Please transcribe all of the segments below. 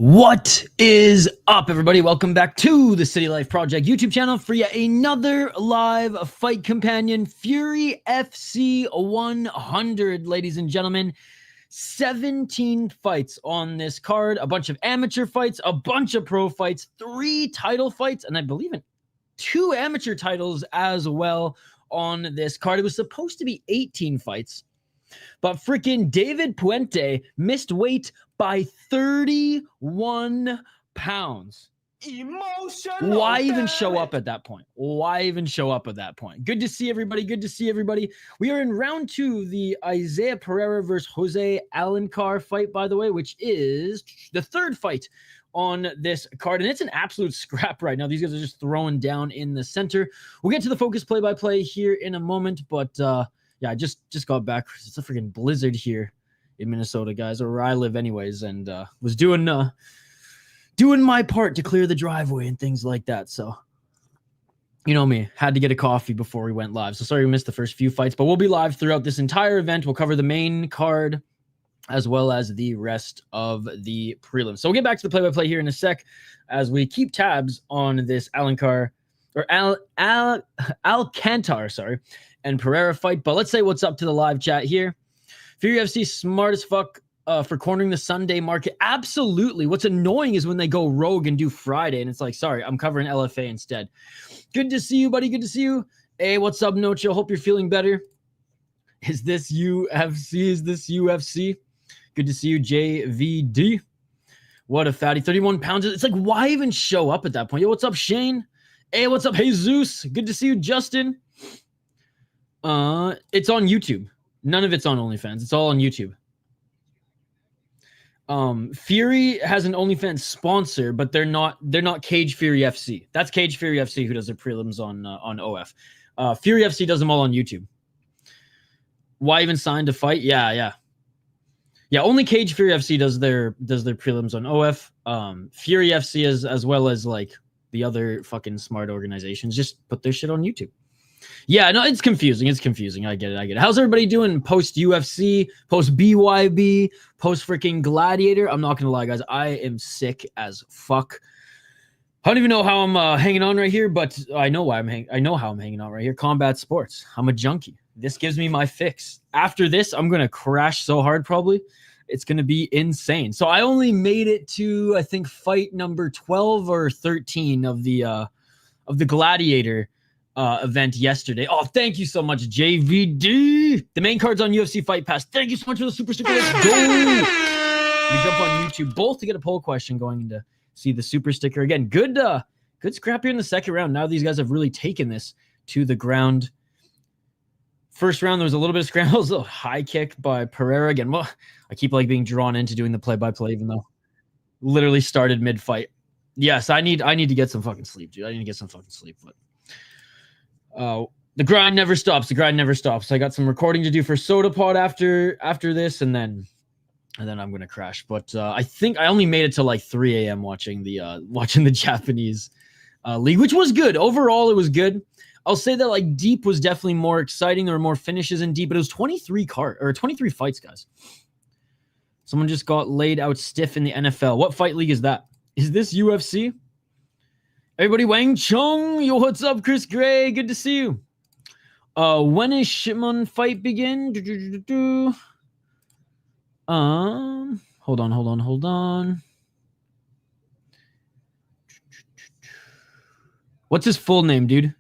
What is up, everybody? Welcome back to the City Life Project YouTube channel for yet another live fight companion, Fury FC 100, ladies and gentlemen. 17 fights on this card, a bunch of amateur fights, a bunch of pro fights, 3 title fights, and I believe in 2 amateur titles as well on this card. It was supposed to be 18 fights, but freaking David Puente missed weight by 31 pounds. Emotional. Why even show up at that point? Why even show up at that point? Good to see everybody. Good to see everybody. We are in round 2, the Isaiah Pereira versus Jose Alencar fight, by the way, which is the 3rd fight on this card. And it's an absolute scrap right now. These guys are just throwing down in the center. We'll get to the focus play-by-play here in a moment, but yeah, I just got back. It's a freaking blizzard here in Minnesota, guys, or where I live anyways, and was doing my part to clear the driveway and things like that. So, you know me, had to get a coffee before we went live. So sorry we missed the first few fights, but we'll be live throughout this entire event. We'll cover the main card as well as the rest of the prelims. So we'll get back to the play-by-play here in a sec as we keep tabs on this Alencar, or Alcantar, sorry, and Pereira fight. But let's say what's up to the live chat here. Fury FC smart as fuck for cornering the Sunday market. Absolutely. What's annoying is when they go rogue and do Friday, and it's like, sorry, I'm covering LFA instead. Good to see you, buddy. Good to see you. Hey, what's up, Nocho? Hope you're feeling better. Is this UFC? Is this UFC? Good to see you, JVD. What a fatty. 31 pounds. It's like, why even show up at that point? Yo, what's up, Shane? Hey, what's up, Jesus? Good to see you, Justin. It's on YouTube. None of it's on OnlyFans. It's all on YouTube. Fury has an OnlyFans sponsor, but they're not Cage Fury FC. That's Cage Fury FC who does their prelims on OF. Fury FC does them all on YouTube. Why even sign to fight? Yeah. Only Cage Fury FC does their prelims on OF. Fury FC as well as like the other fucking smart organizations just put their shit on YouTube. Yeah, no, it's confusing. It's confusing. I get it. How's everybody doing post UFC, post BYB, post freaking Gladiator? I'm not gonna lie, guys. I am sick as fuck. I don't even know how I'm hanging on right here, but I know why I know how I'm hanging on right here. Combat sports. I'm a junkie. This gives me my fix. After this, I'm gonna crash so hard. Probably, it's gonna be insane. So I only made it to, I think, fight number 12 or 13 of the Gladiator event yesterday. Oh, thank you so much, JVD. The main card's on UFC Fight Pass. Thank you so much for the super sticker. Let's go. We jump on YouTube both to get a poll question going and to see the super sticker again. Good scrap here in the second round. Now these guys have really taken this to the ground. First round, there was a little bit of scrambles, a high kick by Pereira again. Well, I keep like being drawn into doing the play-by-play, even though literally started mid-fight. Yes, I need to get some fucking sleep, dude. I need to get some fucking sleep, but the grind never stops. The grind never stops. I got some recording to do for Soda Pod after this, and then I'm gonna crash. But I think I only made it to like 3 a.m. watching the Japanese league, which was good. Overall, it was good. I'll say that like Deep was definitely more exciting. There were more finishes in Deep, but it was 23 fights, guys. Someone just got laid out stiff in the NFL. What fight league is that? Is this UFC? Everybody, Wang Chung. Yo, what's up, Chris Gray? Good to see you. When is Shimon fight begin? Hold on. What's his full name, dude?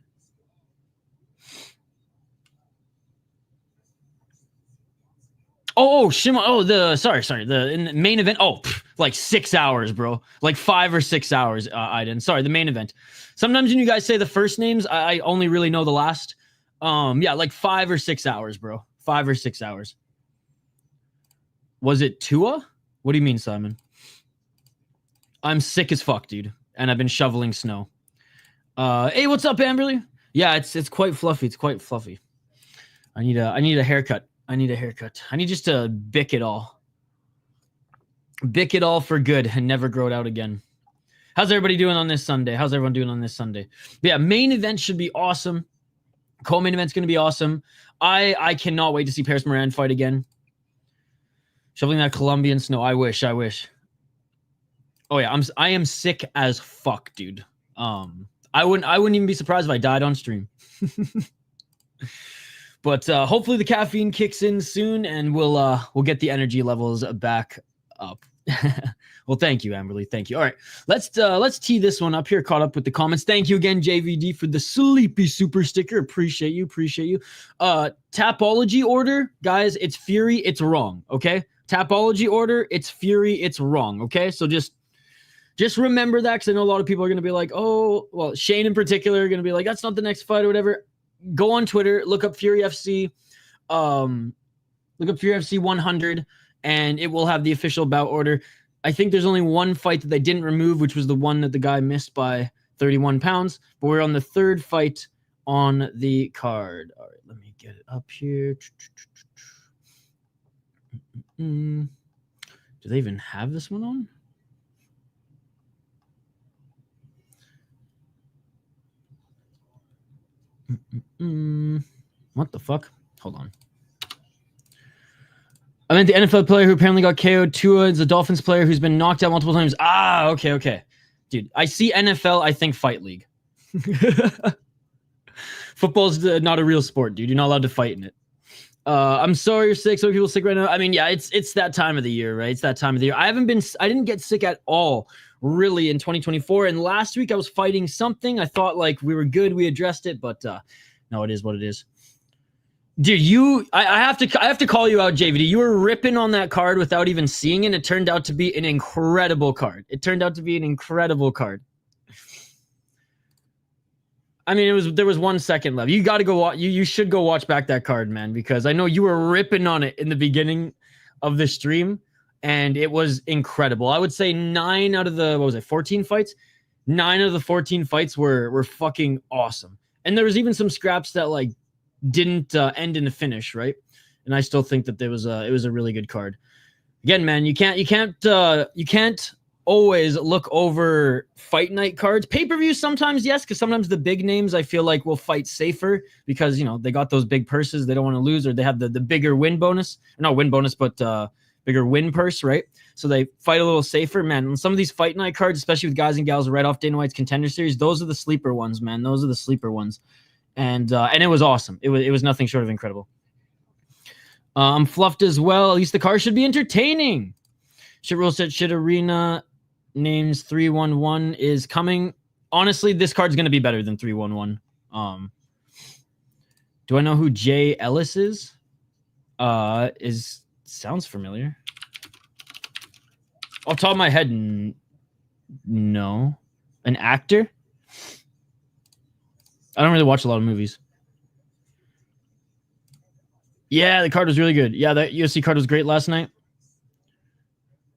Oh, Shimon. Oh, sorry. In the main event. Oh, like 6 hours, bro. Like 5 or 6 hours. Aiden. Sorry, the main event. Sometimes when you guys say the first names, I only really know the last. Yeah, like 5 or 6 hours, bro. 5 or 6 hours. Was it Tua? What do you mean, Simon? I'm sick as fuck, dude, and I've been shoveling snow. Hey, what's up, Amberly? Yeah, it's quite fluffy. It's quite fluffy. I need a haircut. I need just to bick it all. Bick it all for good and never grow it out again. How's everybody doing on this Sunday? How's everyone doing on this Sunday? But yeah, main event should be awesome. Co-main event's going to be awesome. I cannot wait to see Paris Moran fight again. Shoveling that Colombian snow. I wish. Oh yeah, I am sick as fuck, dude. I wouldn't even be surprised if I died on stream. But hopefully the caffeine kicks in soon, and we'll get the energy levels back up. Well, thank you, Amberly. Thank you. All right, let's tee this one up here. Caught up with the comments. Thank you again, JVD, for the sleepy super sticker. Appreciate you. Tapology order, guys. It's Fury. It's wrong. Okay. Tapology order. It's Fury. It's wrong. Okay. So just remember that, because I know a lot of people are gonna be like, oh, well, Shane in particular are gonna be like, that's not the next fight or whatever. Go on Twitter, look up Fury FC, look up Fury FC 100, and it will have the official bout order. I think there's only one fight that they didn't remove, which was the one that the guy missed by 31 pounds. But we're on the third fight on the card. All right, let me get it up here. Do they even have this one on? What the fuck? Hold on. I meant the NFL player who apparently got KO'd. Tua is a Dolphins player who's been knocked out multiple times. Ah, okay. Dude, I see NFL, I think Fight League. Football's not a real sport, dude. You're not allowed to fight in it. I'm sorry you're sick. So many people sick right now. I mean, yeah, it's that time of the year, right? It's that time of the year. I didn't get sick at all, really, in 2024. And last week I was fighting something. I thought like we were good. We addressed it, but no, it is what it is. Dude, I have to call you out, JVD. You were ripping on that card without even seeing it. It turned out to be an incredible card. I mean, there was 1 second left. You got to go watch. You should go watch back that card, man, because I know you were ripping on it in the beginning of the stream, and it was incredible. I would say 9 out of the 14 fights. 9 out of the 14 fights were fucking awesome, and there was even some scraps that like didn't end in a finish, right? And I still think that it was a really good card. Again, man, you can't always look over fight night cards. Pay-per-views sometimes, yes, because sometimes the big names I feel like will fight safer because, you know, they got those big purses, they don't want to lose, or they have the bigger win bonus. Not win bonus, but bigger win purse, right? So they fight a little safer, man. And some of these fight night cards, especially with guys and gals right off Dana White's Contender Series, those are the sleeper ones, man. Those are the sleeper ones. And it was awesome. It was nothing short of incredible. I'm fluffed as well. At least the car should be entertaining. Shit Rule said Shit Arena names 311 is coming. Honestly, this card's gonna be better than 311. Do I know who Jay Ellis is? Sounds familiar. Off the top of my head, no. An actor? I don't really watch a lot of movies. Yeah, the card was really good. Yeah, that UFC card was great last night.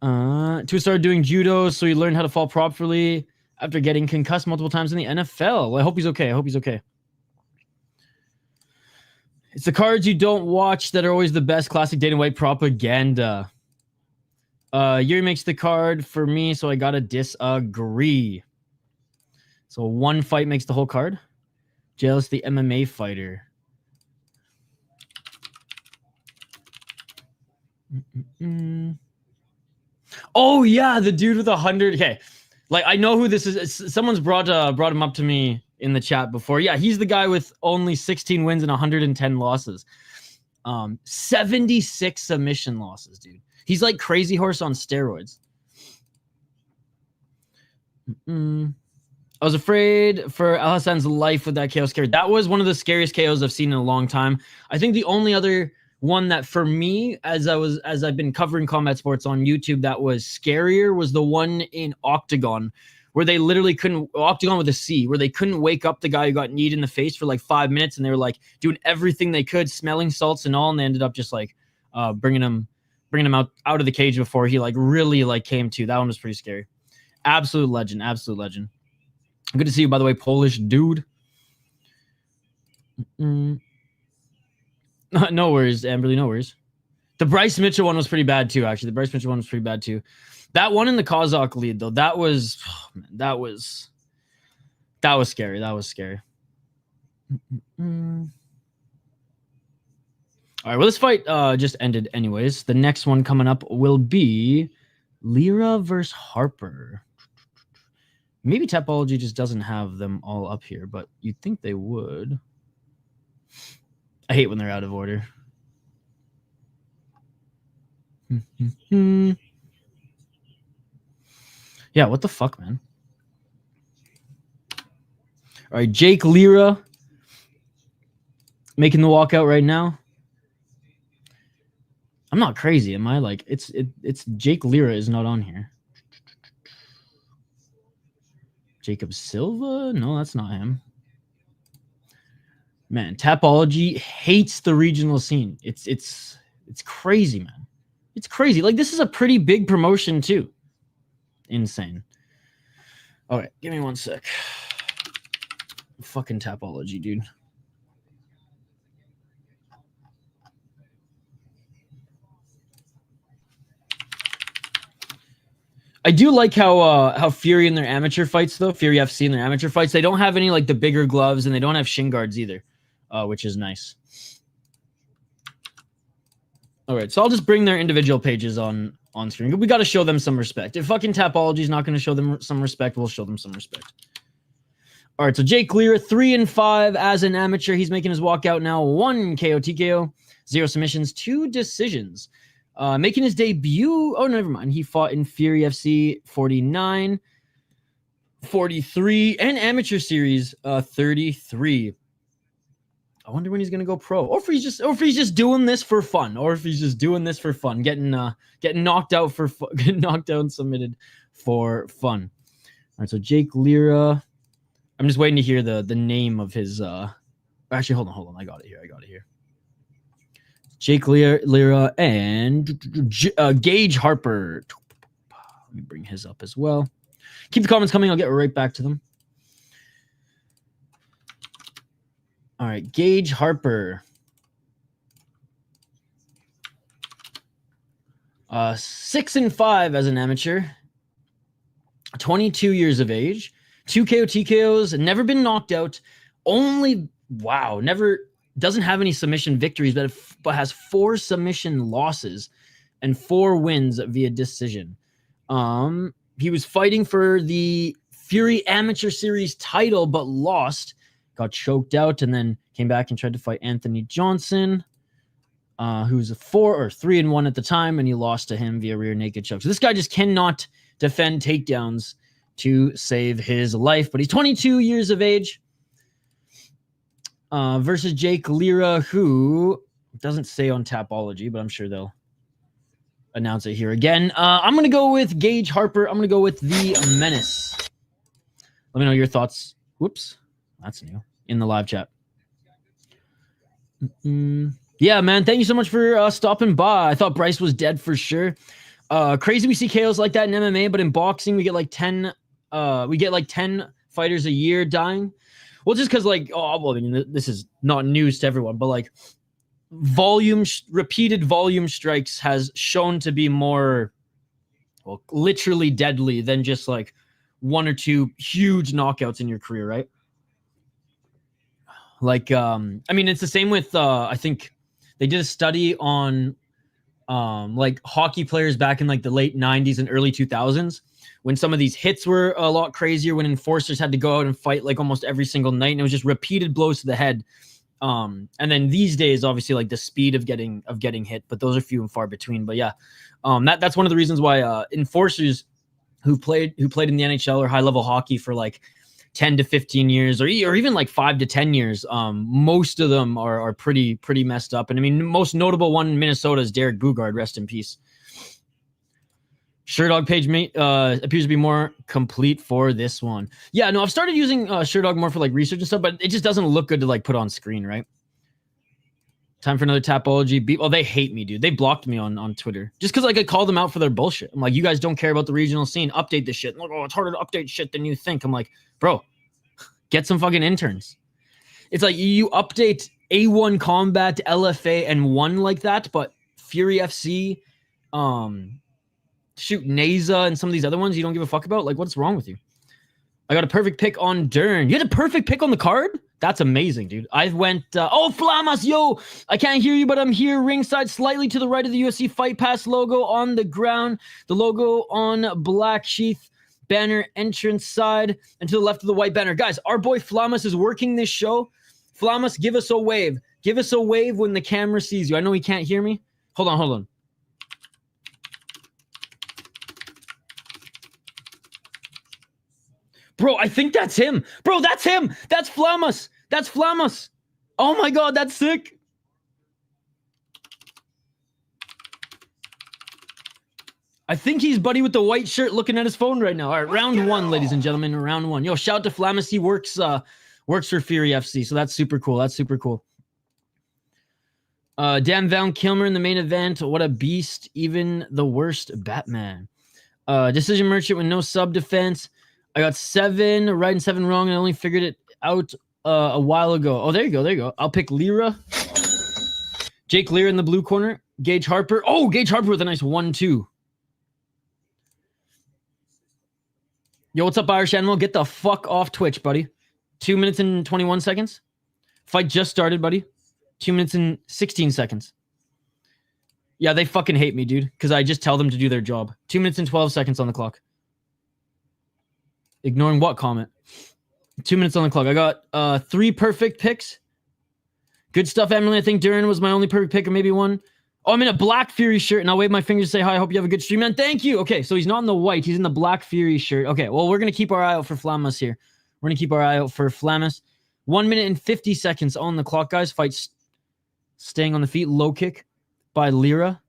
Tua started doing judo, so he learned how to fall properly after getting concussed multiple times in the NFL. Well, I hope he's okay. It's the cards you don't watch that are always the best. Classic Dana White propaganda. Yuri makes the card for me, so I gotta disagree. So one fight makes the whole card. Jealous the MMA fighter. Oh yeah, the dude with 100. Okay, like I know who this is. Someone's brought him up to me in the chat before. Yeah, he's the guy with only 16 wins and 110 losses. 76 submission losses, dude. He's like Crazy Horse on steroids. I was afraid for Alhassan's life with that KO scare. That was one of the scariest KOs I've seen in a long time. I think the only other one that for me, as I've been covering combat sports on YouTube, that was scarier was the one in Octagon, where they literally couldn't, Octagon with a C, where they couldn't wake up the guy who got kneed in the face for like 5 minutes, and they were like doing everything they could, smelling salts and all, and they ended up just like bringing him out of the cage before he like really like came to. That one was pretty scary. Absolute legend. Good to see you, by the way, Polish dude. No worries, Amberly, no worries. The Bryce Mitchell one was pretty bad too, actually. That one in the Kazakh lead, though, that was scary. All right, well, this fight just ended anyways. The next one coming up will be Lira versus Harper. Maybe Tapology just doesn't have them all up here, but you'd think they would. I hate when they're out of order. Yeah, what the fuck, man? All right, Jake Lira making the walkout right now. I'm not crazy, am I? Like, it's Jake Lira is not on here. Jacob Silva? No, that's not him. Man, Tapology hates the regional scene. It's crazy, man. It's crazy. Like, this is a pretty big promotion too. Insane. All right, give me one sec. Fucking Tapology, dude. I do like how Fury in their amateur fights, though. Fury FC in their amateur fights, they don't have any like the bigger gloves, and they don't have shin guards either, which is nice. All right, so I'll just bring their individual pages on screen. We got to show them some respect. If fucking Tapology is not going to show them some respect, we'll show them some respect. All right, so Jake Lear, 3-5 as an amateur. He's making his walkout now. 1 KO TKO, 0 submissions, 2 decisions. Making his debut. Oh, never mind. He fought in Fury FC 49, 43, and amateur series 33. I wonder when he's gonna go pro, or if he's just doing this for fun, getting knocked out for getting knocked out and submitted for fun. All right, so Jake Lira. I'm just waiting to hear the name of his. Actually, hold on. I got it here. Jake Lira and Gage Harper. Let me bring his up as well. Keep the comments coming. I'll get right back to them. All right, Gage Harper. 6-5 as an amateur. 22 years of age. 2 KO TKOs. Never been knocked out. Never doesn't have any submission victories, but has 4 submission losses and 4 wins via decision. He was fighting for the Fury Amateur Series title, but lost. Got choked out, and then came back and tried to fight Anthony Johnson, who was a 3-1 at the time, and he lost to him via rear naked choke. So this guy just cannot defend takedowns to save his life, but he's 22 years of age. Versus Jake Lira, who doesn't say on Tapology, but I'm sure they'll announce it here again. I'm going to go with Gage Harper. I'm going to go with the Menace. Let me know your thoughts. Whoops. That's new. In the live chat. Yeah, man. Thank you so much for stopping by. I thought Bryce was dead for sure. Crazy we see KOs like that in MMA, but in boxing we get like 10 fighters a year dying. Well, just because this is not news to everyone, but like repeated volume strikes has shown to be more, literally deadly than just like 1 or 2 huge knockouts in your career, right? Like, it's the same with, I think they did a study on, like hockey players back in like the late 90s and early 2000s. When some of these hits were a lot crazier, when enforcers had to go out and fight like almost every single night, and it was just repeated blows to the head. And then these days, obviously, like the speed of getting hit, but those are few and far between. But yeah, that's one of the reasons why enforcers who played in the NHL or high level hockey for like 10 to 15 years, or even like 5 to 10 years, most of them are pretty messed up. And I mean, most notable one in Minnesota is Derek Bugard, rest in peace. Sherdog page appears to be more complete for this one. Yeah, no, I've started using Sherdog more for like research and stuff, but it just doesn't look good to like put on screen, right? Time for another Tapology beat. Well, they hate me, dude. They blocked me on Twitter just because like I called them out for their bullshit. I'm like, you guys don't care about the regional scene. Update this shit. Like, it's harder to update shit than you think. I'm like, bro, get some fucking interns. It's like you update A1 Combat, LFA, and 1 like that, but Fury FC, shoot, Neza and some of these other ones you don't give a fuck about. Like, what's wrong with you? I got a perfect pick on Dern. You had a perfect pick on the card? That's amazing, dude. I went, Flamas, yo! I can't hear you, but I'm here ringside, slightly to the right of the UFC Fight Pass logo on the ground. The logo on black sheath. banner entrance side and to the left of the white banner. Guys, our boy Flamas is working this show. Flamas, give us a wave. Give us a wave when the camera sees you. I know he can't hear me. Hold on. Bro, I think that's him. Bro, that's him. That's Flamas. That's Flamas. Oh my God, that's sick. I think he's buddy with the white shirt looking at his phone right now. All right, round one, ladies and gentlemen, round one. Yo, shout out to Flamas. He works for Fury FC, so that's super cool. That's super cool. Damn Val Kilmer in the main event. What a beast. Even the worst Batman. Decision Merchant with no sub defense. I got 7 right and 7 wrong, and I only figured it out a while ago. Oh, there you go. I'll pick Lira. Jake Lear in the blue corner. Gage Harper. Oh, Gage Harper with a nice 1-2. Yo, what's up, Irish Animal? Get the fuck off Twitch, buddy. 2 minutes and 21 seconds. Fight just started, buddy. 2 minutes and 16 seconds. Yeah, they fucking hate me, dude, because I just tell them to do their job. 2 minutes and 12 seconds on the clock. Ignoring what comment? 2 minutes on the clock. I got 3 perfect picks. Good stuff, Emily. I think Duran was my only perfect pick, or maybe one. Oh, I'm in a Black Fury shirt, and I'll wave my fingers to say hi. I hope you have a good stream, man. Thank you. Okay, so he's not in the white. He's in the Black Fury shirt. Okay, well, we're going to keep our eye out for Flamas here. We're going to keep our eye out for Flamas. 1 minute and 50 seconds on the clock, guys. Fight staying on the feet. Low kick by Lira.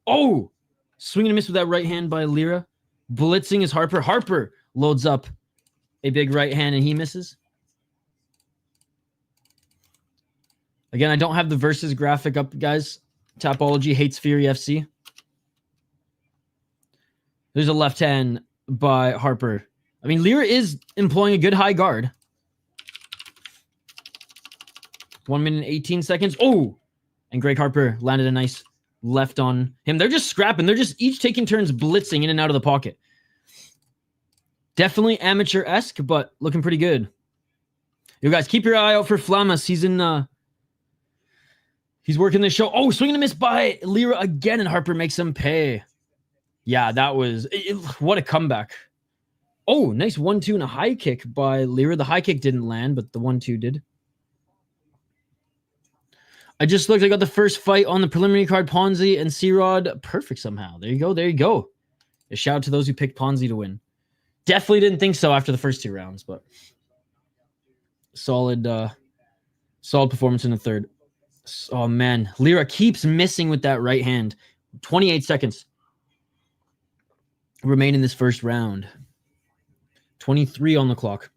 Oh! Swing and a miss with that right hand by Lira. Blitzing is Harper. Harper loads up a big right hand, and he misses. Again, I don't have the versus graphic up, guys. Tapology hates Fury FC. There's a left hand by Harper. I mean, Lira is employing a good high guard. 1 minute and 18 seconds. Oh! And Greg Harper landed a nice left on him. They're just scrapping. They're just each taking turns blitzing in and out of the pocket. Definitely amateur-esque, but looking pretty good. You guys, keep your eye out for Flamas. He's working this show. Oh, swing and a miss by Lira again, and Harper makes him pay. Yeah, that was... what a comeback. Oh, nice 1-2 and a high kick by Lira. The high kick didn't land, but the 1-2 did. I just looked. I got the first fight on the preliminary card. Ponzi and C-Rod. Perfect somehow. There you go. There you go. A shout out to those who picked Ponzi to win. Definitely didn't think so after the first 2 rounds, but solid performance in the third. Oh, man. Lira keeps missing with that right hand. 28 seconds remain in this first round. 23 on the clock.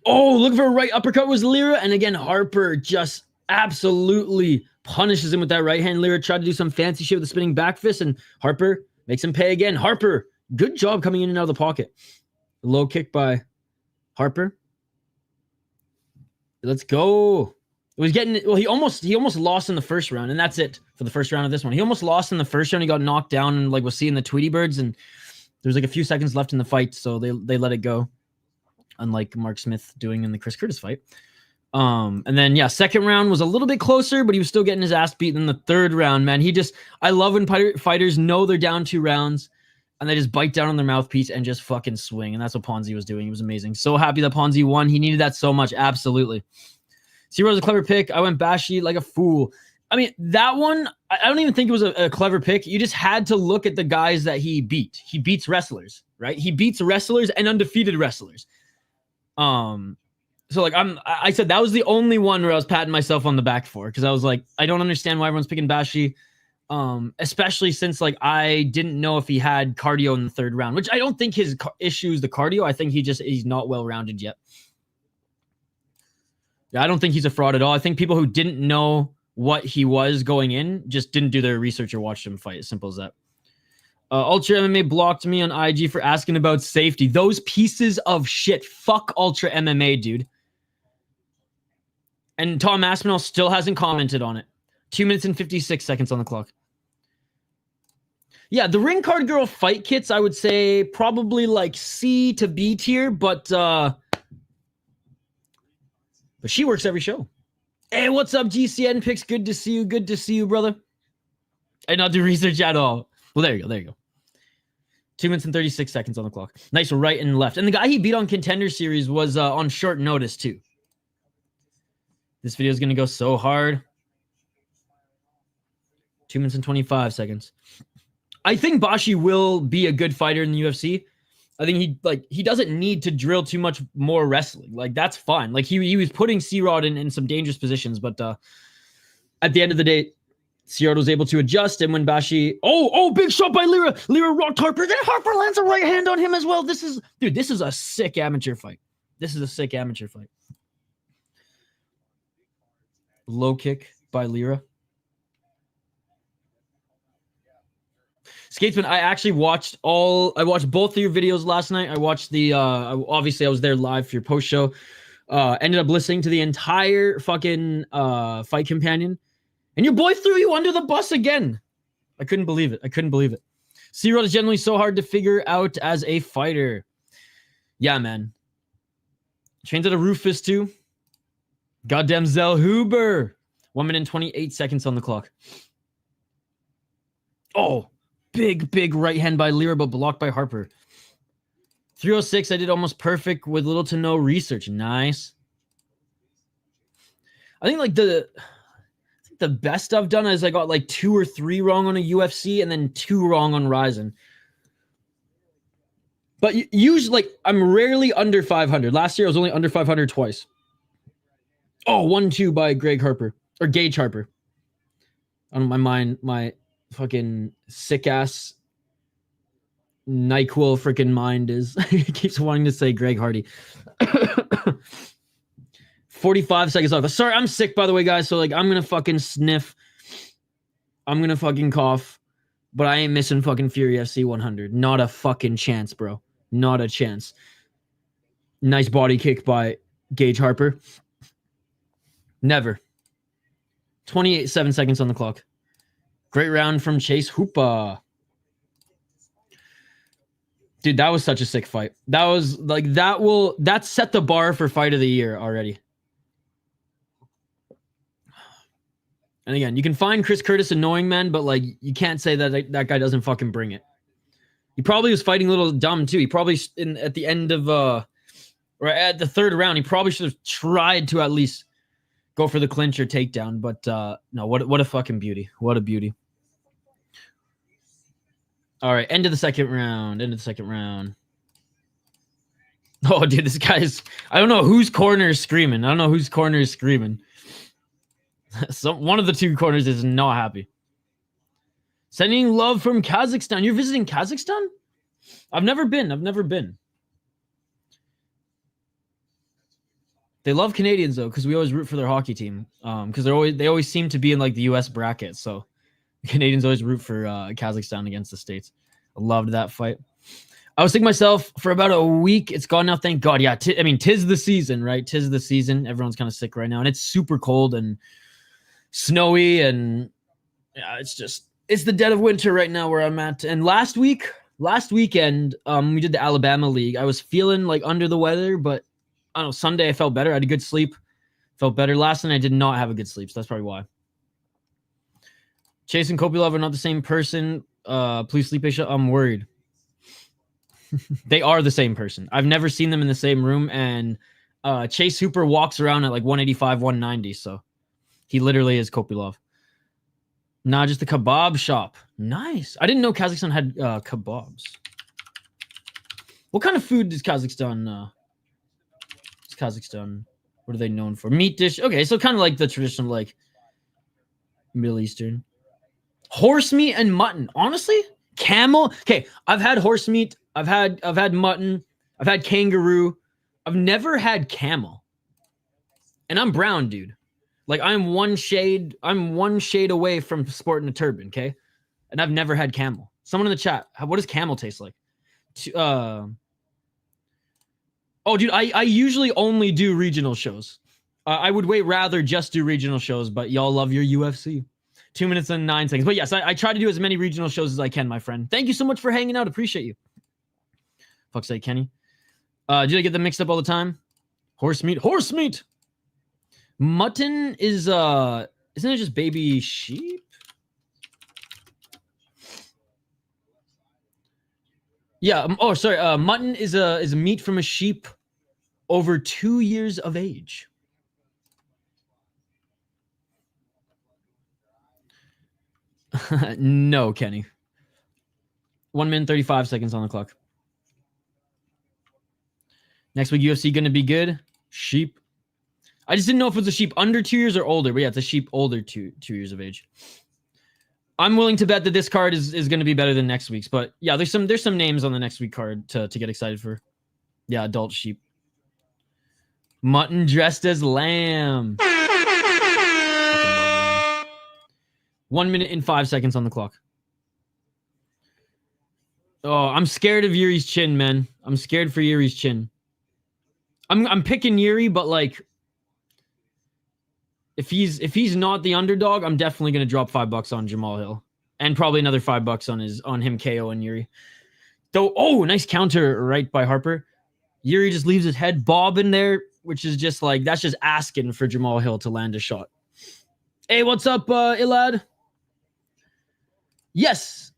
Oh, look for a right uppercut was Lira. And again, Harper just absolutely punishes him with that right hand. Lira tried to do some fancy shit with the spinning back fist, and Harper makes him pay again. Harper, good job coming in and out of the pocket. Low kick by Harper. Let's go. It was getting... Well, he almost lost in the first round, and that's it for the first round of this one. He almost lost in the first round. He got knocked down and was seeing the Tweety Birds, and there's a few seconds left in the fight, so they let it go. Unlike Mark Smith doing in the Chris Curtis fight. And then, yeah, second round was a little bit closer, but he was still getting his ass beaten in the third round, man. I love when fighters know they're down 2 rounds and they just bite down on their mouthpiece and just fucking swing. And that's what Ponzi was doing. He was amazing. So happy that Ponzi won. He needed that so much. Absolutely. Zero was a clever pick. I went Bashi like a fool. I mean, that one, I don't even think it was a clever pick. You just had to look at the guys that he beat. He beats wrestlers, right? He beats wrestlers and undefeated wrestlers. So I said that was the only one where I was patting myself on the back for, because I was like, I don't understand why everyone's picking Bashi, especially since I didn't know if he had cardio in the third round, which I don't think his issue is the cardio. I think he's not well rounded yet. Yeah, I don't think he's a fraud at all. I think people who didn't know what he was going in just didn't do their research or watched him fight. As simple as that. Ultra MMA blocked me on IG for asking about safety. Those pieces of shit. Fuck Ultra MMA, dude. And Tom Aspinall still hasn't commented on it. 2 minutes and 56 seconds on the clock. Yeah, the Ring Card Girl fight kits, I would say probably C to B tier, but she works every show. Hey, what's up, GCN Picks? Good to see you. Good to see you, brother. I not do research at all. Well, there you go. 2 minutes and 36 seconds on the clock. Nice right and left. And the guy he beat on Contender Series was on short notice too. This video is going to go so hard. 2 minutes and 25 seconds. I think Bashi will be a good fighter in the UFC. I think he doesn't need to drill too much more wrestling. Like, that's fine. Like, he was putting C-Rod in some dangerous positions, but at the end of the day, C-Rod was able to adjust, and when Bashi... Oh, big shot by Lira. Lira rocked Harper. Then Harper lands a right hand on him as well. This is a sick amateur fight. This is a sick amateur fight. Low kick by Lira. Skatesman, I actually watched both of your videos last night. I watched the obviously I was there live for your post show. Ended up listening to the entire fucking Fight Companion. And your boy threw you under the bus again. I couldn't believe it. C-Rod is generally so hard to figure out as a fighter. Yeah, man. Trains at a Rufus too. Goddamn Zell Huber. 1 minute and 28 seconds on the clock. Oh, big right hand by Lira, but blocked by Harper. 306, I did almost perfect with little to no research. Nice. I think like the best I've done is I got like 2 or 3 wrong on a UFC and then 2 wrong on Ryzen. But usually, like, I'm rarely under 500. Last year I was only under 500 twice. Oh, 1-2 by Gage Harper. On my mind, my fucking sick ass NyQuil freaking mind is he keeps wanting to say Greg Hardy. 45 seconds off. Sorry, I'm sick, by the way, guys. So like I'm gonna fucking sniff. I'm gonna fucking cough, but I ain't missing fucking Fury FC 100. Not a fucking chance, bro. Not a chance. Nice body kick by Gage Harper. Never. 7 seconds on the clock. Great round from Chase Hoopa. Dude, that was such a sick fight. That was like that set the bar for fight of the year already. And again, you can find Chris Curtis annoying, man, but like you can't say that that guy doesn't fucking bring it. He probably was fighting a little dumb too. He probably at the end of or at the third round, he probably should have tried to at least go for the clinch or takedown, but no, what a fucking beauty. What a beauty. All right, end of the second round. Oh, dude, this guy's... I don't know whose corner is screaming. So one of the two corners is not happy. Sending love from Kazakhstan. You're visiting Kazakhstan? I've never been. They love Canadians though, because we always root for their hockey team. Because they always seem to be in like the US bracket. So the Canadians always root for Kazakhstan against the States. I loved that fight. I was sick myself for about a week. It's gone now, thank God. Yeah, I mean, tis the season, right? Tis the season. Everyone's kind of sick right now, and it's super cold and snowy, and yeah, it's the dead of winter right now where I'm at. And last weekend, we did the Alabama League. I was feeling like under the weather, but I don't know, Sunday I felt better. I had a good sleep. Felt better. Last night I did not have a good sleep, so that's probably why. Chase and Kopylov are not the same person. Please sleep, Aisha. I'm worried. They are the same person. I've never seen them in the same room, and Chase Hooper walks around at like 185, 190, so he literally is Kopylov. Nah, just a kebab shop. Nice. I didn't know Kazakhstan had kebabs. What kind of food does Kazakhstan... what are they known for? Meat dish. Okay, so kind of like the traditional like Middle Eastern. Horse meat and mutton. Honestly, camel. Okay, I've had horse meat. I've had mutton. I've had kangaroo. I've never had camel. And I'm brown, dude. Like I'm one shade away from sporting a turban, okay? And I've never had camel. Someone in the chat, what does camel taste like? Oh, dude, I usually only do regional shows. I would way rather just do regional shows, but y'all love your UFC. 2 minutes and 9 seconds. But yes, I try to do as many regional shows as I can, my friend. Thank you so much for hanging out. Appreciate you. Fuck's sake, Kenny. Do I get them mixed up all the time? Horse meat. Mutton is, isn't it just baby sheep? Yeah. Oh, sorry. Mutton is a meat from a sheep over 2 years of age. No, Kenny. 1 minute 35 seconds on the clock. Next week, UFC going to be good. Sheep. I just didn't know if it was a sheep under 2 years or older, but yeah, it's a sheep older 2 years of age. I'm willing to bet that this card is going to be better than next week's, but yeah, there's some names on the next week card to get excited for. Yeah, adult sheep. Mutton dressed as lamb. 1 minute and 5 seconds on the clock. Oh, I'm scared of Yuri's chin, man. I'm scared for Yuri's chin. I'm picking Yuri, but like, if he's not the underdog, I'm definitely gonna drop $5 on Jamal Hill, and probably another $5 on him KO and Yuri. Though, oh, nice counter right by Harper. Yuri just leaves his head bobbing there, which is just like, that's just asking for Jamal Hill to land a shot. Hey, what's up, Ilad? Yes,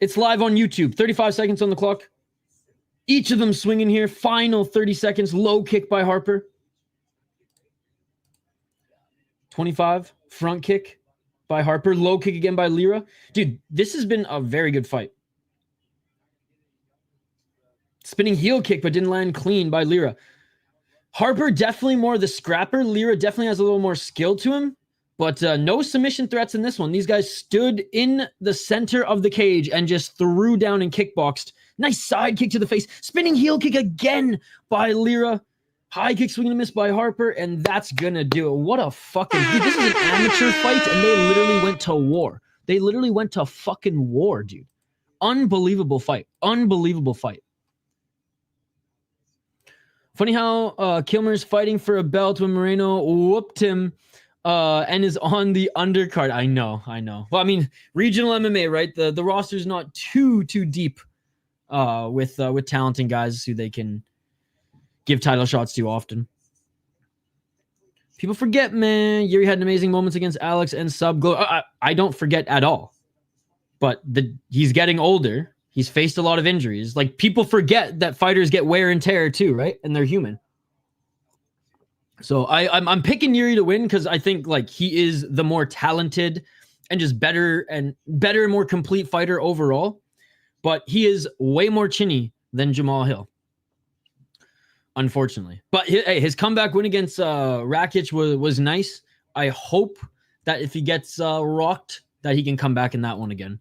it's live on YouTube. 35 seconds on the clock. Each of them swinging here. Final 30 seconds. Low kick by Harper. 25. Front kick by Harper. Low kick again by Lira. Dude, this has been a very good fight. Spinning heel kick, but didn't land clean by Lira. Harper definitely more the scrapper. Lira definitely has a little more skill to him. But no submission threats in this one. These guys stood in the center of the cage and just threw down and kickboxed. Nice side kick to the face. Spinning heel kick again by Lira. High kick swing and a miss by Harper. And that's going to do it. What a fucking... Dude, this is an amateur fight and they literally went to war. They literally went to fucking war, dude. Unbelievable fight. Unbelievable fight. Funny how Kilmer's fighting for a belt when Moreno whooped him and is on the undercard. I know. Well, I mean, regional MMA, right? The roster's not too deep with talented guys who they can give title shots to often. People forget, man. Yuri had amazing moments against Alex and Sub. I don't forget at all. But he's getting older. He's faced a lot of injuries. Like, people forget that fighters get wear and tear too, right? And they're human. So I'm picking Yuri to win because I think like he is the more talented and just better, more complete fighter overall. But he is way more chinny than Jamal Hill, unfortunately. But his comeback win against Rakic was nice. I hope that if he gets rocked, that he can come back in that one again.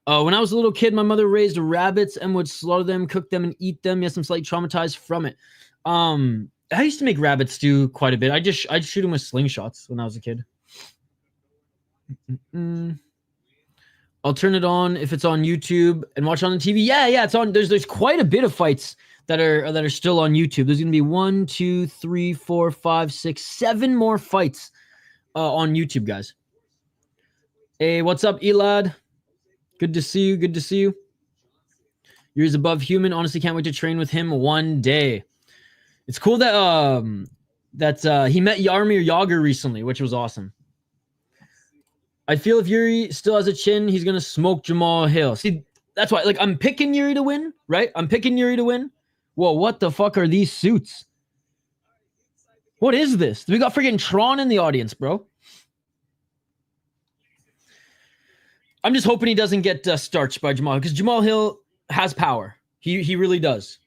When I was a little kid, my mother raised rabbits and would slaughter them, cook them, and eat them. Yes, I'm slightly traumatized from it. I used to make rabbit stew quite a bit. I'd shoot them with slingshots when I was a kid. I'll turn it on if it's on YouTube and watch it on the TV. Yeah, it's on. There's quite a bit of fights that are still on YouTube. There's gonna be 1, 2, 3, 4, 5, 6, 7 more fights on YouTube, guys. Hey, what's up, Elad? Good to see you. Good to see you. Yuri's above human. Honestly, can't wait to train with him one day. It's cool that he met Yarmir Yager recently, which was awesome. I feel if Yuri still has a chin, he's gonna smoke Jamal Hill. See, that's why. Like, I'm picking Yuri to win, right? I'm picking Yuri to win. Whoa, what the fuck are these suits? What is this? We got freaking Tron in the audience, bro. I'm just hoping he doesn't get starched by Jamal, because Jamal Hill has power. He really does.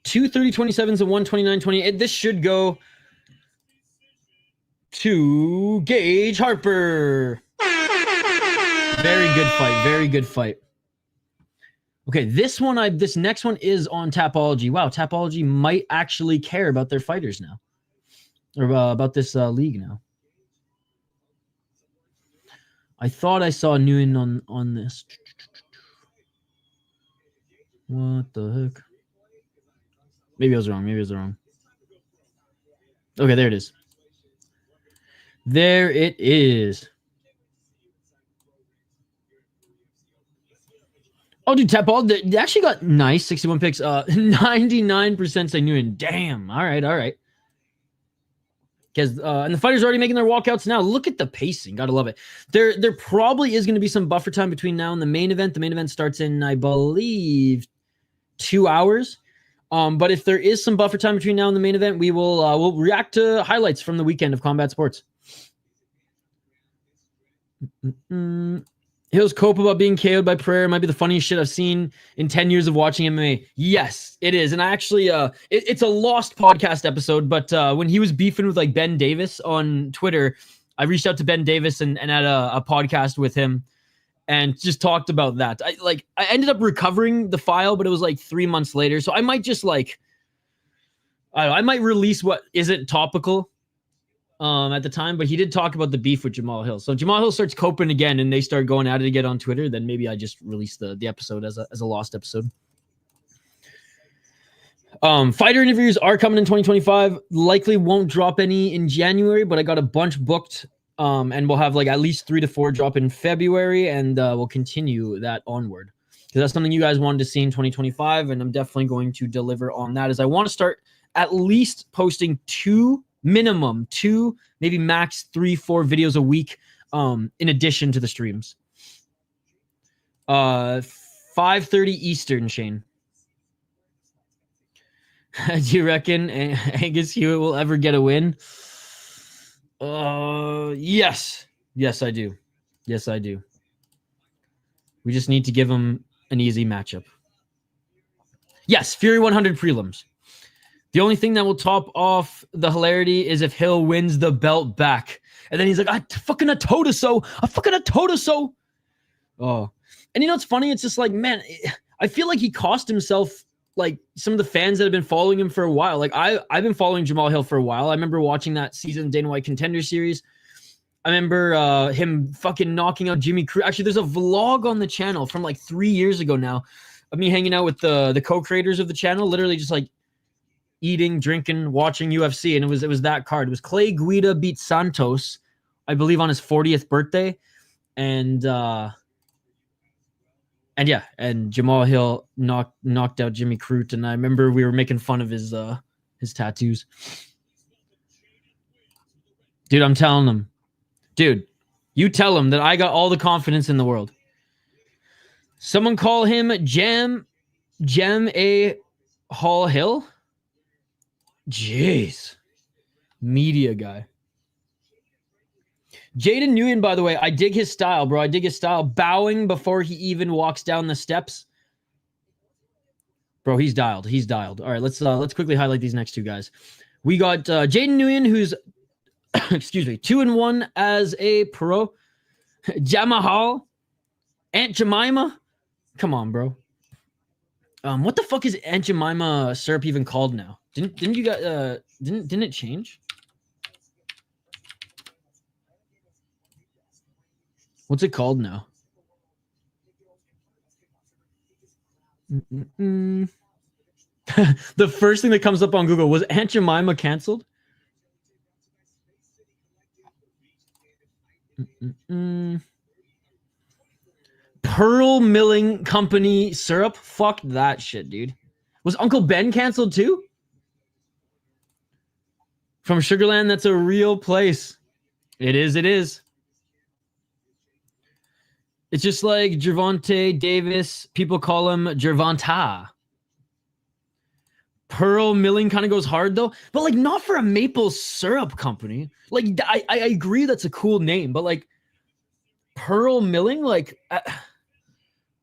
2:30:27s and 1:29:28. This should go to Gage Harper. Very good fight. Very good fight. Okay, this next one is on Tapology. Wow, Tapology might actually care about their fighters now. Or about this league now. I thought I saw Nguyen on this. What the heck? Maybe I was wrong. Okay, there it is. There it is. Oh, dude, Tapology, they actually got nice 61 picks. 99% say Nguyen. Damn. All right. because and the fighters are already making their walkouts now. Look at the pacing. Gotta love it. There probably is going to be some buffer time between now and the main event. The main event starts in, I believe, 2 hours. But if there is some buffer time between now and the main event, we'll react to highlights from the weekend of combat sports. Hill's cope about being KO'd by Prayer might be the funniest shit I've seen in 10 years of watching MMA. Yes, it is. And I actually, it's a lost podcast episode, but when he was beefing with like Ben Davis on Twitter, I reached out to Ben Davis and had a podcast with him and just talked about that. I ended up recovering the file, but it was like 3 months later. So I might just like, I might release what isn't topical at the time, but he did talk about the beef with Jamal Hill. So Jamal Hill starts coping again and they start going at it again on Twitter. Then maybe I just release the episode as a lost episode. Fighter interviews are coming in 2025. Likely won't drop any in January, but I got a bunch booked. And we'll have like at least 3 to 4 drop in February, and we'll continue that onward. Because that's something you guys wanted to see in 2025, and I'm definitely going to deliver on that. As I want to start at least posting 2, maybe max 3-4 videos a week, in addition to the streams. 5:30 Eastern, Shane. Do you reckon Angus Hewitt will ever get a win? Yes, I do. Yes, I do. We just need to give him an easy matchup. Yes, Fury 100 prelims. The only thing that will top off the hilarity is if Hill wins the belt back. And then he's like, I fucking a Totoso. Oh. And you know what's funny? It's just like, man, I feel like he cost himself like some of the fans that have been following him for a while. Like I've been following Jamal Hill for a while. I remember watching that season Dana White Contender Series. I remember him fucking knocking out Jimmy Crute. Actually, there's a vlog on the channel from like 3 years ago now of me hanging out with the co-creators of the channel, literally just like eating, drinking, watching UFC. And it was that card. It was Clay Guida beat Santos, I believe, on his 40th birthday. And yeah, and Jamal Hill knocked out Jimmy Crute, and I remember we were making fun of his tattoos. Dude, I'm telling him. Dude, you tell him that I got all the confidence in the world. Someone call him Gem A. Hall Hill? Jeez. Media guy. Jaden Nguyen, by the way, I dig his style, bro. I dig his style. Bowing before he even walks down the steps. Bro, he's dialed. All right, let's quickly highlight these next 2 guys. We got Jaden Nguyen, who's, excuse me, 2-1 as a pro. Jamahal. Aunt Jemima. Come on, bro. What the fuck is Aunt Jemima syrup even called now? Didn't you guys didn't it change? What's it called now? The first thing that comes up on Google was Aunt Jemima canceled. Pearl Milling Company syrup. Fuck that shit, dude. Was Uncle Ben canceled too? From Sugarland, that's a real place. It is. It's just like Gervonta Davis. People call him Gervonta. Pearl Milling kind of goes hard though, but like not for a maple syrup company. Like I agree that's a cool name, but like Pearl Milling, like I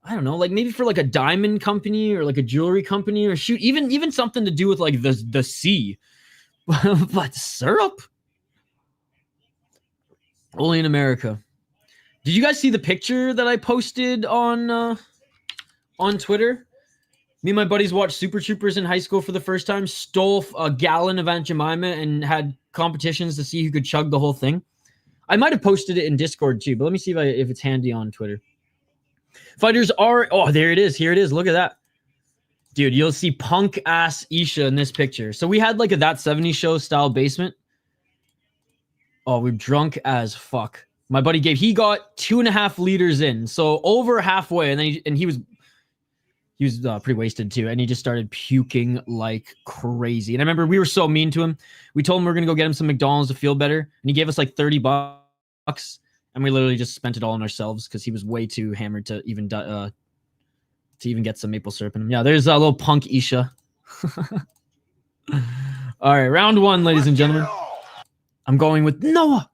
don't know, like maybe for like a diamond company or like a jewelry company or shoot, even something to do with like the sea. But syrup? Only in America. Did you guys see the picture that I posted on Twitter? Me and my buddies watched Super Troopers in high school for the first time, stole a gallon of Aunt Jemima and had competitions to see who could chug the whole thing. I might have posted it in Discord too, but let me see if it's handy on Twitter. Fighters are... Oh, there it is. Here it is. Look at that. Dude, you'll see punk-ass Isha in this picture. So we had like a That 70s Show style basement. Oh, we're drunk as fuck. My buddy he got 2.5 liters in. So over halfway. And then he was... He was pretty wasted too, and he just started puking like crazy. And I remember we were so mean to him. We told him we were gonna go get him some McDonald's to feel better, and he gave us like $30, and we literally just spent it all on ourselves because he was way too hammered to even get some maple syrup in him. Yeah, there's a little punk Isha. All right, round 1, ladies and gentlemen. I'm going with Noah.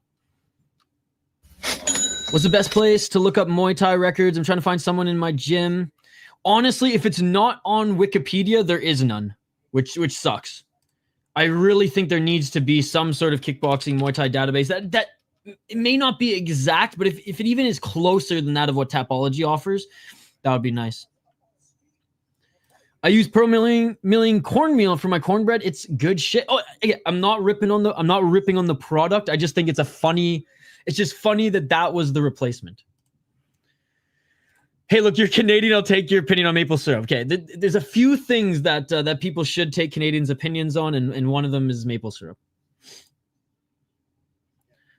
What's the best place to look up Muay Thai records? I'm trying to find someone in my gym. Honestly, if it's not on Wikipedia, there is none, which sucks. I really think there needs to be some sort of kickboxing Muay Thai database that it may not be exact, but if it even is closer than that of what Tapology offers, that would be nice. I use Pro Milling cornmeal for my cornbread. It's good shit. Oh, again, I'm not ripping on the product. I just think it's just funny that was the replacement. Hey, look, you're Canadian. I'll take your opinion on maple syrup. Okay, there's a few things that people should take Canadians' opinions on, and one of them is maple syrup.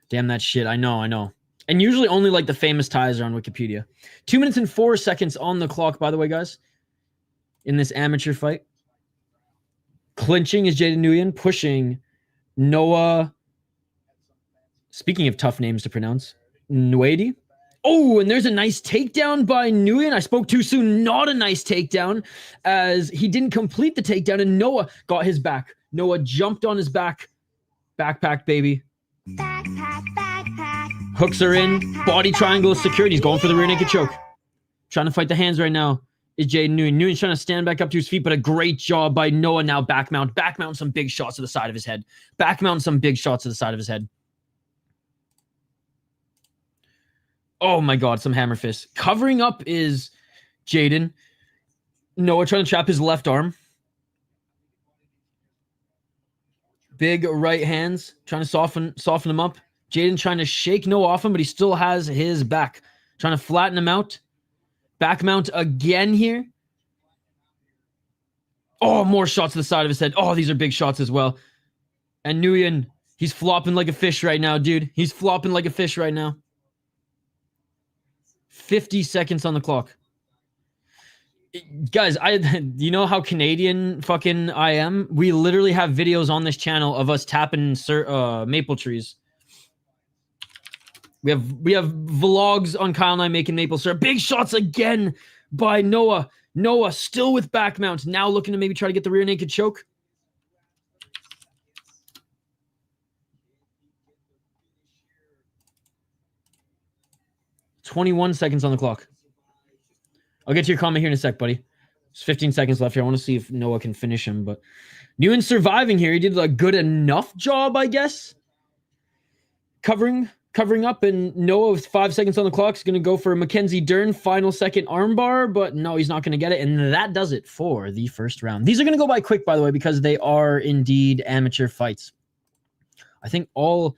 Damn that shit. I know. And usually only like the famous ties are on Wikipedia. 2 minutes and 4 seconds on the clock, by the way, guys, in this amateur fight. Clinching is Jaden Nguyen, pushing Noah. Speaking of tough names to pronounce, Nwedi. Oh, and there's a nice takedown by Nguyen. I spoke too soon. Not a nice takedown, as he didn't complete the takedown, and Noah got his back. Noah jumped on his back. Backpack, baby. Backpack. Hooks are in. Body triangle is secured. He's going for the rear naked choke. Trying to fight the hands right now is Jaden Nguyen. Nguyen's trying to stand back up to his feet, but a great job by Noah now. Back mount some big shots to the side of his head. Oh my God, some hammer fists. Covering up is Jaden. Noah trying to trap his left arm. Big right hands, trying to soften him up. Jaden trying to shake Noah off him, but he still has his back. Trying to flatten him out. Back mount again here. Oh, more shots to the side of his head. Oh, these are big shots as well. And Nguyen, he's flopping like a fish right now, dude. He's flopping like a fish right now. 50 seconds on the clock. Guys, you know how Canadian fucking I am? We literally have videos on this channel of us tapping maple trees. We have vlogs on Kyle and I making maple syrup. Big shots again by Noah. Noah still with back mount. Now looking to maybe try to get the rear naked choke. "21 seconds on the clock. I'll get to your comment here in a sec, buddy. There's 15 seconds left here. I want to see if Noah can finish him, but Nguyen surviving here. He did a good enough job, I guess. Covering up, and Noah with 5 seconds on the clock is going to go for a Mackenzie Dern final second armbar, but no, he's not going to get it, and that does it for the first round. These are going to go by quick, by the way, because they are indeed amateur fights. I think all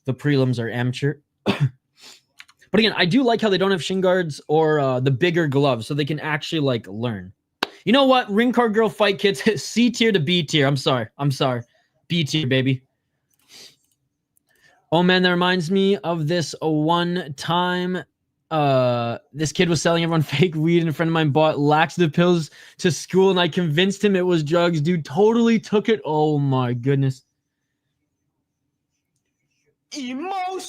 the prelims are amateur. But again, I do like how they don't have shin guards or the bigger gloves, so they can actually learn. You know what? Ring Card Girl fight kits, C tier to B tier. I'm sorry. B tier, baby. Oh man, that reminds me of this one time. This kid was selling everyone fake weed, and a friend of mine bought laxative pills to school, and I convinced him it was drugs. Dude totally took it. Oh my goodness.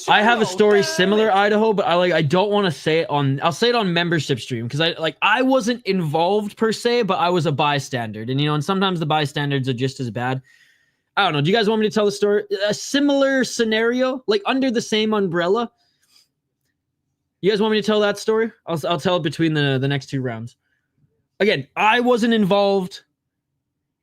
I have a story similar, Idaho, but I don't want to say it on. I'll say it on membership stream because I wasn't involved per se, but I was a bystander, and sometimes the bystanders are just as bad. I don't know. Do you guys want me to tell the story? A similar scenario, under the same umbrella. You guys want me to tell that story? I'll tell it between the next two rounds. Again, I wasn't involved,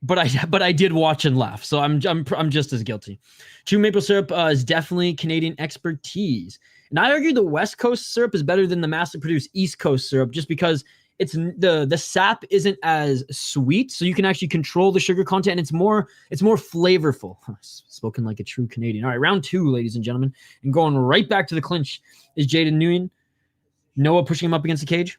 but I did watch and laugh, so I'm just as guilty. True maple syrup is definitely Canadian expertise, and I argue the West Coast syrup is better than the mass-produced East Coast syrup, just because it's the sap isn't as sweet, so you can actually control the sugar content, and it's more flavorful. Spoken like a true Canadian. All right, round 2, ladies and gentlemen, and going right back to the clinch is Jaden Nguyen. Noah pushing him up against the cage.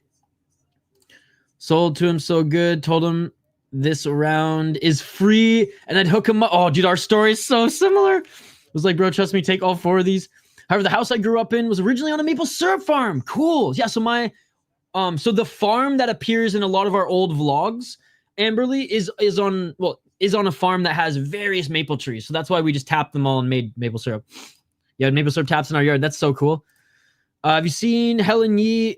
Sold to him so good. Told him this round is free, and I'd hook him up. Oh, dude, our story is so similar. It was like, bro, trust me, take all 4 of these. However, the house I grew up in was originally on a maple syrup farm. Cool. Yeah, so my So the farm that appears in a lot of our old vlogs, Amberly, is on a farm that has various maple trees. So that's why we just tapped them all and made maple syrup. Yeah, maple syrup taps in our yard. That's so cool. Have you seen Helen Yee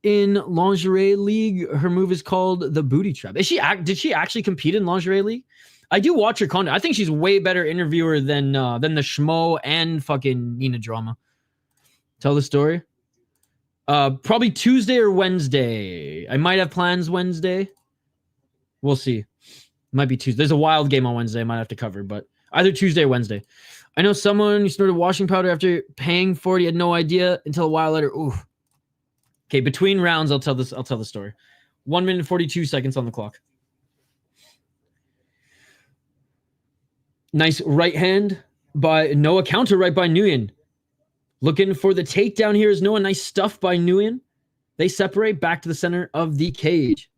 in Lingerie League? Her move is called the Booty Trap. Did she actually compete in Lingerie League? I do watch her content. I think she's way better interviewer than the Schmo and fucking Nina Drama. Tell the story. Probably Tuesday or Wednesday. I might have plans Wednesday. We'll see. Might be Tuesday. There's a wild game on Wednesday I might have to cover, but either Tuesday or Wednesday. I know someone who snorted washing powder after paying for it. He had no idea until a while later. Ooh. Okay, between rounds, I'll tell the story. 1 minute and 42 seconds on the clock. Nice right hand by Noah. Counter right by Nguyen. Looking for the takedown here is Noah. Nice stuff by Nguyen. They separate back to the center of the cage.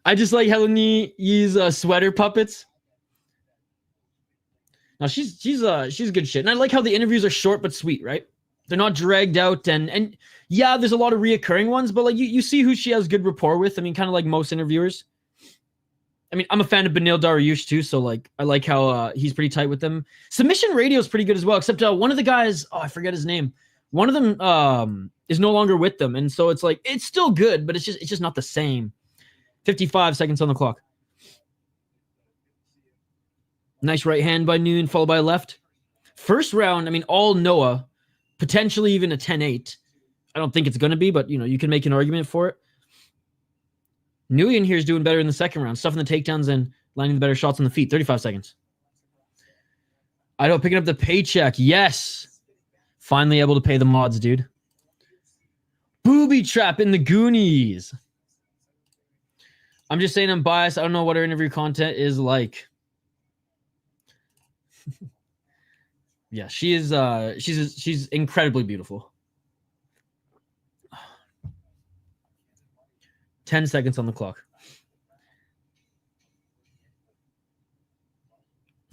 I just like Helen Yee's sweater puppets. Now she's good shit. And I like how the interviews are short but sweet, right? They're not dragged out and yeah, there's a lot of reoccurring ones, but like you see who she has good rapport with. I mean, kind of like most interviewers. I mean, I'm a fan of Benil Dariush too, so like I like how he's pretty tight with them. Submission Radio is pretty good as well, except one of the guys, I forget his name. One of them is no longer with them, and so it's like it's still good, but it's just not the same. 55 seconds on the clock. Nice right hand by Nguyen, followed by a left. First round, I mean, all Noah, potentially even a 10-8. I don't think it's going to be, but, you can make an argument for it. Nguyen here is doing better in the second round, stuffing the takedowns and landing the better shots on the feet. 35 seconds. Ido picking up the paycheck. Yes. Finally able to pay the mods, dude. Booby trap in the Goonies. I'm just saying I'm biased. I don't know what our interview content is like. Yeah, she's incredibly beautiful. 10 seconds on the clock.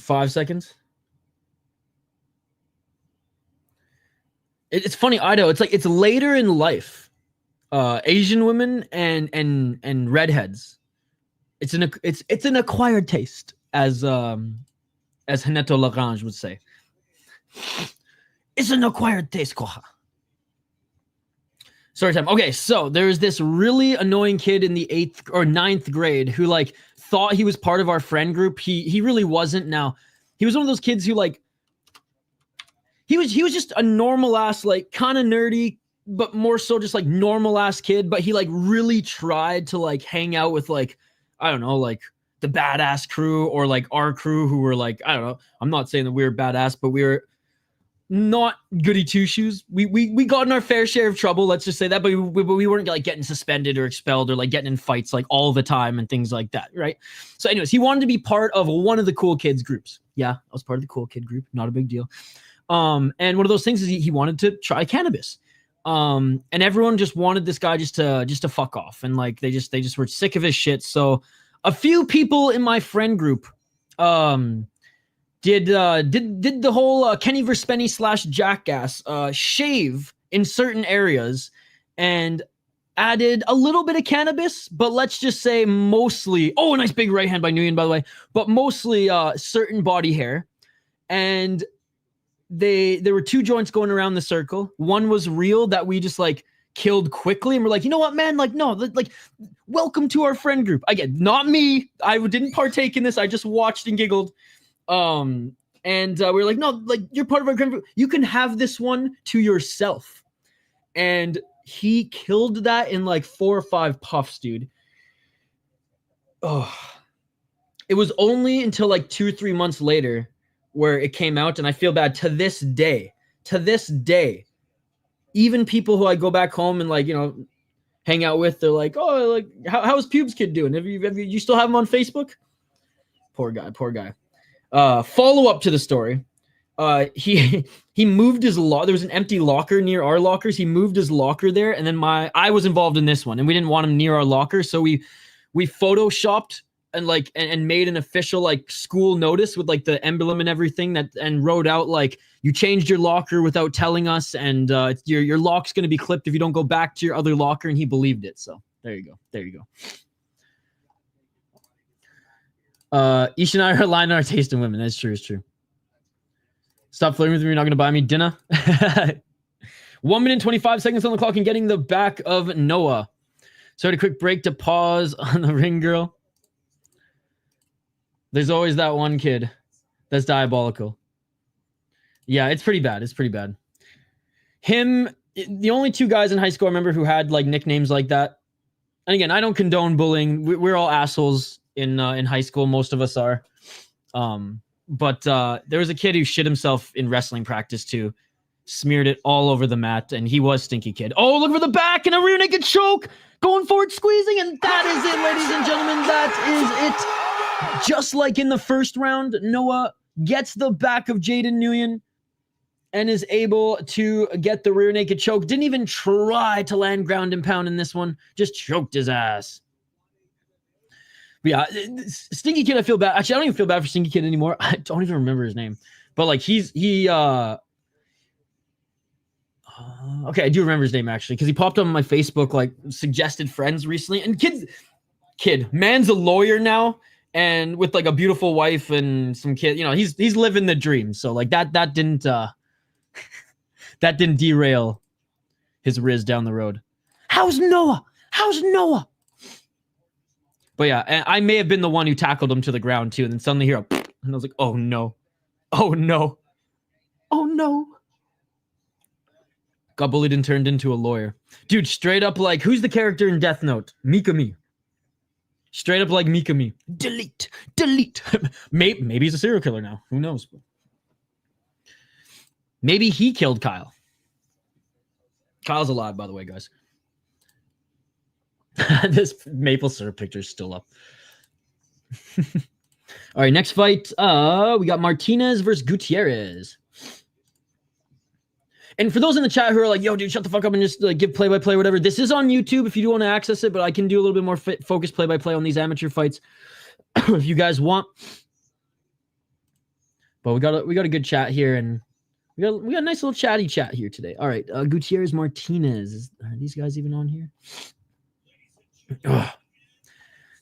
5 seconds. It's funny, Ido. It's like it's later in life. Asian women and redheads. It's an acquired taste, as Haneto Lagrange would say. It's an acquired taste, Koha. Story time. Okay, so there's this really annoying kid in the 8th or 9th grade who like thought he was part of our friend group. He really wasn't. Now, he was one of those kids who like he was just a normal ass, like kind of nerdy, but more so just like normal ass kid. But he like really tried to like hang out with like, I don't know, like the badass crew or like our crew who were like, I don't know. I'm not saying that we were badass, but we were not goody two shoes. We got in our fair share of trouble. Let's just say that, but we weren't like getting suspended or expelled or like getting in fights like all the time and things like that, right? So, anyways, he wanted to be part of one of the cool kids groups. Yeah, I was part of the cool kid group. Not a big deal. And one of those things is he wanted to try cannabis. And everyone just wanted this guy just to fuck off, and like they just were sick of his shit. So a few people in my friend group did the whole Kenny Verspenny / Jackass shave in certain areas and added a little bit of cannabis, but let's just say mostly, a nice big right hand by Nguyen, by the way, but mostly certain body hair. And there were 2 joints going around the circle. One was real that we just like killed quickly, and we're like, you know what, man, like, no, like, welcome to our friend group. Again, not me. I didn't partake in this. I just watched and giggled. And we're like, no, like, you're part of our friend group. You can have this one to yourself. And he killed that in like 4 or 5 puffs, dude. Oh, it was only until like 2 or 3 months later where it came out, and I feel bad to this day, even people who I go back home and like, hang out with, they're like, oh, like, how's Pubes Kid doing? Have you still have him on Facebook? Poor guy. Follow up to the story. He moved his locker. There was an empty locker near our lockers. He moved his locker there, and then I was involved in this one, and we didn't want him near our locker, so we photoshopped and like and made an official like school notice with like the emblem and everything that and wrote out like you changed your locker without telling us, and your lock's going to be clipped if you don't go back to your other locker, and he believed it. So there you go. There you go. Ish and I are aligned on our taste in women. That's true. It's true. Stop flirting with me. You're not going to buy me dinner. 1 minute 25 seconds on the clock and getting the back of Noah. So a quick break to pause on the ring girl. There's always that one kid that's diabolical. Yeah, it's pretty bad. It's pretty bad. Him, the only two guys in high school I remember who had like nicknames like that. And again, I don't condone bullying. We're all assholes in high school. Most of us are. But there was a kid who shit himself in wrestling practice too. Smeared it all over the mat, and he was Stinky Kid. Oh, look for the back and a rear naked choke. Going forward, squeezing, and that is it, ladies and gentlemen. That is it. Just like in the first round, Noah gets the back of Jaden Nguyen and is able to get the rear naked choke. Didn't even try to land ground and pound in this one. Just choked his ass. But yeah, Stinky Kid, I feel bad. Actually, I don't even feel bad for Stinky Kid anymore. I don't even remember his name. But like okay, I do remember his name actually, because he popped up on my Facebook like suggested friends recently. And man's a lawyer now, and with like a beautiful wife and some kid. You know, he's living the dream. So like that didn't that didn't derail his Riz down the road. How's Noah? But yeah, and I may have been the one who tackled him to the ground too, and then suddenly here, and I was like, oh no. Got bullied and turned into a lawyer. Dude, straight up like, who's the character in Death Note? Mikami. Straight up like Mikami. Delete. Maybe he's a serial killer now. Who knows? Maybe he killed Kyle. Kyle's alive, by the way, guys. This maple syrup picture is still up. All right, next fight. We got Martinez versus Gutierrez. And for those in the chat who are like, yo, dude, shut the fuck up and just like give play-by-play, whatever. This is on YouTube if you do want to access it, but I can do a little bit more focused play-by-play on these amateur fights if you guys want. But we got a good chat here, and we got a nice little chatty chat here today. All right, Gutierrez Martinez. Are these guys even on here? Ugh.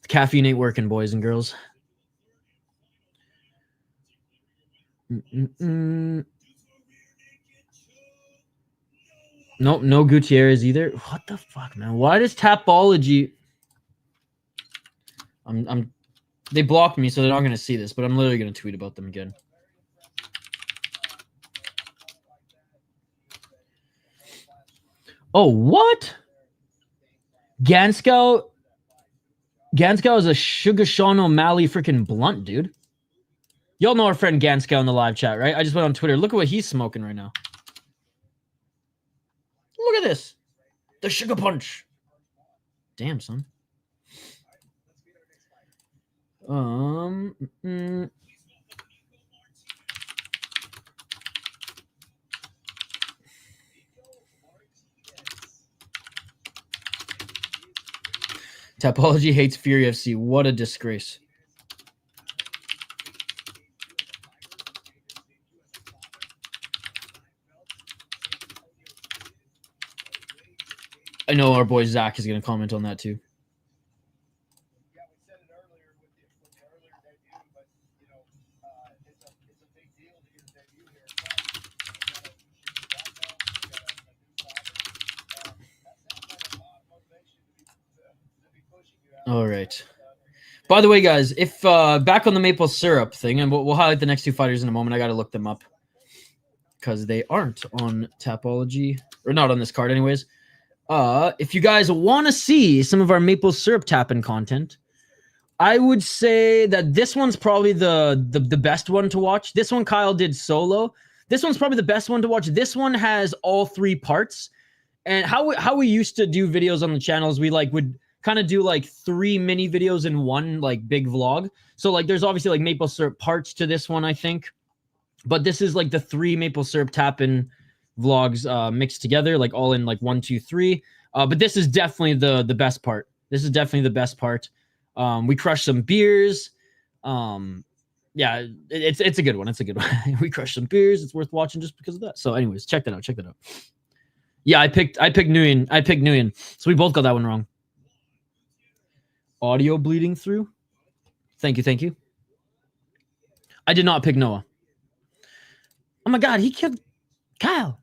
The caffeine ain't working, boys and girls. Nope, no Gutierrez either. What the fuck, man? Why does Tapology... They blocked me, so they're not going to see this, but I'm literally going to tweet about them again. Oh, what? Ganskow is a Sugar Sean O'Malley freaking blunt, dude. Y'all know our friend Ganskow in the live chat, right? I just went on Twitter. Look at what he's smoking right now. Look at this. The Sugar Punch. Damn, son. Tapology hates Fury FC. What a disgrace. I know our boy Zach is going to comment on that too. All right. By the way, guys, if back on the maple syrup thing, and we'll highlight the next two fighters in a moment. I got to look them up because they aren't on Tapology, or not on this card anyways. If you guys want to see some of our maple syrup tapping content, I would say that this one's probably the best one to watch. This one Kyle did solo. This one's probably the best one to watch. This one has all three parts. And how we used to do videos on the channels, we would kind of do like 3 mini videos in one like big vlog. So like there's obviously like maple syrup parts to this one, I think. But this is like the 3 maple syrup tapping vlogs mixed together, like all in like 1, 2, 3. But this is definitely the best part. This is definitely the best part. We crushed some beers. Yeah, it's a good one. It's a good one. We crushed some beers. It's worth watching just because of that. So, anyways, check that out. Check that out. Yeah, I picked Nguyen. I picked Nguyen. So we both got that one wrong. Audio bleeding through. Thank you. I did not pick Noah. Oh my God, he killed Kyle.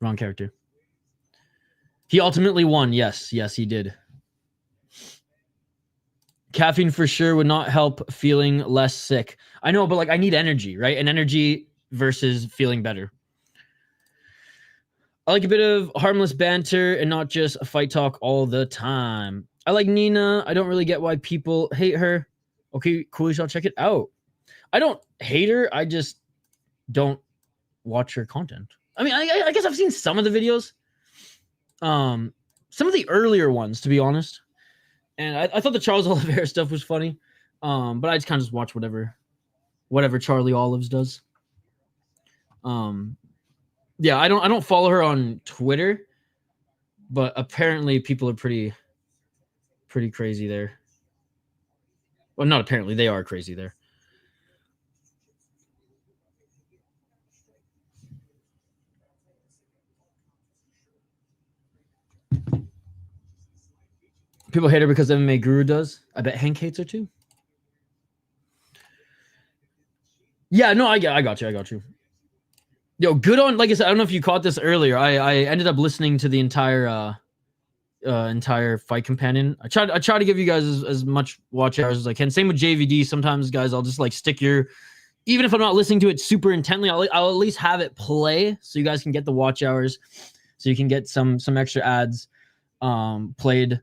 Wrong character. He ultimately won. Yes, he did. Caffeine for sure would not help feeling less sick. I know, but like I need energy, right? And energy versus feeling better. I like a bit of harmless banter and not just fight talk all the time. I like Nina. I don't really get why people hate her. Okay, cool. I'll check it out. I don't hate her. I just don't watch her content. I mean, I guess I've seen some of the videos. Some of the earlier ones, to be honest. And I thought the Charles Oliveira stuff was funny. But I just kind of just watch whatever Charlie Olives does. Yeah, I don't follow her on Twitter, but apparently people are pretty crazy there. Well, not apparently, they are crazy there. People hate her because MMA Guru does. I bet Hank hates her too. Yeah, no, I got you. Yo, good on. Like I said, I don't know if you caught this earlier. I ended up listening to the entire Fight Companion. I try to give you guys as much watch hours as I can. Same with JVD. Sometimes, guys, I'll just like stick your, even if I'm not listening to it super intently, I'll at least have it play so you guys can get the watch hours, so you can get some extra ads played.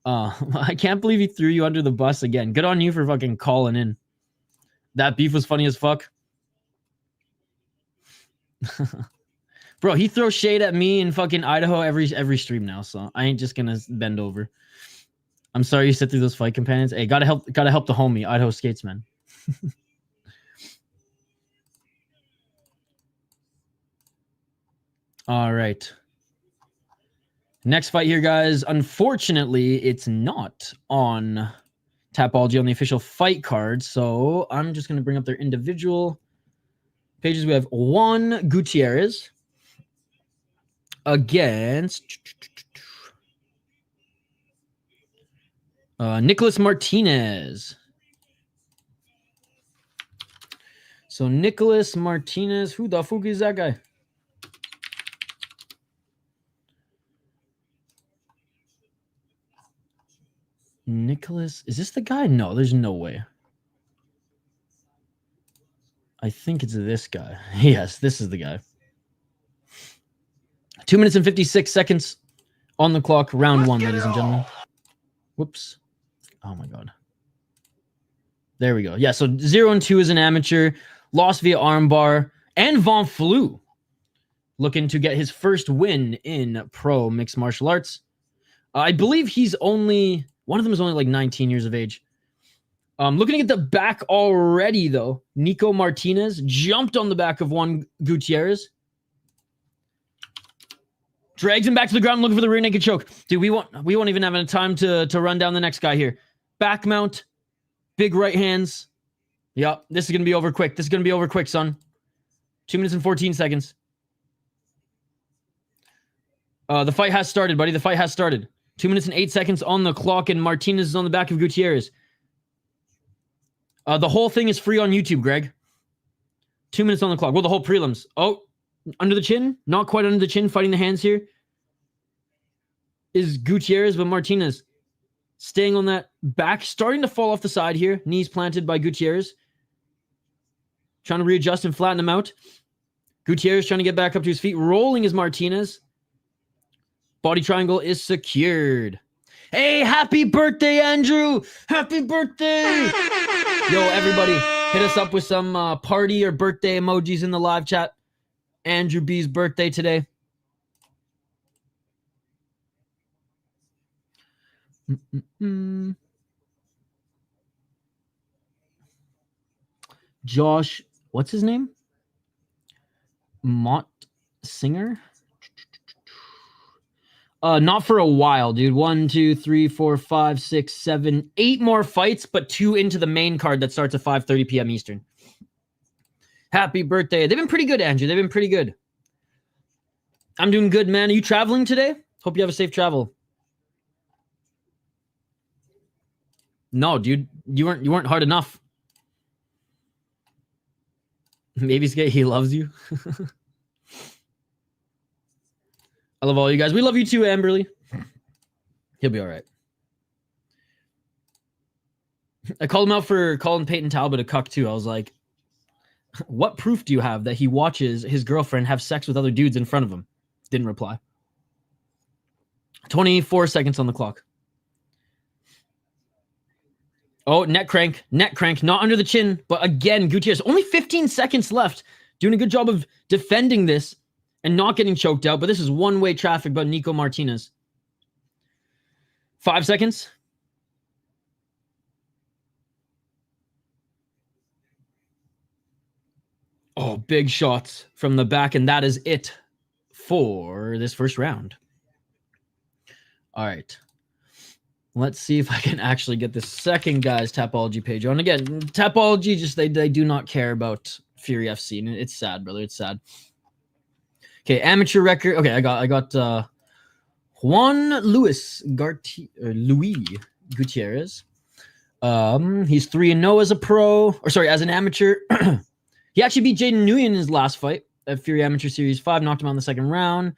I can't believe he threw you under the bus again. Good on you for fucking calling in. That beef was funny as fuck. Bro, he throws shade at me in fucking Idaho every stream now, so I ain't just gonna bend over. I'm sorry you sit through those Fight Companions. Hey, gotta help the homie, Idaho Skates, man. All right. Next fight here, guys. Unfortunately, it's not on Tapology on the official fight card, so I'm just going to bring up their individual pages. We have Juan Gutierrez against Nicholas Martinez. So Nicholas Martinez, who the fuck is that guy? Nicholas, is this the guy? No, there's no way. I think it's this guy. Yes, this is the guy. 2 minutes and 56 seconds on the clock. Round one, ladies and gentlemen. Whoops. Oh my God. There we go. Yeah, so 0-2 is an amateur. Lost via armbar. And Von Flue looking to get his first win in pro mixed martial arts. I believe one of them is only like 19 years of age. Looking at the back already, though, Nico Martinez jumped on the back of Juan Gutierrez. Drags him back to the ground, looking for the rear naked choke. Dude, we won't even have enough time to run down the next guy here. Back mount, big right hands. Yep, this is going to be over quick. Son. 2 minutes and 14 seconds. The fight has started, buddy. The fight has started. 2 minutes and 8 seconds on the clock, and Martinez is on the back of Gutierrez. The whole thing is free on YouTube, Greg. 2 minutes on the clock. Well, the whole prelims. Oh, under the chin? Not quite under the chin. Fighting the hands here is Gutierrez, but Martinez staying on that back. Starting to fall off the side here. Knees planted by Gutierrez. Trying to readjust and flatten him out. Gutierrez trying to get back up to his feet. Rolling is Martinez. Body triangle is secured. Hey, happy birthday, Andrew! Happy birthday! Yo, everybody, hit us up with some party or birthday emojis in the live chat. Andrew B's birthday today. Josh, what's his name? Mott Singer? Not for a while, dude. 1, 2, 3, 4, 5, 6, 7, 8 more fights, but 2 into the main card that starts at 5:30 p.m. Eastern. Happy birthday. They've been pretty good, Andrew. They've been pretty good. I'm doing good, man. Are you traveling today? Hope you have a safe travel. No, dude. You weren't hard enough. Maybe he loves you. I love all you guys. We love you too, Amberly. He'll be all right. I called him out for calling Peyton Talbot a cuck too. I was like, what proof do you have that he watches his girlfriend have sex with other dudes in front of him? Didn't reply. 24 seconds on the clock. Oh, neck crank, not under the chin. But again, Gutierrez, only 15 seconds left. Doing a good job of defending this and not getting choked out. But this is one-way traffic by Nico Martinez. 5 seconds. Oh, big shots from the back. And that is it for this first round. All right. Let's see if I can actually get the second guy's Tapology page on. Again, Tapology, just they do not care about Fury FC. And it's sad, brother. It's sad. Okay, amateur record. Okay, I got Juan Luis Gutierrez. He's 3-0 as a pro, or sorry, as an amateur. He actually beat Jaden Nguyen in his last fight at Fury Amateur Series 5, knocked him out in the second round.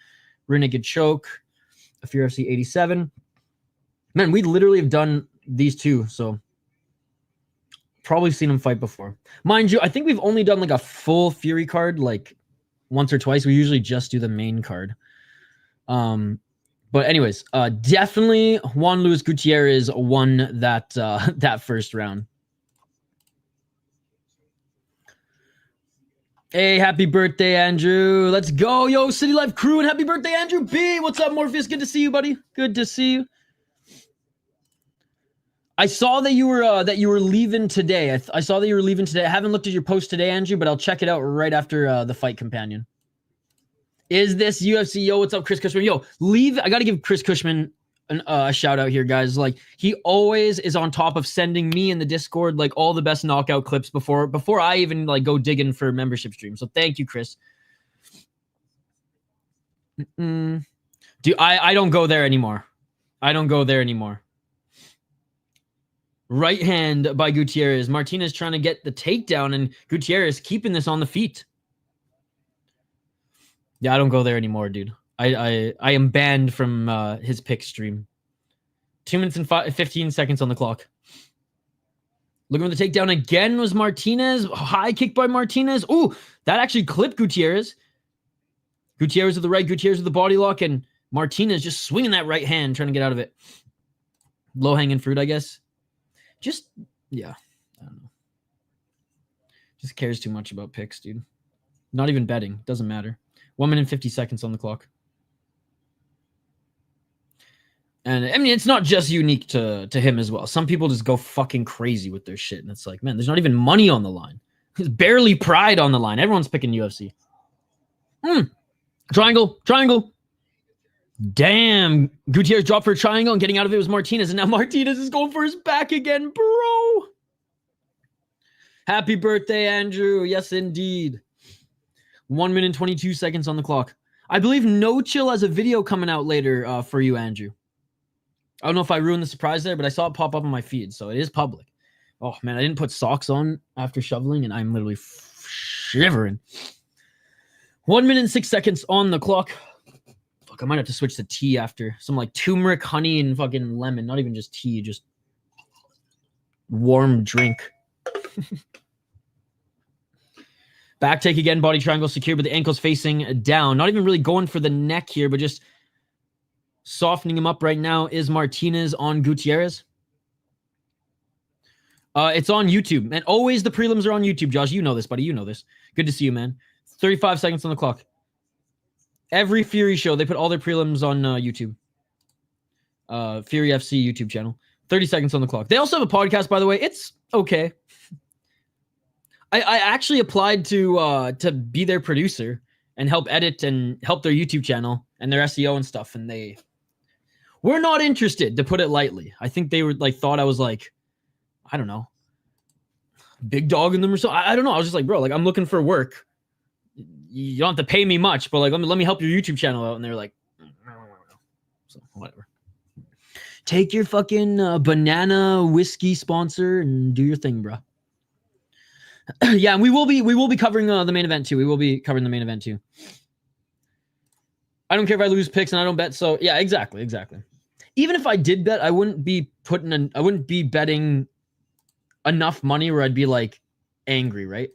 Rear naked choke, a Fury FC 87. Man, we literally have done these two, so probably seen him fight before. Mind you, I think we've only done like a full Fury card like once or twice. We usually just do the main card. But anyways, definitely Juan Luis Gutierrez won that that first round. Hey, happy birthday, Andrew. Let's go. Yo, City Life crew, and happy birthday, Andrew B. What's up, Morpheus? Good to see you, buddy. Good to see you. I saw that you were leaving today. I saw that you were leaving today. I haven't looked at your post today, Andrew, but I'll check it out right after the Fight Companion. Is this UFC? Yo, what's up, Chris Cushman? Yo, leave. I got to give Chris Cushman a shout out here, guys. Like, he always is on top of sending me in the Discord like all the best knockout clips before I even like go digging for membership streams. So thank you, Chris. Dude, I don't go there anymore. I don't go there anymore. Right hand by Gutierrez. Martinez trying to get the takedown, and Gutierrez keeping this on the feet. Yeah, I don't go there anymore, dude. I am banned from his pick stream. 2 minutes and 15 seconds on the clock. Looking for the takedown again was Martinez. High kick by Martinez. Ooh, that actually clipped Gutierrez. Gutierrez with the right, Gutierrez with the body lock, and Martinez just swinging that right hand, trying to get out of it. Low-hanging fruit, I guess. Just, yeah, I don't know. Just cares too much about picks, dude. Not even betting. Doesn't matter. 1 minute and 50 seconds on the clock. And I mean, it's not just unique to him as well. Some people just go fucking crazy with their shit. And it's like, man, there's not even money on the line. There's barely pride on the line. Everyone's picking UFC. Triangle. Damn. Gutierrez dropped for a triangle, and getting out of it was Martinez. And now Martinez is going for his back again, bro. Happy birthday, Andrew. Yes, indeed. 1 minute and 22 seconds on the clock. I believe No Chill has a video coming out later for you, Andrew. I don't know if I ruined the surprise there, but I saw it pop up on my feed, so it is public. Oh, man, I didn't put socks on after shoveling, and I'm literally shivering. 1 minute and 6 seconds on the clock. Fuck, I might have to switch to tea after. Some, like, turmeric, honey, and fucking lemon. Not even just tea, just warm drink. Back take again, body triangle secure, but the ankle's facing down. Not even really going for the neck here, but just softening him up right now is Martinez on Gutierrez. It's on YouTube. And always the prelims are on YouTube, Josh. You know this, buddy. You know this. Good to see you, man. 35 seconds on the clock. Every Fury show, they put all their prelims on YouTube. Fury FC YouTube channel. 30 seconds on the clock. They also have a podcast, by the way. It's okay. I actually applied to be their producer and help edit and help their YouTube channel and their SEO and stuff, and they were not interested, to put it lightly. I think they were like, thought I was like, I don't know, big dog in them or so. I don't know. I was just like, bro, like I'm looking for work. You don't have to pay me much, but like, let me help your YouTube channel out. And they were like, so whatever. Take your fucking banana whiskey sponsor and do your thing, bro. Yeah, and we will be covering the main event too. We will be covering the main event too. I don't care if I lose picks and I don't bet. So yeah, exactly. Even if I did bet, I wouldn't be betting enough money where I'd be like angry, right?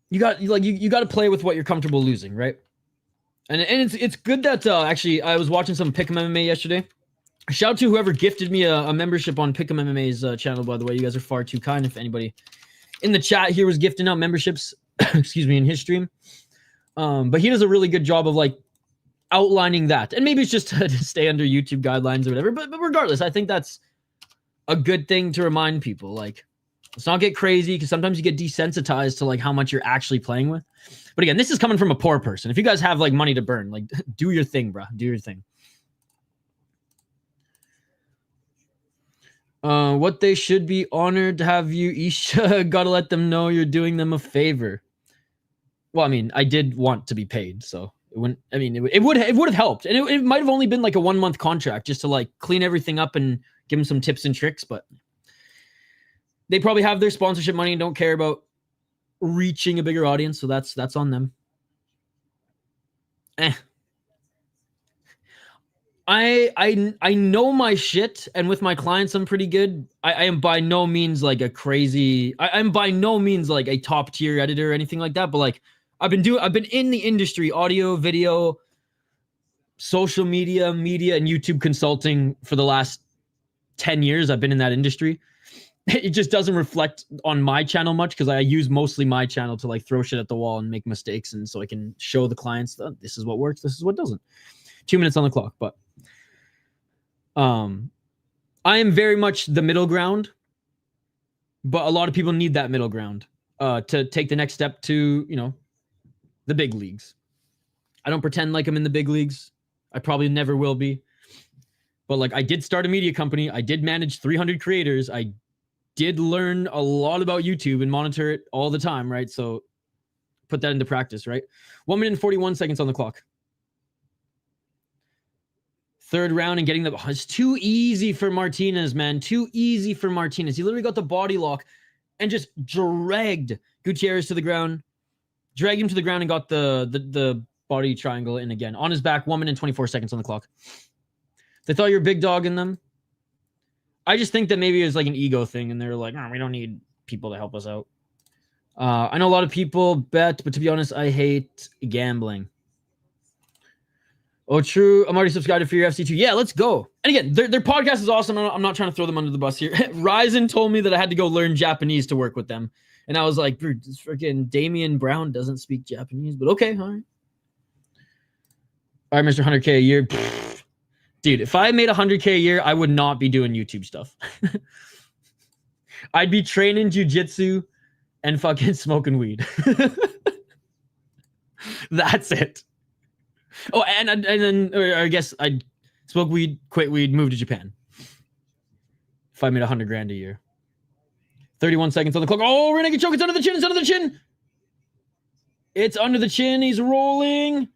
You got to play with what you're comfortable losing, right? And it's good that actually I was watching some Pick'em MMA yesterday. Shout out to whoever gifted me a membership on Pick'em MMA's channel, by the way. You guys are far too kind. If anybody in the chat here was gifting out memberships, excuse me, in his stream. But he does a really good job of like outlining that. And maybe it's just to stay under YouTube guidelines or whatever. But regardless, I think that's a good thing to remind people. Like, let's not get crazy, because sometimes you get desensitized to like how much you're actually playing with. But again, this is coming from a poor person. If you guys have like money to burn, like do your thing, bro. Do your thing. What they should be honored to have you. Isha, gotta let them know you're doing them a favor. Well, I mean, I did want to be paid, so it wouldn't. I mean, it would have helped, and it might have only been like a 1-month contract just to like clean everything up and give them some tips and tricks. But they probably have their sponsorship money and don't care about reaching a bigger audience, so that's on them. I know my shit, and with my clients, I'm pretty good. I am by no means like a crazy. I'm by no means like a top tier editor or anything like that. But like I've been in the industry, audio, video, social media, and YouTube consulting for the last 10 years. I've been in that industry. It just doesn't reflect on my channel much because I use mostly my channel to like throw shit at the wall and make mistakes, and so I can show the clients that this is what works, this is what doesn't. 2 minutes on the clock, but I am very much the middle ground, but a lot of people need that middle ground to take the next step to, you know, the big leagues. I don't pretend like I'm in the big leagues. I probably never will be. But like I did start a media company. I did manage 300 creators. I did learn a lot about YouTube and monitor it all the time, right? So put that into practice, right? 1 minute and 41 seconds on the clock. Third round and getting the... It's too easy for Martinez, man. Too easy for Martinez. He literally got the body lock and just dragged Gutierrez to the ground. Dragged him to the ground and got the body triangle in again. On his back, 1 minute and 24 seconds on the clock. They thought you're a big dog in them. I just think that maybe it was like an ego thing, and they're like, oh, we don't need people to help us out. I know a lot of people bet, but to be honest, I hate gambling. Oh, true. I'm already subscribed to Fear FC 2. Yeah, let's go. And again, their podcast is awesome. I'm not trying to throw them under the bus here. Ryzen told me that I had to go learn Japanese to work with them. And I was like, dude, this freaking Damion Brown doesn't speak Japanese, but okay, all right. All right, Mr. 100K a year. Pfft. Dude, if I made 100K a year, I would not be doing YouTube stuff. I'd be training jiu-jitsu and fucking smoking weed. That's it. Oh, and then I guess I'd smoke weed, quit weed, move to Japan. If I made 100 grand a year. 31 seconds on the clock. Oh, Renegade choke. It's under the chin. It's under the chin. It's under the chin. He's rolling.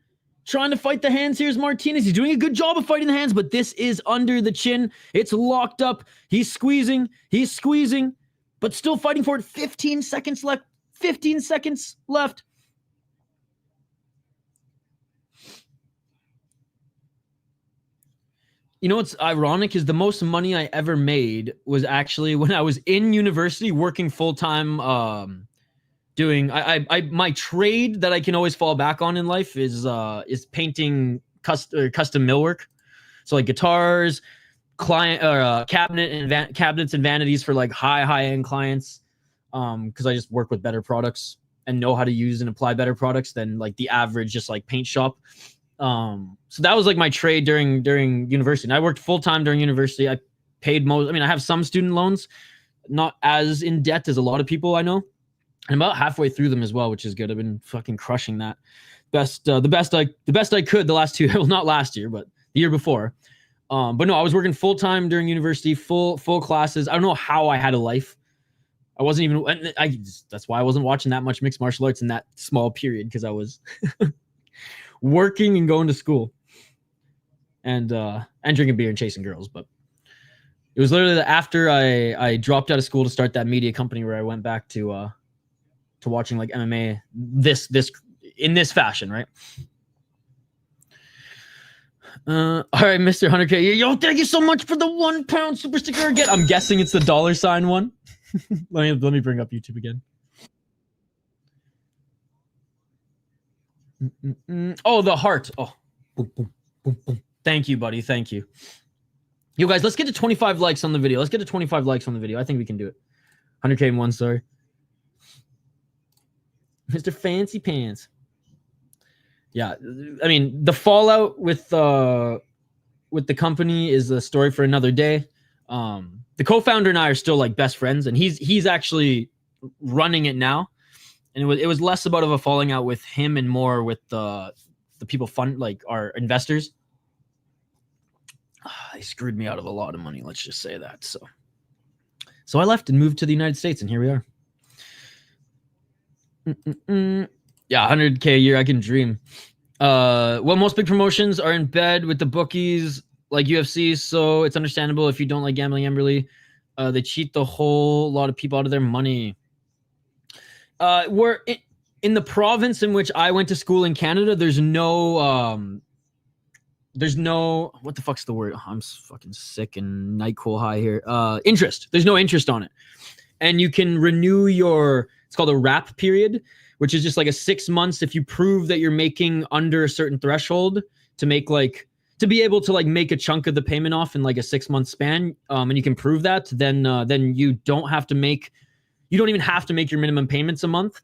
Trying to fight the hands. Here's Martinez. He's doing a good job of fighting the hands, but this is under the chin. It's locked up. He's squeezing. He's squeezing, but still fighting for it. 15 seconds left. 15 seconds left. You know what's ironic is the most money I ever made was actually when I was in university working full-time, doing my trade that I can always fall back on in life is painting custom millwork. So like guitars, cabinets and vanities for like high-end clients. Because I just work with better products and know how to use and apply better products than like the average just like paint shop. So that was like my trade during university. And I worked full-time during university. I paid I have some student loans, not as in debt as a lot of people I know. I'm about halfway through them as well, which is good. I've been fucking crushing that. The best I could the last 2, well, not last year, but the year before. But no, I was working full time during university, full classes. I don't know how I had a life. I wasn't even. That's why I wasn't watching that much mixed martial arts in that small period, because I was working and going to school, and drinking beer and chasing girls. But it was literally after I dropped out of school to start that media company where I went back to watching like MMA this in this fashion, right? All right, Mr. 100K. Yo, thank you so much for the £1 super sticker again. I'm guessing it's the $ one. let me bring up YouTube again. Oh, the heart. Oh, boom, boom, boom, boom. Thank you, buddy. Thank you. You guys, let's get to 25 likes on the video. Let's get to 25 likes on the video. I think we can do it. 100K in 1 star. Mr. Fancy Pants. Yeah, I mean, the fallout with the company is a story for another day. The co-founder and I are still like best friends, and he's actually running it now. And it was less about of a falling out with him and more with the people like our investors. They screwed me out of a lot of money, let's just say that. So I left and moved to the United States, and here we are. Yeah, 100K a year, I can dream. Well, most big promotions are in bed with the bookies like UFC, so it's understandable if you don't like gambling, Emberly. They cheat the whole lot of people out of their money. We're in the province in which I went to school in Canada. There's no what the fuck's the word? Oh, I'm fucking sick and night cool high here. Interest. There's no interest on it, and you can renew your. It's called a wrap period, which is just like a 6 months. If you prove that you're making under a certain threshold to make like to be able to like make a chunk of the payment off in like a 6 month span, and you can prove that, then you don't have to make. You don't even have to make your minimum payments a month.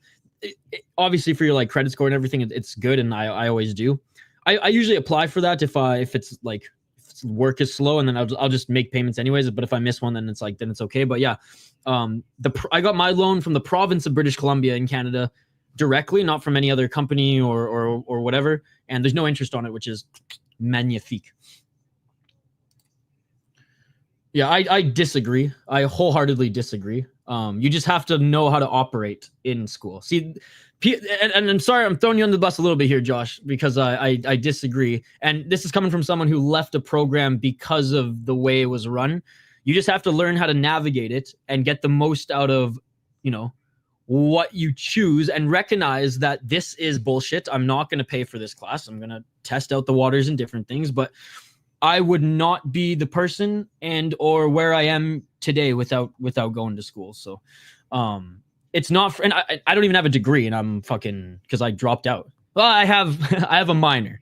Obviously, for your like credit score and everything, it's good, and I always do. I usually apply for that if it's like if work is slow, and then I'll just make payments anyways. But if I miss one, then it's okay. But yeah, I got my loan from the province of British Columbia in Canada directly, not from any other company or whatever. And there's no interest on it, which is magnifique. Yeah, I disagree. I wholeheartedly disagree. You just have to know how to operate in school. See, and I'm sorry, I'm throwing you under the bus a little bit here, Josh, because I disagree. And this is coming from someone who left a program because of the way it was run. You just have to learn how to navigate it and get the most out of, what you choose, and recognize that this is bullshit. I'm not going to pay for this class. I'm going to test out the waters and different things, but I would not be the person and or where I am today without going to school. So it's not and I don't even have a degree, and I'm fucking because I dropped out. Well, I have a minor.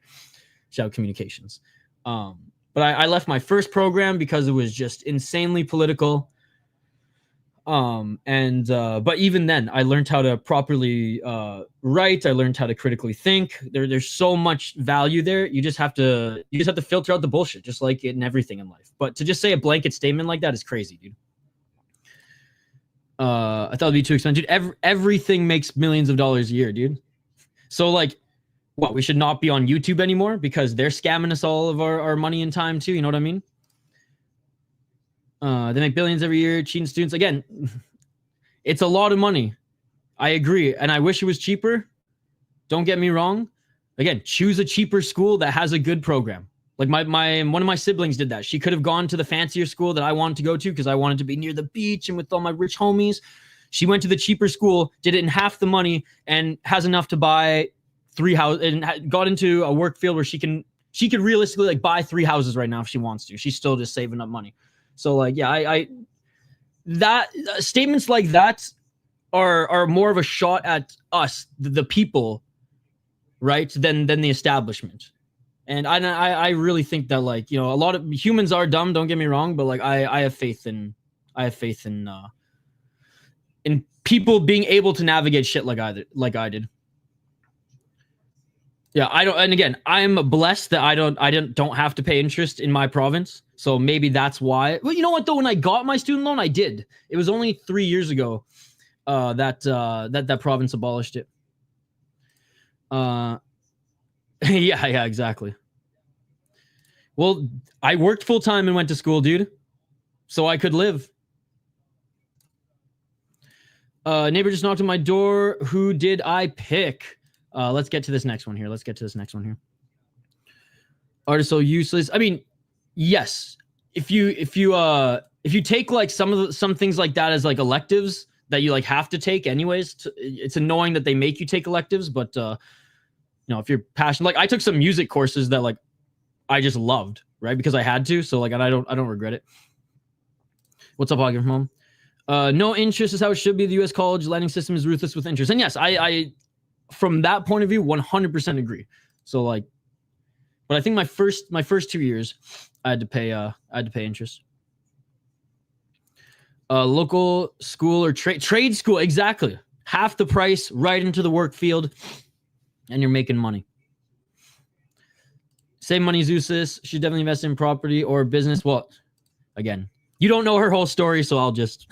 Shout out communications. But I left my first program because it was just insanely political. But even then I learned how to properly write. I learned how to critically think. There's so much value there. You just have to filter out the bullshit, just like in everything in life. But to just say a blanket statement like that is crazy, dude. I thought it'd be too expensive. Everything makes millions of dollars a year, dude. So like, what, we should not be on YouTube anymore because they're scamming us all of our money and time too. You know what I mean? They make billions every year, cheating students. Again, it's a lot of money. I agree. And I wish it was cheaper. Don't get me wrong. Again, choose a cheaper school that has a good program. Like one of my siblings did that. She could have gone to the fancier school that I wanted to go to because I wanted to be near the beach and with all my rich homies. She went to the cheaper school, did it in half the money, and has enough to buy 3 houses, and got into a work field where she could realistically like buy 3 houses right now if she wants to. She's still just saving up money. So like, yeah, that statements like that are more of a shot at us, the people, right, than the establishment. And I really think that like, a lot of humans are dumb. Don't get me wrong, but like I have faith in people being able to navigate shit like I did. Yeah, I don't. And again, I'm blessed that I don't have to pay interest in my province. So maybe that's why. Well, you know what though? When I got my student loan, I did. It was only 3 years ago. that province abolished it. Yeah, exactly. Well, I worked full time and went to school, dude, so I could live. Neighbor just knocked on my door. Who did I pick? Let's get to this next one here. Artists so useless. I mean, yes. If you take like some things like that as like electives that you like have to take anyways, it's annoying that they make you take electives, but you know, if you're passionate, like I took some music courses that like I just loved, right? Because I had to, so like I don't regret it. What's up, Hogan from home? No interest is how it should be. The U.S. college landing system is ruthless with interest, and yes, I from that point of view, 100% agree. So like, but I think my first 2 years, I had to pay interest. Local school or trade school, exactly. Half the price, right into the work field, and you're making money. Save money is useless. Should definitely invest in property or business. Well, again, you don't know her whole story, so I'll just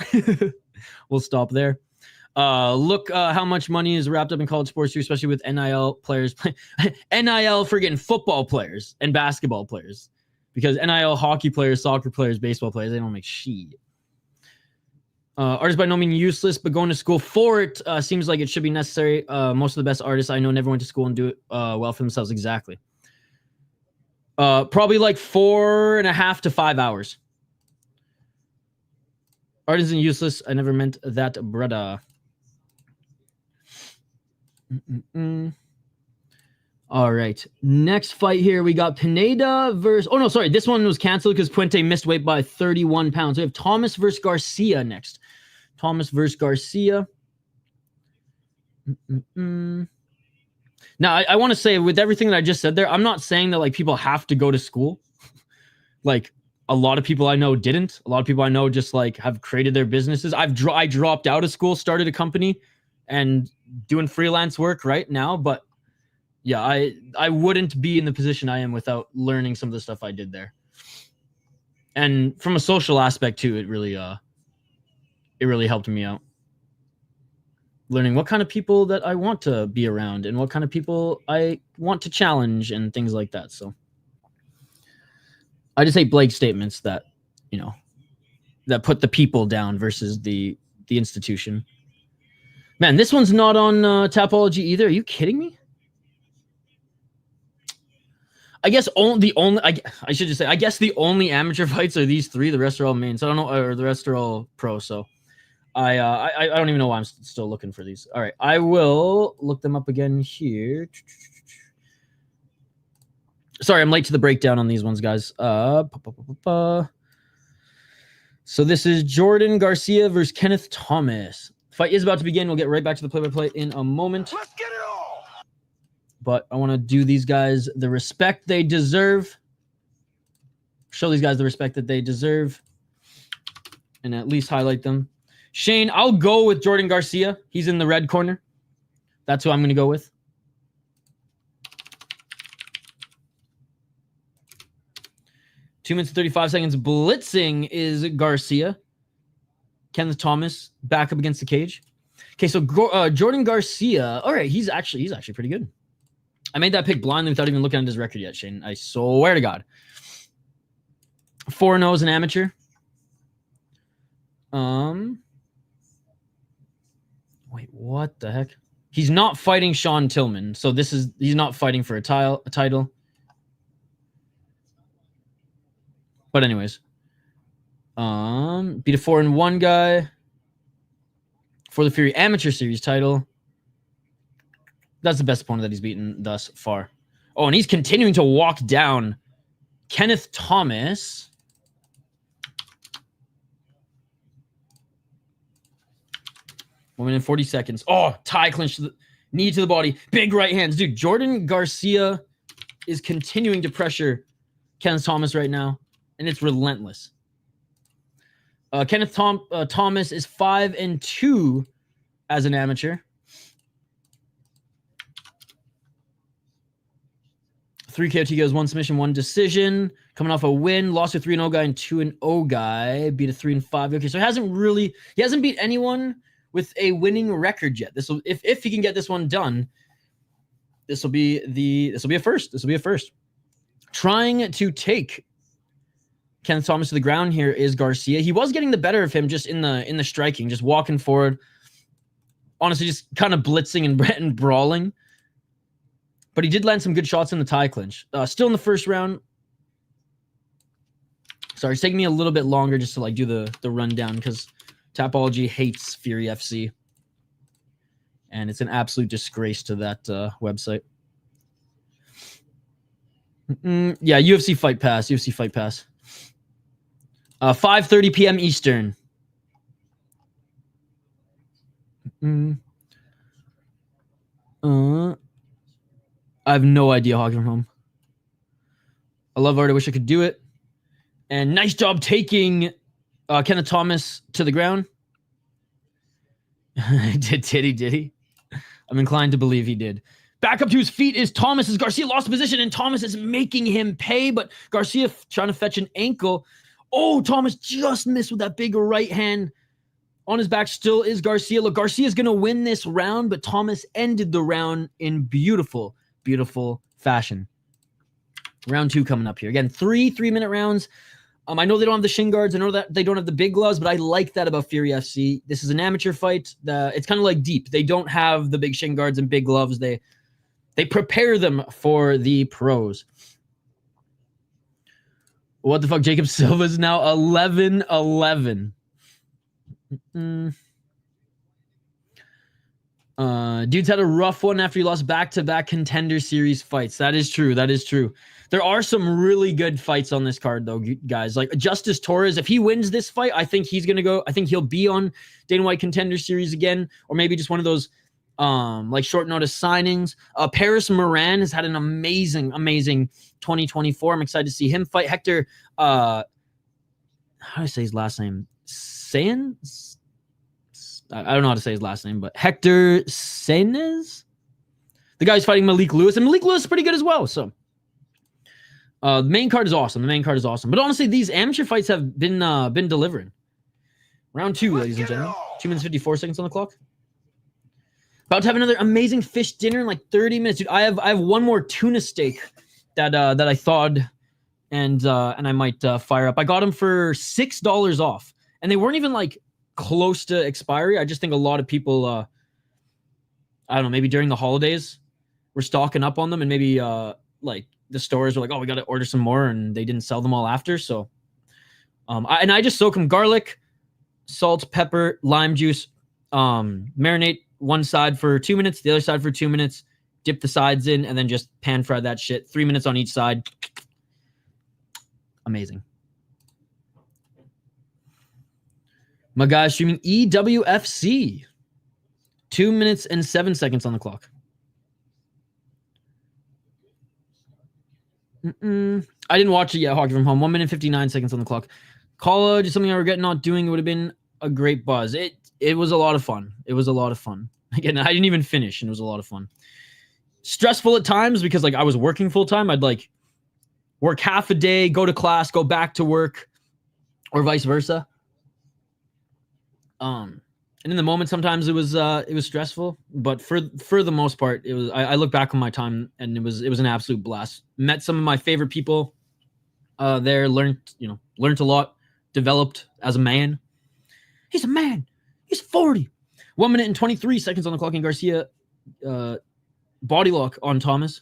we'll stop there. Look how much money is wrapped up in college sports too, especially with NIL players. NIL friggin' football players and basketball players. Because NIL hockey players, soccer players, baseball players, they don't make shit. Artists by no means useless, but going to school for it seems like it should be necessary. Most of the best artists I know never went to school and do it well for themselves. Exactly. Probably like 4.5 to 5 hours. Art isn't useless. I never meant that, brother. All right. Next fight here, we got Pineda versus... Oh, no, sorry. This one was canceled because Puente missed weight by 31 pounds. We have Thomas versus Garcia next. Thomas versus Garcia. Now, I want to say, with everything that I just said there, I'm not saying that like people have to go to school. Like, a lot of people I know didn't. A lot of people I know just like have created their businesses. I dropped out of school, started a company, and doing freelance work right now. But yeah, I wouldn't be in the position I am without learning some of the stuff I did there. And from a social aspect too, it really helped me out. Learning what kind of people that I want to be around and what kind of people I want to challenge and things like that. So I just hate blank statements that, you know, that put the people down versus the institution. Man, this one's not on Tapology either. Are you kidding me? I guess I should just say, I guess the only amateur fights are these three. The rest are all mains. I don't know, or the rest are all pro. So I don't even know why I'm still looking for these. All right, I will look them up again here. Sorry, I'm late to the breakdown on these ones, guys. So this is Jordan Garcia versus Kenneth Thomas. Fight is about to begin. We'll get right back to the play-by-play in a moment. Let's get it all. But I want to do these guys the respect they deserve. Show these guys the respect that they deserve. And at least highlight them. Shane, I'll go with Jordan Garcia. He's in the red corner. That's who I'm going to go with. Two minutes and 35 seconds. Blitzing is Garcia. Kenneth Thomas back up against the cage. Okay, so Jordan Garcia. All right, he's actually pretty good. I made that pick blindly without even looking at his record yet, Shane. I swear to God. 4-0 as an amateur. Wait, what the heck? He's not fighting Sean Tillman, so he's not fighting for a title. But anyways, beat a 4-1 guy for the Fury Amateur Series title. That's the best opponent that he's beaten thus far. Oh, and he's continuing to walk down Kenneth Thomas. One minute and 40 seconds. Oh, tie clinch, knee to the body, big right hands. Dude, Jordan Garcia is continuing to pressure Kenneth Thomas right now, and it's relentless. Kenneth Thomas is 5-2 as an amateur. 3 KOTs, 1 submission, 1 decision. Coming off a win, lost to 3-0 guy and 2-0 guy. Beat a 3-5. Okay, so he hasn't beat anyone with a winning record yet. This will, if he can get this one done, this will be a first. This will be a first. Trying to take Kenneth Thomas to the ground here is Garcia. He was getting the better of him just in the striking, just walking forward. Honestly, just kind of blitzing and brawling. But he did land some good shots in the tie clinch. Still in the first round. Sorry, it's taking me a little bit longer just to like do the rundown because Tapology hates Fury FC. And it's an absolute disgrace to that website. Yeah, UFC Fight Pass. UFC Fight Pass. 5:30 p.m. Eastern. I have no idea, Hockey from Home. I love art. I wish I could do it. And nice job taking Kenneth Thomas to the ground. Did he? I'm inclined to believe he did. Back up to his feet is Thomas as Garcia lost position, and Thomas is making him pay, but Garcia trying to fetch an ankle. Oh, Thomas just missed with that big right hand. On his back still is Garcia. Look, Garcia's going to win this round, but Thomas ended the round in beautiful, beautiful fashion. Round 2 coming up here. Again, 3-minute rounds. I know they don't have the shin guards. I know that they don't have the big gloves, but I like that about Fury FC. This is an amateur fight. It's kind of like Deep. They don't have the big shin guards and big gloves. They prepare them for the pros. What the fuck? Jacob Silva's now 11-11. Dude's had a rough one after he lost back-to-back Contender Series fights. That is true. That is true. There are some really good fights on this card, though, guys. Like Justice Torres, if he wins this fight, I think he's gonna go. I think he'll be on Dana White Contender Series again, or maybe just one of those like short notice signings. Paris Moran has had an amazing 2024. I'm excited to see him fight Hector. How do I say his last name? Saenz? I don't know how to say his last name, but Hector Saenz? The guy's fighting Malik Lewis, and Malik Lewis is pretty good as well. So the main card is awesome. But honestly, these amateur fights have been delivering. Round 2, ladies and gentlemen. 2 minutes 54 seconds on the clock. About to have another amazing fish dinner in like 30 minutes, dude. I have one more tuna steak that I thawed and I might fire up. I got them for $6 off, and they weren't even like close to expiry. I just think a lot of people, I don't know, maybe during the holidays, were stocking up on them, and maybe like the stores were like, oh, we got to order some more, and they didn't sell them all after. So, I just soak them: garlic, salt, pepper, lime juice, marinate one side for 2 minutes, the other side for 2 minutes, dip the sides in, and then just pan fry that shit. 3 minutes on each side. Amazing. My guy streaming EWFC. 2 minutes and 7 seconds on the clock. I didn't watch it yet, Hockey from Home. 1 minute 59 seconds on the clock. College is something I regret not doing. It would have been a great buzz. It was a lot of fun. It was a lot of fun. Again, I didn't even finish, and it was a lot of fun. Stressful at times because like I was working full time. I'd like work half a day, go to class, go back to work, or vice versa. And in the moment, sometimes it was stressful, but for the most part, it was. I look back on my time, and it was an absolute blast. Met some of my favorite people there. Learned a lot. Developed as a man. He's a man. He's 40. 1 minute and 23 seconds on the clock, and Garcia body lock on Thomas.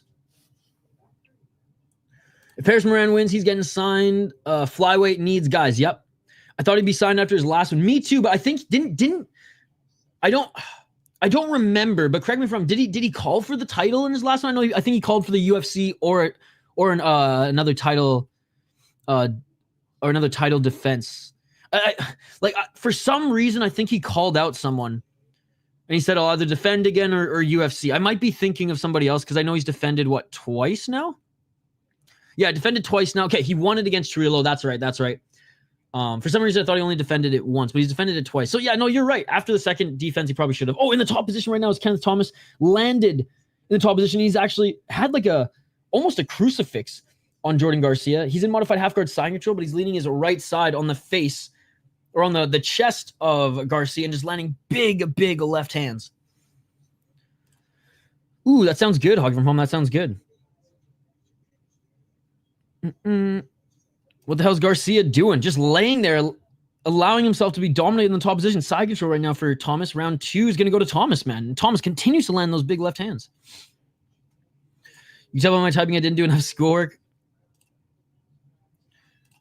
If Paris Moran wins, he's getting signed. Flyweight needs guys. Yep. I thought he'd be signed after his last one. Me too, but I think didn't I don't remember, but correct me if I'm wrong. Did he call for the title in his last one? I think he called for the UFC or another title or another title defense. For some reason, I think he called out someone, and he said, "I'll either defend again or UFC." I might be thinking of somebody else because I know he's defended twice now. Yeah, defended twice now. Okay, he won it against Trillo. That's right. For some reason, I thought he only defended it once, but he's defended it twice. So yeah, no, you're right. After the second defense, he probably should have. Oh, in the top position right now is Kenneth Thomas. Landed in the top position. He's actually had like almost a crucifix on Jordan Garcia. He's in modified half guard side control, but he's leaning his right side on the face or on the chest of Garcia and just landing big left hands. Ooh, that sounds good, Hog from Home. That sounds good. What the hell is Garcia doing? Just laying there, allowing himself to be dominated in the top position. Side control right now for Thomas. Round 2 is going to go to Thomas, man. And Thomas continues to land those big left hands. You tell by my typing I didn't do enough schoolwork.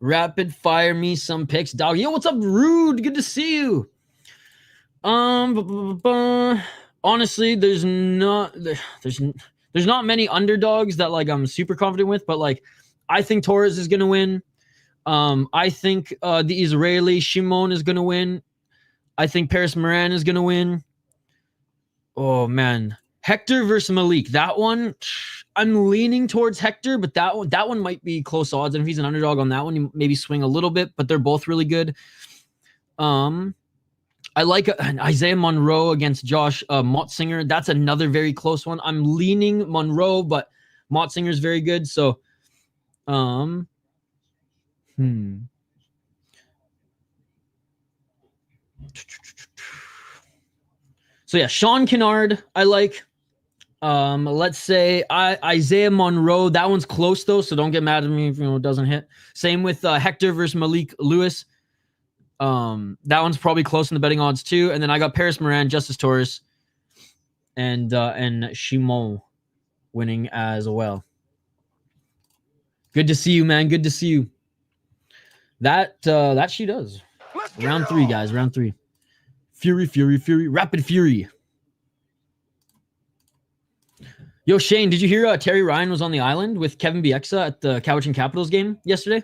Rapid fire me some picks, dog. Yo, what's up, Rude? Good to see you. Honestly, there's not many underdogs that like I'm super confident with, but like I think Torres is gonna win. I think the Israeli Shimon is gonna win. I think Paris Moran is gonna win. Oh man, Hector versus Malik. That one, I'm leaning towards Hector, but that one might be close odds. And if he's an underdog on that one, you maybe swing a little bit. But they're both really good. I like an Isaiah Monroe against Josh Motzinger. That's another very close one. I'm leaning Monroe, but Motzinger is very good. So, So yeah, Sean Kennard, I like. Let's say Isaiah Monroe. That one's close though, so don't get mad at me if it doesn't hit. Same with Hector versus Malik Lewis. That one's probably close in the betting odds too. And then I got Paris Moran, Justice Torres, and Shimon winning as well. Good to see you, man. Good to see you. That she does. Round 3, guys. Round 3. Fury. Rapid Fury. Yo, Shane, did you hear Terry Ryan was on the island with Kevin Bieksa at the Cowichan Capitals game yesterday?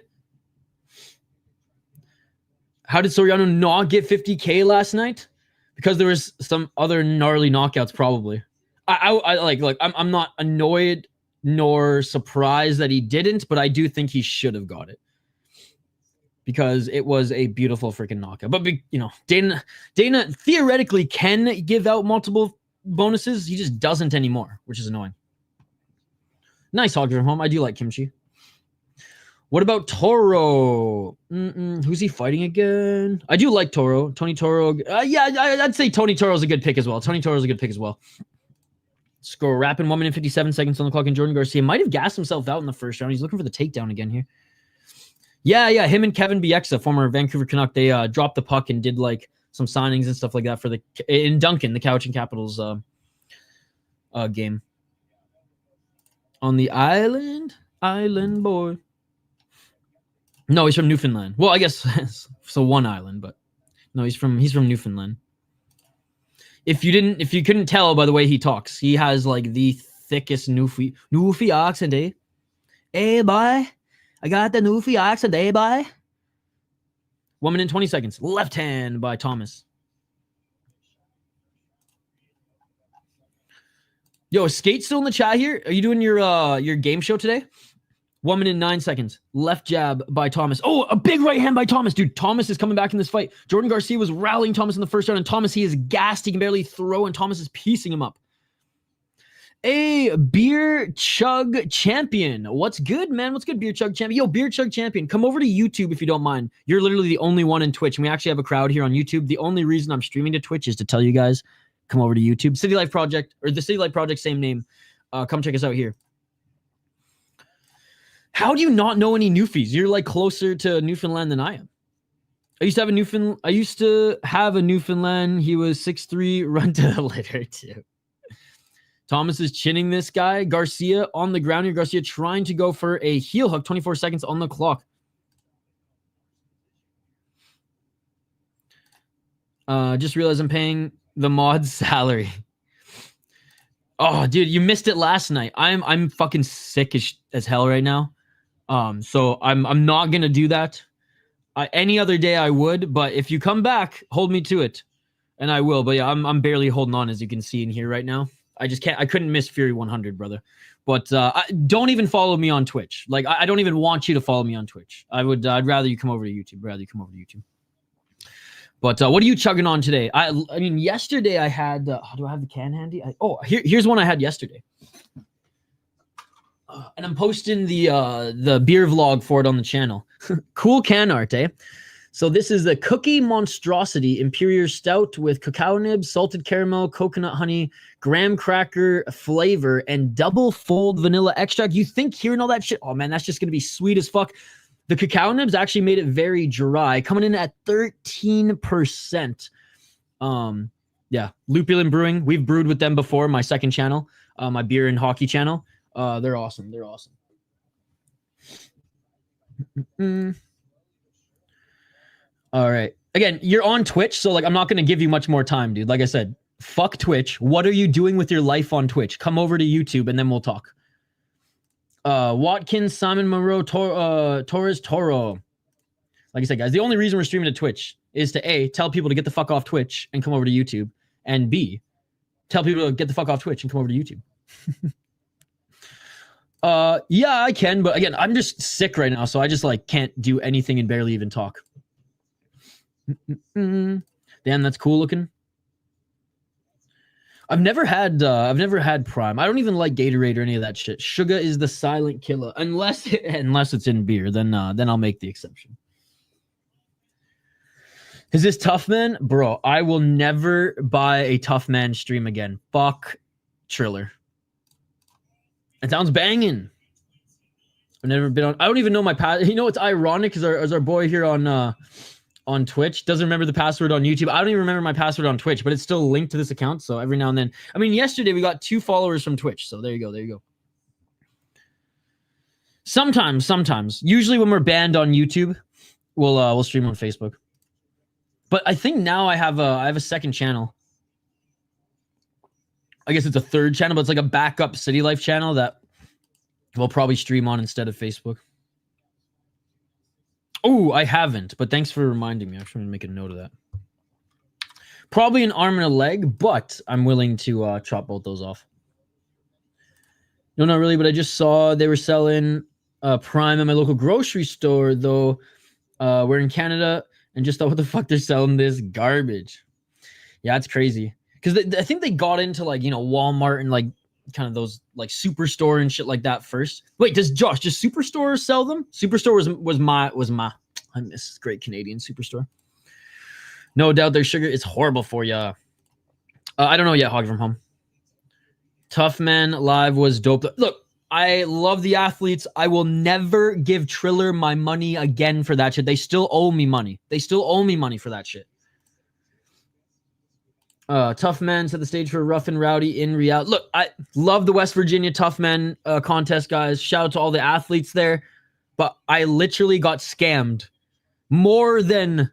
How did Soriano not get 50K last night? Because there was some other gnarly knockouts, probably. I'm not annoyed nor surprised that he didn't, but I do think he should have got it. Because it was a beautiful freaking knockout. But, Dana theoretically can give out multiple bonuses. He just doesn't anymore, which is annoying. Nice Hog from Home. I do like kimchi. What about Toro? Who's he fighting again? I do like Toro. Tony Toro. I'd say Tony Toro's a good pick as well. Score rapid 1 minute 57 seconds on the clock, and Jordan Garcia might have gassed himself out in the first round. He's looking for the takedown again here. Yeah. Him and Kevin Bieksa, former Vancouver Canuck, they dropped the puck and did like some signings and stuff like that in Duncan, the Cowichan Capitals game. On the island boy. No, he's from Newfoundland. Well, I guess so one island, but no, he's from Newfoundland. If you couldn't tell by the way he talks, he has like the thickest Newfie accent, eh? Hey, boy, I got the Newfie accent, eh, boy? 1 minute 20 seconds. Left hand by Thomas. Yo, is Skate still in the chat here? Are you doing your game show today? 1 minute 9 seconds. Left jab by Thomas. Oh, a big right hand by Thomas. Dude, Thomas is coming back in this fight. Jordan Garcia was rallying Thomas in the first round, and Thomas, he is gassed. He can barely throw, and Thomas is piecing him up. A Beer Chug Champion. What's good, man? What's good, Beer Chug Champion? Yo, Beer Chug Champion, come over to YouTube if you don't mind. You're literally the only one in Twitch, and we actually have a crowd here on YouTube. The only reason I'm streaming to Twitch is to tell you guys, come over to YouTube. City Life Project, or the City Life Project, same name. Come check us out here. How do you not know any Newfies? You're like closer to Newfoundland than I am. I used to have a Newfoundland. He was 6'3", run to the litter too. Thomas is chinning this guy. Garcia on the ground here. Garcia trying to go for a heel hook. 24 seconds on the clock. Just realized I'm paying the mod's salary. Oh, dude, you missed it last night. I'm fucking sick as hell right now. So I'm not gonna do that. Any other day I would, but if you come back, hold me to it, and I will. But yeah, I'm barely holding on, as you can see in here right now. I just can't. I couldn't miss Fury 100, brother. But don't even follow me on Twitch. Like I don't even want you to follow me on Twitch. I'd rather you come over to YouTube. But what are you chugging on today? I mean, yesterday I had. Do I have the can handy? Here's one I had yesterday. And I'm posting the beer vlog for it on the channel. Cool can art, eh? So this is the Cookie Monstrosity Imperial Stout with cacao nibs, salted caramel, coconut honey, graham cracker flavor, and double fold vanilla extract. You think hearing all that shit, oh man, that's just going to be sweet as fuck. The cacao nibs actually made it very dry, coming in at 13%. Yeah, Lupulin Brewing. We've brewed with them before, my second channel, my beer and hockey channel. They're awesome. They're awesome. All right. Again, you're on Twitch, so like I'm not going to give you much more time, dude. Like I said, fuck Twitch. What are you doing with your life on Twitch? Come over to YouTube and then we'll talk. Watkins, Simon Monroe, Torres, Toro. Like I said, guys, the only reason we're streaming to Twitch is to A, tell people to get the fuck off Twitch and come over to YouTube, and B, tell people to get the fuck off Twitch and come over to YouTube. Yeah, I can, but again, I'm just sick right now, so I just like can't do anything and barely even talk. Damn, that's cool looking. I've never had Prime. I don't even like Gatorade or any of that shit. Sugar is the silent killer, unless it's in beer. Then I'll make the exception. Is this Tough Man? Bro, I will never buy a Tough Man stream again. Fuck Triller. It sounds banging. I've never been on. I don't even know my pass. You know what's ironic is our boy here on Twitch doesn't remember the password on YouTube. I don't even remember my password on Twitch, but it's still linked to this account. So every now and then, I mean, yesterday we got 2 followers from Twitch. So there you go. There you go. Sometimes, usually when we're banned on YouTube, we'll stream on Facebook. But I think now I have a second channel. I guess it's a third channel, but it's like a backup City Life channel that we'll probably stream on instead of Facebook. Oh, I haven't, but thanks for reminding me. I'm trying to make a note of that. Probably an arm and a leg, but I'm willing to chop both those off. No, not really, but I just saw they were selling Prime at my local grocery store, though. We're in Canada, and just thought, what the fuck, they're selling this garbage. Yeah, it's crazy. Because I think they got into, like, you know, Walmart and, like, kind of those, like, Superstore and shit like that first. Wait, does Superstore sell them? Superstore was my I miss this great Canadian Superstore. No doubt their sugar is horrible for you. I don't know yet, Hog from Home. Tough Man Live was dope. Look, I love the athletes. I will never give Triller my money again for that shit. They still owe me money. They still owe me money for that shit. Tough Man set the stage for Rough and Rowdy in reality. Look, I love the West Virginia Tough Man contest, guys. Shout out to all the athletes there. But I literally got scammed more than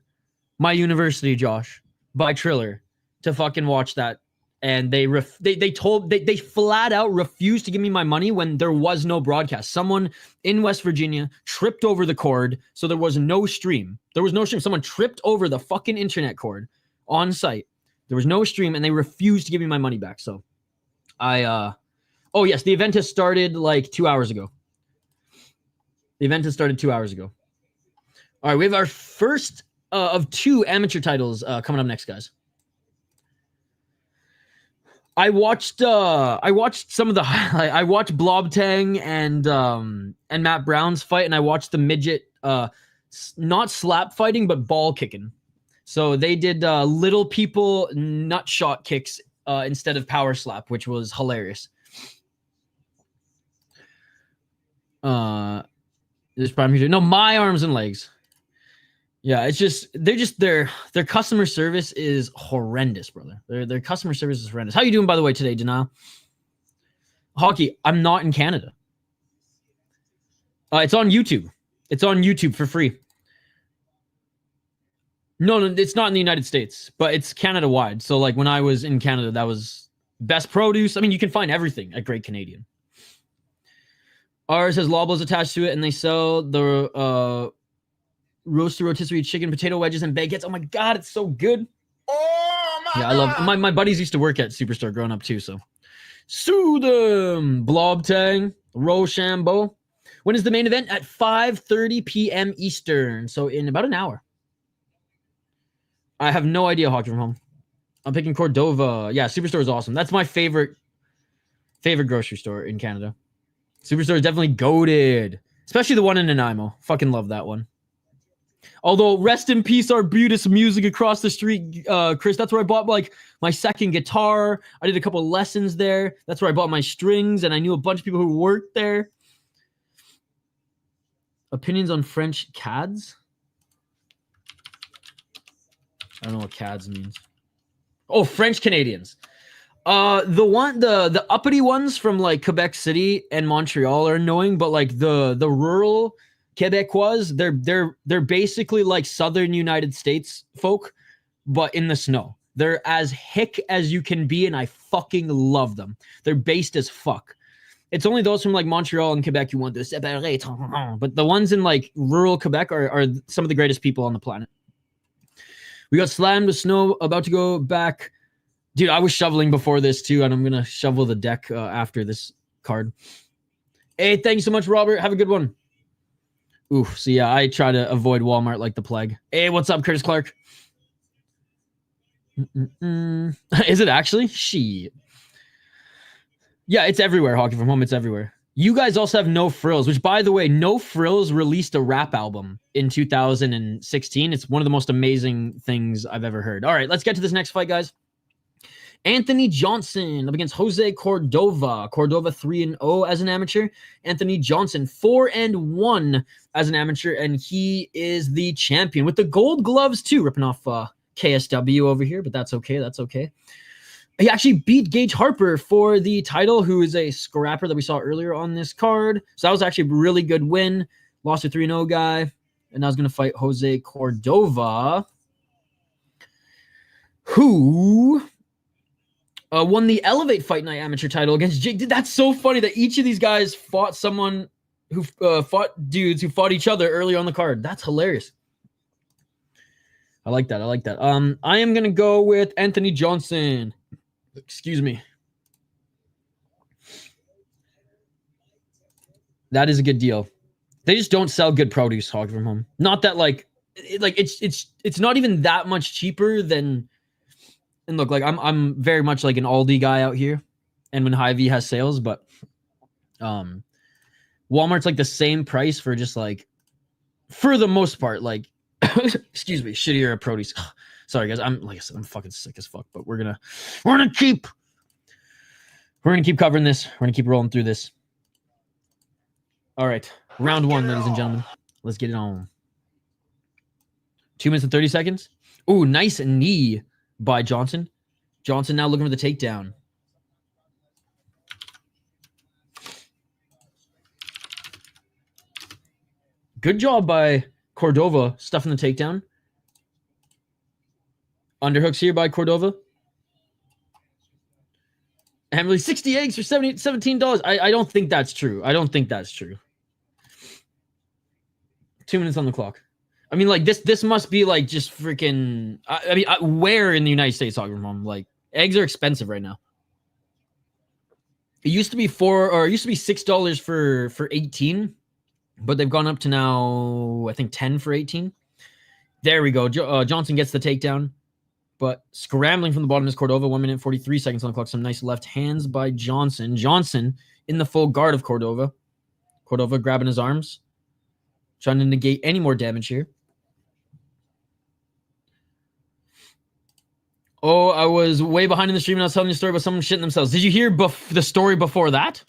my university, Josh, by Triller to fucking watch that. And they flat out refused to give me my money when there was no broadcast. Someone in West Virginia tripped over the cord, so there was no stream. There was no stream. Someone tripped over the fucking internet cord on site. There was no stream, and they refused to give me my money back. So oh yes, the event has started like 2 hours ago. The event has started 2 hours ago. All right, we have our first of 2 amateur titles coming up next, guys. I watched some of the highlight. I watched Blobtang and Matt Brown's fight, and I watched the midget not slap fighting but ball kicking. So they did little people nut shot kicks instead of power slap, which was hilarious. There's Prime here. No, my arms and legs. Yeah, it's just their customer service is horrendous, brother. Their customer service is horrendous. How you doing, by the way, today, Denial? Hockey, I'm not in Canada. It's on YouTube. It's on YouTube for free. No, it's not in the United States, but it's Canada-wide. So, like, when I was in Canada, that was best produce. I mean, you can find everything at Great Canadian. Ours has lobos attached to it, and they sell the roasted rotisserie chicken, potato wedges, and baguettes. Oh, my God, it's so good. Oh, my God. I love it. My buddies used to work at Superstore growing up, too, so. Sue them! Blobtang, Rochambeau. When is the main event? At 5:30 p.m. Eastern, so in about an hour. I have no idea, Hockey from Home. I'm picking Cordova. Yeah, Superstore is awesome. That's my favorite grocery store in Canada. Superstore is definitely goated. Especially the one in Nanaimo. Fucking love that one. Although, rest in peace, Arbutus Music across the street, Chris. That's where I bought like my second guitar. I did a couple of lessons there. That's where I bought my strings, and I knew a bunch of people who worked there. Opinions on French CADs? I don't know what CADs means. Oh, French Canadians. The uppity ones from like Quebec City and Montreal are annoying, but like the rural Quebecois, they're basically like southern United States folk, but in the snow. They're as hick as you can be, and I fucking love them. They're based as fuck. It's only those from like Montreal and Quebec who want to separate, but the ones in like rural Quebec are some of the greatest people on the planet. We got slammed with snow, about to go back. Dude, I was shoveling before this too, and I'm gonna shovel the deck after this card. Hey, thank you so much, Robert. Have a good one. Oof. So yeah, I try to avoid Walmart like the plague. Hey, what's up, Curtis Clark? Is it actually? Shit. Yeah, it's everywhere. Hockey from Home, it's everywhere. You guys also have No Frills, which, by the way, No Frills released a rap album in 2016. It's one of the most amazing things I've ever heard. All right, let's get to this next fight, guys. Anthony Johnson up against Jose Cordova. Cordova 3-0 as an amateur. Anthony Johnson 4-1 as an amateur, and he is the champion with the gold gloves too. Ripping off KSW over here, but that's okay. That's okay. He actually beat Gage Harper for the title, who is a scrapper that we saw earlier on this card. So that was actually a really good win. Lost a 3-0 guy, and now he's going to fight Jose Cordova, who won the Elevate Fight Night amateur title against Jake. That's so funny that each of these guys fought someone who fought dudes who fought each other earlier on the card. That's hilarious. I like that. I like that. I am going to go with Anthony Johnson. Excuse me. That is a good deal. They just don't sell good produce, Hockey from Home. Not that it's not even that much cheaper than. And look, like I'm very much like an Aldi guy out here, and when Hy-Vee has sales, but Walmart's like the same price for just like, for the most part, like excuse me, shittier produce. Sorry guys, I'm fucking sick as fuck, but we're gonna keep covering this. We're gonna keep rolling through this. All right, round one, ladies and gentlemen. Let's get it on. 2 minutes and 30 seconds. Ooh, nice knee by Johnson. Johnson now looking for the takedown. Good job by Cordova stuffing the takedown. Underhooks here by Cordova. And really 60 eggs for $17. I don't think that's true. I don't think that's true. 2 minutes on the clock. I mean, like, this must be, like, just freaking... I mean, where in the United States, Hockey from Home? Like, eggs are expensive right now. It used to be $6 for 18, but they've gone up to now, I think, 10 for 18. There we go. Johnson gets the takedown, but scrambling from the bottom is Cordova. 1 minute, 43 seconds on the clock. Some nice left hands by Johnson. Johnson in the full guard of Cordova. Cordova grabbing his arms, trying to negate any more damage here. Oh, I was way behind in the stream and I was telling you a story about someone shitting themselves. Did you hear the story before that?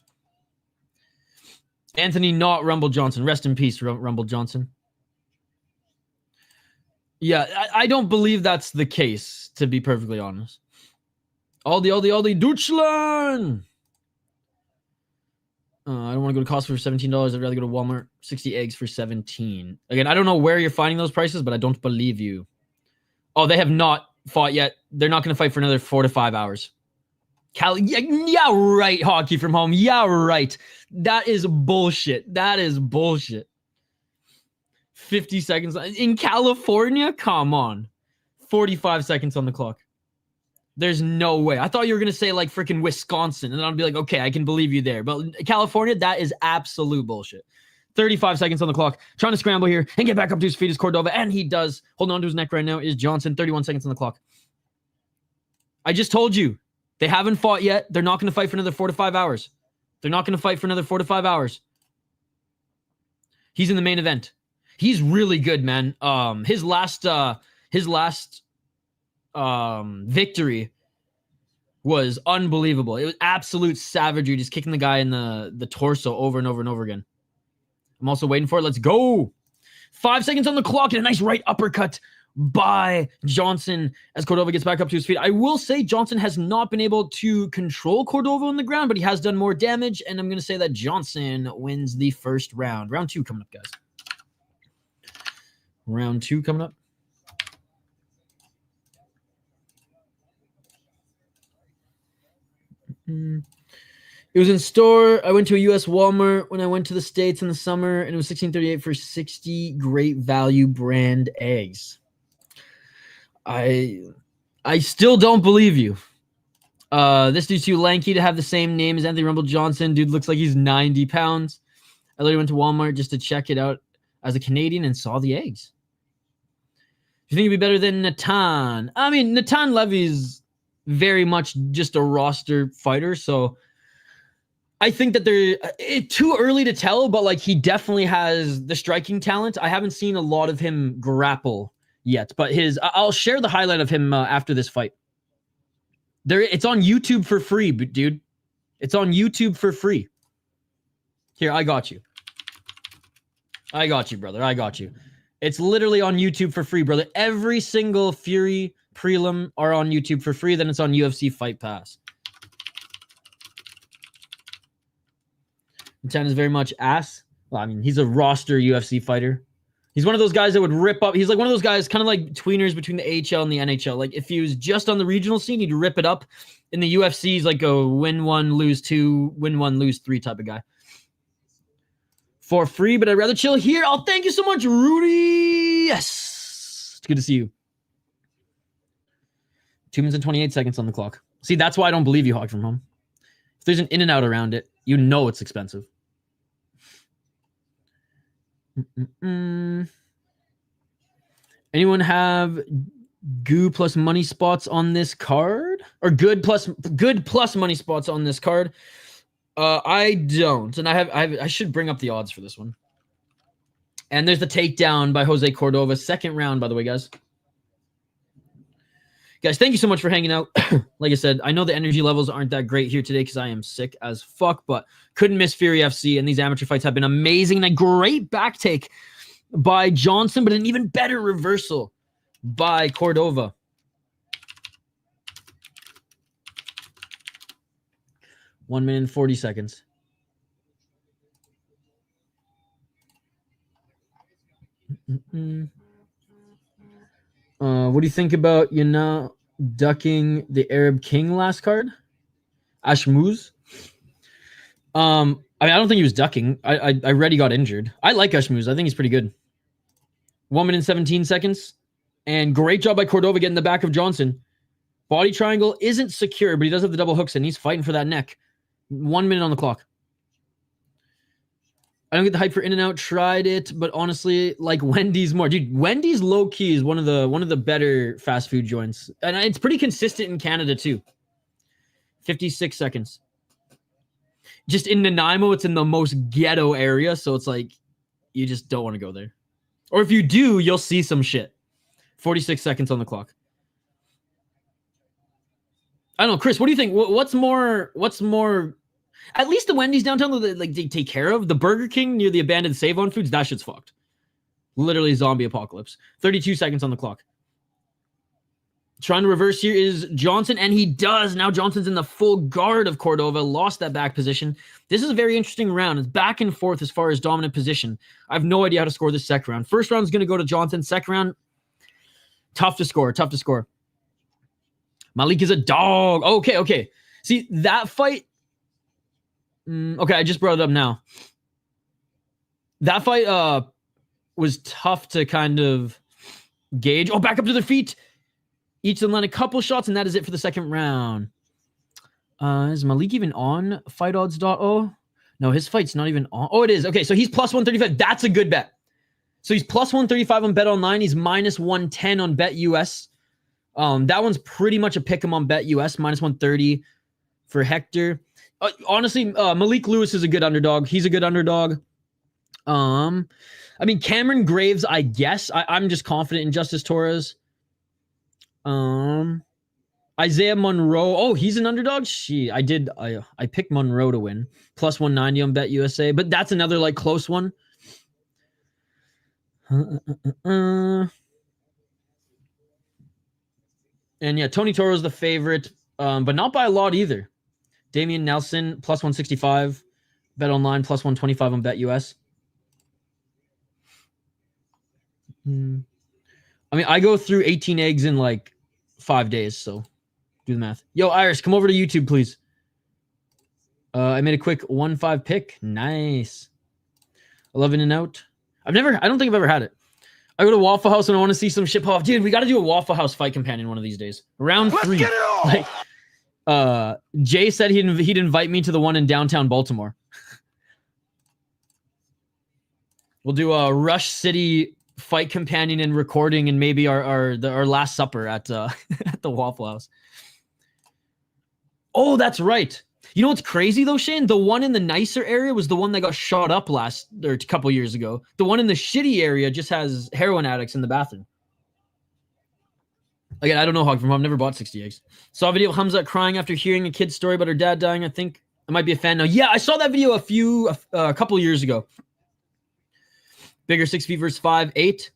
Anthony, not Rumble Johnson. Rest in peace, Rumble Johnson. Yeah, I don't believe that's the case, to be perfectly honest. Aldi, Deutschland! I don't want to go to Costco for $17. I'd rather go to Walmart. 60 eggs for $17. Again, I don't know where you're finding those prices, but I don't believe you. Oh, they have not fought yet. They're not going to fight for another 4 to 5 hours. Yeah, right, Hockey from Home. Yeah, right. That is bullshit. That is bullshit. 50 seconds. In California? Come on. 45 seconds on the clock. There's no way. I thought you were going to say like freaking Wisconsin, and then I'd be like, okay, I can believe you there. But California, that is absolute bullshit. 35 seconds on the clock. Trying to scramble here and get back up to his feet is Cordova, and he does. Holding on to his neck right now is Johnson. 31 seconds on the clock. I just told you. They haven't fought yet. They're not going to fight for another 4 to 5 hours. They're not going to fight for another 4 to 5 hours. He's in the main event. He's really good, man. His last victory was unbelievable. It was absolute savagery, just kicking the guy in the torso over and over and over again. I'm also waiting for it. Let's go. 5 seconds on the clock and a nice right uppercut by Johnson as Cordova gets back up to his feet. I will say Johnson has not been able to control Cordova on the ground, but he has done more damage, and I'm going to say that Johnson wins the first round. Round 2 coming up, guys. Round 2 coming up. It was in store. I went to a U.S. Walmart when I went to the States in the summer, and it was $16.38 for 60 great value brand eggs. I still don't believe you. This dude's too lanky to have the same name as Anthony Rumble Johnson. Dude looks like he's 90 pounds. I literally went to Walmart just to check it out as a Canadian and saw the eggs. Do you think it'd be better than Natan? I mean, Natan Levy's very much just a roster fighter, so I think that it's too early to tell, but like he definitely has the striking talent. I haven't seen a lot of him grapple yet, but I'll share the highlight of him after this fight. It's on YouTube for free, dude. It's on YouTube for free. Here, I got you. I got you, brother. I got you. It's literally on YouTube for free, brother. Every single Fury prelim are on YouTube for free. Then it's on UFC Fight Pass. Natan is very much ass. Well, I mean, he's a roster UFC fighter. He's one of those guys that would rip up. He's like one of those guys, kind of like tweeners between the AHL and the NHL. Like if he was just on the regional scene, he'd rip it up. In the UFC, he's like a win 1, lose 2, win 1, lose 3 type of guy. For free, but I'd rather chill here. Oh, thank you so much, Rudy. Yes. It's good to see you. 2 minutes and 28 seconds on the clock. See, that's why I don't believe you, Hog from Home. If there's an in and out around it, you know it's expensive. Anyone have goo plus money spots on this card? Or good plus money spots on this card? I don't. And I should bring up the odds for this one. And there's the takedown by Jose Cordova. Second round, by the way, guys. Guys, thank you so much for hanging out. Like I said, I know the energy levels aren't that great here today because I am sick as fuck, but couldn't miss Fury FC, and these amateur fights have been amazing. And a great back take by Johnson, but an even better reversal by Cordova. One minute and 40 seconds. What do you think about ducking the Arab King last card? Ashmuz? I mean, I don't think he was ducking. I read he got injured. I like Ashmuz. I think he's pretty good. 1 minute and 17 seconds. And great job by Cordova getting the back of Johnson. Body triangle isn't secure, but he does have the double hooks, and he's fighting for that neck. 1 minute on the clock. I don't get the hype for In-N-Out. Tried it, but honestly, like Wendy's more. Dude, Wendy's low-key is one of the better fast food joints. And it's pretty consistent in Canada, too. 56 seconds. Just in Nanaimo, it's in the most ghetto area, so it's like, you just don't want to go there. Or if you do, you'll see some shit. 46 seconds on the clock. I don't know, Chris, what do you think? What's more... At least the Wendy's downtown, like they take care of. The Burger King near the abandoned Save-On Foods, that shit's fucked. Literally zombie apocalypse. 32 seconds on the clock. Trying to reverse here is Johnson, and he does. Now Johnson's in the full guard of Cordova, lost that back position. This is a very interesting round. It's back and forth as far as dominant position. I have no idea how to score this second round. First round is going to go to Johnson. Second round, tough to score. Malik is a dog. Okay. See, that fight... Okay, I just brought it up now. That fight was tough to kind of gauge. Oh, back up to their feet. Each of them land a couple shots, and that is it for the second round. Is Malik even on FightOdds.oh? No, his fight's not even on. Oh, it is. Okay, so he's plus 135. That's a good bet. So he's plus 135 on Bet Online. He's minus 110 on Bet US. That one's pretty much a pick 'em on Bet US. Minus 130 for Hector. Honestly, Malik Lewis is a good underdog. He's a good underdog. I mean, Cameron Graves, I guess. I'm just confident in Justice Torres. Isaiah Monroe. Oh, he's an underdog? Shit, I picked Monroe to win. Plus 190 on Bet USA, but that's another like close one. And yeah, Tony Toro's the favorite, but not by a lot either. Damion Nelson, plus 165. Bet online, plus 125 on Bet US. I mean, I go through 18 eggs in like 5 days, so do the math. Yo, Iris, come over to YouTube, please. I made a quick 1-5 pick. Nice. 11 and out. I don't think I've ever had it. I go to Waffle House and I want to see some shit pop. Dude, we got to do a Waffle House fight companion one of these days. Round 3. Let's get it on! Like, Jay said he'd invite me to the one in downtown Baltimore. We'll do a Rush City fight companion and recording, and maybe our last supper at at the Waffle House. Oh, that's right. You know what's crazy though, Shane? The one in the nicer area was the one that got shot up a couple years ago. The one in the shitty area just has heroin addicts in the bathroom. Again, I don't know Hog from home. Never bought 60 eggs. Saw a video of Hamza crying after hearing a kid's story about her dad dying. I think I might be a fan now. Yeah, I saw that video a couple years ago. Bigger 6 feet versus 5'8".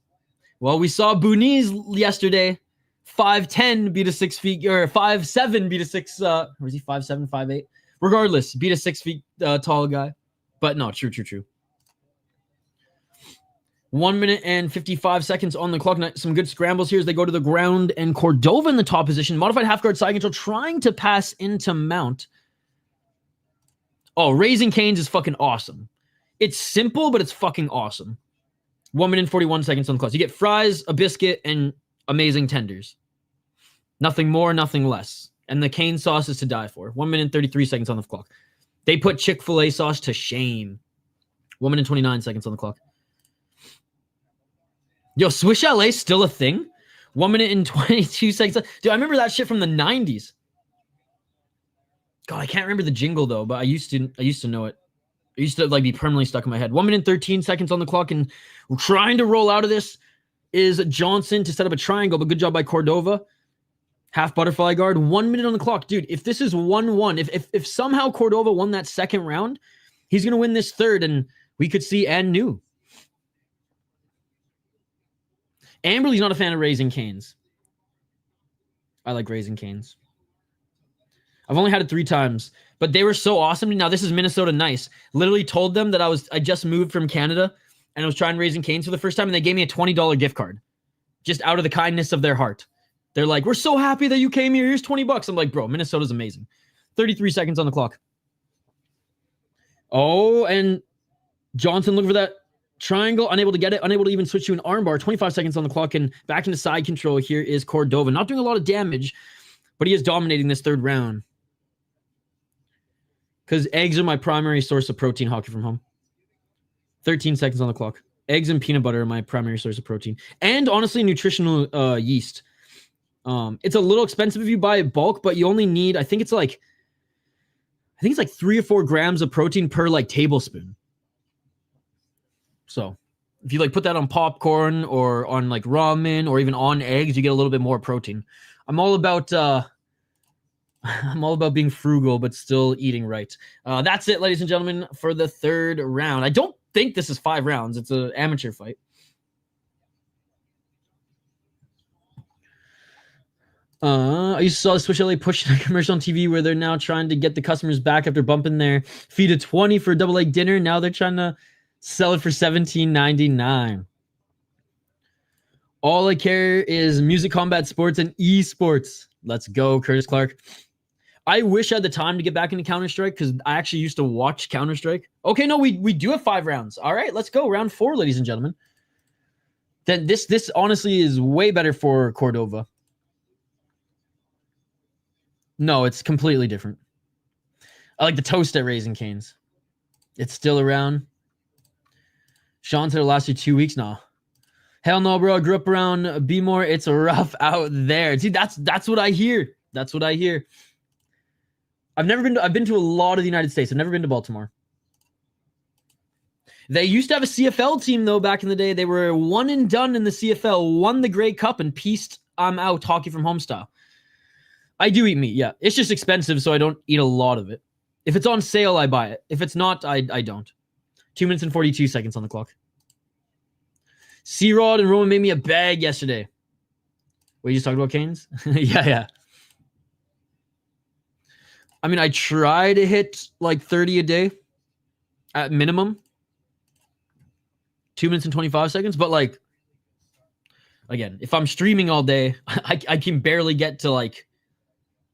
Well, we saw Buniz yesterday. 5'10" beat a 6 feet, or 5'7" beat a 6. Or is he 5'7", 5'8"? Regardless, beat a 6 feet tall guy. But no, true. 1 minute and 55 seconds on the clock. Some good scrambles here as they go to the ground. And Cordova in the top position. Modified half guard side control, trying to pass into Mount. Oh, Raising Cane's is fucking awesome. It's simple, but it's fucking awesome. 1 minute and 41 seconds on the clock. You get fries, a biscuit, and amazing tenders. Nothing more, nothing less. And the cane sauce is to die for. 1 minute and 33 seconds on the clock. They put Chick-fil-A sauce to shame. 1 minute and 29 seconds on the clock. Yo, Swiss Chalet still a thing? 1 minute and 22 seconds. Dude, I remember that shit from the 90s. God, I can't remember the jingle though, but I used to know it. I used to like be permanently stuck in my head. 1 minute and 13 seconds on the clock, and we're trying to roll out of this is Johnson to set up a triangle, but good job by Cordova. Half butterfly guard. 1 minute on the clock. Dude, if this is 1-1, if somehow Cordova won that second round, he's going to win this third, and we could see and new. Amberly's not a fan of Raising Cane's. I like Raising Cane's. I've only had it 3 times, but they were so awesome. Now, this is Minnesota Nice. Literally told them that I just moved from Canada and I was trying Raising Cane's for the first time, and they gave me a $20 gift card just out of the kindness of their heart. They're like, we're so happy that you came here. Here's $20. I'm like, bro, Minnesota's amazing. 33 seconds on the clock. Oh, and Johnson looking for that triangle. Unable to get it. Unable to even switch to an armbar. 25 seconds on the clock, and back into side control. Here is Cordova. Not doing a lot of damage, but he is dominating this third round. Because eggs are my primary source of protein, Hockey from Home. 13 seconds on the clock. Eggs and peanut butter are my primary source of protein. And honestly, nutritional yeast. It's a little expensive if you buy it bulk, but you only need, I think it's like 3 or 4 grams of protein per like tablespoon. So if you like put that on popcorn or on like ramen or even on eggs, you get a little bit more protein. I'm all about being frugal, but still eating right. That's it, ladies and gentlemen, for the third round. I don't think this is 5 rounds. It's an amateur fight. I used to saw Swiss LA push a commercial on TV where they're now trying to get the customers back after bumping their fee to $20 for a double leg dinner. Now they're trying to sell it for $17.99. All I care is music, combat sports, and esports. Let's go, Curtis Clark. I wish I had the time to get back into Counter-Strike because I actually used to watch Counter-Strike. Okay, no, we do have 5 rounds. All right, let's go. Round 4, ladies and gentlemen. Then this honestly is way better for Cordova. No, it's completely different. I like the toast at Raising Cane's. It's still around. Sean said it lasted 2 weeks now. Hell no, bro. I grew up around B-more. It's rough out there. See, that's what I hear. That's what I hear. I've been to a lot of the United States. I've never been to Baltimore. They used to have a CFL team, though, back in the day. They were one and done in the CFL, won the Grey Cup, and pieced I'm out hockey from home style. I do eat meat, yeah. It's just expensive, so I don't eat a lot of it. If it's on sale, I buy it. If it's not, I don't. 2 minutes and 42 seconds on the clock. C-Rod and Roman made me a bag yesterday. Wait, you just talked about Canes? Yeah. I mean, I try to hit like 30 a day at minimum. 2 minutes and 25 seconds. But like, again, if I'm streaming all day, I can barely get to like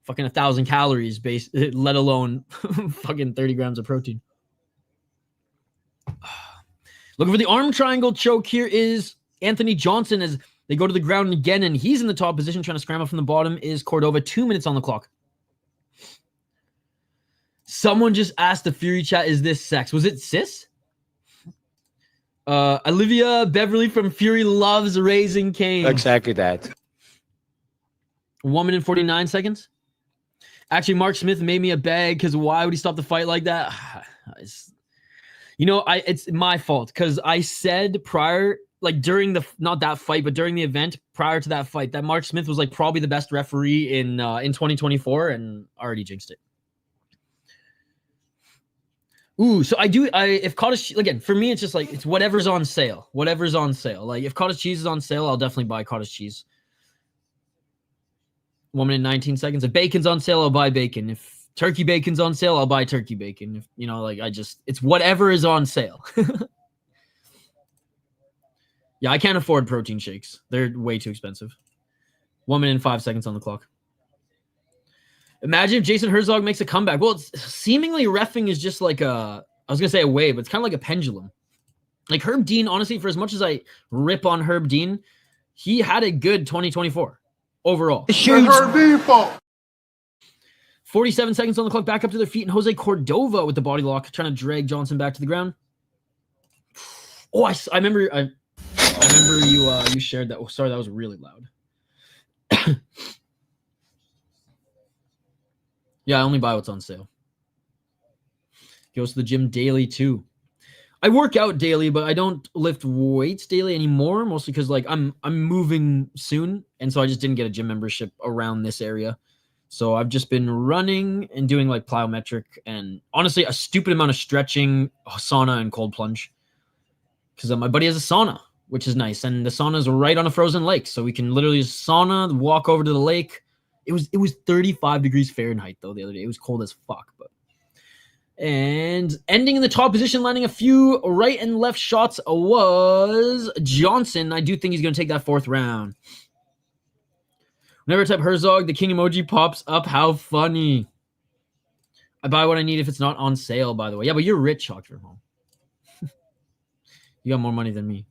fucking 1,000 calories base, let alone fucking 30 grams of protein. Looking for the arm triangle choke. Here is Anthony Johnson as they go to the ground again, and he's in the top position trying to scramble from the bottom is Cordova. 2 minutes on the clock. Someone just asked the Fury chat, is this sex? Was it cis? Olivia Beverly from Fury loves Raising Cane. Exactly that. 1 minute 49 seconds. Actually, Mark Smith made me a bag because why would he stop the fight like that? It's my fault because I said prior, like during the, not that fight, but during the event prior to that fight, that Mark Smith was like probably the best referee in 2024, and already jinxed it. Ooh, so if cottage, again, for me, it's just like, it's whatever's on sale. Whatever's on sale. Like, if cottage cheese is on sale, I'll definitely buy cottage cheese. 1 minute 19 seconds. If bacon's on sale, I'll buy bacon. If turkey bacon's on sale, I'll buy turkey bacon. If, it's whatever is on sale. Yeah, I can't afford protein shakes. They're way too expensive. 1 minute and 5 seconds on the clock. Imagine if Jason Herzog makes a comeback. Well, it's seemingly reffing is just like I was going to say a wave, but it's kind of like a pendulum. Like Herb Dean, honestly, for as much as I rip on Herb Dean, he had a good 2024 overall. Huge. 47 seconds on the clock, back up to their feet, and Jose Cordova with the body lock, trying to drag Johnson back to the ground. Oh, I remember you shared that. Oh, sorry, that was really loud. Yeah, I only buy what's on sale. Goes to the gym daily too. I work out daily, but I don't lift weights daily anymore, mostly because like I'm moving soon, and so I just didn't get a gym membership around this area. So I've just been running and doing like plyometric and honestly a stupid amount of stretching, sauna, and cold plunge. Because my buddy has a sauna, which is nice, and the sauna is right on a frozen lake, so we can literally just sauna, walk over to the lake. It was 35 degrees Fahrenheit though the other day. It was cold as fuck, but. And ending in the top position, landing a few right and left shots was Johnson. I do think he's going to take that fourth round. Whenever I type Herzog, the king emoji pops up. How funny. I buy what I need if it's not on sale, by the way. Yeah, but you're rich, Hawk, from home. You got more money than me.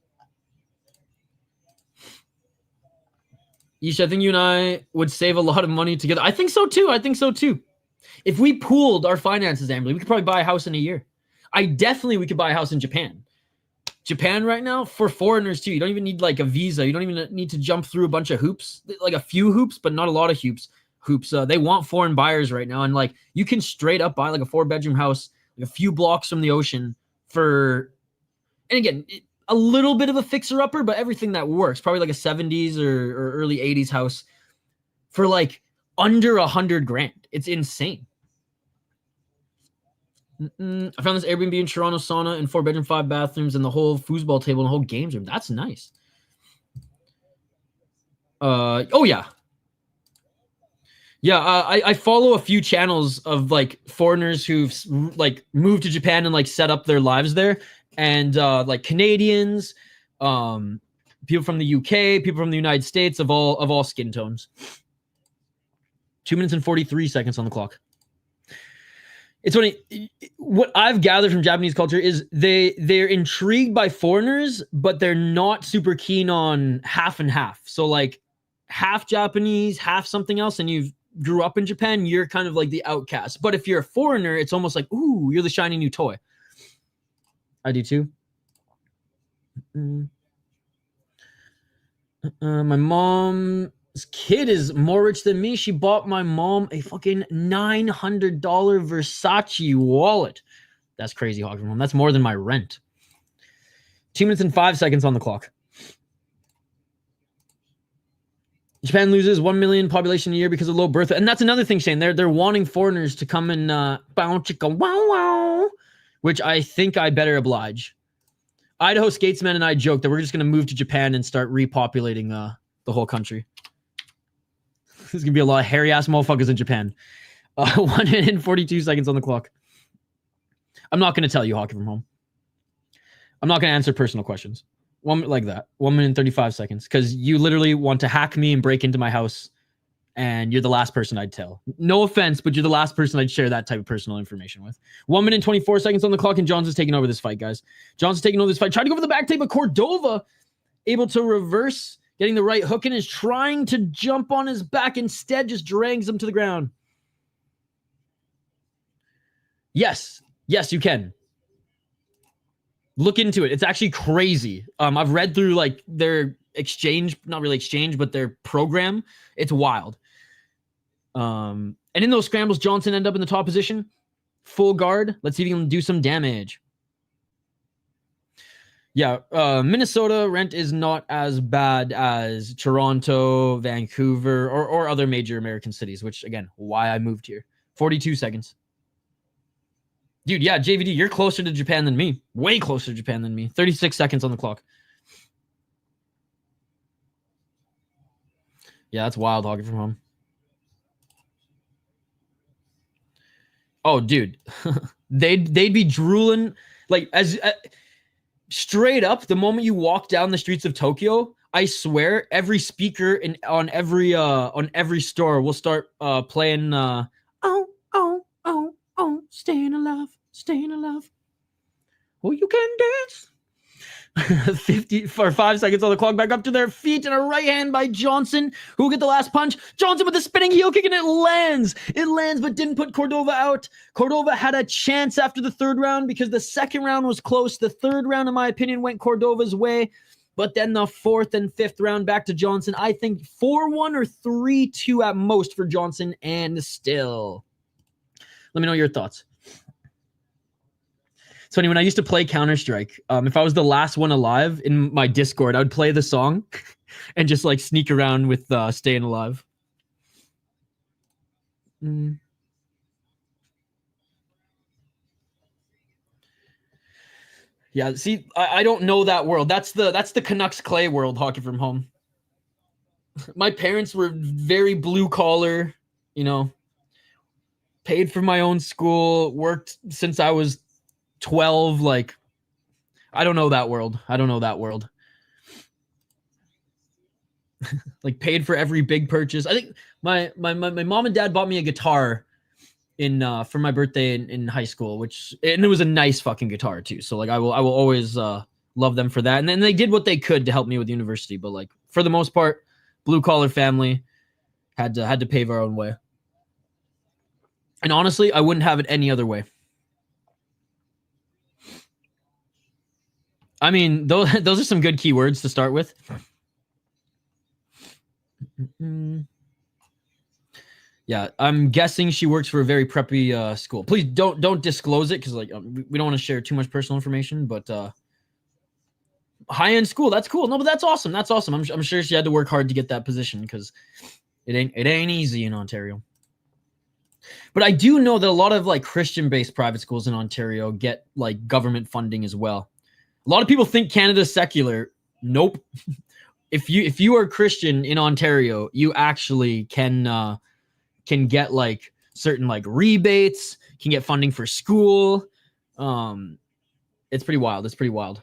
Isha, I think you and I would save a lot of money together. I think so too. If we pooled our finances, Amberly, we could probably buy a house in a year. We could buy a house in Japan. Japan right now, for foreigners too, you don't even need like a visa. You don't even need to jump through a bunch of hoops, like a few hoops, but not a lot of hoops. They want foreign buyers right now. And like, you can straight up buy like a 4-bedroom house, like a few blocks from the ocean for, and again, a little bit of a fixer-upper, but everything that works, probably like a 70s or early 80s house for like under $100,000. It's insane. I found this Airbnb in Toronto, sauna and 4-bedroom, 5 bathrooms, and the whole foosball table and the whole games room. That's nice. Oh yeah. Yeah, I follow a few channels of like foreigners who've like moved to Japan and like set up their lives there. And like Canadians, people from the UK, people from the United States of all skin tones. 2 minutes and 43 seconds on the clock. It's funny. What I've gathered from Japanese culture is they're intrigued by foreigners, but they're not super keen on half and half. So like half Japanese, half something else, and you grew up in Japan, you're kind of like the outcast. But if you're a foreigner, it's almost like, ooh, you're the shiny new toy. I do too. My mom's kid is more rich than me. She bought my mom a fucking $900 Versace wallet. That's crazy, Hog from home. That's more than my rent. 2 minutes and 5 seconds on the clock. Japan loses 1 million population a year because of low birth. And that's another thing, Shane. They're wanting foreigners to come and bow chicka wow wow, which I think I better oblige. Idaho Skatesman and I joked that we're just going to move to Japan and start repopulating the whole country. There's going to be a lot of hairy-ass motherfuckers in Japan. 1 minute and 42 seconds on the clock. I'm not going to tell you hockey from home. I'm not going to answer personal questions. Like that. 1 minute and 35 seconds. Because you literally want to hack me and break into my house, and you're the last person I'd tell. No offense, but you're the last person I'd share that type of personal information with. 1 minute and 24 seconds on the clock, and Johnson's taking over this fight, guys. Johnson's taking over this fight. Tried to go for the back take, but Cordova able to reverse, getting the right hook, and is trying to jump on his back. Instead, just drags him to the ground. Yes. Yes, you can. Look into it. It's actually crazy. I've read through like their exchange, not really exchange, but their program. It's wild. And in those scrambles, Johnson ended up in the top position. Full guard. Let's see if he can do some damage. Yeah, Minnesota rent is not as bad as Toronto, Vancouver, or other major American cities, which, again, why I moved here. 42 seconds. Dude, yeah, JVD, you're closer to Japan than me. Way closer to Japan than me. 36 seconds on the clock. Yeah, that's wild hockey from home. Oh, dude. they'd be drooling. Like, as straight up, the moment you walk down the streets of Tokyo, I swear, every speaker on every store will start playing staying alive. Staying alive. Oh, you can dance. 50 for 5 seconds on the clock. Back up to their feet, and a right hand by Johnson, who will get the last punch. Johnson with the spinning heel kick, and it lands. It lands, but didn't put Cordova out. Cordova had a chance after the third round because the second round was close. The third round, in my opinion, went Cordova's way. But then the fourth and fifth round back to Johnson. I think 4-1 or 3-2 at most for Johnson, and still. Let me know your thoughts. So when I used to play Counter-Strike, if I was the last one alive in my Discord, I would play the song and just like sneak around with Staying Alive. Yeah, see, I don't know that world. That's the Canucks Clay world, hockey from home. My parents were very blue collar, you know, paid for my own school, worked since I was 12. Like, I don't know that world. I don't know that world. Like, paid for every big purchase. I think my mom and dad bought me a guitar for my birthday in high school, and it was a nice fucking guitar too. So like I will always love them for that. And then they did what they could to help me with university, but like for the most part, blue collar family, had to pave our own way. And honestly, I wouldn't have it any other way. I mean, those are some good keywords to start with. Yeah, I'm guessing she works for a very preppy school. Please don't disclose it because like we don't want to share too much personal information. But high-end school, that's cool. No, but that's awesome. That's awesome. I'm sure she had to work hard to get that position because it ain't easy in Ontario. But I do know that a lot of like Christian-based private schools in Ontario get like government funding as well. A lot of people think Canada's secular. Nope. If you are Christian in Ontario, you actually can get like certain like rebates, can get funding for school. It's pretty wild. It's pretty wild.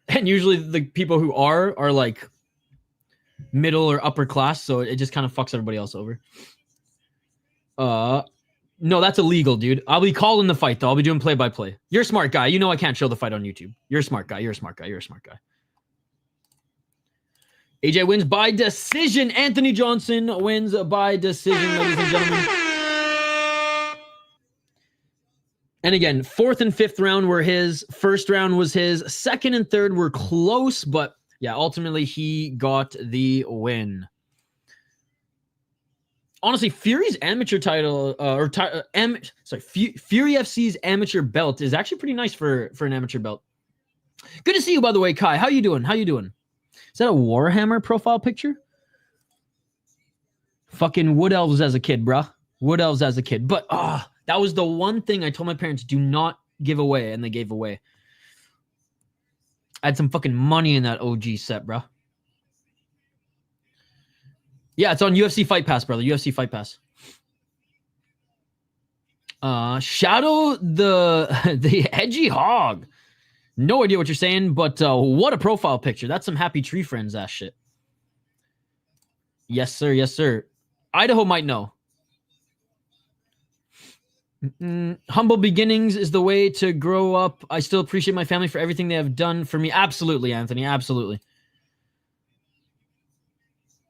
And usually the people who are like middle or upper class, so it just kind of fucks everybody else over. No, that's illegal, dude. I'll be calling the fight, though. I'll be doing play-by-play. You're a smart guy. You know I can't show the fight on YouTube. You're a smart guy. You're a smart guy. You're a smart guy. AJ wins by decision. Anthony Johnson wins by decision, ladies and gentlemen. And again, fourth and fifth round were his. First round was his. Second and third were close, but yeah, ultimately he got the win. Honestly, Fury's amateur title, Fury FC's amateur belt is actually pretty nice for an amateur belt. Good to see you, by the way, Kai. How you doing? How you doing? Is that a Warhammer profile picture? Fucking Wood Elves as a kid, bruh. Wood Elves as a kid. But that was the one thing I told my parents do not give away, and they gave away. I had some fucking money in that OG set, bruh. Yeah, it's on UFC Fight Pass, brother. UFC Fight Pass. Shadow the edgy hog. No idea what you're saying, but what a profile picture. That's some Happy Tree Friends ass shit. Yes, sir. Yes, sir. Idaho might know. Humble beginnings is the way to grow up. I still appreciate my family for everything they have done for me. Absolutely, Anthony. Absolutely.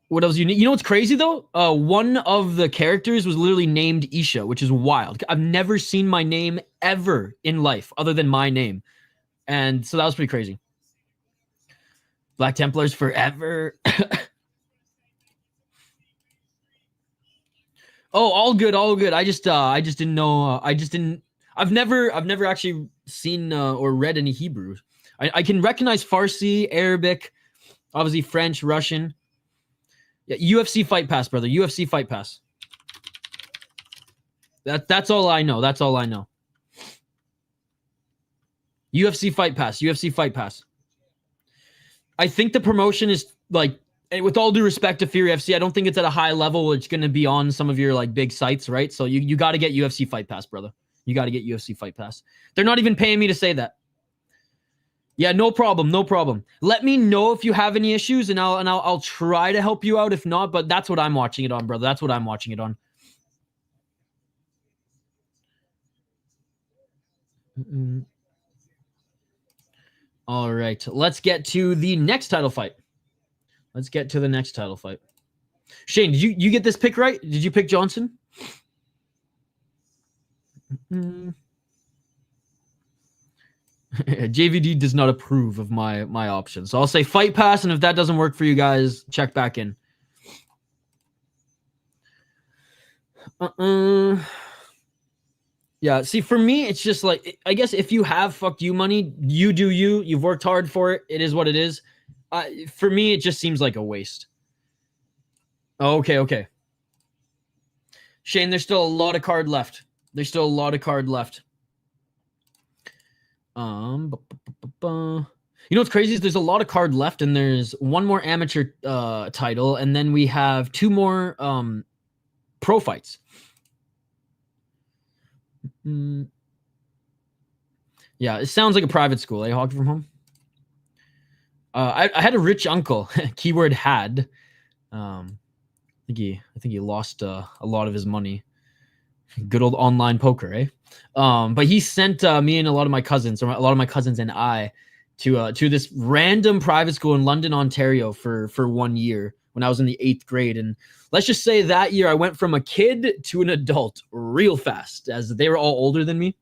What else you need? You know what's crazy, though? One of the characters was literally named Isha, which is wild. I've never seen my name ever in life other than my name. And so that was pretty crazy. Black Templars forever. Oh, all good, all good. I just didn't know. I've never actually seen or read any Hebrew. I can recognize Farsi, Arabic, obviously French, Russian. Yeah, UFC Fight Pass, brother. UFC Fight Pass. That's all I know. That's all I know. UFC Fight Pass. UFC Fight Pass. I think the promotion is like, with all due respect to Fury FC, I don't think it's at a high level where it's going to be on some of your like big sites, right? So you got to get UFC Fight Pass, brother. You got to get UFC Fight Pass. They're not even paying me to say that. Yeah, no problem, no problem. Let me know if you have any issues, and I'll try to help you out. If not, but that's what I'm watching it on, brother. That's what I'm watching it on. All right, let's get to the next title fight. Let's get to the next title fight. Shane, did you get this pick right? Did you pick Johnson? JVD does not approve of my options. So I'll say Fight Pass, and if that doesn't work for you guys, check back in. Yeah, see, for me, it's just like, I guess if you have fucked you money, you do you. You've worked hard for it. It is what it is. For me, it just seems like a waste. Okay. Shane, there's still a lot of card left. There's still a lot of card left. You know what's crazy is there's a lot of card left, and there's one more amateur title, and then we have two more pro fights. Yeah, it sounds like a private school, eh? Hog from home. I had a rich uncle. Keyword had. I think he lost a lot of his money. Good old online poker, eh? But he sent me and a lot of my cousins and I to this random private school in London, Ontario for 1 year when I was in the 8th grade. And let's just say that year I went from a kid to an adult real fast, as they were all older than me.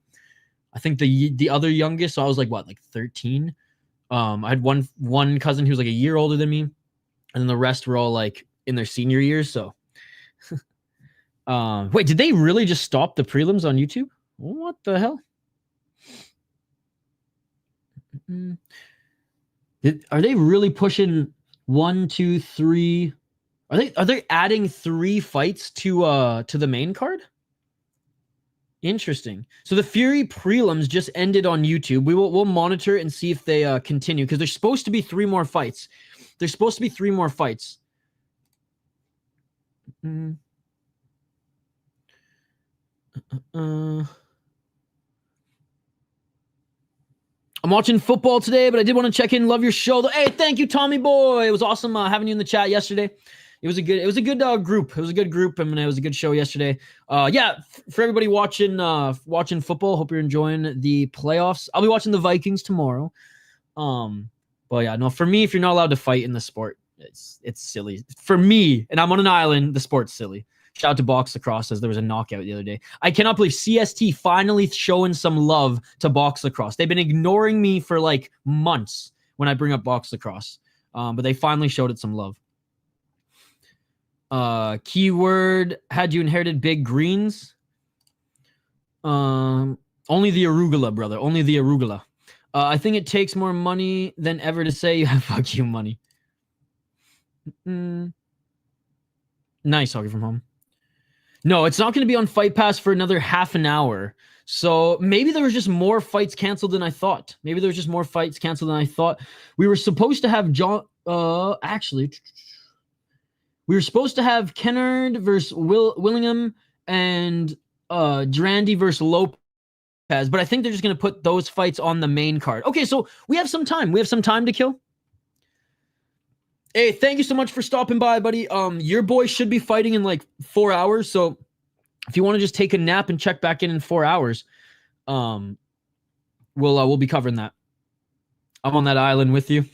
I think the other youngest, so I was like 13. I had one cousin who was like a year older than me, and then the rest were all like in their senior years. So wait, did they really just stop the prelims on YouTube? What the hell? Are they really pushing 1, 2, 3? Are they adding 3 fights to the main card? Interesting. So the Fury prelims just ended on YouTube. We'll monitor it and see if they continue, because there's supposed to be 3 more fights. There's supposed to be 3 more fights. I'm watching football today, but I did want to check in. Love your show. Hey, thank you, Tommy boy. It was awesome having you in the chat yesterday. It was a good group. It was a good group, and it was a good show yesterday. Yeah, for everybody watching football, hope you're enjoying the playoffs. I'll be watching the Vikings tomorrow. But yeah, no, for me, if you're not allowed to fight in the sport, it's silly. For me, and I'm on an island, the sport's silly. Shout out to Box Lacrosse, as there was a knockout the other day. I cannot believe CST finally showing some love to Box Lacrosse. They've been ignoring me for like months when I bring up Box Lacrosse, but they finally showed it some love. Keyword, had you inherited big greens? Only the arugula, brother. Only the arugula. I think it takes more money than ever to say you have fuck you money. Nice, Hockey from Home. No, it's not going to be on Fight Pass for another half an hour. So maybe there was just more fights canceled than I thought. We were supposed to have we were supposed to have Kennard versus Willingham and Drandy versus Lopez, but I think they're just going to put those fights on the main card. Okay, so we have some time. We have some time to kill. Hey, thank you so much for stopping by, buddy. Your boy should be fighting in like 4 hours, so if you want to just take a nap and check back in 4 hours, we'll be covering that. I'm on that island with you.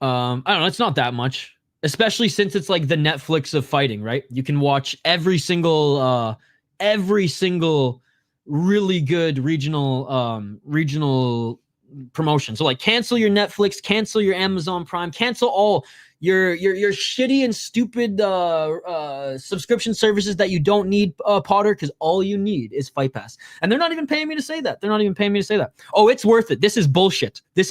I don't know. It's not that much, especially since it's like the Netflix of fighting, right? You can watch every single really good regional promotion. So like cancel your Netflix, cancel your Amazon Prime, cancel all your shitty and stupid subscription services that you don't need, Potter, because all you need is Fight Pass. And they're not even paying me to say that. Oh, it's worth it. This is bullshit. It's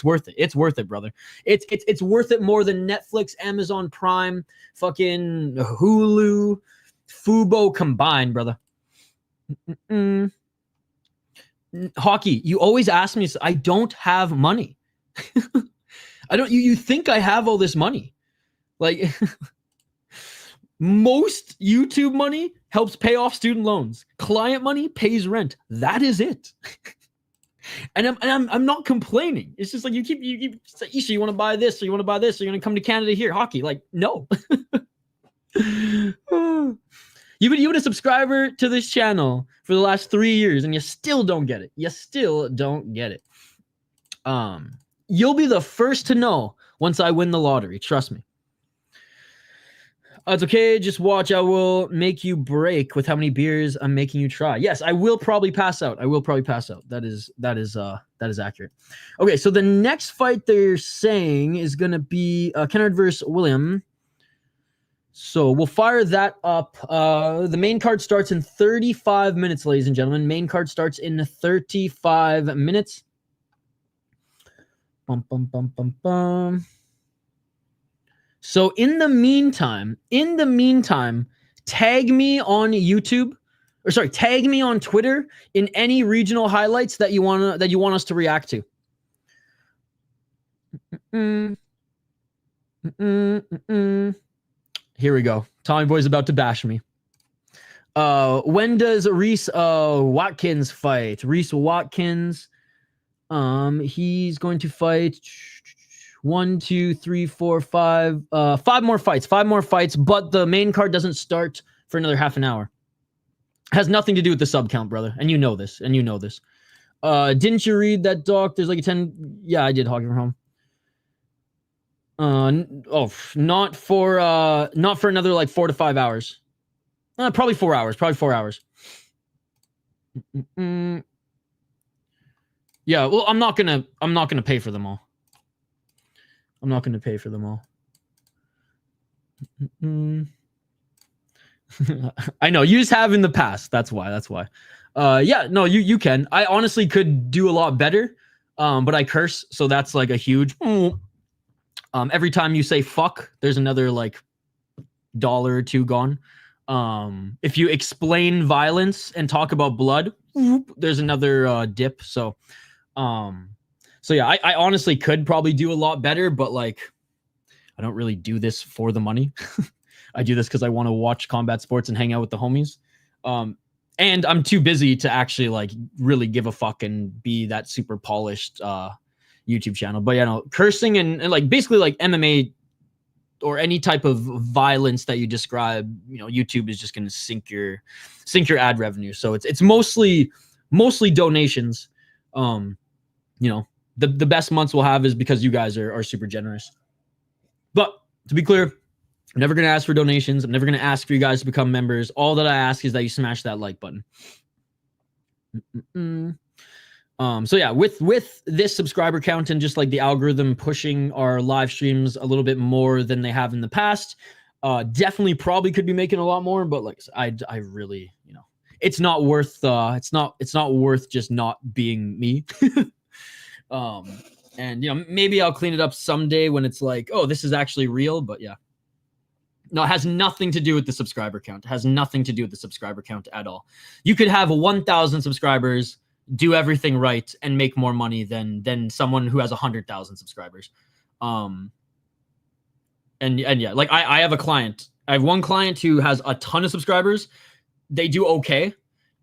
worth it. It's worth it, brother. It's worth it more than Netflix, Amazon Prime, fucking Hulu, Fubo combined, brother. Hockey, you always ask me, I don't have money. I don't. You think I have all this money? Like most YouTube money helps pay off student loans. Client money pays rent. That is it. and I'm not complaining. It's just like you keep say, Isha, you want to buy this, or you want to buy this, or you're gonna come to Canada here. Hockey, like no. You've been a subscriber to this channel for the last 3 years, and you still don't get it. You'll be the first to know once I win the lottery. Trust me. It's okay. Just watch. I will make you break with how many beers I'm making you try. Yes, I will probably pass out. That is accurate. Okay, so the next fight they're saying is going to be Kennard versus William. So we'll fire that up. The main card starts in 35 minutes, ladies and gentlemen. Main card starts in 35 minutes. Bum, bum, bum, bum, bum. So in the meantime, tag me on YouTube, tag me on Twitter in any regional highlights that you want us to react to. Here we go. Tommy Boy's about to bash me. When does Reese Watkins fight? Reese Watkins. He's going to fight 1, 2, 3, 4, 5. 5 more fights. But the main card doesn't start for another half an hour. Has nothing to do with the sub count, brother. And you know this. Didn't you read that, doc? There's like a 10. Yeah, I did. Hockey from Home. Not for another like 4 to 5 hours. Probably 4 hours. Yeah, well, I'm not gonna pay for them all. I know you just have in the past. That's why. Yeah, no, you can. I honestly could do a lot better, but I curse, so that's like a huge. Every time you say fuck, there's another like $1 or $2 gone. If you explain violence and talk about blood, there's another dip. So yeah, I honestly could probably do a lot better, but like, I don't really do this for the money. I do this because I want to watch combat sports and hang out with the homies. And I'm too busy to actually like really give a fuck and be that super polished YouTube channel. But cursing and like basically like MMA or any type of violence that you describe, YouTube is just going to sink your ad revenue. So it's mostly donations. The best months we'll have is because you guys are super generous. But to be clear, I'm never going to ask for donations. I'm never going to ask for you guys to become members. All that I ask is that you smash that like button. So yeah, with this subscriber count and just like the algorithm pushing our live streams a little bit more than they have in the past, definitely probably could be making a lot more. But like I really, it's not worth it's not worth just not being me. And you know, maybe I'll clean it up someday when it's like, oh, this is actually real. But yeah, no, it has nothing to do with the subscriber count. It has nothing to do with the subscriber count at all. You could have 1,000 subscribers, do everything right, and make more money than someone who has 100,000 subscribers. And yeah, like I have a client. I have one client who has a ton of subscribers. They do okay.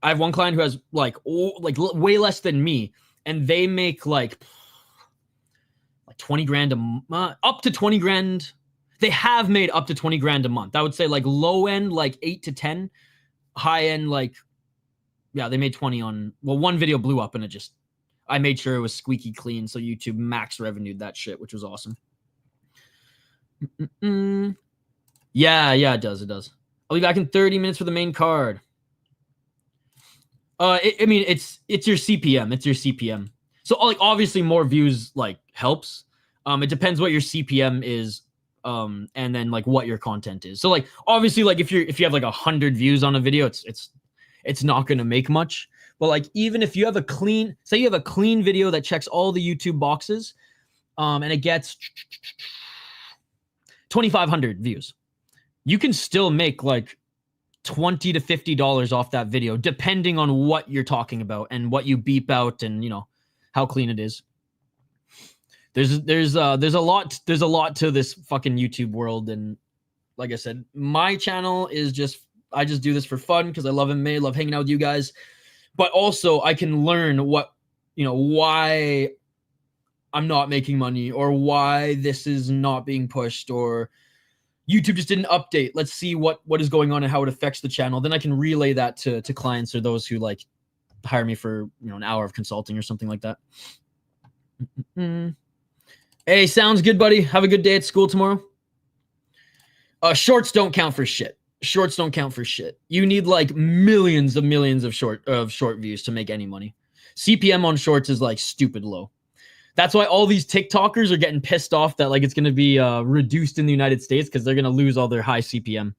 I have one client who has like way less than me, and they make like 20 grand up to 20 grand. They have made up to 20 grand a month. I would say like low end, like 8 to 10, high end, like, yeah, they made 20 on, well, one video blew up and I made sure it was squeaky clean. So YouTube max revenued that shit, which was awesome. Yeah, it does. I'll be back in 30 minutes for the main card. I mean, it's your CPM. It's your CPM. So like obviously more views like helps. It depends what your CPM is, and then like what your content is. So like obviously like if you have like 100 views on a video, it's not gonna make much. But like even if you have a clean, say you have a clean video that checks all the YouTube boxes, and it gets 2,500 views, you can still make like $20 to $50 off that video, depending on what you're talking about and what you beep out and you know how clean it is. There's a lot to this fucking YouTube world, and like I said, my channel is I just do this for fun because I love MMA, love hanging out with you guys, but also I can learn what, you know, why I'm not making money or why this is not being pushed or YouTube just didn't update. Let's see what is going on and how it affects the channel. Then I can relay that to clients or those who like hire me for, you know, an hour of consulting or something like that. Hey, sounds good, buddy. Have a good day at school tomorrow. Shorts don't count for shit. Shorts don't count for shit. You need like millions of short views to make any money. CPM on shorts is like stupid low. That's why all these TikTokers are getting pissed off that like it's going to be reduced in the United States because they're going to lose all their high CPM.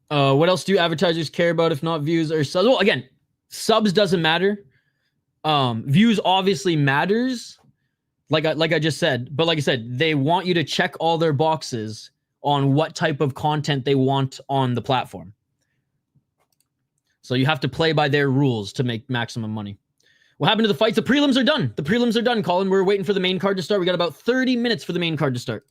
What else do advertisers care about if not views or subs? Well, again, subs doesn't matter. Views obviously matters, like I just said. But like I said, they want you to check all their boxes on what type of content they want on the platform. So you have to play by their rules to make maximum money. What happened to the fights? The prelims are done. The prelims are done, Colin. We're waiting for the main card to start. We got about 30 minutes for the main card to start.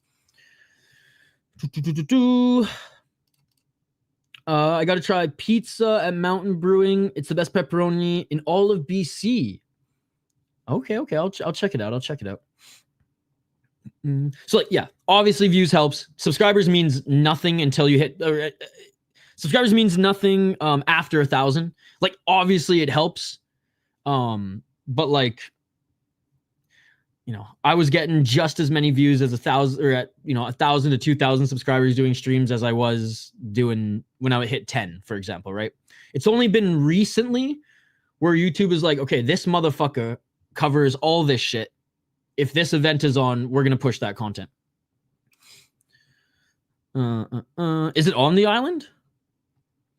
I got to try pizza at Mountain Brewing. It's the best pepperoni in all of BC. Okay. I'll check it out. So like, yeah, obviously views helps. Subscribers means nothing until you hit, subscribers means nothing after 1,000. Like obviously it helps. But like, you know, I was getting just as many views as 1,000 or at, you know, 1,000 to 2,000 subscribers doing streams as I was doing when I would hit 10, for example, right? It's only been recently where YouTube is like, okay, this motherfucker covers all this shit. If this event is on, we're going to push that content. Is it on the island?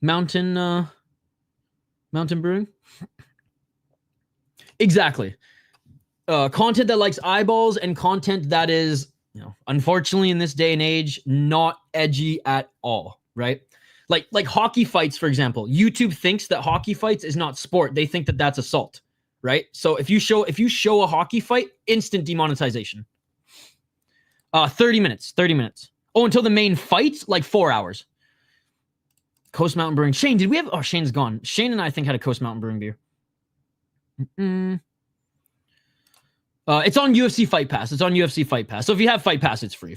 Mountain Brewing? Exactly. Content that likes eyeballs and content that is, you know, unfortunately in this day and age, not edgy at all, right? Like hockey fights, for example. YouTube thinks that hockey fights is not sport. They think that that's assault, right? So if you show a hockey fight, instant demonetization. 30 minutes. Oh, until the main fight, like 4 hours. Coast Mountain Brewing. Shane, did we have? Oh, Shane's gone. Shane and I think had a Coast Mountain Brewing beer. It's on UFC Fight Pass. So if you have Fight Pass, it's free.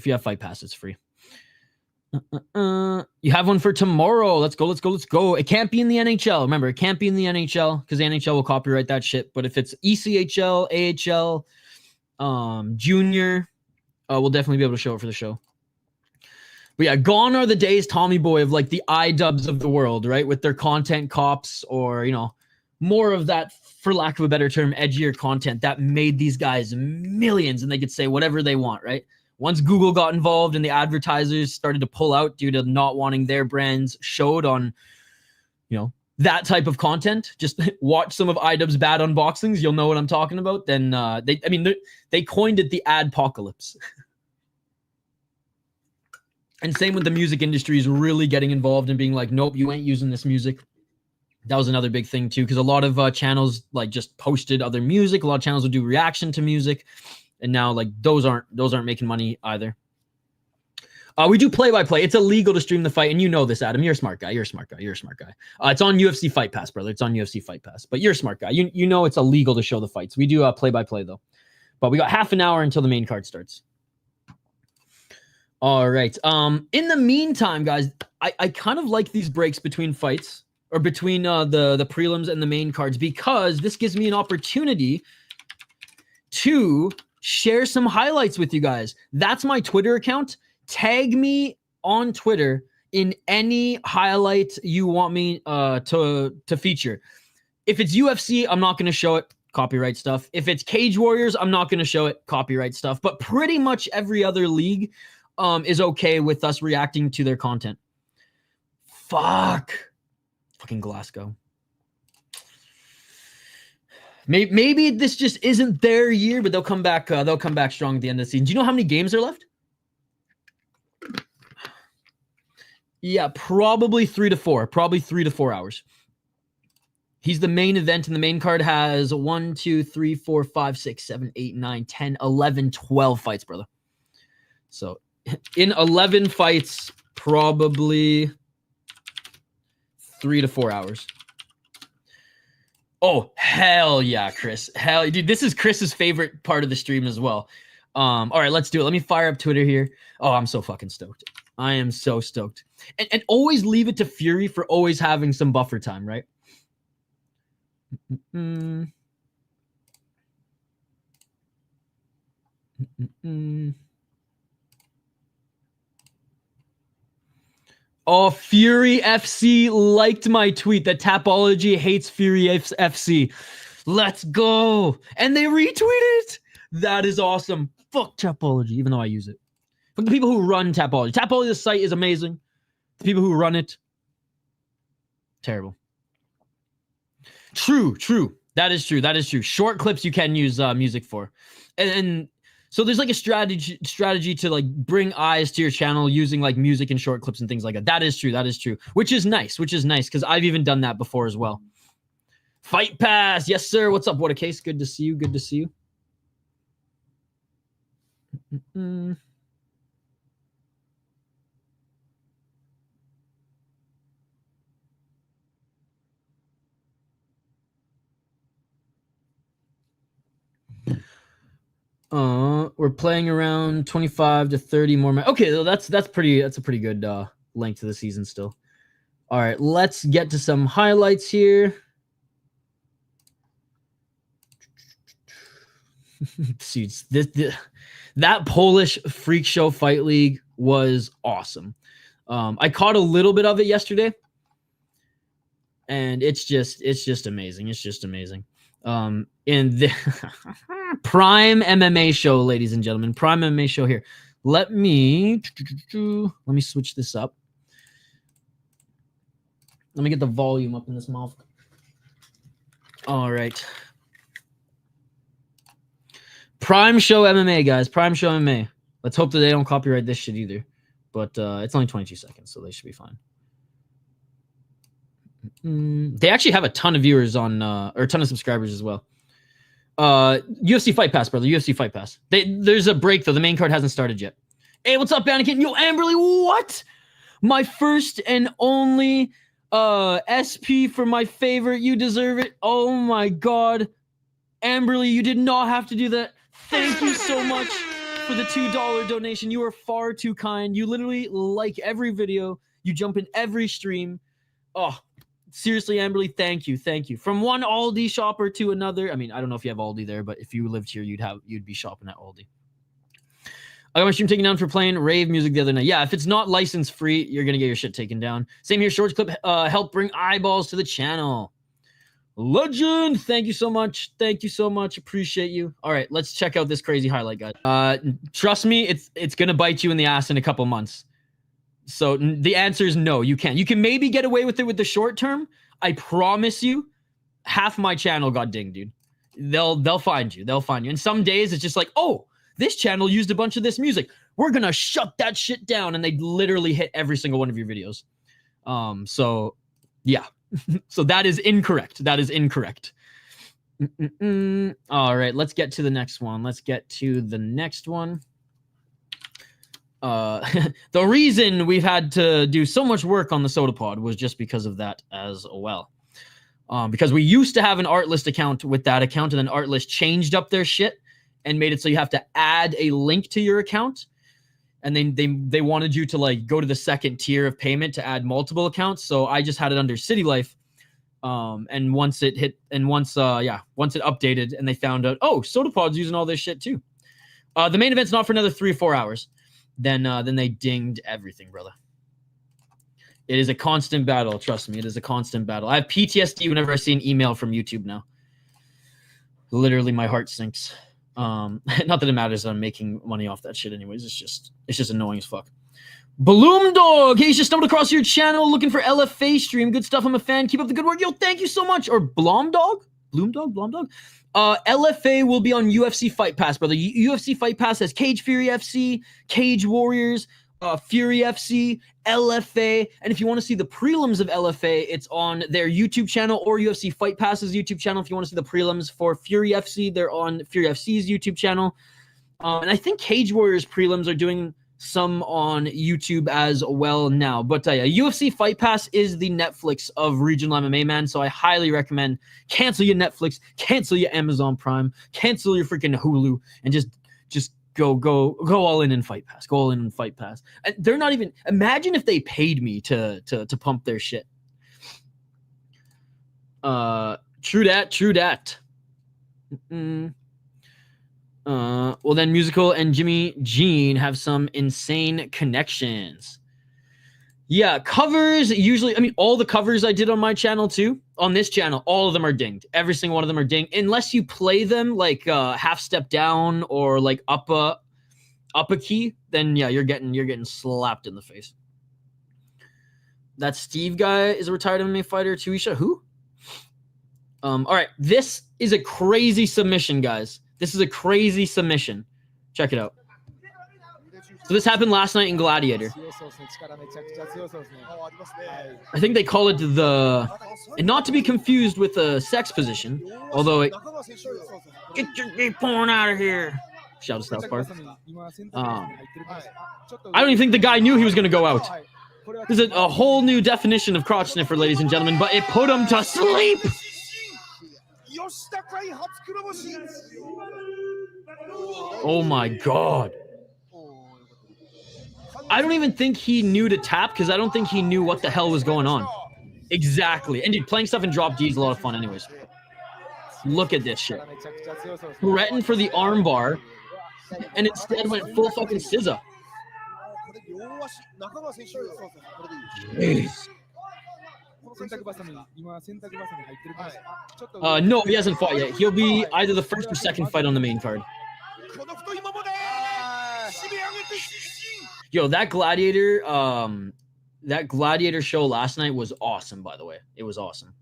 You have one for tomorrow. Let's go. It can't be in the NHL. Remember, it can't be in the NHL because the NHL will copyright that shit. But if it's ECHL, AHL, Junior, we'll definitely be able to show it for the show. But yeah, gone are the days, Tommy Boy, of like the iDubbbz of the world, right? With their content cops or, you know, more of that, for lack of a better term, edgier content that made these guys millions and they could say whatever they want, right? Once Google got involved and the advertisers started to pull out due to not wanting their brands showed on, that type of content, just watch some of iDubbbz's bad unboxings. You'll know what I'm talking about. Then they coined it the adpocalypse. And same with the music industry is really getting involved and being like, nope, you ain't using this music. That was another big thing too, because a lot of channels like just posted other music. A lot of channels would do reaction to music, and now like those aren't making money either. We do play-by-play. It's illegal to stream the fight, and you know this, Adam. You're a smart guy. It's on UFC Fight Pass, brother. It's on UFC Fight Pass. But you're a smart guy. You know it's illegal to show the fights. We do play-by-play though. But we got half an hour until the main card starts. All right. In the meantime, guys, I kind of like these breaks between fights or between the prelims and the main cards, because this gives me an opportunity to share some highlights with you guys. That's my Twitter account. Tag me on Twitter in any highlight you want me to feature. If it's UFC, I'm not going to show it. Copyright stuff. If it's Cage Warriors, I'm not going to show it. Copyright stuff. But pretty much every other league is okay with us reacting to their content. Fucking Glasgow. Maybe this just isn't their year, but they'll come back. They'll come back strong at the end of the season. Do you know how many games are left? Yeah, probably 3 to 4. Probably 3 to 4 hours. He's the main event, and the main card has 1, 2, 3, 4, 5, 6, 7, 8, 9, 10, 11, 12 fights, brother. So in 11 fights, probably 3 to 4 hours. Oh, hell yeah, Chris. Hell, dude, this is Chris's favorite part of the stream as well. All right, let's do it. Let me fire up Twitter here. Oh, I'm so fucking stoked. I am so stoked. And always leave it to Fury for always having some buffer time, right? Oh, Fury FC liked my tweet that Tapology hates Fury FC. Let's go. And they retweeted it. That is awesome. Fuck Tapology, even though I use it. Fuck the people who run Tapology. Tapology's site is amazing. The people who run it, terrible. True. That is true. Short clips you can use music for. And so there's like a strategy to like bring eyes to your channel using like music and short clips and things like that. That is true. Which is nice because I've even done that before as well. Fight Pass. Yes, sir. What's up? What a case. Good to see you. We're playing around 25 to 30 more. Okay, that's a pretty good length of the season still. All right, let's get to some highlights here. Dudes, that Polish Freak Show Fight League was awesome. I caught a little bit of it yesterday, and it's just amazing. It's just amazing. And the Prime MMA show, ladies and gentlemen, Prime MMA show here. Let me switch this up. Let me get the volume up in this mouth. All right. Prime Show MMA, guys. Prime Show MMA. Let's hope that they don't copyright this shit either. But it's only 22 seconds, so they should be fine. They actually have a ton of viewers on, or a ton of subscribers as well. UFC Fight Pass, brother. UFC Fight Pass. There's a break, though. The main card hasn't started yet. Hey, what's up, Anakin? Yo, Amberly, what? My first and only SP for my favorite. You deserve it. Oh, my God. Amberly, you did not have to do that. Thank you so much for the $2 donation. You are far too kind. You literally like every video. You jump in every stream. Oh, seriously, Amberly, thank you. From one Aldi shopper to another. I mean, I don't know if you have Aldi there, but if you lived here, you'd be shopping at Aldi. I got my stream taken down for playing rave music the other night. Yeah, if it's not license free, you're gonna get your shit taken down. Same here. Shorts clip help bring eyeballs to the channel. Legend. Thank you so much. Thank you so much. Appreciate you. All right, let's check out this crazy highlight, guys. Trust me, it's gonna bite you in the ass in a couple months. So the answer is no, you can't. You can maybe get away with it with the short term. I promise you, half my channel got dinged, dude. They'll find you. They'll find you. And some days it's just like, oh, this channel used a bunch of this music. We're gonna shut that shit down, and they literally hit every single one of your videos. So yeah. So that is incorrect. That is incorrect. All right, let's get to the next one. The reason we've had to do so much work on the Soda Pod was just because of that as well. Because we used to have an Artlist account with that account, and then Artlist changed up their shit and made it so you have to add a link to your account. And then they wanted you to like go to the second tier of payment to add multiple accounts. So I just had it under City Life. And once it updated and they found out, oh, SodaPod's using all this shit too. The main event's not for another 3 or 4 hours. Then they dinged everything, brother. It is a constant battle. Trust me, it is a constant battle. I have PTSD whenever I see an email from YouTube now. Literally, my heart sinks. Not that it matters that I'm making money off that shit anyways. It's just annoying as fuck. Bloom Dog, hey, just stumbled across your channel looking for LFA stream. Good stuff. I'm a fan. Keep up the good work. Yo, thank you so much. Or Blom Dog? LFA will be on UFC Fight Pass, brother. UFC Fight Pass has Cage Fury FC, Cage Warriors, Fury FC, LFA. And if you want to see the prelims of LFA, it's on their YouTube channel or UFC Fight Pass's YouTube channel. If you want to see the prelims for Fury FC, they're on Fury FC's YouTube channel. And I think Cage Warriors prelims are doing some on YouTube as well now. But yeah, UFC Fight Pass is the Netflix of regional MMA, man. So I highly recommend cancel your Netflix, cancel your Amazon Prime, cancel your freaking Hulu, and just go all in Fight Pass. Go all in Fight Pass. And they're not even, imagine if they paid me to pump their shit. True that. Well, then Musical and Jimmy Jean have some insane connections. Yeah, covers usually, I mean, all the covers I did on my channel too, on this channel, all of them are dinged. Every single one of them are dinged. Unless you play them like half step down or like up a key, then yeah, you're getting slapped in the face. That Steve guy is a retired MMA fighter. Tuisha, who? All right, this is a crazy submission, guys. This is a crazy submission. Check it out. So this happened last night in Gladiator. I think they call it and not to be confused with a sex position, although get your gay porn out of here. Shout out to South Park. I don't even think the guy knew he was going to go out. There's a whole new definition of crotch sniffer, ladies and gentlemen, but it put him to sleep. Oh my god. I don't even think he knew to tap because I don't think he knew what the hell was going on. Exactly. And dude, playing stuff in drop D is a lot of fun anyways. Look at this shit. Threatened for the armbar and instead went full fucking scissor. Jeez. No, he hasn't fought yet. He'll be either the first or second fight on the main card. Yo, that Gladiator show last night was awesome, by the way. It was awesome.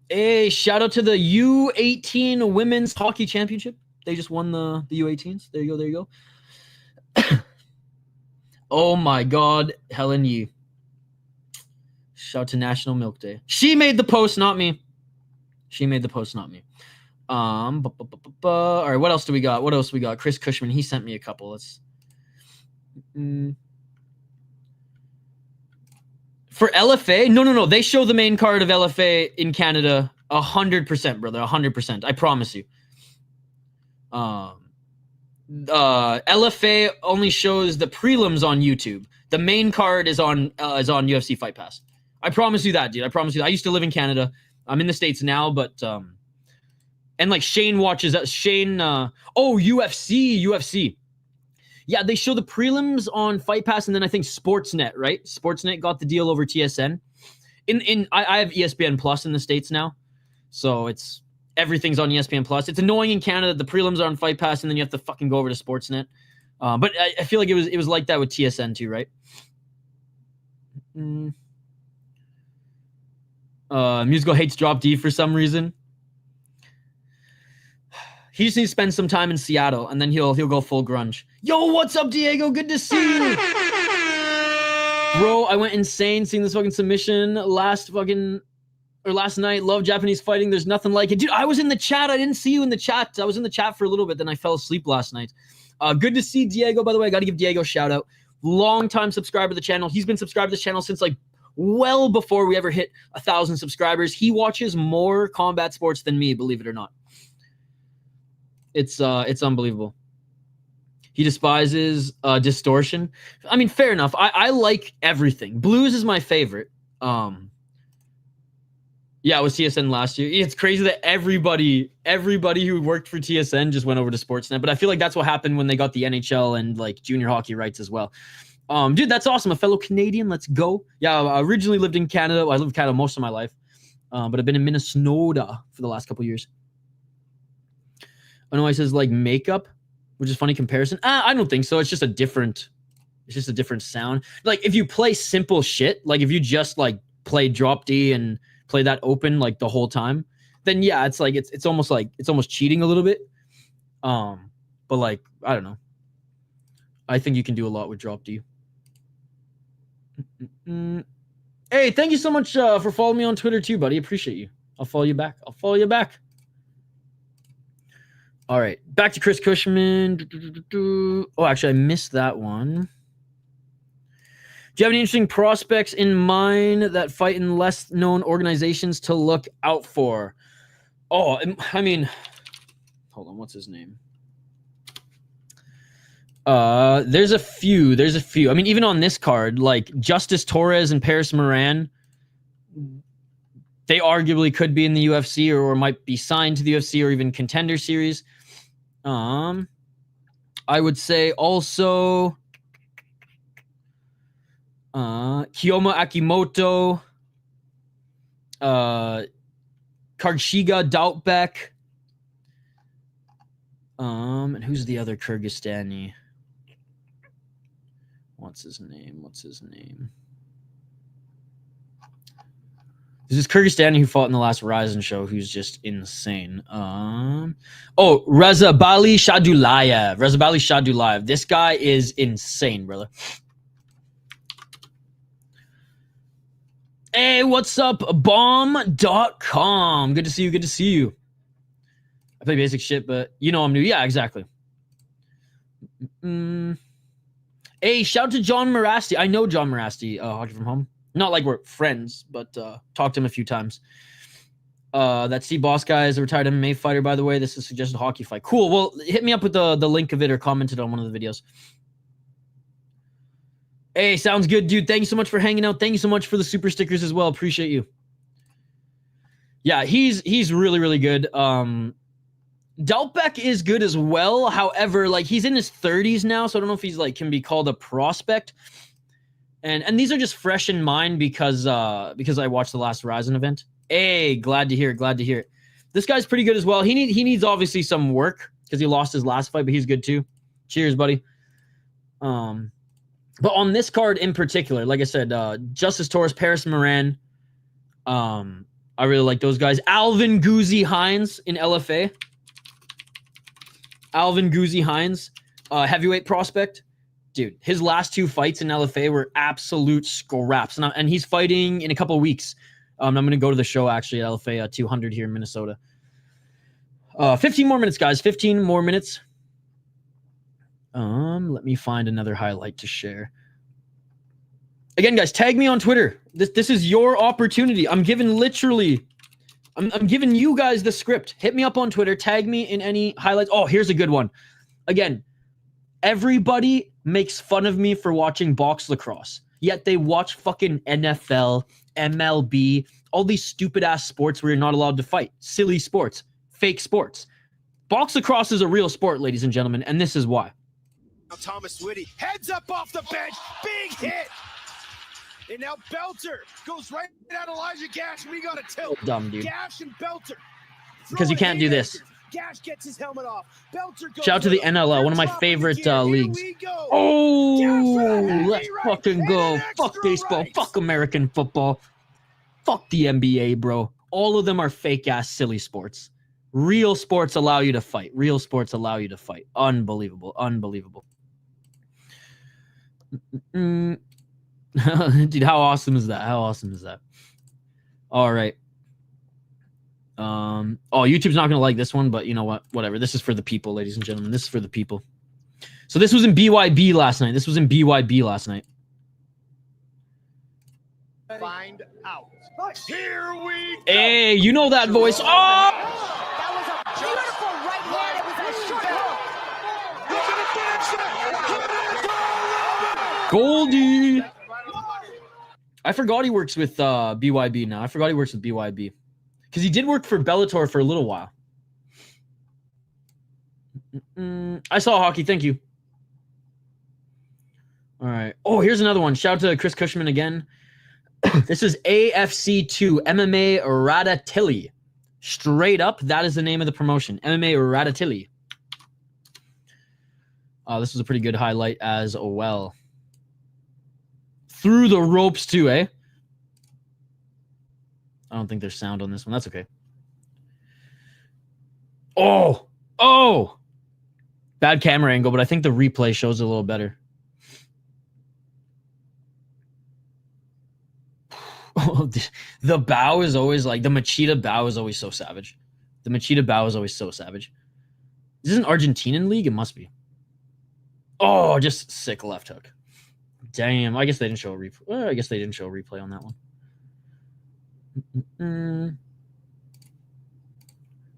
Hey, shout out to the U18 Women's Hockey Championship. They just won the U18s. There you go. Oh my god, Helen Yee. Shout out to National Milk Day. She made the post, not me. All right, what else do we got? Chris Cushman, he sent me a couple. Let's for LFA? No. They show the main card of LFA in Canada 100%, brother. 100%. I promise you. LFA only shows the prelims on YouTube. The main card is on UFC Fight Pass. I promise you that, dude. I promise you that. I used to live in Canada. I'm in the States now, but and like Shane watches UFC. Yeah, they show the prelims on Fight Pass, and then I think Sportsnet, right? Sportsnet got the deal over TSN. I have ESPN Plus in the States now, so everything's on ESPN Plus. It's annoying in Canada that the prelims are on Fight Pass, and then you have to fucking go over to Sportsnet. But I feel like it was like that with TSN too, right? Musical hates Drop D for some reason. He just needs to spend some time in Seattle, and then he'll go full grunge. Yo, what's up, Diego? Good to see you. Bro, I went insane seeing this fucking submission last night. Love Japanese fighting. There's nothing like it. Dude, I was in the chat. I didn't see you in the chat. I was in the chat for a little bit, then I fell asleep last night. Good to see Diego, by the way. I got to give Diego a shout out. Long-time subscriber to the channel. He's been subscribed to this channel since like well before we ever hit 1,000 subscribers. He watches more combat sports than me, believe it or not. It's unbelievable. He despises distortion. I mean, fair enough. I like everything. Blues is my favorite. Yeah, it was TSN last year. It's crazy that everybody who worked for TSN just went over to Sportsnet. But I feel like that's what happened when they got the NHL and like junior hockey rights as well. Dude, that's awesome. A fellow Canadian. Let's go. Yeah, I originally lived in Canada. I lived in Canada most of my life. But I've been in Minnesota for the last couple years. I know he says like makeup, which is funny comparison. I don't think so. It's just a different sound. Like if you play simple shit, like if you just like play drop D and play that open like the whole time, then yeah, it's like it's almost cheating a little bit. But like I don't know. I think you can do a lot with drop D. Hey, thank you so much for following me on Twitter too, buddy. Appreciate you. I'll follow you back. All right, back to Chris Cushman. Oh, actually, I missed that one. Do you have any interesting prospects in mind that fight in less known organizations to look out for? Oh, I mean, hold on, what's his name? There's a few. I mean, even on this card, like Justice Torres and Paris Moran, they arguably could be in the UFC or might be signed to the UFC or even Contender Series. I would say also Kiyoma Akimoto, Kargshiga Doubtbeck, and who's the other Kyrgyzstani? What's his name? This is Kyrgyzstani who fought in the last Ryzen show who's just insane. Razabali Shadulayev. This guy is insane, brother. Hey, what's up, bomb.com? Good to see you. I play basic shit, but you know I'm new. Yeah, exactly. Hey, shout out to John Morasti. I know John Morasti, Hockey From Home. Not like we're friends, but talked to him a few times. That C-Boss guy is a retired MMA fighter, by the way. This is a suggested hockey fight. Cool. Well, hit me up with the link of it or comment it on one of the videos. Hey, sounds good, dude. Thank you so much for hanging out. Thank you so much for the super stickers as well. Appreciate you. Yeah, he's really, really good. Doubtbeck is good as well. However, like he's in his 30s now, so I don't know if he's like can be called a prospect. And these are just fresh in mind because I watched the last Ryzen event. Hey, glad to hear it. This guy's pretty good as well. He needs obviously some work because he lost his last fight, but he's good too. Cheers, buddy. But on this card in particular, like I said, Justice Torres, Paris Moran. I really like those guys. Alvin Guzzi Hines in LFA. Alvin Guzzi Hines, heavyweight prospect. Dude, his last two fights in LFA were absolute scraps. And he's fighting in a couple of weeks. I'm going to go to the show, actually, at LFA 200 here in Minnesota. 15 more minutes, guys. 15 more minutes. Let me find another highlight to share. Again, guys, tag me on Twitter. This is your opportunity. I'm giving you guys the script. Hit me up on Twitter. Tag me in any highlights. Oh, here's a good one. Again, everybody makes fun of me for watching box lacrosse, yet they watch fucking NFL, MLB, all these stupid-ass sports where you're not allowed to fight. Silly sports. Fake sports. Box lacrosse is a real sport, ladies and gentlemen, and this is why. Thomas Whitty heads up off the bench, big hit. And now Belter goes right at Elijah Gash. We got a tilt. Dumb, dude. Gash and Belter. Because you can't do this. Gash gets his helmet off. Belter goes. Shout out to the NLL, one of my favorite leagues. Oh, let's fucking go. Fuck baseball. Fuck American football. Fuck the NBA, bro. All of them are fake-ass silly sports. Real sports allow you to fight. Real sports allow you to fight. Unbelievable. Unbelievable. Dude, how awesome is that? How awesome is that? All right. Oh, YouTube's not going to like this one, but you know what? Whatever. This is for the people, ladies and gentlemen. This is for the people. So this was in BYB last night. This was in BYB last night. Find out. Here we go. Hey, you know that voice. Oh! That was a beautiful right hand. It was a short hook. Goldie. I forgot he works with BYB now. I forgot he works with BYB. Because he did work for Bellator for a little while. I saw hockey. Thank you. All right. Oh, here's another one. Shout out to Chris Cushman again. This is AFC 2 MMA Ratatili. Straight up, that is the name of the promotion. MMA Ratatili. This was a pretty good highlight as well. Through the ropes too, eh? I don't think there's sound on this one. That's okay. Oh! Oh! Bad camera angle, but I think the replay shows it a little better. Oh, the bow is always like, the Machida bow is always so savage. The Machida bow is always so savage. Is this an Argentinian league? It must be. Oh, just sick left hook. Damn, I guess they didn't show a replay. Well, I guess they didn't show a replay on that one.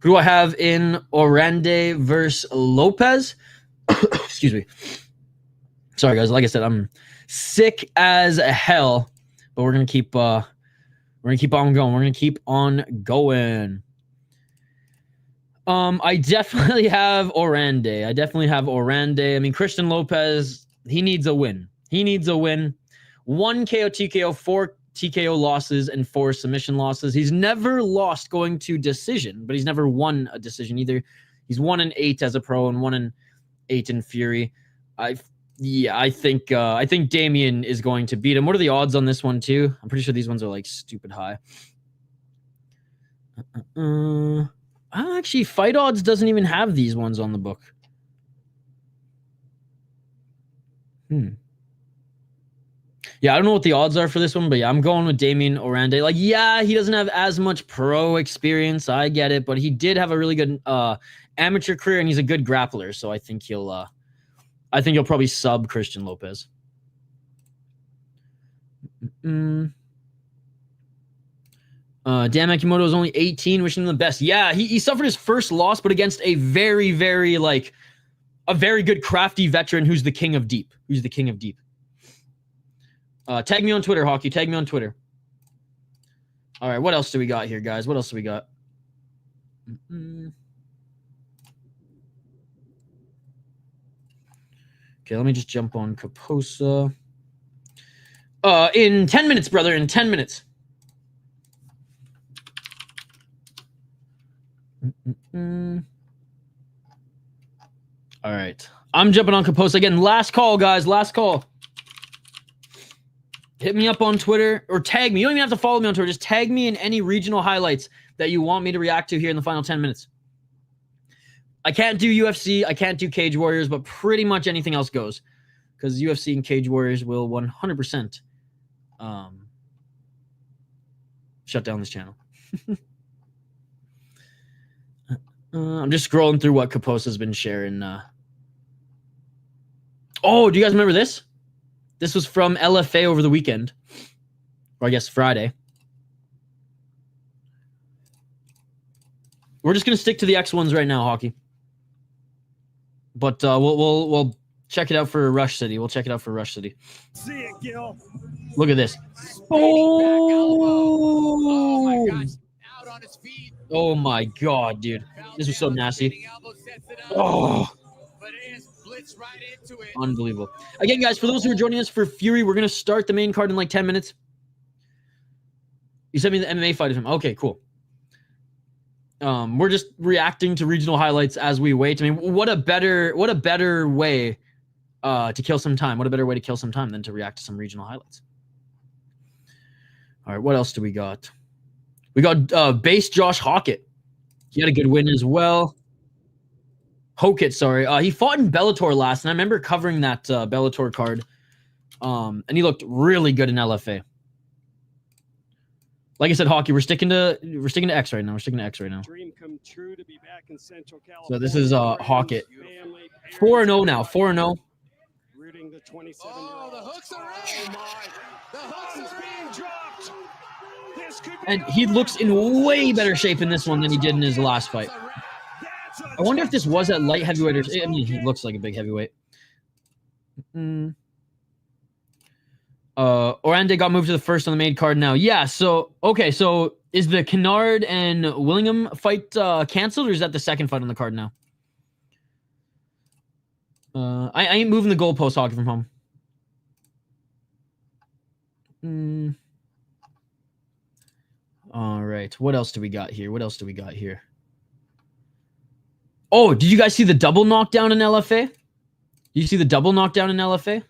Who do I have in Orande versus Lopez? Excuse me. Sorry, guys. Like I said, I'm sick as hell, but we're gonna keep on going. We're gonna keep on going. I definitely have Orande. I mean, Christian Lopez, he needs a win. He needs a win. 1 KO, TKO, 4 TKO losses, and 4 submission losses. He's never lost going to decision, but he's never won a decision either. He's 1-8 as a pro and 1-8 in Fury. I think Damion is going to beat him. What are the odds on this one too? I'm pretty sure these ones are like stupid high. Actually, Fight Odds doesn't even have these ones on the book. Yeah, I don't know what the odds are for this one, but yeah, I'm going with Damion Orande. Like, yeah, he doesn't have as much pro experience. I get it, but he did have a really good amateur career, and he's a good grappler. So I think he'll probably sub Christian Lopez. Dan Akimoto is only 18. Wishing him the best. Yeah, he suffered his first loss, but against a very, very a very good crafty veteran who's the king of deep. Tag me on Twitter, Hockey. Tag me on Twitter. All right, what else do we got here, guys? What else do we got? Okay, let me just jump on Kaposa. In 10 minutes, brother. In 10 minutes. All right. I'm jumping on Kaposa again. Last call, guys. Last call. Hit me up on Twitter or tag me. You don't even have to follow me on Twitter. Just tag me in any regional highlights that you want me to react to here in the final 10 minutes. I can't do UFC. I can't do Cage Warriors, but pretty much anything else goes. Because UFC and Cage Warriors will 100% shut down this channel. I'm just scrolling through what Kaposa's been sharing. Oh, do you guys remember this? This was from LFA over the weekend. Or I guess Friday. We're just going to stick to the X1s right now, Hockey. But we'll check it out for Rush City. We'll check it out for Rush City. See it, Gil. Look at this. Oh my gosh. Out on his feet. Oh my God, dude. This was so nasty. Oh. Unbelievable. Again, guys, for those who are joining us for Fury, we're going to start the main card in like 10 minutes. You sent me the MMA fight of him. Okay, cool. We're just reacting to regional highlights as we wait. I mean, what a better way to kill some time. What a better way to kill some time than to react to some regional highlights. All right, what else do we got? We got base Josh Hockett. He had a good win as well. Hokett, sorry. He fought in Bellator last, and I remember covering that Bellator card. And he looked really good in LFA. Like I said, hockey, we're sticking to X right now. Dream come true to be back in Central California. So this is Hockett. 4-0 now. 4-0. Rooting the 27-year-old. Oh, the hooks are in. The hooks is being dropped. This could be And he looks in way better shape in this one than he did in his last fight. I wonder if this was at light heavyweight or... I mean, he looks like a big heavyweight. Orande got moved to the first on the main card now. Yeah, so... Okay, so is the Kennard and Willingham fight canceled, or is that the second fight on the card now? I ain't moving the goalpost, hockey from home. All right. What else do we got here? Oh, did you guys see the double knockdown in LFA? Did you see the double knockdown in LFA?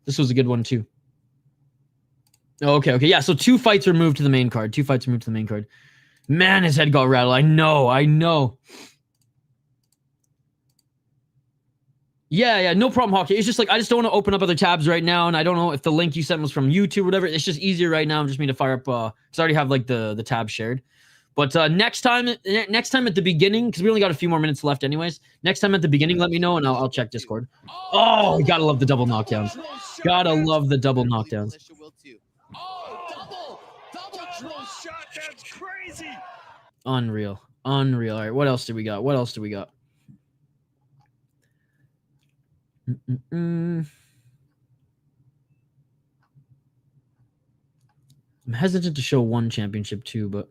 This was a good one, too. Okay. Yeah, so 2 fights were moved to the main card. Man, his head got rattled. I know. Yeah, no problem, Hockey. It's just like, I just don't want to open up other tabs right now, and I don't know if the link you sent was from YouTube or whatever. It's just easier right now. Just me to fire up, because I already have like the tab shared. But next time at the beginning, because we only got a few more minutes left anyways, next time at the beginning, let me know, and I'll check Discord. Oh, gotta love the double knockdowns. Oh, double drill shot. That's crazy. Unreal. All right, what else do we got? I'm hesitant to show one championship too, but...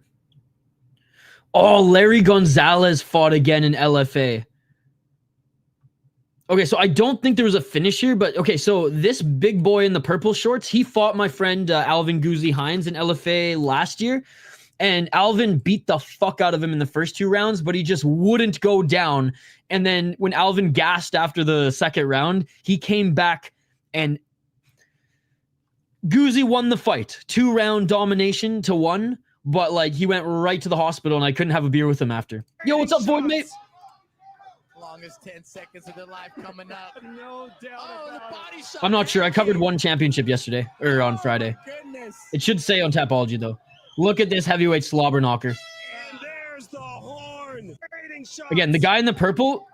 Oh, Larry Gonzalez fought again in LFA. Okay, so I don't think there was a finish here, but okay, so this big boy in the purple shorts, he fought my friend Alvin Guzzi Hines in LFA last year, and Alvin beat the fuck out of him in the first 2 rounds, but he just wouldn't go down. And then when Alvin gassed after the second round, he came back and Guzzi won the fight. 2-round domination to 1. But, like, he went right to the hospital, and I couldn't have a beer with him after. Yo, what's up, Void mate? Longest 10 seconds of their life coming up. No doubt about it. I'm not sure. I covered one championship yesterday, or on Friday. Goodness. It should say on Tapology, though. Look at this heavyweight slobber knocker. And there's the horn. Again, the guy in the purple,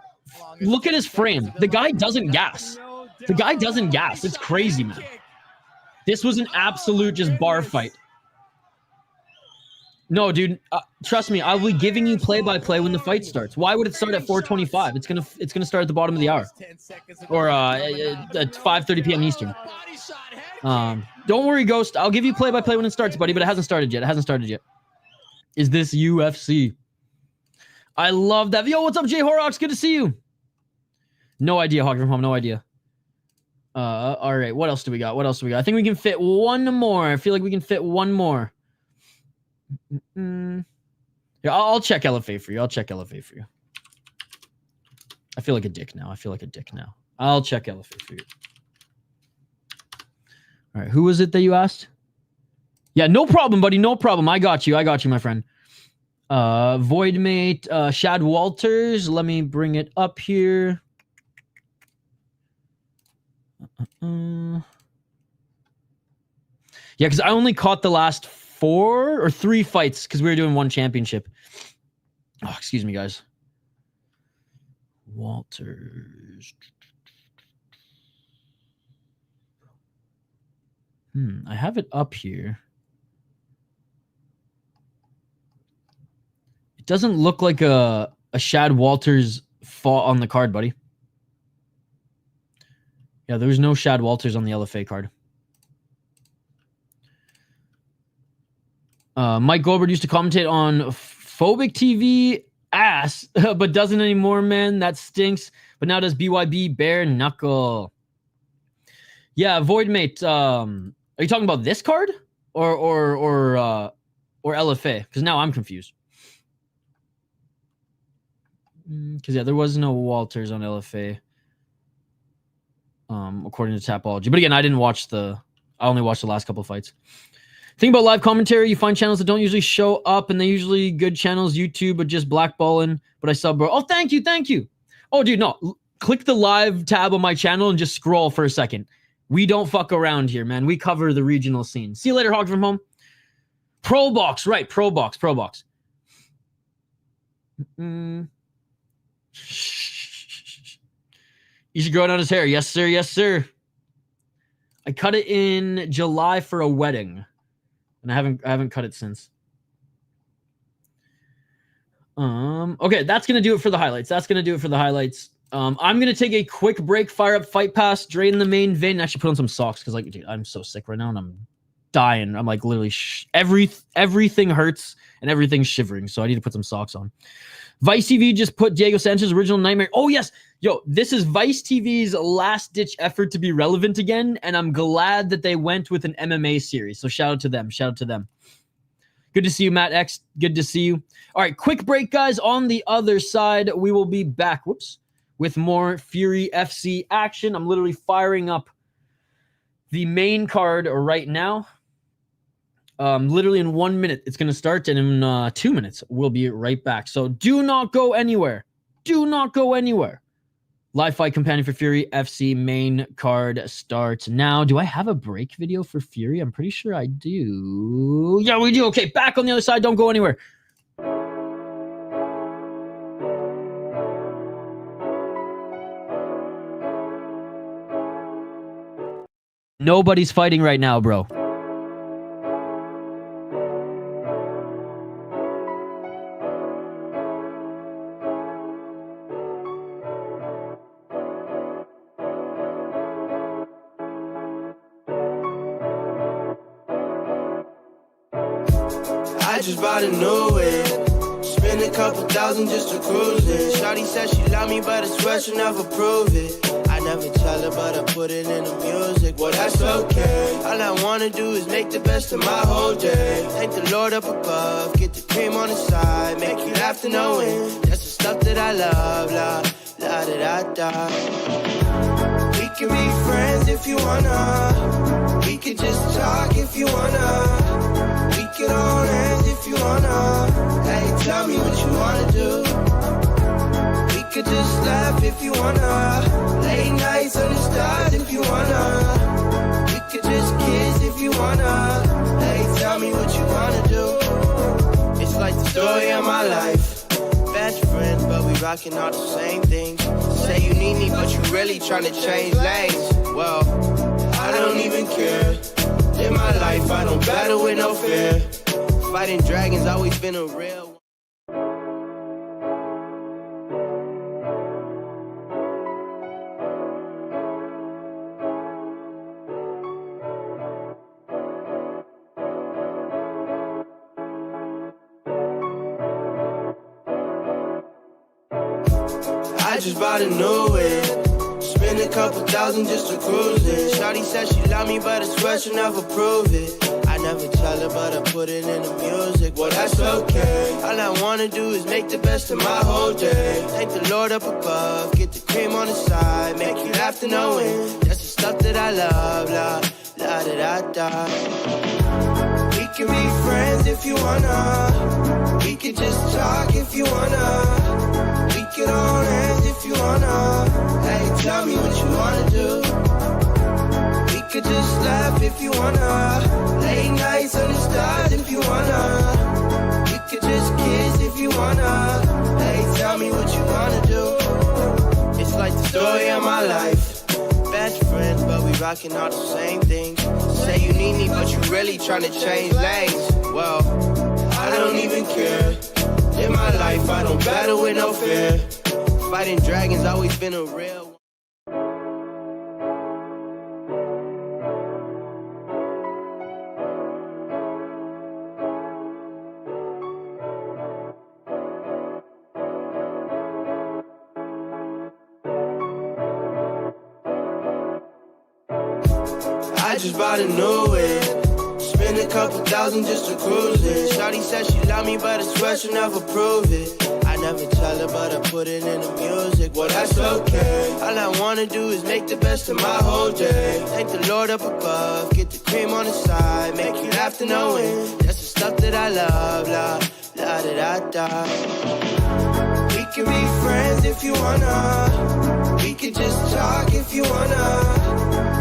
look at his frame. The guy doesn't gas. It's crazy, man. This was an absolute just bar fight. No, dude, trust me, I'll be giving you play-by-play when the fight starts. Why would it start at 4:25? It's gonna start at the bottom of the hour, or at 5:30 p.m. Eastern. Don't worry, Ghost. I'll give you play-by-play when it starts, buddy. But it hasn't started yet. Is this UFC? I love that. Yo, what's up, Jay Horrocks? Good to see you. No idea, Hawk from home. No idea. All right. What else do we got? I think we can fit one more. I feel like we can fit one more. Yeah, I'll check LFA for you. I feel like a dick now. I'll check LFA for you. All right. Who was it that you asked? Yeah, no problem, buddy. No problem. I got you, my friend. Voidmate, Shad Walters. Let me bring it up here. Yeah, because I only caught the last 4 or 3 fights because we were doing one championship. Oh, excuse me, guys. Walters. I have it up here. It doesn't look like a Shad Walters fought on the card, buddy. Yeah, there's no Shad Walters on the LFA card. Mike Goldberg used to commentate on Phobic TV. ass, but doesn't anymore, man. That stinks. But now does BYB bare knuckle. Yeah, Voidmate. Are you talking about this card or LFA? Because now I'm confused. Because yeah, there was no Walters on LFA. According to Tapology. But again, I only watched the last couple of fights. Think about live commentary. You find channels that don't usually show up, and they're usually good channels, YouTube, but just blackballing. But I sub, bro. Oh, thank you. Oh, dude, no. Click the live tab on my channel and just scroll for a second. We don't fuck around here, man. We cover the regional scene. See you later, Hog from home. Pro Box, right? Pro Box. You should grow it out his hair. Yes, sir. I cut it in July for a wedding, and I haven't cut it since. Okay, that's gonna do it for the highlights. I'm gonna take a quick break, fire up Fight Pass, drain the main vein, and actually put on some socks because, like, dude, I'm so sick right now and I'm dying. I'm like literally everything hurts and everything's shivering, so I need to put some socks on. Vice TV just put Diego Sanchez's original nightmare. Oh yes, yo, this is Vice TV's last ditch effort to be relevant again, and I'm glad that they went with an MMA series. So shout out to them. Good to see you, Matt X. Good to see you. All right, quick break, guys. On the other side, we will be back. With more Fury FC action. I'm literally firing up the main card right now. Literally in 1 minute, it's going to start, and in 2 minutes, we'll be right back. So do not go anywhere. Live fight companion for Fury FC main card starts now. Do I have a break video for Fury? I'm pretty sure I do. Yeah, we do. Okay, back on the other side. Don't go anywhere. Nobody's fighting right now, bro. I just bought a new whip. Spend a couple thousand just to cruise it. Shawty said she love me, but I swear she'll never prove it. I never tell her, but I put it in the music. Well, that's okay. All I wanna do is make the best of my whole day. Thank the Lord up above. Get the cream on the side. Make you laugh to knowing that's the stuff that I love. La da da da. We can be friends if you wanna. We could just talk if you wanna. We could hold hands if you wanna. Hey, tell me what you wanna do. We could just laugh if you wanna. Late nights on the stars if you wanna. We could just kiss if you wanna. Hey, tell me what you wanna do. It's like the story of my life. Best friends, but we rocking all the same things. Say you need me, but you really trying to change lanes. Well, I don't even care. In my life, I don't battle with no fear. Fighting dragons always been a real. I just bought a new whip. Spend a couple thousand just to cruise it. Shawty said she love me, but I swear she'll never prove it. I never tell her, but I put it in the music. Well, that's okay. All I wanna do is make the best of my whole day. Thank the Lord up above. Get the cream on the side. Make you laugh to knowing that's the stuff that I love. La da da da. We can be friends if you wanna. We can just talk if you wanna. We can hold hands if you wanna. Hey, tell me what you wanna do. We could just laugh if you wanna. Late nights on the stars if you wanna. We could just kiss if you wanna. Hey, tell me what you wanna do. It's like the story of my life. Best friends, but we rocking all the same things. Say you need me, but you really trying to change lanes. Well, I don't even care. In my life, I don't battle with no fear. Fighting dragons always been a real. I just bought a new whip. Spend a couple thousand just to cruise it. Shawty said she love me, but I swear she'll never prove it. I never tell her, but I put it in the music. Well, that's okay. All I wanna do is make the best of my whole day. Thank the Lord up above, get the cream on the side, make you laugh to know it. That's the stuff that I love, la da da da. We can be friends if you wanna. We can just talk if you wanna.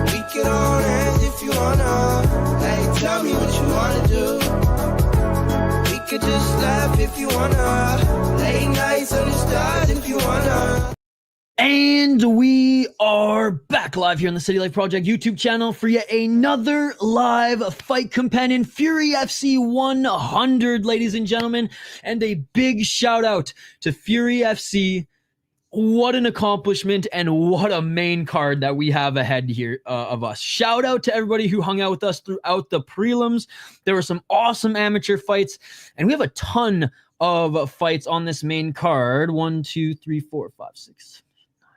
We can hold hands if you wanna. Hey, tell me what you wanna do. We could just laugh if you wanna. Late nights under stars if you wanna. And we are back live here on the City Life Project YouTube channel for yet another live fight companion, Fury FC 100, ladies and gentlemen. And a big shout out to Fury FC. What an accomplishment and what a main card that we have ahead here of us. Shout out to everybody who hung out with us throughout the prelims. There were some awesome amateur fights, and we have a ton of fights on this main card. 1, 2, 3, 4, 5, 6, 9,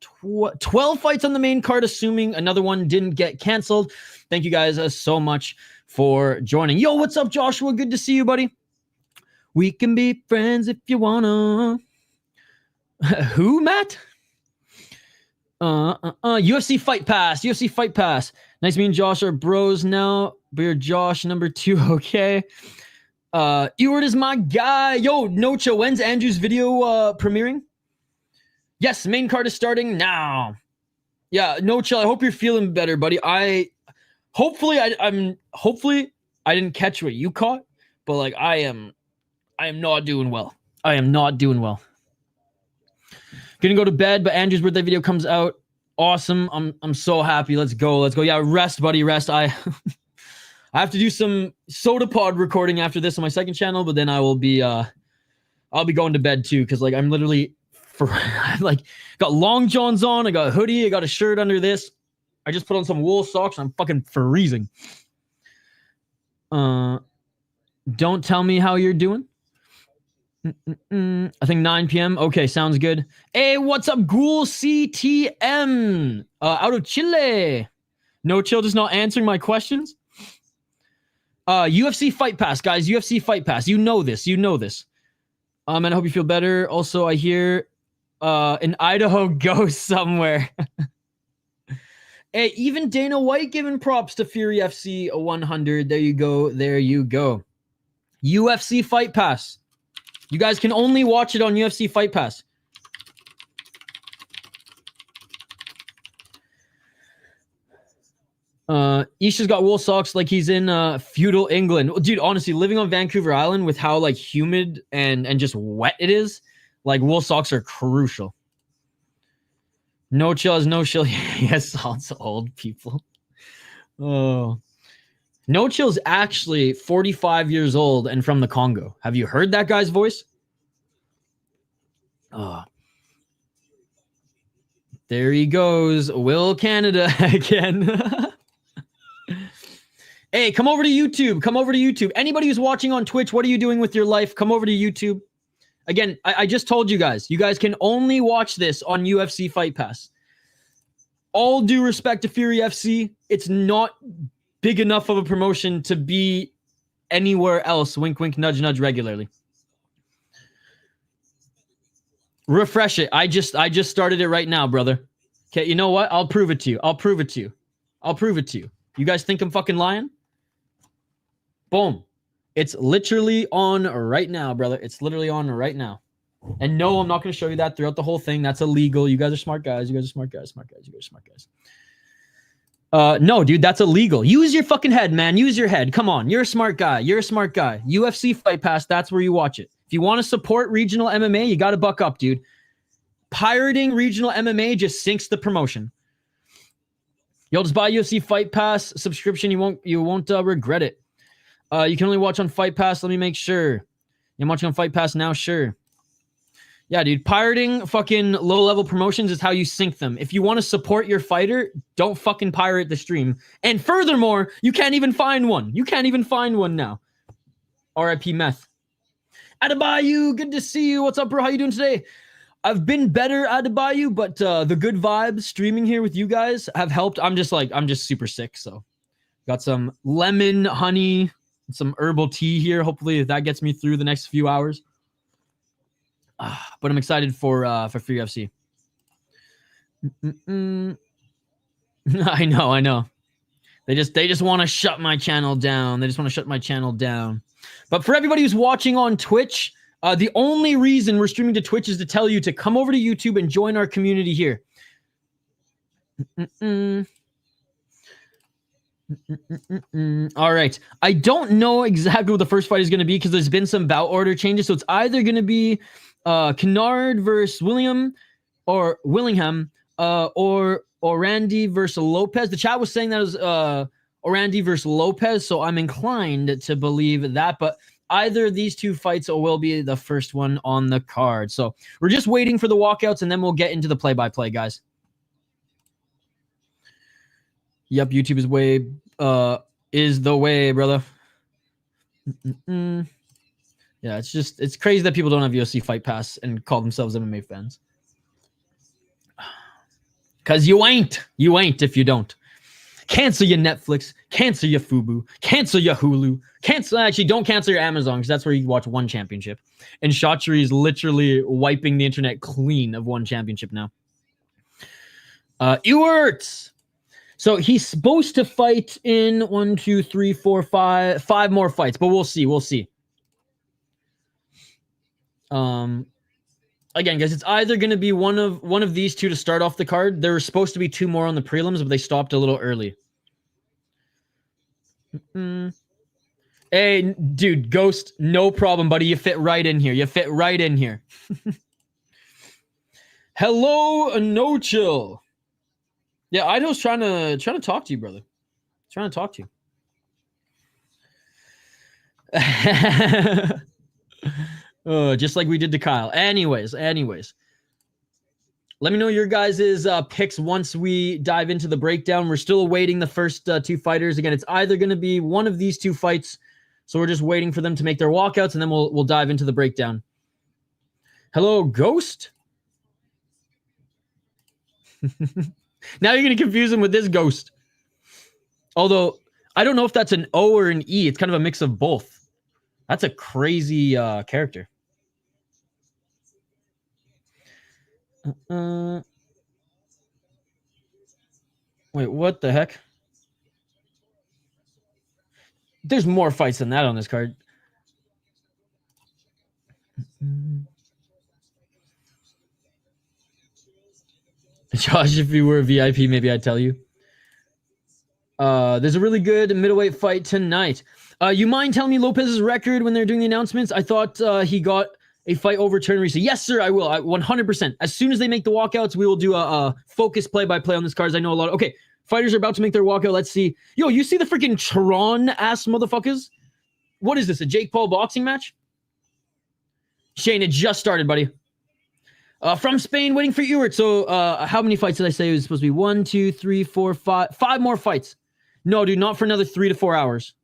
10, 11, 12 fights on the main card, assuming another one didn't get canceled. Thank you guys so much for joining. Yo, what's up, Joshua? Good to see you, buddy. We can be friends if you wanna. Who, Matt? UFC Fight Pass. UFC Fight Pass. Nice me and Josh are bros now. We're Josh number 2. Okay. Ewert is my guy. Yo, Nocha, when's Andrew's video premiering? Yes, main card is starting now. Yeah, Nocha, I hope you're feeling better, buddy. Hopefully I didn't catch what you caught, but like I am not doing well. I am not doing well. Gonna go to bed, but Andrew's birthday video comes out. Awesome. I'm so happy. Let's go. Yeah, rest, buddy. Rest. I have to do some soda pod recording after this on my second channel, but then I'll be going to bed too, because like I'm literally I'm like got long johns on, I got a hoodie, I got a shirt under this. I just put on some wool socks and I'm fucking freezing. Don't tell me how you're doing. I think 9 p.m. Okay, sounds good. Hey, what's up, Ghoul CTM? Out of Chile. No chill, just not answering my questions. UFC Fight Pass, guys. UFC Fight Pass. You know this. And I hope you feel better. Also, I hear an Idaho ghost somewhere. Hey, even Dana White giving props to Fury FC 100. There you go. UFC Fight Pass. You guys can only watch it on UFC Fight Pass. Isha's got wool socks like he's in feudal England. Dude, honestly, living on Vancouver Island with how like humid and just wet it is, like wool socks are crucial. No chill is no chill. Yes, also old people. Oh. No Chill's actually 45 years old and from the Congo. Have you heard that guy's voice? Oh. There he goes. Will Canada again. Hey, come over to YouTube. Anybody who's watching on Twitch, what are you doing with your life? Come over to YouTube. Again, I just told you guys can only watch this on UFC Fight Pass. All due respect to Fury FC, it's not big enough of a promotion to be anywhere else. Wink, wink, nudge, nudge regularly. Refresh it. I just started it right now, brother. Okay, you know what? I'll prove it to you. You guys think I'm fucking lying? Boom. It's literally on right now, brother. It's literally on right now. And no, I'm not going to show you that throughout the whole thing. That's illegal. You guys are smart guys. You guys are smart guys. No, dude, that's illegal. Use your fucking head, man. Use your head. Come on. You're a smart guy. UFC Fight Pass, that's where you watch it. If you want to support regional MMA, you got to buck up, dude. Pirating regional MMA just sinks the promotion. You'll just buy UFC Fight Pass subscription. You won't regret it. You can only watch on Fight Pass. Let me make sure. You're watching on Fight Pass now? Sure. Yeah, dude, pirating fucking low-level promotions is how you sink them. If you want to support your fighter, don't fucking pirate the stream. And furthermore, you can't even find one. Now. RIP Meth. Adebayo, good to see you. What's up, bro? How you doing today? I've been better at Adebayo, but the good vibes streaming here with you guys have helped. I'm just super sick. So got some lemon, honey, some herbal tea here. Hopefully that gets me through the next few hours. But I'm excited for Free FC. I know. They just want to shut my channel down. But for everybody who's watching on Twitch, the only reason we're streaming to Twitch is to tell you to come over to YouTube and join our community here. All right. I don't know exactly what the first fight is going to be because there's been some bout order changes. So it's either going to be Kennard versus Willingham, or Orandi versus Lopez. The chat was saying that was Orandi versus Lopez, so I'm inclined to believe that. But either of these two fights will be the first one on the card. So we're just waiting for the walkouts, and then we'll get into the play-by-play, guys. Yep, YouTube is the way, brother. Yeah, it's crazy that people don't have UFC Fight Pass and call themselves MMA fans. Because you ain't if you don't. Cancel your Netflix, cancel your Fubu, cancel your Hulu, don't cancel your Amazon, because that's where you watch One Championship. And Shotri is literally wiping the internet clean of One Championship now. Ewert! So he's supposed to fight in 1, 2, 3, 4, 5 more fights, but we'll see. Again, guys, it's either going to be one of these two to start off the card. There were supposed to be 2 more on the prelims, but they stopped a little early. Hey, dude, Ghost, no problem, buddy. You fit right in here. Hello, no chill. Yeah, Idaho's trying to talk to you, brother. Trying to talk to you. Just like we did to Kyle. Anyways. Let me know your guys' picks once we dive into the breakdown. We're still awaiting the first 2 fighters. Again, it's either going to be one of these 2 fights, so we're just waiting for them to make their walkouts, and then we'll dive into the breakdown. Hello, Ghost? Now you're going to confuse him with this Ghost. Although, I don't know if that's an O or an E. It's kind of a mix of both. That's a crazy character. Wait, what the heck? There's more fights than that on this card. Josh, if you were a VIP, maybe I'd tell you. There's a really good middleweight fight tonight. You mind telling me Lopez's record when they're doing the announcements? I thought he got a fight overturned recently. Yes, sir, I will. 100%. As soon as they make the walkouts, we will do a focused play-by-play on this card. I know a lot. Okay, fighters are about to make their walkout. Let's see. Yo, you see the freaking Tron-ass motherfuckers? What is this, a Jake Paul boxing match? Shane, it just started, buddy. From Spain, waiting for Ewert. So, how many fights did I say it was supposed to be? 1, 2, 3, 4, 5. 5 more fights. No, dude, not for another 3 to 4 hours.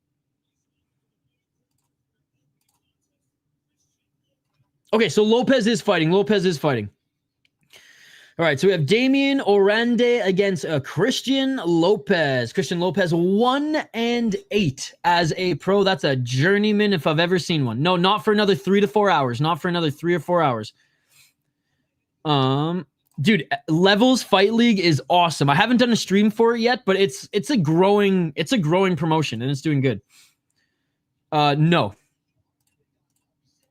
Okay, so Lopez is fighting. All right, so we have Damion Orande against Christian Lopez. Christian Lopez 1-8 as a pro. That's a journeyman if I've ever seen one. No, not for another 3 to 4 hours. Dude, Levels Fight League is awesome. I haven't done a stream for it yet, but it's a growing promotion and it's doing good. No.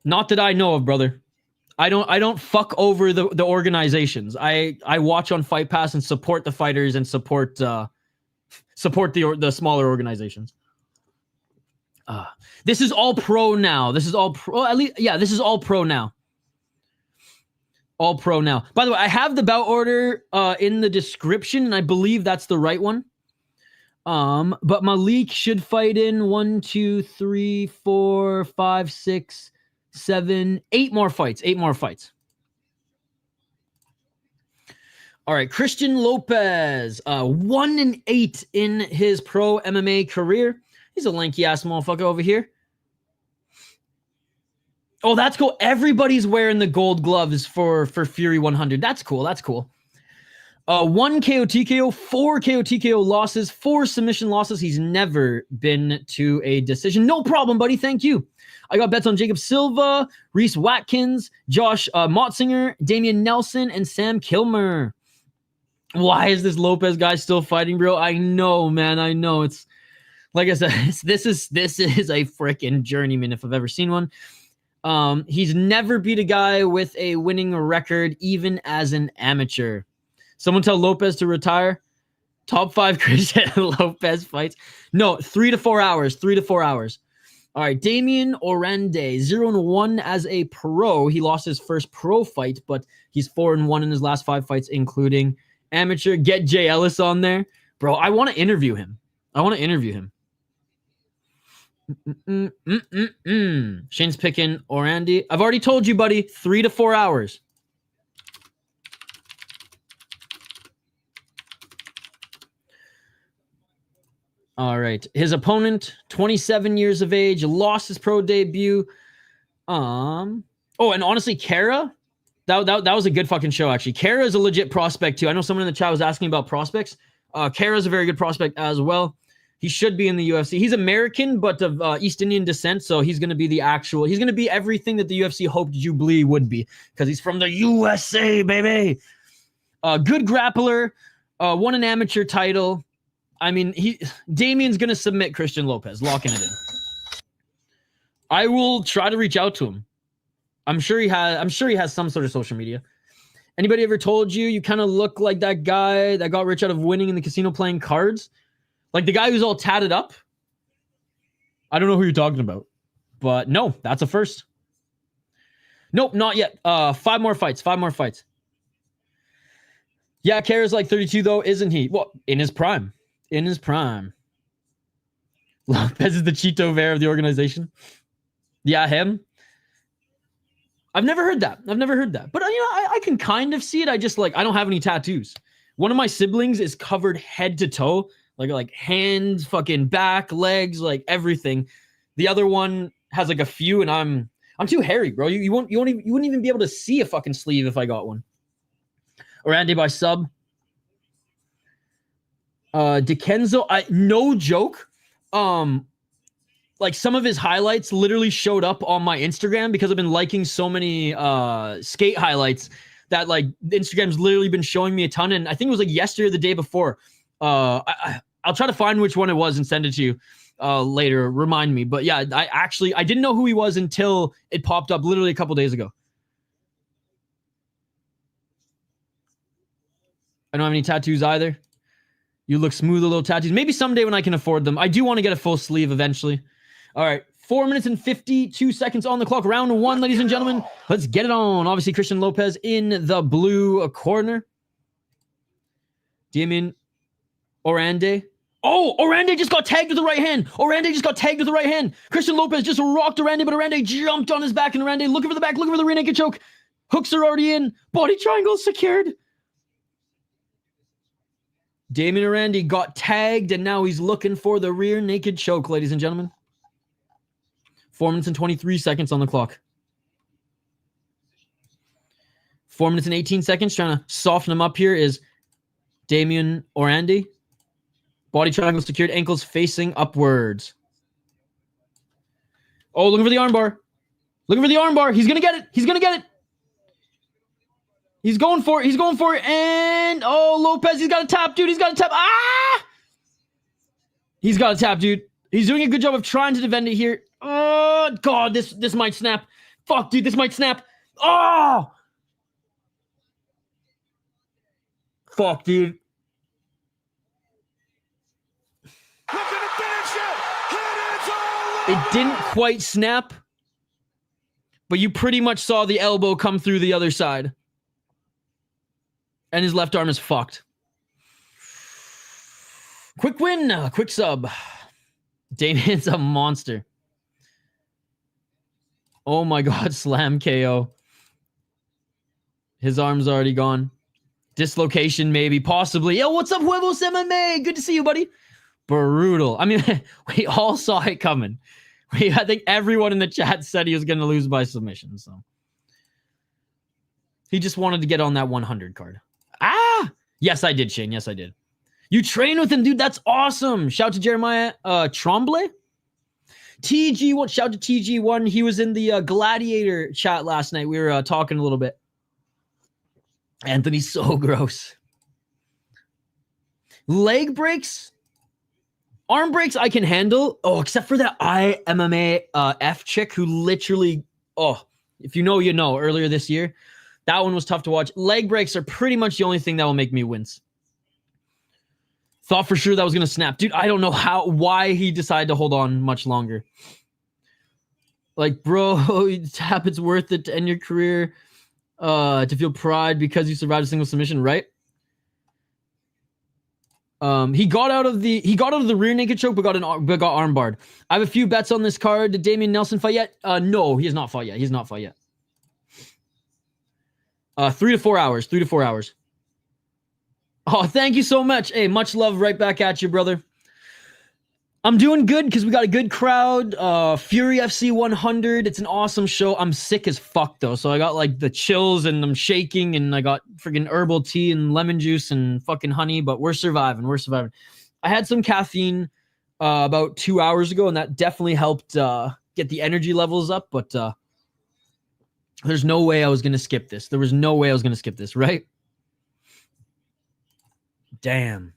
Not that I know of, brother. I don't fuck over the organizations. I watch on Fight Pass and support the fighters and support the smaller organizations. This is all pro now. This is all pro. At least, yeah, this is all pro now. All pro now. By the way, I have the bout order in the description, and I believe that's the right one. But Malik should fight in 1, 2, 3, 4, 5, 6, 7, 8 more fights. 8 more fights. All right, Christian Lopez, 1-8 in his pro MMA career. He's a lanky ass motherfucker over here. Oh, that's cool. Everybody's wearing the gold gloves for Fury 100. That's cool. That's cool. 1 KO TKO, 4 KO TKO losses, 4 submission losses. He's never been to a decision. No problem, buddy. Thank you. I got bets on Jacob Silva, Reese Watkins, Josh Motzinger, Damion Nelson, and Sam Kilmer. Why is this Lopez guy still fighting, bro? I know, man. I know. It's like I said, this is a freaking journeyman if I've ever seen one. He's never beat a guy with a winning record, even as an amateur. Someone tell Lopez to retire. Top 5 Christian Lopez fights. No, 3 to 4 hours. 3 to 4 hours. All right, Damion Orande, 0-1 as a pro. He lost his first pro fight, but he's 4-1 in his last 5 fights, including amateur. Get Jay Ellis on there. Bro, I want to interview him. Shane's picking Orande. I've already told you, buddy, 3 to 4 hours. All right. His opponent, 27 years of age, lost his pro debut. Oh, and honestly, Kara, that was a good fucking show, actually. Kara is a legit prospect, too. I know someone in the chat was asking about prospects. Kara's a very good prospect as well. He should be in the UFC. He's American, but of East Indian descent, so he's going to be he's going to be everything that the UFC hoped Jubilee would be, because he's from the USA, baby. Good grappler, won an amateur title. I mean, Damien's going to submit Christian Lopez, locking it in. I will try to reach out to him. I'm sure he has some sort of social media. Anybody ever told you kind of look like that guy that got rich out of winning in the casino playing cards? Like the guy who's all tatted up? I don't know who you're talking about. But no, that's a first. Nope, not yet. 5 more fights. Yeah, Kara's like 32 though, isn't he? Well, in his prime. Lopez is the Cheeto Bear of the organization. Yeah, him. I've never heard that. But I can kind of see it. I don't have any tattoos. One of my siblings is covered head to toe, like hands, fucking back, legs, like everything. The other one has like a few, and I'm too hairy, bro. You wouldn't even be able to see a fucking sleeve if I got one. Orande by sub. DiKenzo, no joke. Like some of his highlights literally showed up on my Instagram because I've been liking so many skate highlights that like Instagram's literally been showing me a ton. And I think it was like yesterday or the day before. I'll try to find which one it was and send it to you later. Remind me. But yeah, I didn't know who he was until it popped up literally a couple days ago. I don't have any tattoos either. You look smooth, little tattoos. Maybe someday when I can afford them. I do want to get a full sleeve eventually. All right. 4 minutes and 52 seconds on the clock. Round 1, ladies and gentlemen. Let's get it on. Obviously, Christian Lopez in the blue corner. Damion Orande. Oh, Orande just got tagged with the right hand. Christian Lopez just rocked Orande, but Orande jumped on his back, and Orande looking for the back, looking for the rear naked choke. Hooks are already in. Body triangle secured. Damion Orande got tagged, and now he's looking for the rear naked choke, ladies and gentlemen. 4 minutes and 23 seconds on the clock. 4 minutes and 18 seconds. Trying to soften him up here is Damion Orande. Body triangle secured, ankles facing upwards. Oh, looking for the armbar. He's going to get it. He's going for it. And, oh, Lopez, he's got a tap, dude. Ah! He's got a tap, dude. He's doing a good job of trying to defend it here. Oh, God, this might snap. Fuck, dude, this might snap. Oh! Fuck, dude. It didn't quite snap, but you pretty much saw the elbow come through the other side. And his left arm is fucked. Quick win. Quick sub. Damien's a monster. Oh my God. Slam KO. His arm's already gone. Dislocation maybe. Possibly. Yo, what's up, Huevos MMA? Good to see you, buddy. Brutal. I mean, we all saw it coming. I think everyone in the chat said he was going to lose by submission. So he just wanted to get on that 100 card. Ah, yes, I did, Shane. Yes, I did. You train with him, dude. That's awesome. Shout to Jeremiah Tremblay. TG1. Shout to TG1. He was in the Gladiator chat last night. We were talking a little bit. Anthony's so gross. Leg breaks. Arm breaks I can handle. Oh, except for that MMA F chick who literally, if you know, you know, earlier this year. That one was tough to watch. Leg breaks are pretty much the only thing that will make me wince. Thought for sure that was going to snap. Dude, I don't know why he decided to hold on much longer. Like, bro, tap, it's worth it to end your career, to feel pride because you survived a single submission, right? He got out of the rear naked choke, but got armbarred. I have a few bets on this card. Did Damion Nelson fight yet? No, he has not fought yet. He's not fought yet. 3 to 4 hours. 3 to 4 hours. Oh, thank you so much. Hey, much love right back at you, brother. I'm doing good because we got a good crowd. Fury FC 100. It's an awesome show. I'm sick as fuck, though. So I got, like, the chills, and I'm shaking, and I got freaking herbal tea and lemon juice and fucking honey, but we're surviving. We're surviving. I had some caffeine about 2 hours ago, and that definitely helped get the energy levels up, but there's no way I was going to skip this. There was no way I was going to skip this, right? Damn.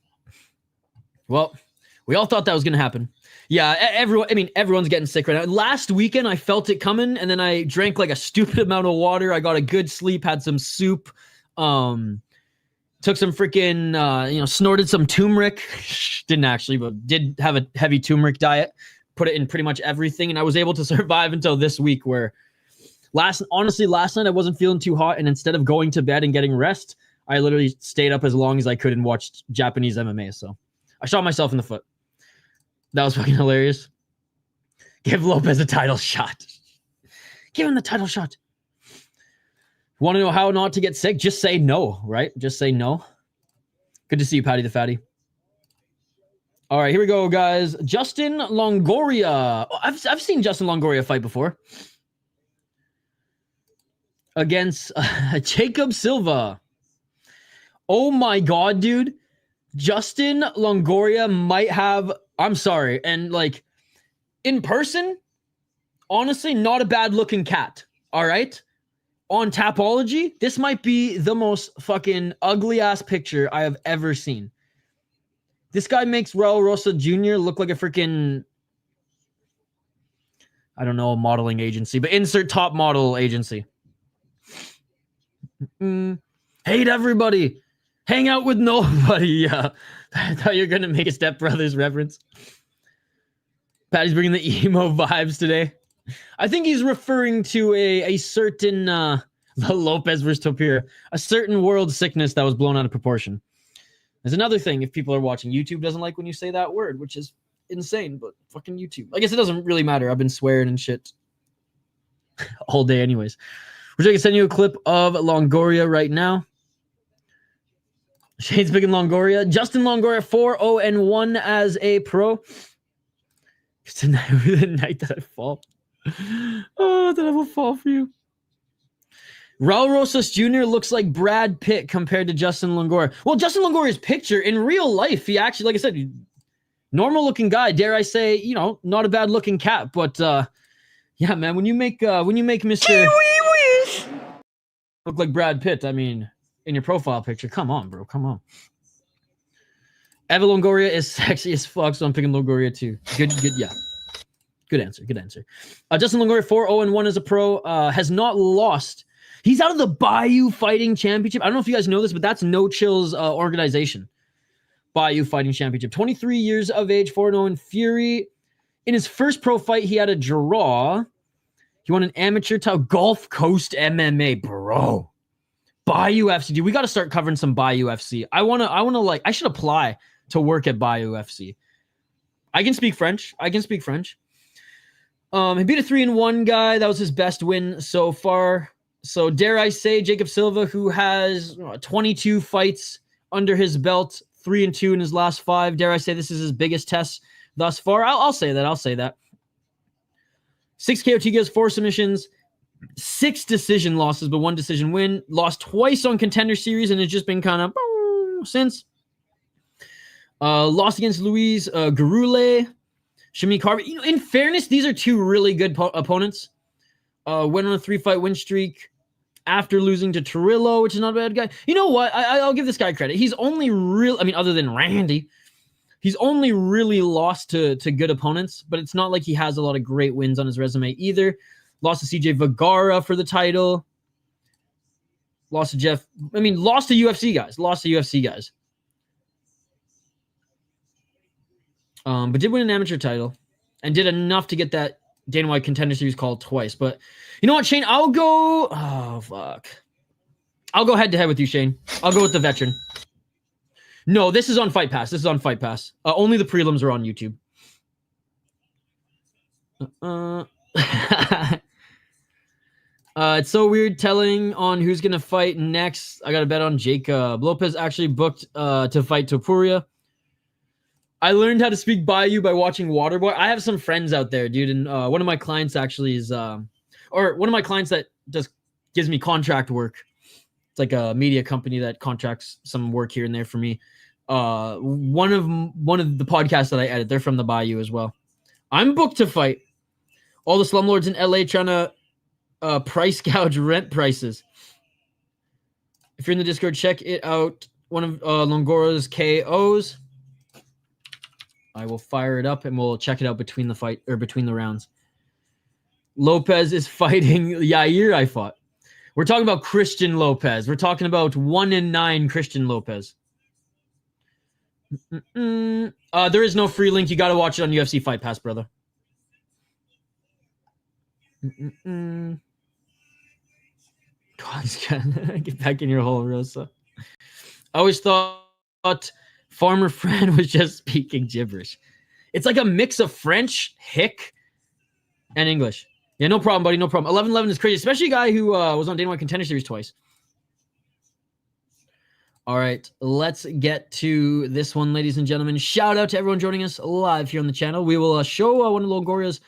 Well, we all thought that was going to happen. Yeah, everyone's getting sick right now. Last weekend, I felt it coming, and then I drank like a stupid amount of water. I got a good sleep, had some soup, took some freaking, snorted some turmeric. Didn't actually, but did have a heavy turmeric diet. Put it in pretty much everything, and I was able to survive until this week where last night I wasn't feeling too hot, and instead of going to bed and getting rest, I literally stayed up as long as I could and watched Japanese MMA. So I shot myself in the foot. That was fucking hilarious. Give Lopez a title shot. Give him the title shot. Want to know how not to get sick? Just say no, right? Just say no. Good to see you, Patty the Fatty. All right, here we go, guys. Justin Longoria. Oh, I've seen Justin Longoria fight before. Against Jacob Silva. Oh my God, dude. Justin Longoria might have, I'm sorry, and like in person, honestly, not a bad looking cat. All right. On Tapology, this might be the most fucking ugly ass picture I have ever seen. This guy makes Raul Rosa Jr. look like a freaking, I don't know, a modeling agency, but insert top model agency. Hate everybody. Hang out with nobody. Yeah. I thought you were going to make a Step Brothers reference. Patty's bringing the emo vibes today. I think he's referring to a certain the Lopez versus Topira, a certain world sickness that was blown out of proportion. There's another thing, if people are watching, YouTube doesn't like when you say that word, which is insane, but fucking YouTube. I guess it doesn't really matter. I've been swearing and shit all day anyways. We're going to send you a clip of Longoria right now. Shane's picking Longoria. Justin Longoria 4-0-1 as a pro. It's the night that I fall. Oh, that I will fall for you. Raul Rosas Jr. looks like Brad Pitt compared to Justin Longoria. Well, Justin Longoria's picture in real life, he actually, like I said, normal looking guy. Dare I say, not a bad looking cat. But yeah, man, when you make Mr. look like Brad Pitt, I mean, in your profile picture, come on, bro, come on. Eva Longoria is sexy as fuck, so I'm picking Longoria too. Good, yeah. Good answer. Justin Longoria 4-0-1 as a pro, has not lost. He's out of the Bayou Fighting Championship. I don't know if you guys know this, but that's No Chill's organization. Bayou Fighting Championship. 23 years of age, 4-0 in Fury. In his first pro fight, he had a draw. He won an amateur title. Gulf Coast MMA, bro. Bayou FC. Dude, we got to start covering some Bayou FC. I should apply to work at Bayou FC. I can speak French. He beat a 3-1 guy. That was his best win so far. So dare I say, Jacob Silva, who has 22 fights under his belt, 3-2 in his last 5. Dare I say this is his biggest test thus far? I'll say that. 6 KO TKOs, 4 submissions, 6 decision losses, but 1 decision win. Lost twice on Contender Series, and it's just been kind of since. Lost against Luis Garule, Shami Carver. You know, in fairness, these are 2 really good opponents. Went on a 3-fight win streak after losing to Torillo, which is not a bad guy. You know what? I'll give this guy credit. He's only other than Randy, he's only really lost to good opponents, but it's not like he has a lot of great wins on his resume either. Lost to CJ Vergara for the title. Lost to UFC guys. But did win an amateur title and did enough to get that Dana White Contender Series call twice. But you know what, Shane? I'll go head-to-head with you, Shane. I'll go with the veteran. No, this is on Fight Pass. Only the prelims are on YouTube. It's so weird telling on who's going to fight next. I got to bet on Jacob. Lopez actually booked to fight Topuria. I learned how to speak Bayou by watching Waterboy. I have some friends out there, dude, and one of my clients actually is, one of my clients that just gives me contract work. It's like a media company that contracts some work here and there for me. One of the podcasts that I edit, they're from the Bayou as well. I'm booked to fight. All the slumlords in LA trying to price gouge rent prices. If you're in the Discord, check it out. One of Longoria's KOs. I will fire it up and we'll check it out between the rounds. Lopez is fighting Yair. I fought. We're talking about Christian Lopez. We're talking about 1-9 Christian Lopez. There is no free link. You got to watch it on UFC Fight Pass, brother. God, get back in your hole, Rosa. I always thought Farmer Fran was just speaking gibberish. It's like a mix of French, Hick, and English. Yeah, no problem, buddy. No problem. 11-11 is crazy, especially a guy who was on Dana White Contender Series twice. All right, let's get to this one, ladies and gentlemen. Shout out to everyone joining us live here on the channel. We will show one of Longoria's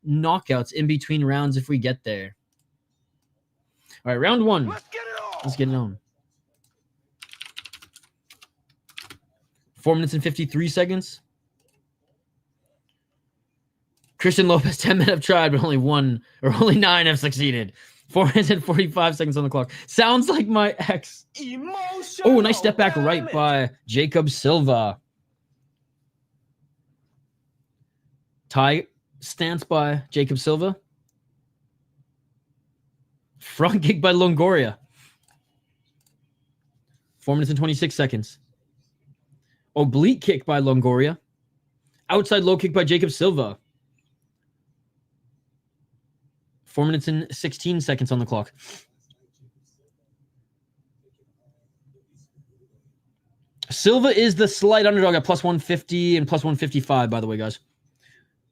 knockouts in between rounds if we get there. All right, round 1. Let's get it on. 4 minutes and 53 seconds. Christian Lopez, 10 men have tried, but only 9 have succeeded. 4 minutes and 45 seconds on the clock. Sounds like my ex. Oh, nice step back right by Jacob Silva. Tie stance by Jacob Silva. Front kick by Longoria. 4 minutes and 26 seconds. Oblique kick by Longoria. Outside low kick by Jacob Silva. 4 minutes and 16 seconds on the clock. Silva is the slight underdog at plus 150 and plus 155, by the way, guys.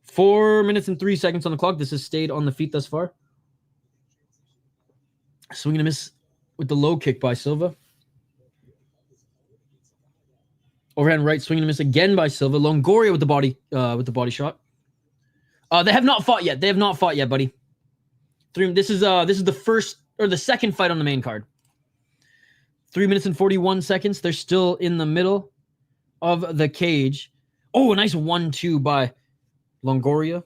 4 minutes and 3 seconds on the clock. This has stayed on the feet thus far. Swing and a miss with the low kick by Silva. Overhand right, swing and a miss again by Silva. Longoria with the body shot. They have not fought yet. They have not fought yet, buddy. This is the first or the second fight on the main card. 3 minutes and 41 seconds. They're still in the middle of the cage. Oh, a nice 1-2 by Longoria.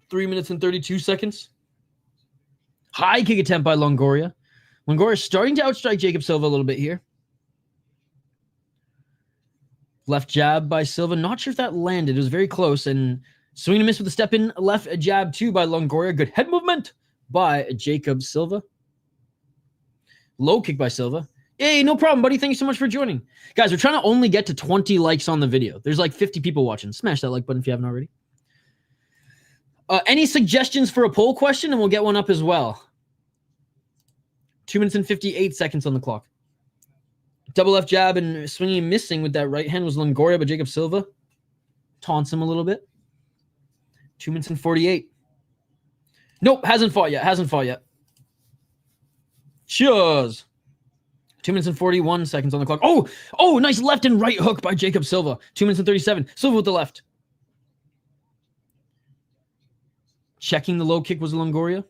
3 minutes and 32 seconds. High kick attempt by Longoria. Longoria starting to outstrike Jacob Silva a little bit here. Left jab by Silva. Not sure if that landed. It was very close. And swing and a miss with a step in. Left jab too by Longoria. Good head movement by Jacob Silva. Low kick by Silva. Hey, no problem, buddy. Thank you so much for joining. Guys, we're trying to only get to 20 likes on the video. There's like 50 people watching. Smash that like button if you haven't already. Any suggestions for a poll question? And we'll get one up as well. 2 minutes and 58 seconds on the clock. Double left jab and swinging and missing with that right hand was Longoria, but Jacob Silva taunts him a little bit. 2 minutes and 48. Nope, hasn't fought yet. Cheers. 2 minutes and 41 seconds on the clock. Oh, nice left and right hook by Jacob Silva. 2 minutes and 37. Silva with the left. Checking the low kick was Longoria.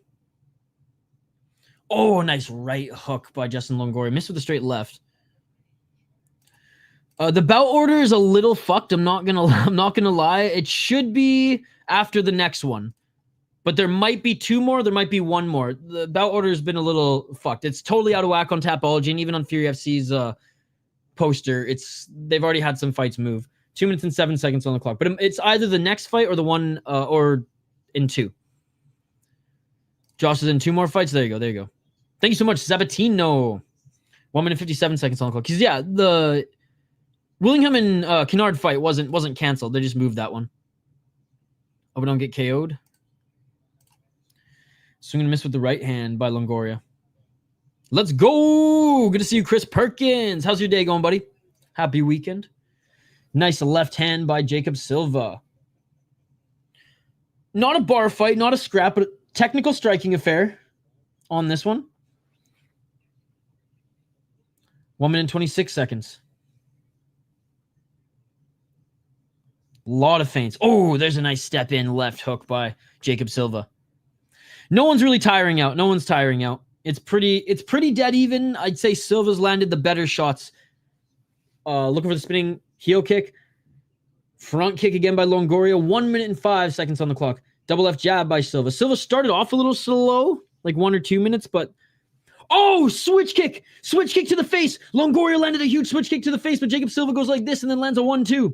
Oh, nice right hook by Justin Longoria. Missed with a straight left. The bout order is a little fucked. I'm not gonna lie. It should be after the next one, but there might be 2 more. There might be 1 more. The bout order has been a little fucked. It's totally out of whack on Tapology, and even on Fury FC's poster, they've already had some fights move. 2 minutes and 7 seconds on the clock, but it's either the next fight or the one or in 2. Josh is in 2 more fights. There you go. There you go. Thank you so much, Sabatino. 1 minute 57 seconds on the clock. Because yeah, the Willingham and Kennard fight wasn't canceled. They just moved that one. Hope we don't get KO'd. Swing and miss with the right hand by Longoria. Let's go. Good to see you, Chris Perkins. How's your day going, buddy? Happy weekend. Nice left hand by Jacob Silva. Not a bar fight, not a scrap, but a technical striking affair on this one. 1 minute 26 seconds. A lot of feints. Oh, there's a nice step in left hook by Jacob Silva. No one's really tiring out. No one's tiring out. It's pretty dead even. I'd say Silva's landed the better shots. Looking for the spinning heel kick. Front kick again by Longoria. 1 minute and 5 seconds on the clock. Double left jab by Silva. Silva started off a little slow, like 1 or 2 minutes, but oh, switch kick. Switch kick to the face. Longoria landed a huge switch kick to the face, but Jacob Silva goes like this and then lands a 1-2.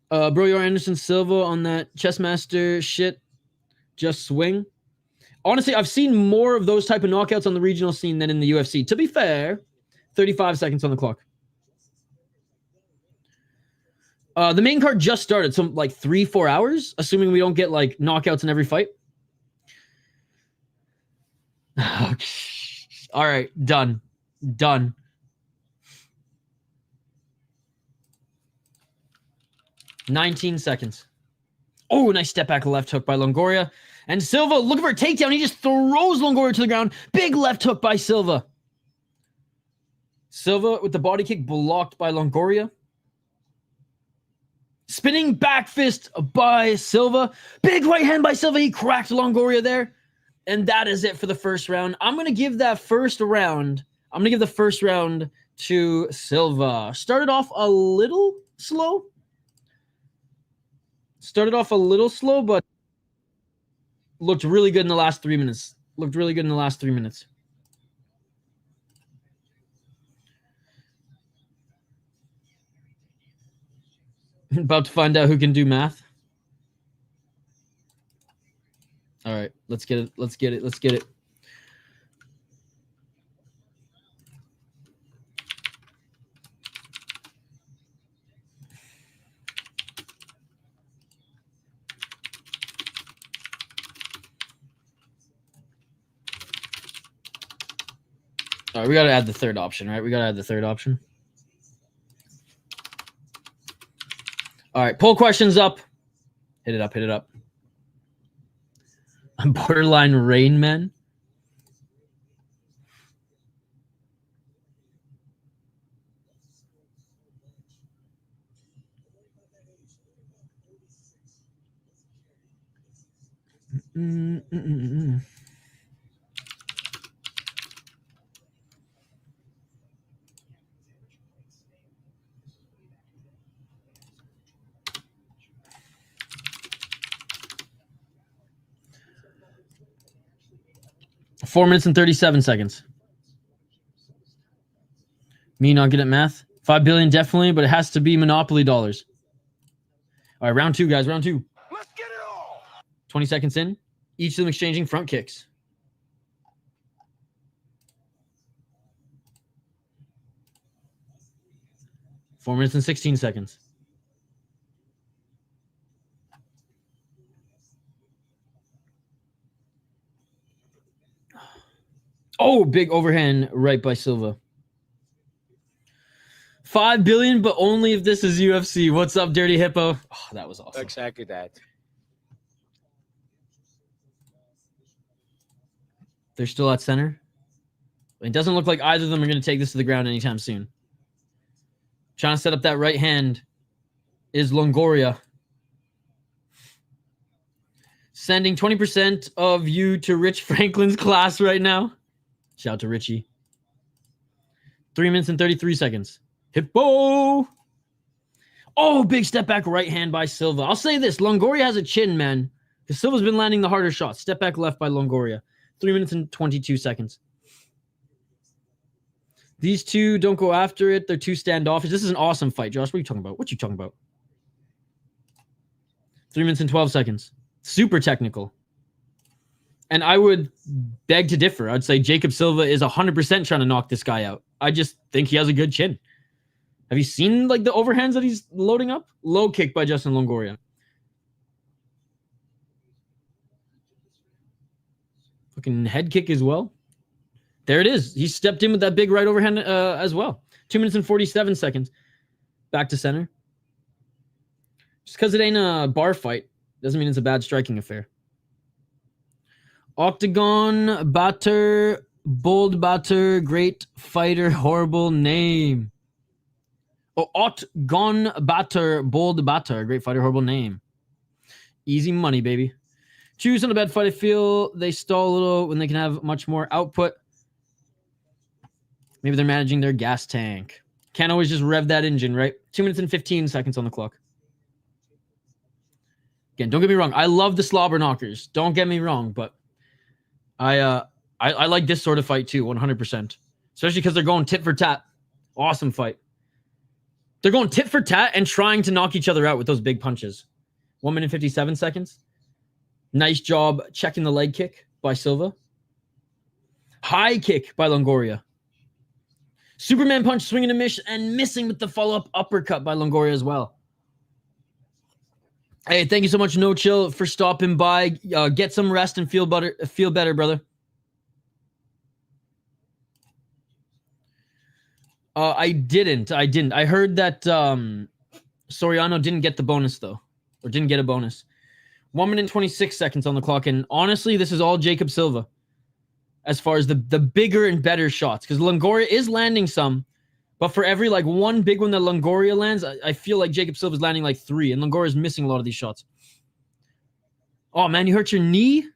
Bro, Anderson Silva on that Chessmaster shit. Just swing. Honestly, I've seen more of those type of knockouts on the regional scene than in the UFC. To be fair, 35 seconds on the clock. The main card just started, so like 3-4 hours, assuming we don't get like knockouts in every fight. All right, done. 19 seconds. Oh, nice step back left hook by Longoria. And Silva looking for a takedown. He just throws Longoria to the ground. Big left hook by Silva. Silva with the body kick blocked by Longoria. Spinning back fist by Silva. Big right hand by Silva. He cracked Longoria there. And that is it for the first round. I'm going to give the first round to Silva. Started off a little slow, but looked really good in the last 3 minutes. About to find out who can do math. All right, let's get it. All right, we got to add the third option, right? All right, poll questions up. Hit it up. I'm borderline Rain Man. Mm-mm-mm-mm. 4 minutes and 37 seconds. Me not good at math. 5 billion definitely, but it has to be Monopoly dollars. All right, round 2, guys. Round 2. Let's get it all. 20 seconds in. Each of them exchanging front kicks. Four minutes and 16 seconds. Oh, big overhand right by Silva. 5 billion, but only if this is UFC. What's up, Dirty Hippo? Oh, that was awesome. Exactly that. They're still at center. It doesn't look like either of them are going to take this to the ground anytime soon. Trying to set up that right hand is Longoria. Sending 20% of you to Rich Franklin's class right now. Shout out to Richie. 3 minutes and 33 seconds. Hippo. Oh, big step back right hand by Silva. I'll say this. Longoria has a chin, man. Because Silva's been landing the harder shots. Step back left by Longoria. 3 minutes and 22 seconds. These two don't go after it. They're too standoffish. This is an awesome fight, Josh. What are you talking about? What you talking about? 3 minutes and 12 seconds. Super technical. And I would beg to differ. I'd say Jacob Silva is 100% trying to knock this guy out. I just think he has a good chin. Have you seen like the overhands that he's loading up? Low kick by Justin Longoria. Fucking head kick as well. There it is. He stepped in with that big right overhand as well. 2 minutes and 47 seconds. Back to center. Just because it ain't a bar fight doesn't mean it's a bad striking affair. Octagon, Baatar, bold Baatar, great fighter, horrible name. Oh, Octagon, Baatar, bold Baatar, great fighter, horrible name. Easy money, baby. Choose on a bad fight. I feel they stall a little when they can have much more output. Maybe they're managing their gas tank. Can't always just rev that engine, right? 2 minutes and 15 seconds on the clock. Again, don't get me wrong. I love the slobber knockers. Don't get me wrong, but I like this sort of fight too, 100%. Especially because they're going tit for tat. Awesome fight. They're going tit for tat and trying to knock each other out with those big punches. 1 minute 57 seconds. Nice job checking the leg kick by Silva. High kick by Longoria. Superman punch, swinging a miss, and missing with the follow-up uppercut by Longoria as well. Hey, thank you so much, No Chill, for stopping by. Get some rest and feel better, brother. I didn't. I heard that Soriano didn't get the bonus, though. Or didn't get a bonus. 1 minute 26 seconds on the clock. And honestly, this is all Jacob Silva. As far as the bigger and better shots. Because Longoria is landing some. But for every like one big one that Longoria lands, I feel like Jacob Silva's landing like 3. And Longoria's missing a lot of these shots. Oh, man, you hurt your knee?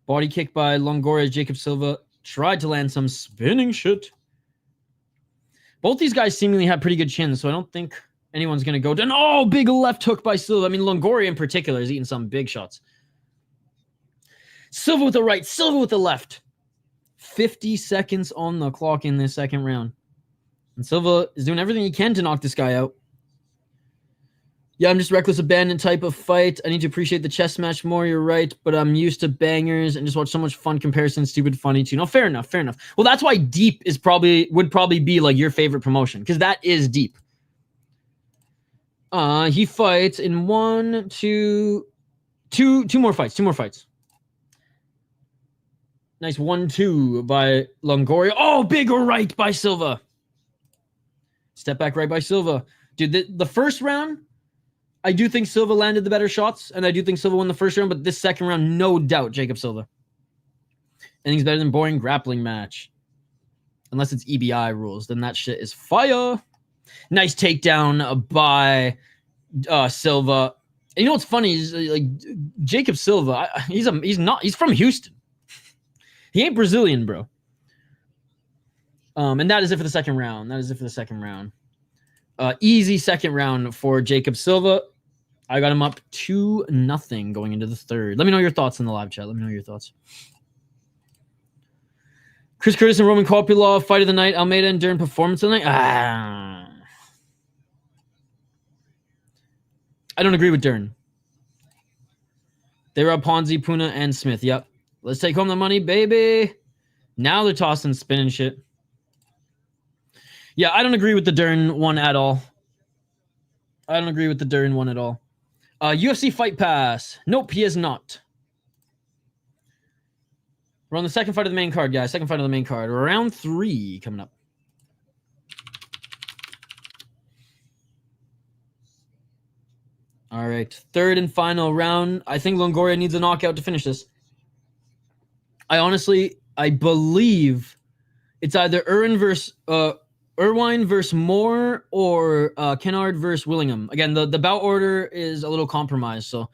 Body kick by Longoria. Jacob Silva tried to land some spinning shit. Both these guys seemingly have pretty good chins, so I don't think anyone's going to go down. Oh, big left hook by Silva. I mean, Longoria in particular is eating some big shots. Silva with the right, Silva with the left. 50 seconds on the clock in this second round. And Silva is doing everything he can to knock this guy out. Yeah, I'm just reckless abandon type of fight. I need to appreciate the chess match more, you're right. But I'm used to bangers and just watch so much fun comparison, stupid funny too. No, fair enough, fair enough. Well, that's why Deep would probably be like your favorite promotion. Because that is Deep. He fights in two more fights. Nice 1-2 by Longoria. Oh, big right by Silva. Step back right by Silva. Dude, the first round, I do think Silva landed the better shots, and I do think Silva won the first round, but this second round, no doubt, Jacob Silva. Anything's better than boring grappling match. Unless it's EBI rules, then that shit is fire. Nice takedown by Silva. And you know what's funny is like Jacob Silva, he's from Houston. He ain't Brazilian, bro. And that is it for the second round. Easy second round for Jacob Silva. I got him up 2-0 going into the third. Let me know your thoughts in the live chat. Let me know your thoughts. Chris Curtis and Roman Kopylov, fight of the night. Almeida and Dern, performance of the night. I don't agree with Dern. They were Ponzi, Puna, and Smith. Yep. Let's take home the money, baby. Now they're tossing spinning shit. Yeah, I don't agree with the Dern one at all. UFC Fight Pass. Nope, he is not. We're on the second fight of the main card, guys. Second fight of the main card. Round 3 coming up. All right, third and final round. I think Longoria needs a knockout to finish this. I believe it's either Irwin versus Moore or Kennard versus Willingham. Again, the bout order is a little compromised, so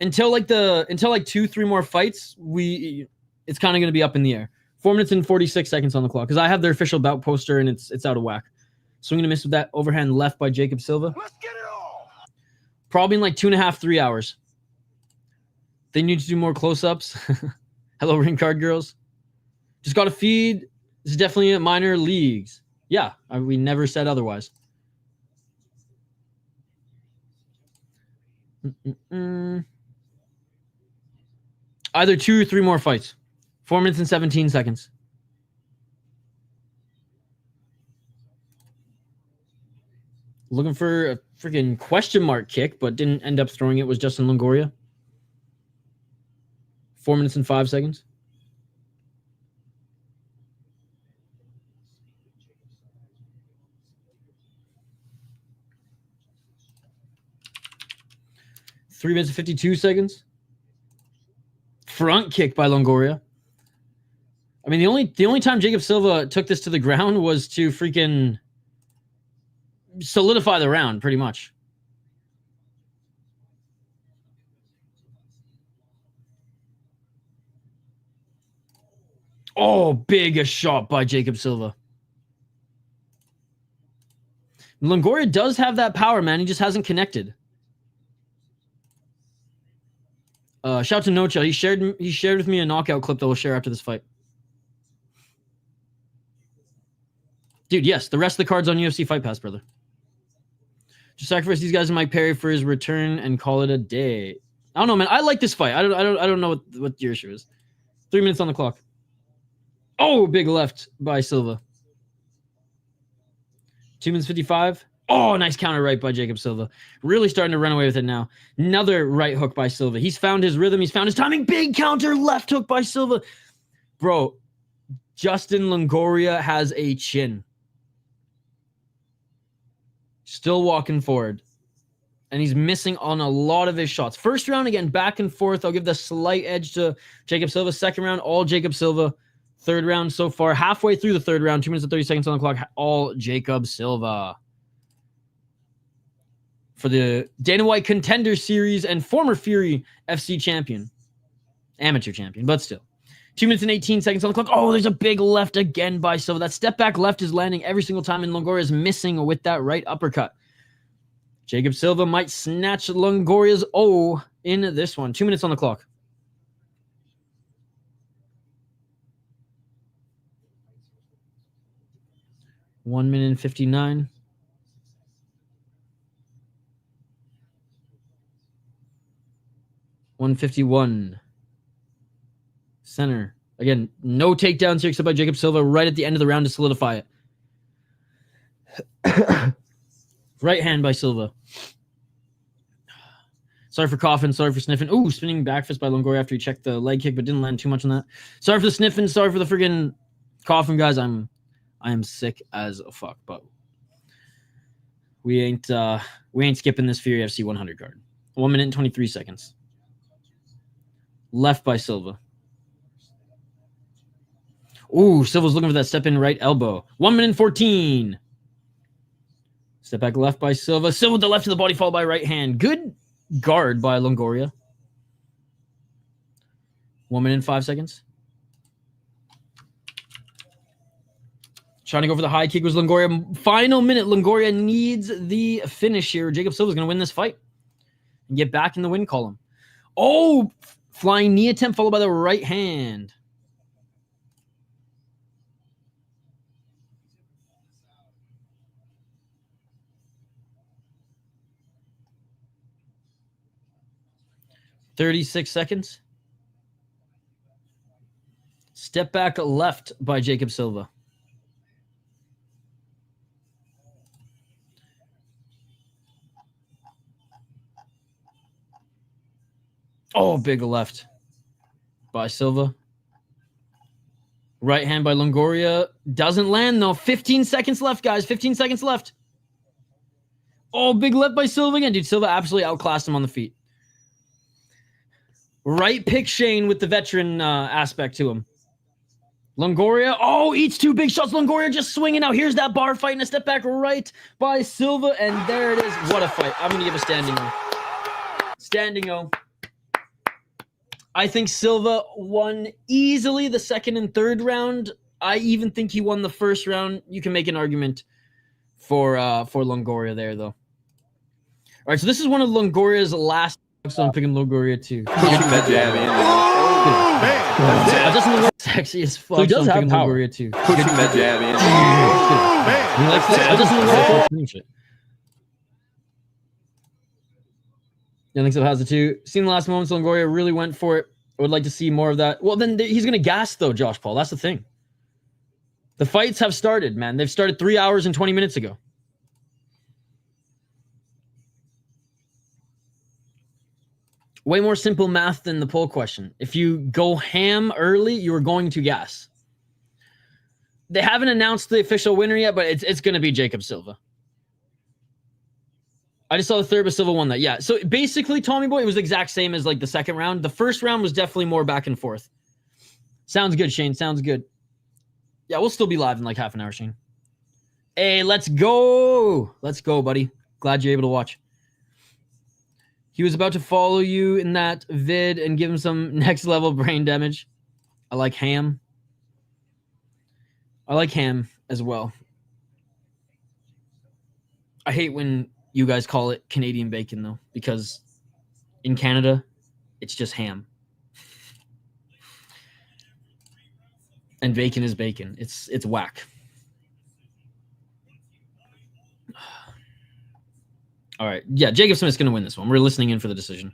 until like 2-3 more fights, it's kind of going to be up in the air. 4 minutes and 46 seconds on the clock because I have their official bout poster and it's out of whack. Swing and a miss with that overhand left by Jacob Silva. Let's get it all. Probably in like 2.5-3 hours. They need to do more close-ups. Hello, ring card girls. Just got to feed. This is definitely minor leagues. Yeah, we never said otherwise. Either 2 or 3 more fights. 4 minutes and 17 seconds. Looking for a freaking question mark kick, but didn't end up throwing it. Was Justin Longoria. 4 minutes and 5 seconds. Three minutes and 52 seconds. Front kick by Longoria. I mean, the only time Jacob Silva took this to the ground was to freaking solidify the round, pretty much. Oh, big a shot by Jacob Silva. Longoria does have that power, man. He just hasn't connected. Shout out to Nocha. He shared with me a knockout clip that we'll share after this fight. Dude, yes, the rest of the cards on UFC Fight Pass, brother. Just sacrifice these guys and Mike Perry for his return and call it a day. I don't know, man. I like this fight. I don't know what your issue is. 3 minutes on the clock. Oh, big left by Silva. 2 minutes 55. Oh, nice counter right by Jacob Silva. Really starting to run away with it now. Another right hook by Silva. He's found his rhythm. He's found his timing. Big counter left hook by Silva. Bro, Justin Longoria has a chin. Still walking forward. And he's missing on a lot of his shots. First round, again, back and forth. I'll give the slight edge to Jacob Silva. Second round, all Jacob Silva. Third round so far. Halfway through the third round, 2 minutes and 30 seconds on the clock. All Jacob Silva. For the Dana White Contender Series and former Fury FC champion. Amateur champion, but still. 2 minutes and 18 seconds on the clock. Oh, there's a big left again by Silva. That step back left is landing every single time, and Longoria is missing with that right uppercut. Jacob Silva might snatch Longoria's O in this one. 2 minutes on the clock. One minute and 59. $151. Center. Again, no takedowns here except by Jacob Silva right at the end of the round to solidify it. Right hand by Silva. Sorry for coughing. Sorry for sniffing. Ooh, spinning back fist by Longoria after he checked the leg kick, but didn't land too much on that. Sorry for the sniffing. Sorry for the friggin' coughing, guys. I am sick as a fuck, but we ain't skipping this Fury FC 100 card. 1 minute and 23 seconds. Left by Silva. Ooh, Silva's looking for that step in right elbow. 1 minute and 14. Step back left by Silva. Silva with the left of the body followed by right hand. Good guard by Longoria. 1 minute and 5 seconds. Trying to go for the high kick was Longoria. Final minute. Longoria needs the finish here. Jacob Silva's going to win this fight and get back in the win column. Oh, flying knee attempt followed by the right hand. $36 seconds. Step back left by Jacob Silva. Oh, big left by Silva. Right hand by Longoria. Doesn't land, though. 15 seconds left, guys. 15 seconds left. Oh, big left by Silva again. Dude, Silva absolutely outclassed him on the feet. Right pick Shane with the veteran aspect to him. Longoria. Oh, eats two big shots. Longoria just swinging out. Here's that bar fight and a step back right by Silva. And there it is. What a fight. I'm going to give a standing O. Standing O. I think Silva won easily the second and third round. I even think he won the first round. You can make an argument for Longoria there, though. All right, so this is one of Longoria's last. So I'm picking Longoria too. Pushing that jab in. Justin Longoria sexy as fuck. So he does so I'm have picking power. Longoria too. Pushing that jab in. He likes to, Justin Longoria shit. Yeah, I think so. Has it too. Seen the last moments, Longoria really went for it. I would like to see more of that. Well, then he's going to gas, though, Josh Paul. That's the thing. The fights have started, man. They've started 3 hours and 20 minutes ago. Way more simple math than the poll question. If you go ham early, you are going to gas. They haven't announced the official winner yet, but it's going to be Jacob Silva. I just saw the third, but Silva won that. Yeah. So basically, Tommy Boy, it was the exact same as like the second round. The first round was definitely more back and forth. Sounds good, Shane. Sounds good. Yeah, we'll still be live in like half an hour, Shane. Hey, let's go. Let's go, buddy. Glad you're able to watch. He was about to follow you in that vid and give him some next level brain damage. I like ham. I like ham as well. I hate when you guys call it Canadian bacon, though, because in Canada, it's just ham. And bacon is bacon. It's whack. All right. Yeah, Jacob Smith's going to win this one. We're listening in for the decision.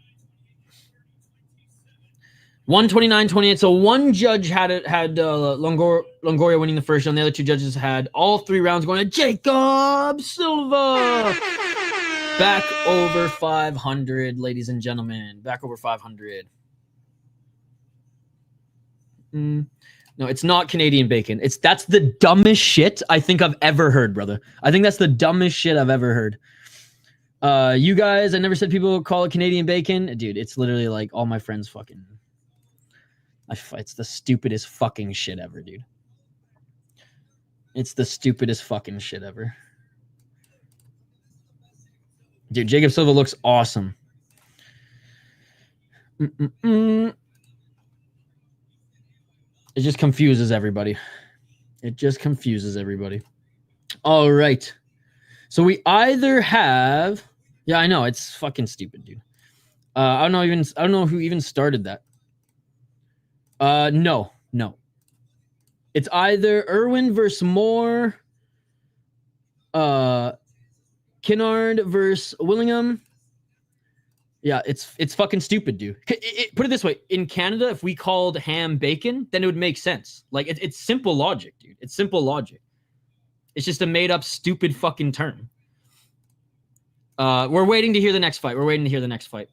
129-28. So one judge had Longoria winning the first round. The other two judges had all 3 rounds going to Jacob Silva. Back over 500, ladies and gentlemen. Back over 500. No, it's not Canadian bacon. That's the dumbest shit I think I've ever heard, brother. I think that's the dumbest shit I've ever heard. You guys, I never said people call it Canadian bacon. Dude, it's literally like all my friends fucking... It's the stupidest fucking shit ever, dude. It's the stupidest fucking shit ever. Dude, Jacob Silva looks awesome. It just confuses everybody. It just confuses everybody. All right. So we either have... Yeah, I know. It's fucking stupid, dude. I don't know who even started that. No. It's either Irwin versus Moore, Kinnard versus Willingham. Yeah, it's fucking stupid, dude. Put it this way: in Canada, if we called ham bacon, then it would make sense. Like it's simple logic, dude. It's simple logic. It's just a made up stupid fucking term. We're waiting to hear the next fight.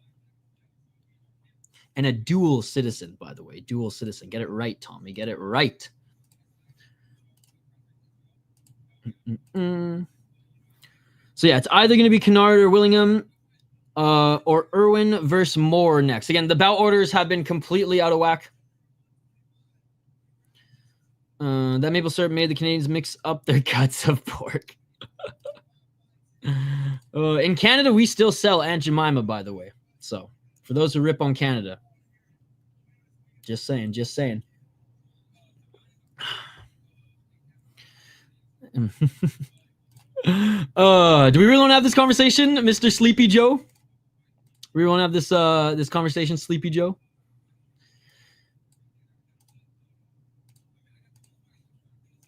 And a dual citizen, by the way. Dual citizen. Get it right, Tommy. Get it right. So, yeah, it's either going to be Kinnard or Willingham or Irwin versus Moore next. Again, the bout orders have been completely out of whack. That maple syrup made the Canadians mix up their cuts of pork. In Canada, we still sell Aunt Jemima, by the way. So, for those who rip on Canada, just saying. Do we really want to have this conversation, Mr. Sleepy Joe? We want to have this conversation, Sleepy Joe?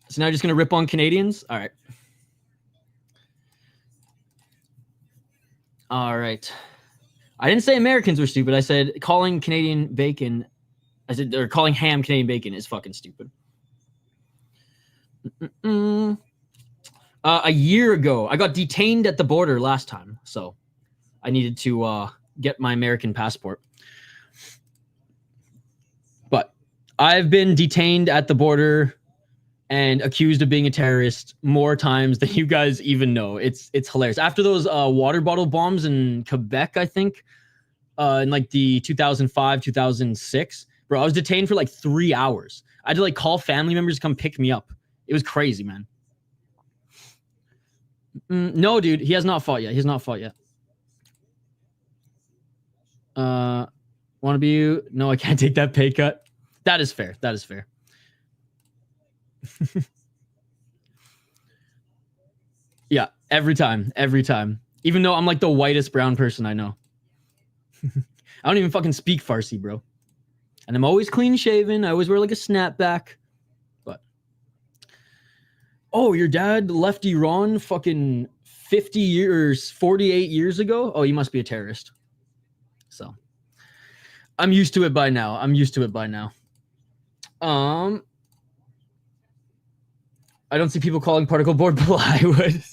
So now you're just going to rip on Canadians? All right. I didn't say Americans were stupid. I said calling Canadian bacon, or calling ham Canadian bacon is fucking stupid. A year ago, I got detained at the border last time, so I needed to get my American passport. But I've been detained at the border and accused of being a terrorist more times than you guys even know. It's hilarious. After those water bottle bombs in Quebec, I think, in like the 2005, 2006, bro, I was detained for like 3 hours. I had to like call family members to come pick me up. It was crazy, man. No, dude, he has not fought yet. 1 Want to be you? No, I can't take that pay cut. That is fair. That is fair. Yeah, every time. Every time. Even though I'm like the whitest brown person I know. I don't even fucking speak Farsi, bro. And I'm always clean shaven. I always wear like a snapback. But oh, your dad left Iran fucking 50 years, 48 years ago? Oh, you must be a terrorist. So I'm used to it by now. I'm used to it by now. I don't see people calling particle board plywood.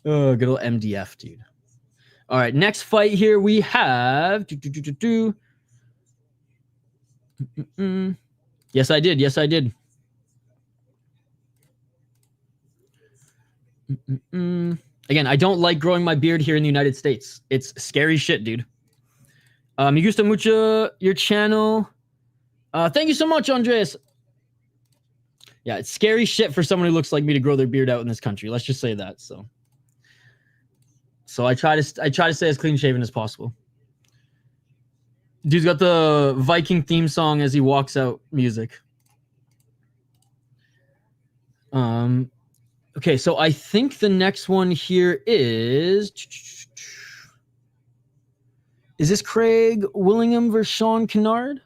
Oh, good old MDF, dude. All right, next fight here we have. Yes, I did. Yes, I did. Again, I don't like growing my beard here in the United States. It's scary shit, dude. Me gusta mucho your channel. Thank you so much, Andres. Yeah, it's scary shit for someone who looks like me to grow their beard out in this country. Let's just say that. So I try to stay as clean shaven as possible. Dude's got the Viking theme song as he walks out music. Okay, so I think the next one here is this Craig Willingham versus Sean Kennard?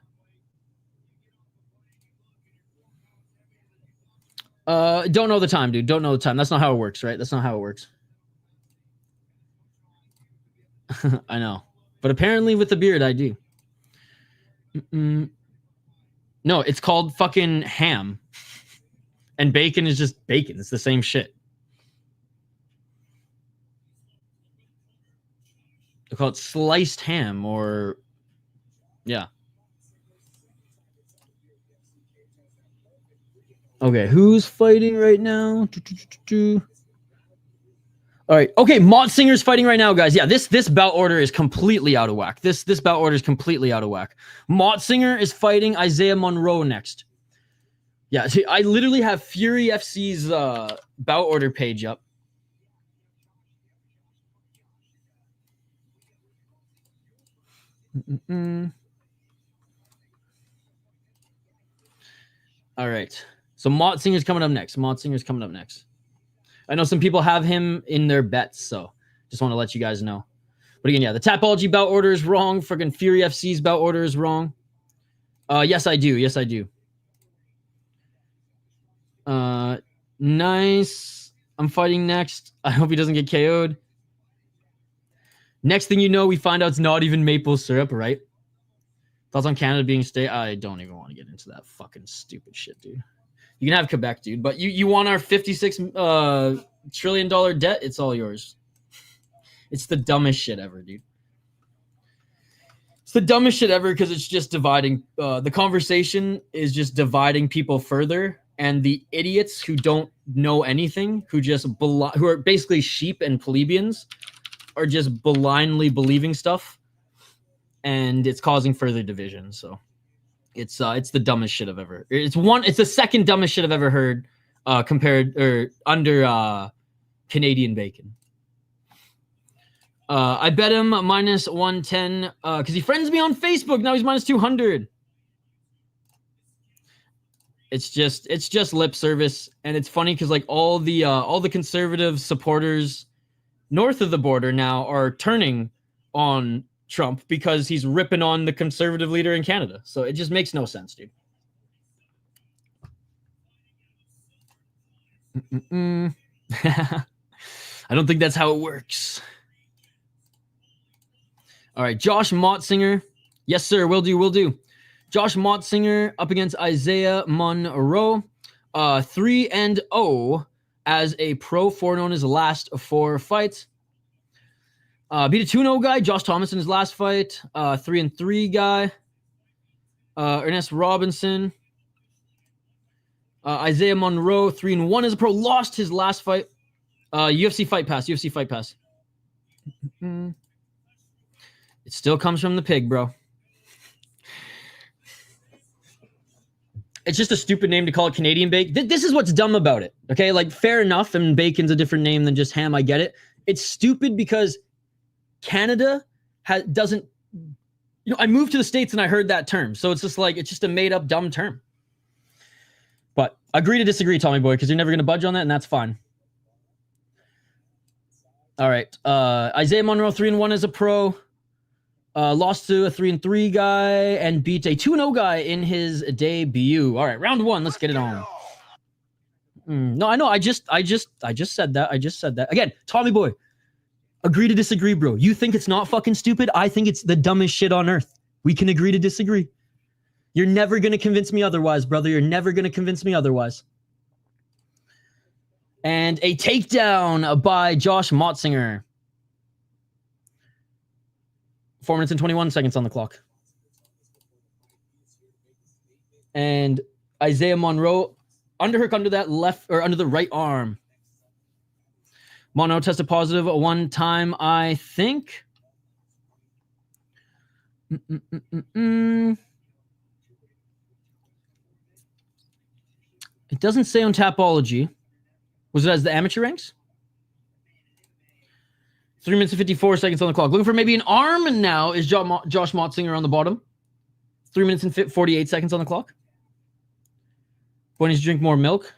Don't know the time, dude. Don't know the time. That's not how it works, right? That's not how it works. I know. But apparently with the beard, I do. No, it's called fucking ham. And bacon is just bacon. It's the same shit. They call it sliced ham or... Yeah. Okay, who's fighting right now? All right. Okay, Motsinger's fighting right now, guys. Yeah, this bout order is completely out of whack. This bout order is completely out of whack. Motsinger is fighting Isaiah Monroe next. Yeah, see, I literally have Fury FC's bout order page up. All right. So Motsinger's coming up next. Motsinger's coming up next. I know some people have him in their bets, so just want to let you guys know. But again, yeah, the Tapology bout order is wrong. Freaking Fury FC's bout order is wrong. Yes, I do. Yes, I do. Nice. I'm fighting next. I hope he doesn't get KO'd. Next thing you know, we find out it's not even maple syrup, right? Thoughts on Canada being state? I don't even want to get into that fucking stupid shit, dude. You can have Quebec, dude, but you want our $56 trillion debt? It's all yours. It's the dumbest shit ever, dude. It's the dumbest shit ever because it's just dividing. The conversation is just dividing people further, and the idiots who don't know anything, who are basically sheep and plebeians, are just blindly believing stuff, and it's causing further division. So. It's the dumbest shit I've ever. It's the second dumbest shit I've ever heard, compared or under Canadian bacon. I bet him minus 110 because he friends me on Facebook. Now he's minus 200. It's just lip service, and it's funny because like all the conservative supporters north of the border now are turning on Trump because he's ripping on the conservative leader in Canada. So it just makes no sense, dude. I don't think that's how it works. All right, Josh Motsinger. Yes, sir. Will do. Josh Motsinger up against Isaiah Monroe. 3-0 as a pro, 4-0 in his last 4 fights. Beat a 2-0 guy, Josh Thomas in his last fight. 3-3 guy, Ernest Robinson. Isaiah Monroe, 3-1 as a pro, lost his last fight. UFC Fight Pass. It still comes from the pig, bro. It's just a stupid name to call it Canadian bacon. This is what's dumb about it, okay? Like, fair enough, and bacon's a different name than just ham, I get it. It's stupid because Canada doesn't I moved to the States and I heard that term. So it's just like, it's just a made up dumb term. But agree to disagree, Tommy boy, because you're never going to budge on that, and that's fine. All right. Isaiah Monroe, 3-1 as a pro. Lost to a 3-3 guy and beat a 2-0 guy in his debut. All right, round 1. Let's get it on. No, I know. I just said that. I just said that. Again, Tommy boy, agree to disagree, bro. You think it's not fucking stupid? I think it's the dumbest shit on earth. We can agree to disagree. You're never going to convince me otherwise, brother. You're never going to convince me otherwise. And a takedown by Josh Motzinger. 4 minutes and 21 seconds on the clock. And Isaiah Monroe, underhook under that left, or under the right arm. Monroe tested positive one time, I think. It doesn't say on Tapology. Was it as the amateur ranks? 3 minutes and 54 seconds on the clock. Looking for maybe an arm, and now is Josh Motzinger on the bottom. 3 minutes and 48 seconds on the clock. Boy needs to drink more milk.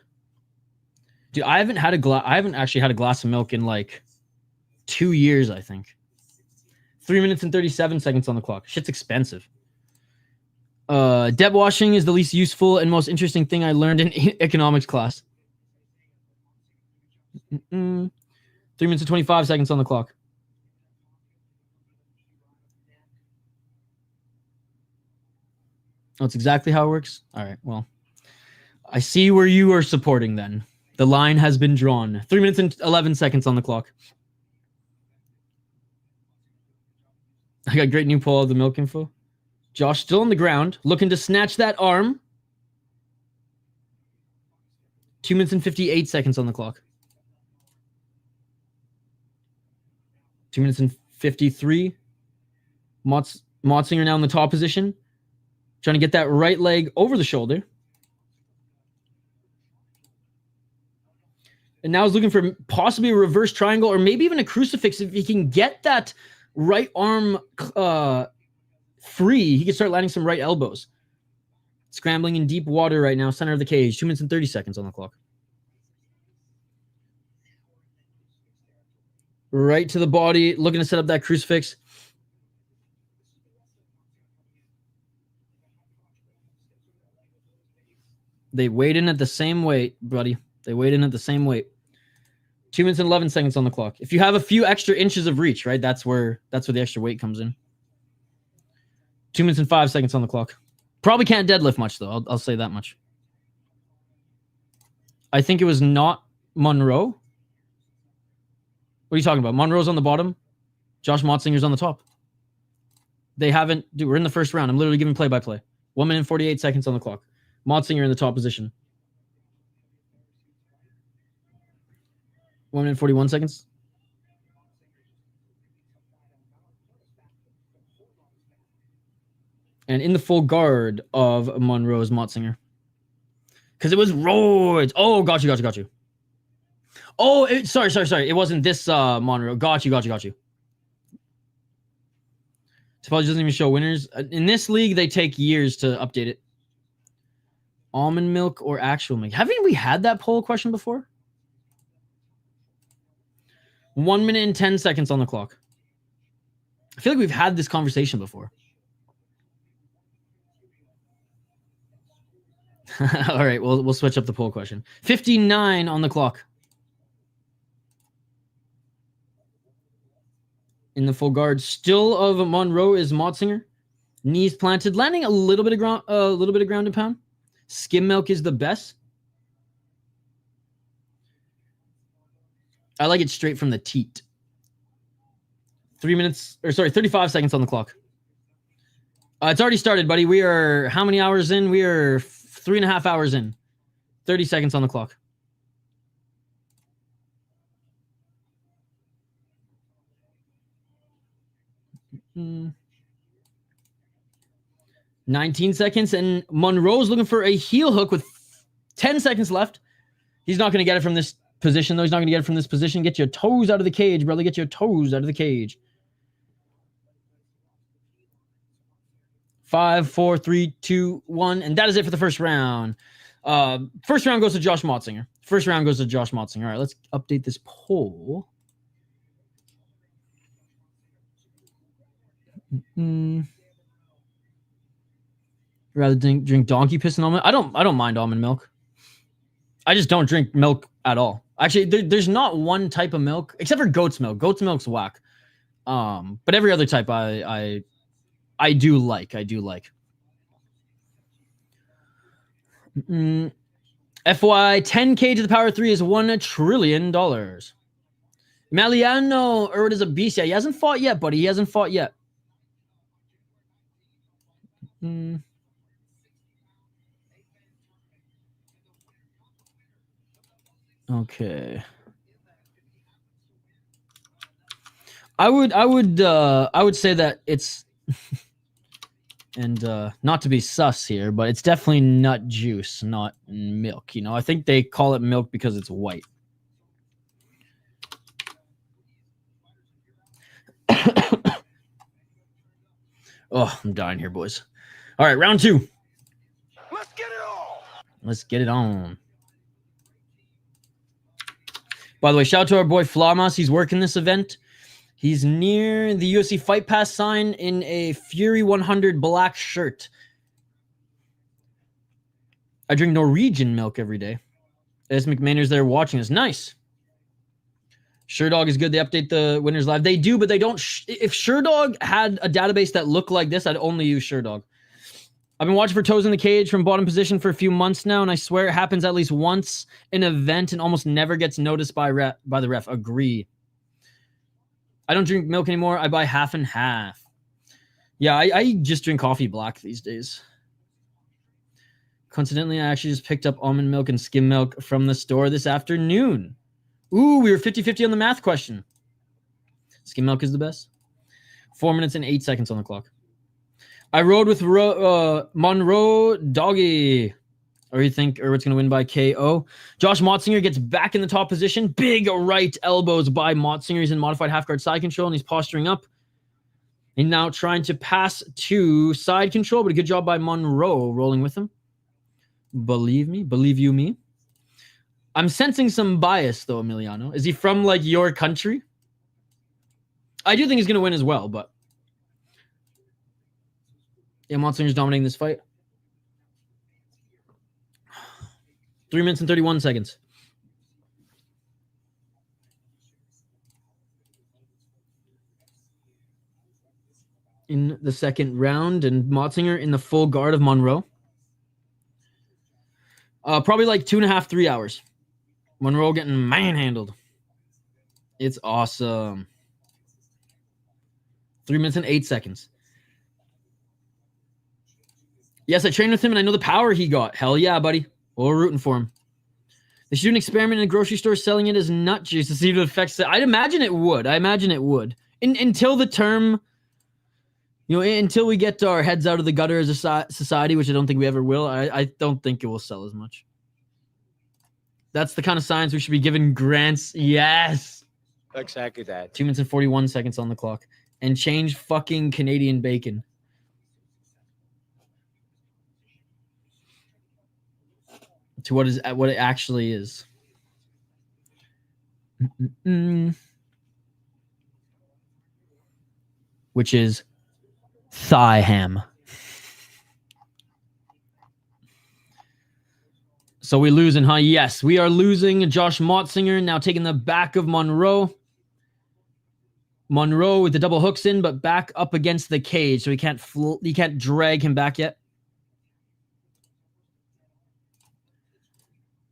Dude, I haven't actually had a glass of milk in like 2 years, I think. 3 minutes and 37 seconds on the clock. Shit's expensive. Debt washing is the least useful and most interesting thing I learned in economics class. 3 minutes and 25 seconds on the clock. Oh, that's exactly how it works? All right, well. I see where you are supporting then. The line has been drawn. 3 minutes and 11 seconds on the clock. I got great new poll of the milk info. Josh still on the ground, looking to snatch that arm. 2 minutes and 58 seconds on the clock. 2 minutes and 53. Motzinger now in the top position. Trying to get that right leg over the shoulder. And now he's looking for possibly a reverse triangle or maybe even a crucifix. If he can get that right arm free, he can start landing some right elbows. Scrambling in deep water right now, center of the cage. 2 minutes and 30 seconds on the clock. Right to the body, looking to set up that crucifix. They weighed in at the same weight, buddy. They weighed in at the same weight. 2 minutes and 11 seconds on the clock. If you have a few extra inches of reach, right, that's where the extra weight comes in. 2 minutes and 5 seconds on the clock. Probably can't deadlift much, though. I'll say that much. I think it was not Monroe. What are you talking about? Monroe's on the bottom. Josh Motzinger's on the top. They haven't... Dude, we're in the first round. I'm literally giving play-by-play. 1 minute and 48 seconds on the clock. Motzinger in the top position. 1 minute 41 seconds. And in the full guard of Monroe's Motzinger. Because it was roids. Oh, got you. Oh, sorry. It wasn't this Monroe. Got you. Tapology doesn't even show winners. In this league, they take years to update it. Almond milk or actual milk? Haven't we had that poll question before? 1 minute and 10 seconds on the clock. I feel like we've had this conversation before. All right, we'll switch up the poll question. 59 on the clock. In the full guard, still of Monroe is Motzinger. Knees planted, landing a little bit of ground and pound. Skim milk is the best. I like it straight from the teat. 35 seconds on the clock. It's already started, buddy. We are how many hours in? We are 3.5 hours in. 30 seconds on the clock. Mm. 19 seconds, and Monroe's looking for a heel hook with 10 seconds left. He's not going to get it from this position, though. He's not going to get it from this position. Get your toes out of the cage, brother. Get your toes out of the cage. 5, 4, 3, 2, 1. And that is it for the first round. First round goes to Josh Motzinger. First round goes to Josh Motzinger. All right, let's update this poll. Rather drink donkey piss and almond. I don't mind almond milk. I just don't drink milk at all. Actually, there's not one type of milk except for goat's milk. Goat's milk's whack. But every other type I do like. FY 10K to the power 3 is $1 trillion. Maliano Ewert is a beast. Yeah, he hasn't fought yet, buddy. He hasn't fought yet. Okay. I would say that it's and not to be sus here, but it's definitely nut juice, not milk. You know, I think they call it milk because it's white. Oh, I'm dying here, boys. All right, round 2. Let's get it on. Let's get it on. By the way, shout out to our boy Flamas. He's working this event. He's near the UFC Fight Pass sign in a Fury 100 black shirt. I drink Norwegian milk every day. S. McMahon's there watching us. Nice. Sherdog is good. They update the winners live. They do, but they don't. If Sherdog had a database that looked like this, I'd only use Sherdog. I've been watching for toes in the cage from bottom position for a few months now, and I swear it happens at least once in an event and almost never gets noticed by the ref. Agree. I don't drink milk anymore. I buy half and half. Yeah, I just drink coffee black these days. Coincidentally, I actually just picked up almond milk and skim milk from the store this afternoon. Ooh, we were 50-50 on the math question. Skim milk is the best. 4 minutes and 8 seconds on the clock. I rode with Monroe Doggy. Or you think Ewert's going to win by KO? Josh Motzinger gets back in the top position. Big right elbows by Motzinger. He's in modified half guard side control, and he's posturing up. And now trying to pass to side control, but a good job by Monroe rolling with him. Believe me. Believe you me. I'm sensing some bias, though, Emiliano. Is he from, like, your country? I do think he's going to win as well, but... yeah, Motzinger's dominating this fight. 3 minutes and 31 seconds. In the second round, and Motzinger in the full guard of Monroe. Probably like 2.5, 3 hours. Monroe getting manhandled. It's awesome. 3 minutes and 8 seconds. Yes, I trained with him and I know the power he got. Hell yeah, buddy. We're rooting for him. They should do an experiment in a grocery store selling it as nut juice to see if it affects it. I'd imagine it would. Until the term, until we get our heads out of the gutter as a society, which I don't think we ever will, I don't think it will sell as much. That's the kind of science we should be giving grants. Yes. Exactly that. 2 minutes and 41 seconds on the clock. And change fucking Canadian bacon. To what it actually is. Which is thigh ham. So we losing, huh? Yes, we are losing. Josh Motzinger now taking the back of Monroe. Monroe with the double hooks in, but back up against the cage, so he can't drag him back yet.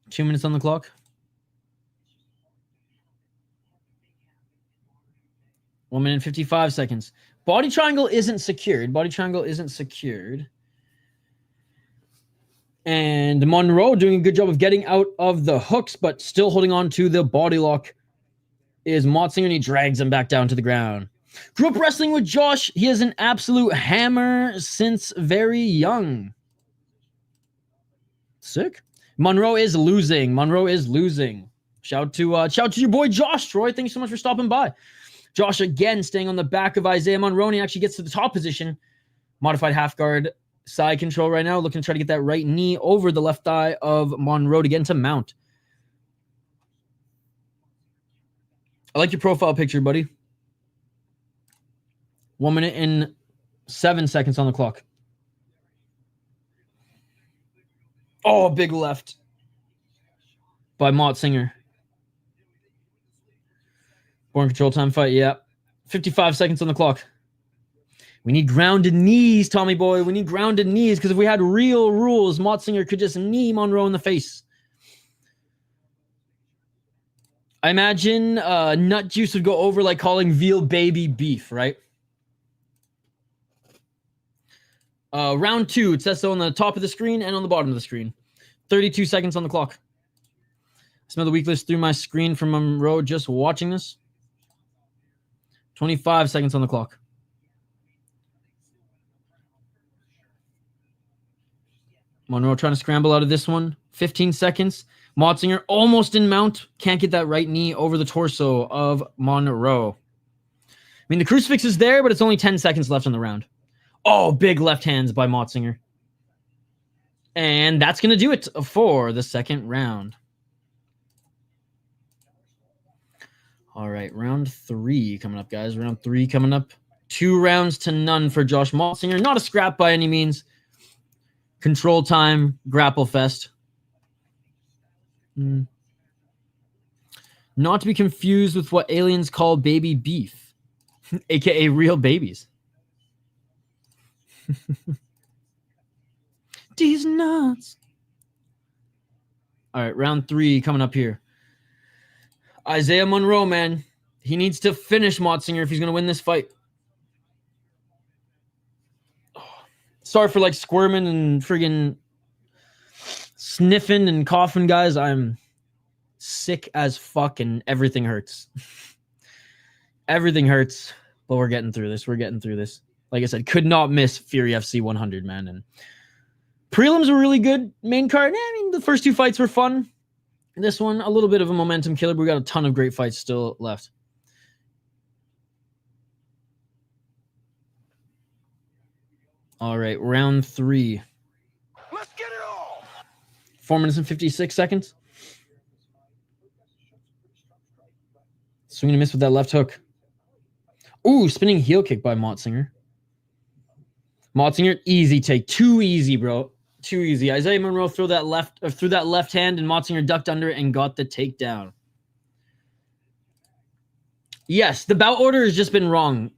2 minutes on the clock. 1 minute and 55 seconds. Body triangle isn't secured. And Monroe doing a good job of getting out of the hooks, but still holding on to the body lock is Motzinger, and he drags him back down to the ground. Grew up wrestling with Josh. He is an absolute hammer since very young. Sick. Monroe is losing. Shout to your boy Josh, Troy. Thank you so much for stopping by. Josh again staying on the back of Isaiah Monroe, and he actually gets to the top position. Modified half guard side control right now. Looking to try to get that right knee over the left thigh of Monroe to get into mount. I like your profile picture, buddy. 1 minute and 7 seconds on the clock. Oh, big left by Motsinger. Born control time fight, yeah. 55 seconds on the clock. We need grounded knees, Tommy boy. We need grounded knees because if we had real rules, Motsinger could just knee Monroe in the face. I imagine nut juice would go over like calling veal baby beef, right? Round 2. It says so on the top of the screen and on the bottom of the screen. 32 seconds on the clock. Smell the weak list through my screen from Monroe just watching this. 25 seconds on the clock. Monroe trying to scramble out of this one. 15 seconds. Motsinger almost in mount. Can't get that right knee over the torso of Monroe. I mean, the crucifix is there, but it's only 10 seconds left on the round. Oh, big left hands by Motsinger. And that's going to do it for the second round. All right, round 3 coming up, guys. Round 3 coming up. 2 rounds to none for Josh Motsinger. Not a scrap by any means. Control time, grapple fest. Not to be confused with what aliens call baby beef, aka real babies. These nuts. All right, round 3 coming up here. Isaiah Monroe, man. He needs to finish Motsinger if he's going to win this fight. Sorry for like squirming and friggin' sniffing and coughing, guys. I'm sick as fuck and everything hurts. Everything hurts, but we're getting through this. We're getting through this. Like I said, could not miss Fury FC 100, man. And prelims were really good. Main card, I mean, the first 2 fights were fun. This one, a little bit of a momentum killer, but we got a ton of great fights still left. All right, round 3. Let's get it all. 4 minutes and 56 seconds. Swing and a miss with that left hook. Ooh, spinning heel kick by Motsinger. Motsinger, easy take. Too easy, bro. Too easy. Isaiah Monroe threw that left hand, and Motsinger ducked under it and got the takedown. Yes, the bout order has just been wrong.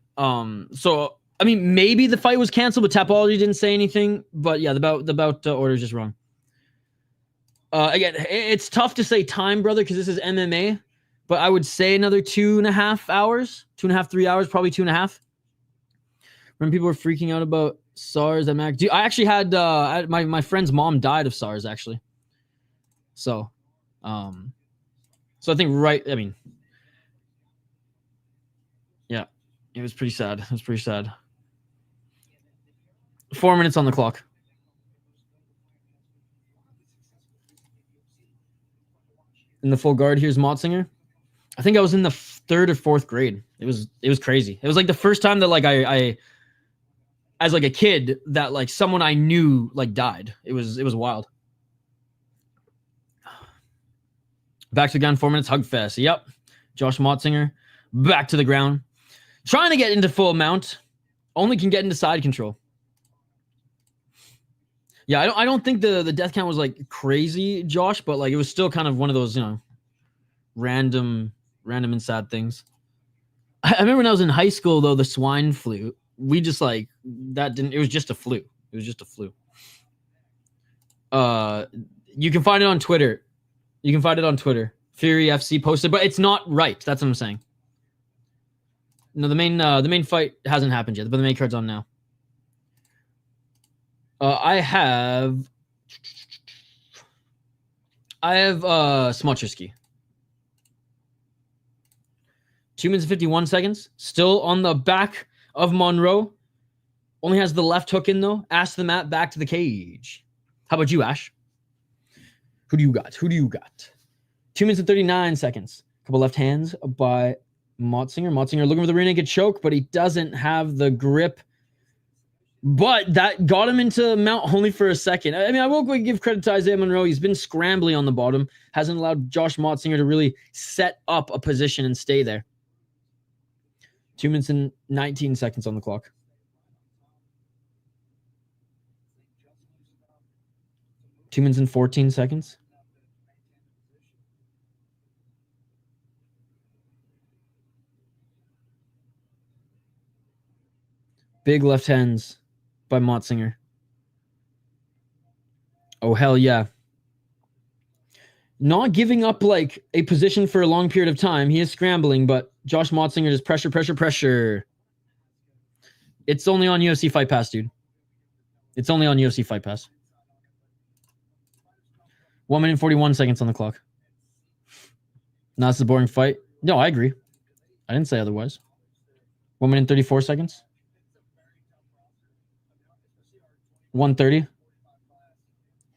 So I mean, maybe the fight was canceled, but Tapology didn't say anything. But yeah, the bout order is just wrong. Again, it's tough to say time, brother, because this is MMA. But I would say another 2.5 hours, 2.5, 3 hours, probably 2.5. When people were freaking out about SARS at Mac. Dude, I actually had my friend's mom died of SARS actually. So I think yeah, it was pretty sad. It was pretty sad. 4 minutes on the clock. In the full guard, here's Motsinger. I think I was in the 3rd or 4th grade. It was crazy. It was like the first time that like I as like a kid that like someone I knew like died. It was wild. Back to the gun, 4 minutes, hug fest. Yep. Josh Motsinger back to the ground. Trying to get into full mount. Only can get into side control. Yeah, I don't think the death count was like crazy, Josh, but like it was still kind of one of those, random and sad things. I remember when I was in high school though, the swine flu. We just like it was just a flu. It was just a flu. You can find it on Twitter. Fury FC posted, but it's not right. That's what I'm saying. No, the main fight hasn't happened yet, but the main card's on now. I have Smotritsky. 2 minutes and 51 seconds. Still on the back of Monroe. Only has the left hook in though. Ass to the mat, back to the cage. How about you, Ash? Who do you got? 2 minutes and 39 seconds. Couple left hands by Motsinger. Motsinger looking for the rear naked choke, but he doesn't have the grip But that got him into mount only for a second. I mean, I will give credit to Isaiah Monroe. He's been scrambling on the bottom. Hasn't allowed Josh Motzinger to really set up a position and stay there. 2 minutes and 19 seconds on the clock. Two minutes and 14 seconds. Big left hands by Motzinger. Oh, hell yeah. Not giving up like a position for a long period of time. He is scrambling, but Josh Motzinger just pressure. It's only on UFC Fight Pass, dude. It's only on UFC Fight Pass. 1 minute and 41 seconds on the clock. No, it's a boring fight. No, I agree. I didn't say otherwise. 1 minute and 34 seconds. 1:30.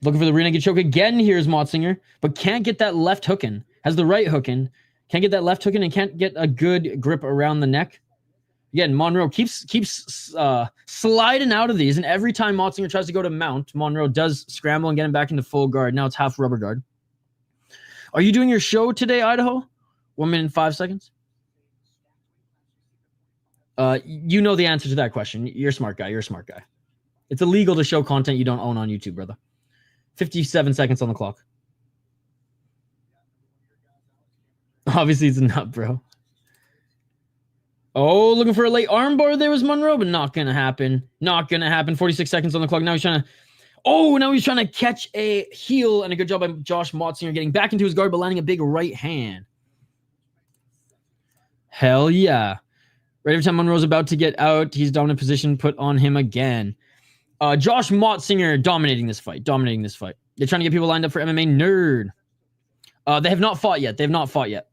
Looking for the rear naked choke again. Here's Motzinger, but can't get that left hook in. Has the right hook in. Can't get that left hook in and can't get a good grip around the neck. Again, Monroe keeps sliding out of these, and every time Motzinger tries to go to mount, Monroe does scramble and get him back into full guard. Now it's half rubber guard. Are you doing your show today, Idaho? 1 minute and 5 seconds. You know the answer to that question. You're a smart guy. You're a smart guy. It's illegal to show content you don't own on YouTube, brother. 57 seconds on the clock. Obviously, it's a nut, bro. Oh, looking for a late armbar there was Monroe, but not going to happen. Not going to happen. 46 seconds on the clock. Now he's trying to... Oh, now he's trying to catch a heel, and a good job by Josh Motzinger getting back into his guard, but landing a big right hand. Hell yeah. Right every time Monroe's about to get out, he's dominant position put on him again. Josh Motzinger dominating this fight. They're trying to get people lined up for MMA Nerd. They have not fought yet.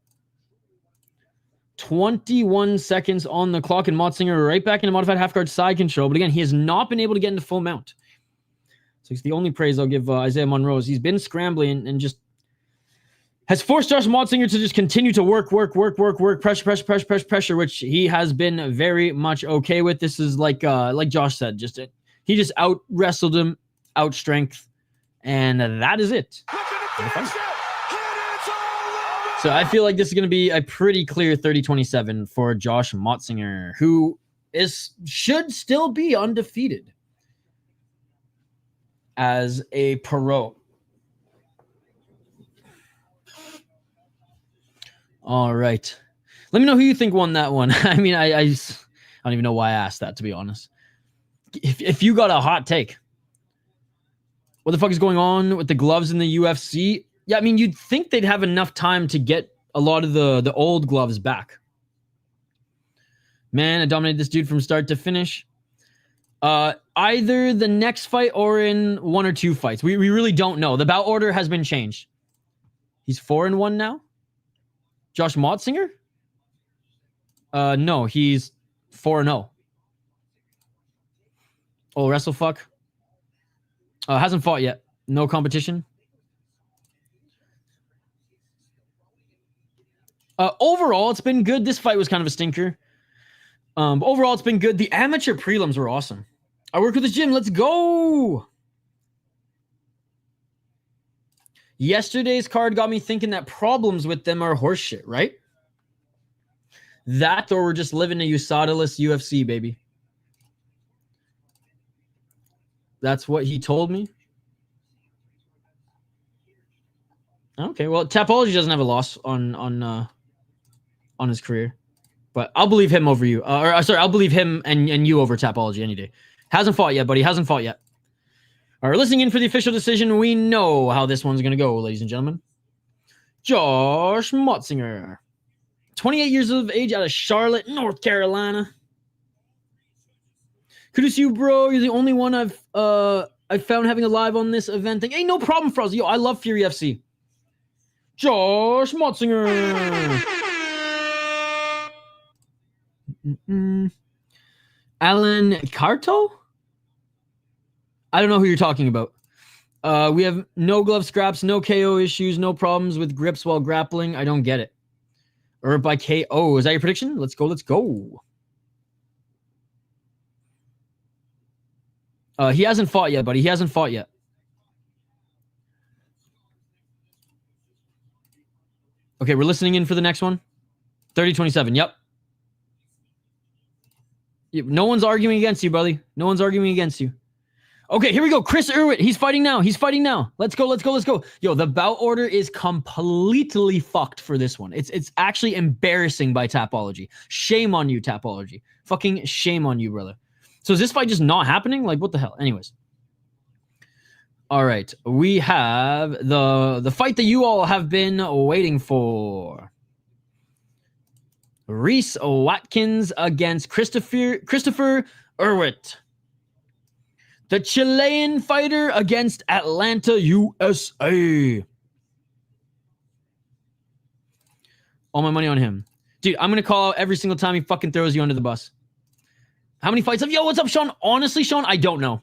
21 seconds on the clock, and Motzinger right back into modified half guard side control. But again, he has not been able to get into full mount. So it's the only praise I'll give Isaiah Monroe is he's been scrambling and just has forced Josh Motzinger to just continue to work, pressure, which he has been very much okay with. This is like Josh said, he just out wrestled him, out strength, and that is it. So I feel like this is going to be a pretty clear 30-27 for Josh Motzinger, who should still be undefeated as a pro. All right. Let me know who you think won that one. I mean, I don't even know why I asked that, to be honest. If you got a hot take, what the fuck is going on with the gloves in the UFC? Yeah, I mean, you'd think they'd have enough time to get a lot of the old gloves back. Man, I dominated this dude from start to finish. Either the next fight or in 1 or 2 fights. We really don't know. The bout order has been changed. He's 4-1 now. Josh Motzinger? No, he's 4-0. Oh, WrestleFuck. Hasn't fought yet. No competition. Overall, it's been good. This fight was kind of a stinker. But overall, it's been good. The amateur prelims were awesome. I work with this gym. Let's go. Yesterday's card got me thinking that problems with them are horseshit, right? That or we're just living a USADA-less UFC, baby. That's what he told me. Okay, well, Tapology doesn't have a loss on his career, but I'll believe him over you. I'll believe him and you over Tapology any day. Hasn't fought yet, buddy. Hasn't fought yet. All right, listening in for the official decision. We know how this one's gonna go, ladies and gentlemen. Josh Motzinger, 28 years of age, out of Charlotte, North Carolina. Kudos to you, bro. You're the only one I've found having a live on this event thing. Hey, no problem, Frozzy. Yo, I love Fury FC. Josh Motzinger. Alan Carto? I don't know who you're talking about. We have no glove scraps, no KO issues, no problems with grips while grappling. I don't get it. Or by KO. Is that your prediction? Let's go. He hasn't fought yet, buddy. He hasn't fought yet. Okay, we're listening in for the next one. 30-27. Yep. No one's arguing against you, buddy. No one's arguing against you. Okay, here we go. Chris Ewert. He's fighting now. He's fighting now. Let's go. Let's go. Let's go. Yo, the bout order is completely fucked for this one. It's actually embarrassing by Tapology. Shame on you, Tapology. Fucking shame on you, brother. So is this fight just not happening? Like, what the hell? Anyways. All right. We have the fight that you all have been waiting for. Reese Watkins against Christopher Ewert. The Chilean fighter against Atlanta, USA. All my money on him. Dude, I'm going to call out every single time he fucking throws you under the bus. How many fights have you? Yo, what's up, Sean? Honestly, Sean, I don't know.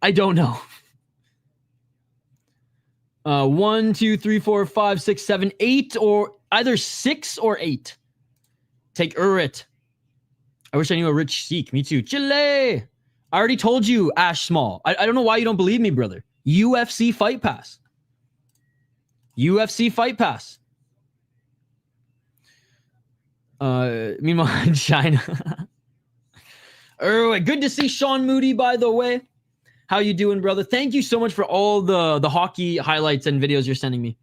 I don't know. 1, 2, 3, 4, 5, 6, 7, 8, or either 6 or 8. Take Ewert. I wish I knew a rich Sheik. Me too. Chile. I already told you, Ash Small. I don't know why you don't believe me, brother. UFC Fight Pass. UFC Fight Pass. Meanwhile, in China. Good to see Sean Moody, by the way. How you doing, brother? Thank you so much for all the hockey highlights and videos you're sending me.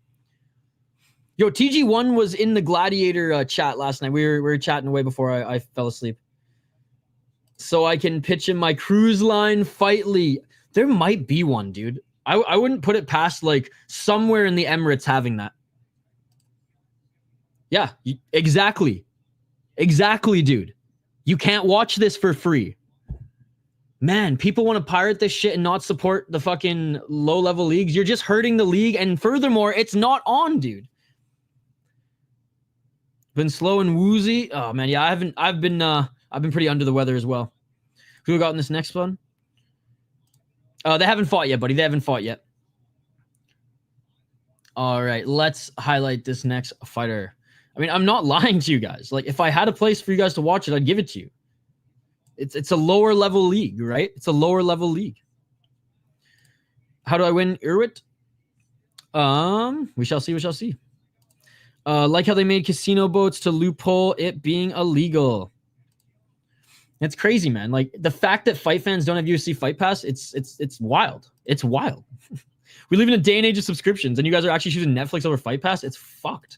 Yo, TG1 was in the Gladiator chat last night. We were chatting away before I fell asleep. So I can pitch in my cruise line fight league. There might be one, dude. I wouldn't put it past like somewhere in the Emirates having that. Yeah, exactly. Exactly, dude. You can't watch this for free. Man, people want to pirate this shit and not support the fucking low-level leagues. You're just hurting the league, and furthermore, it's not on, dude. Been slow and woozy. Oh man, yeah, I've been pretty under the weather as well. Who got in this next one? They haven't fought yet, buddy. They haven't fought yet. All right, let's highlight this next fighter. I mean, I'm not lying to you guys. Like, if I had a place for you guys to watch it, I'd give it to you. It's a lower level league, right? It's a lower level league. How do I win Ewert? We shall see. We shall see. Like how they made casino boats to loophole it being illegal. It's crazy, man. Like the fact that fight fans don't have UFC Fight Pass, it's wild. It's wild. We live in a day and age of subscriptions, and you guys are actually choosing Netflix over Fight Pass. It's fucked.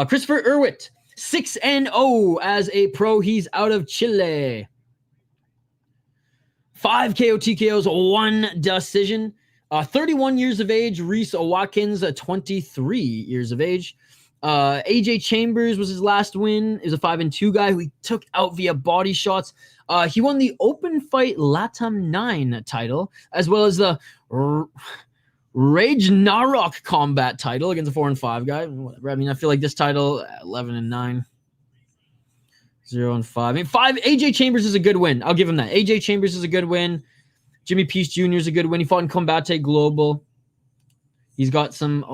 Christopher Ewert, 6-0 as a pro. He's out of Chile. 5 KO TKOs, 1 decision. 31 years of age. Reese Watkins, 23 years of age. AJ Chambers was his last win. He was a 5-2 guy who he took out via body shots. He won the Open Fight Latam 9 title, as well as the Rage Narok Combat title against a 4-5 guy. Whatever. I mean, I feel like this title, 11-9. 0-5. I mean, 5. AJ Chambers is a good win. I'll give him that. AJ Chambers is a good win. Jimmy Peace Jr. is a good win. He fought in Combate Global. He's got some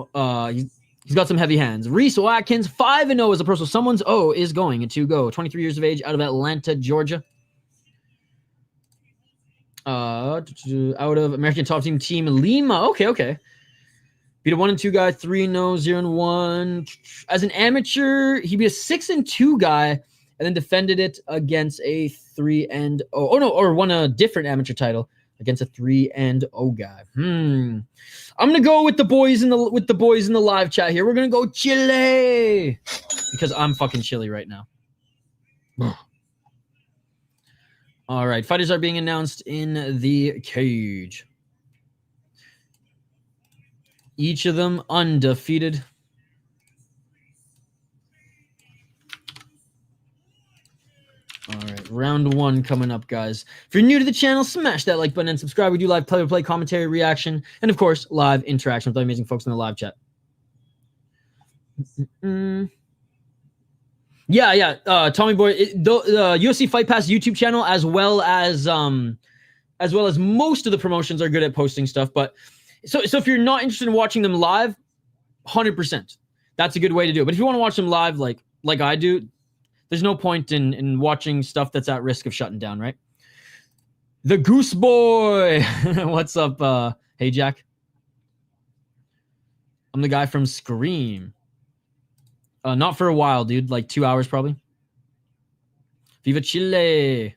he's got some heavy hands. Reese Watkins, 5-0 as a pro. So someone's O is going to go. 23 years of age, out of Atlanta, Georgia. Out of American Top Team Lima. Okay. Beat a 1-2 guy, 3-0, 0-1. As an amateur, he beat a 6-2 guy and then defended it against a 3-0. Or won a different amateur title against a 3-0 guy. I'm gonna go with the boys in the live chat here. We're gonna go Chile because I'm fucking chilly right now. All right, fighters are being announced in the cage. Each of them undefeated. All right, round 1 coming up, guys. If you're new to the channel, smash that like button and subscribe. We do live play-by-play commentary, reaction, and of course, live interaction with the amazing folks in the live chat. Yeah, Tommy Boy, the UFC Fight Pass YouTube channel, as well as most of the promotions are good at posting stuff. But so if you're not interested in watching them live, 100%, that's a good way to do it. But if you want to watch them live, like I do, there's no point in watching stuff that's at risk of shutting down, right? The Goose Boy. What's up? Hey, Jack. I'm the guy from Scream. Not for a while, dude. Like 2 hours, probably. Viva Chile.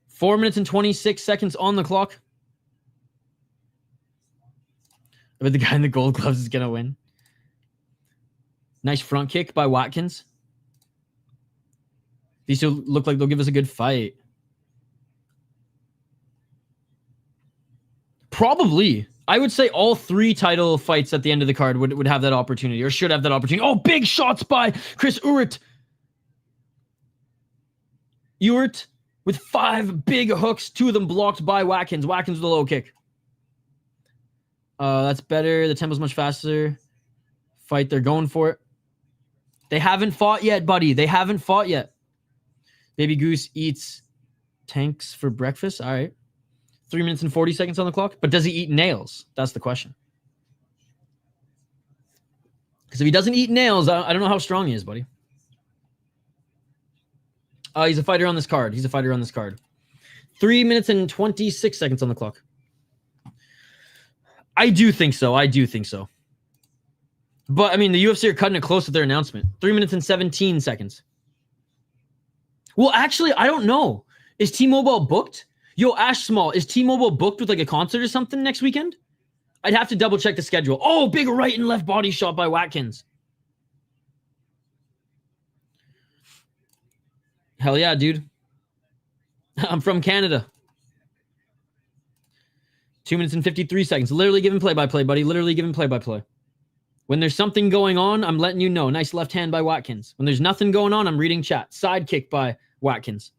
4 minutes and 26 seconds on the clock. I bet the guy in the gold gloves is going to win. Nice front kick by Watkins. These two look like they'll give us a good fight. Probably. I would say all 3 title fights at the end of the card would have that opportunity, or should have that opportunity. Oh, big shots by Chris Ewert. Ewert with 5 big hooks, 2 of them blocked by Watkins. Watkins with a low kick. That's better. The tempo's much faster. Fight, they're going for it. They haven't fought yet, buddy. They haven't fought yet. Baby Goose eats tanks for breakfast. All right. 3 minutes and 40 seconds on the clock. But does he eat nails? That's the question. Because if he doesn't eat nails, I don't know how strong he is, buddy. He's a fighter on this card. 3 minutes and 26 seconds on the clock. I do think so. But, I mean, the UFC are cutting it close with their announcement. 3 minutes and 17 seconds. Well, actually, I don't know. Is T-Mobile booked? Yo, Ash Small, is T-Mobile booked with like a concert or something next weekend? I'd have to double check the schedule. Oh, big right and left body shot by Watkins. Hell yeah, dude. I'm from Canada. 2 minutes and 53 seconds. Literally giving play-by-play, buddy. Literally giving play-by-play. When there's something going on, I'm letting you know. Nice left hand by Watkins. When there's nothing going on, I'm reading chat. Side kick by Watkins.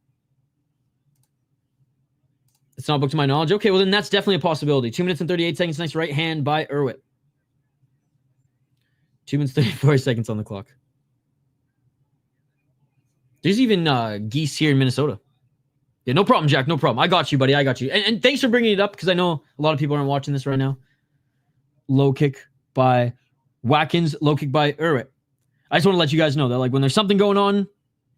It's not booked to my knowledge. Okay, well then that's definitely a possibility. 2 minutes and 38 seconds. Nice right hand by Ewert. 2 minutes 34 seconds on the clock. There's even geese here in Minnesota. Yeah, no problem, Jack. No problem. I got you, buddy. I got you. And thanks for bringing it up because I know a lot of people aren't watching this right now. Low kick by Watkins. Low kick by Ewert. I just want to let you guys know that like when there's something going on,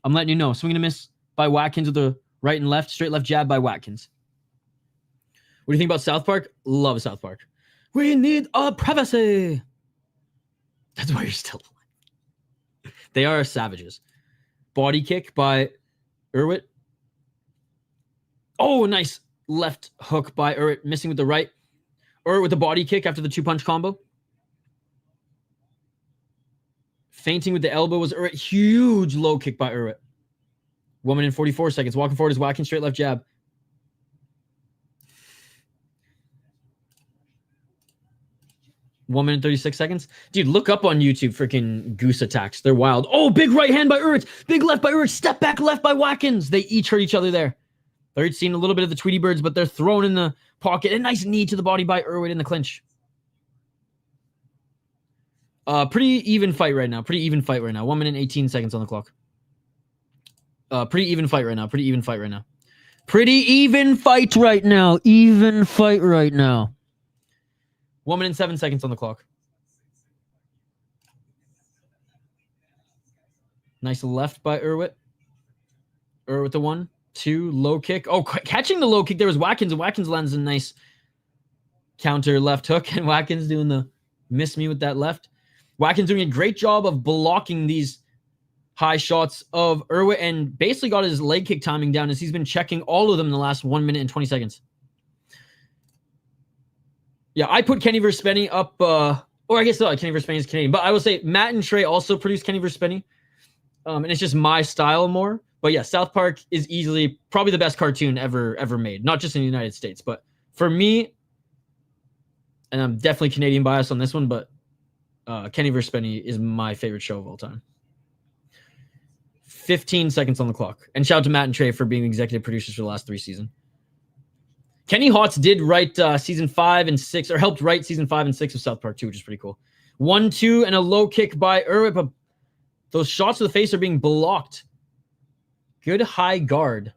I'm letting you know. Swing and a miss by Watkins with the right and left. Straight left jab by Watkins. What do you think about South Park? Love South Park. We need a privacy. That's why you're still alive. They are savages. Body kick by Ewert. Oh, nice left hook by Ewert. Missing with the right. Ewert with the body kick after the 2-punch combo. Fainting with the elbow was Ewert. Huge low kick by Ewert. 1 minute and 44 seconds. Walking forward is Watkins. Straight left jab. One minute, 36 seconds. Dude, look up on YouTube freaking goose attacks. They're wild. Oh, big right hand by Ewert. Big left by Ewert. Step back left by Watkins. They each hurt each other there. They're each seeing a little bit of the Tweety Birds, but they're thrown in the pocket. A nice knee to the body by Ewert in the clinch. Pretty even fight right now. 1 minute and 18 seconds on the clock. Pretty even fight right now. Even fight right now. 1 minute and 7 seconds on the clock. Nice left by Ewert. Ewert with the 1, 2, low kick. Oh, catching the low kick. There was Watkins, and Watkins lands a nice counter left hook, and Watkins doing the miss me with that left. Watkins doing a great job of blocking these high shots of Ewert and basically got his leg kick timing down as he's been checking all of them in the last 1 minute and 20 seconds. Yeah, I put Kenny versus Spenny up, or I guess Kenny versus Spenny is Canadian, but I will say Matt and Trey also produced Kenny versus Spenny, and it's just my style more. But yeah, South Park is easily probably the best cartoon ever made, not just in the United States, but for me, and I'm definitely Canadian bias on this one, but Kenny versus Spenny is my favorite show of all time. 15 seconds on the clock, and shout out to Matt and Trey for being executive producers for the last 3 seasons. Kenny Hotz did write season 5 and 6, or helped write season 5 and 6 of South Park 2, which is pretty cool. 1-2 and a low kick by Ewert, but those shots to the face are being blocked. Good high guard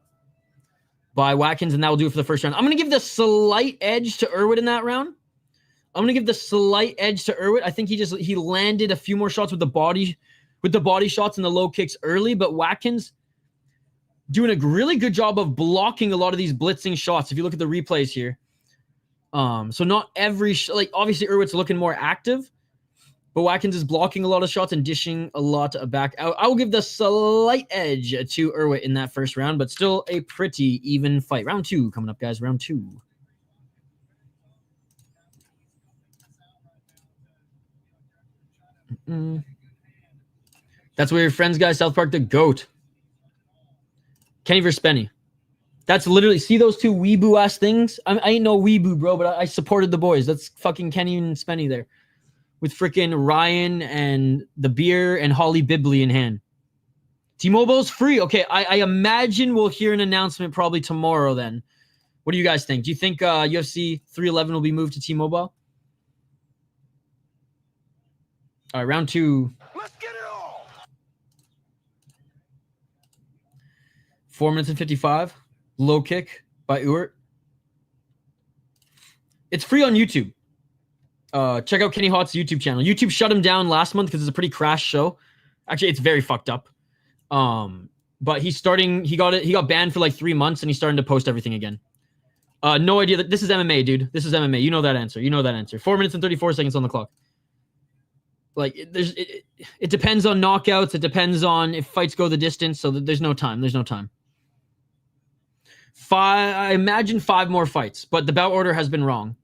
by Watkins, and that will do it for the first round. I'm going to give the slight edge to Ewert in that round. I think he landed a few more shots with the body shots and the low kicks early, but Watkins doing a really good job of blocking a lot of these blitzing shots. If you look at the replays here. So not every, like obviously Ewert's looking more active, but Watkins is blocking a lot of shots and dishing a lot back. I will give the slight edge to Ewert in that first round, but still a pretty even fight. Round 2 coming up, guys. Round 2. That's where your friends, guys. South Park, the GOAT. Kenny versus Spenny. That's literally, see those two weeboo ass things? I ain't no weeboo, bro, but I supported the boys. That's fucking Kenny and Spenny there. With freaking Ryan and the beer and Holly Bibley in hand. T-Mobile's free. Okay, I imagine we'll hear an announcement probably tomorrow then. What do you guys think? Do you think UFC 311 will be moved to T-Mobile? All right, round 2. Let's get it all. 4 minutes and 55. Low kick by Ewert. It's free on YouTube. Check out Kenny Hott's YouTube channel. YouTube shut him down last month because it's a pretty crash show. Actually, it's very fucked up. But he got banned for like 3 months and he's starting to post everything again. No idea that this is MMA, dude. This is MMA. You know that answer. 4 minutes and 34 seconds on the clock. Like it depends on knockouts. It depends on if fights go the distance. So there's no time. I imagine 5 more fights, but the bout order has been wrong.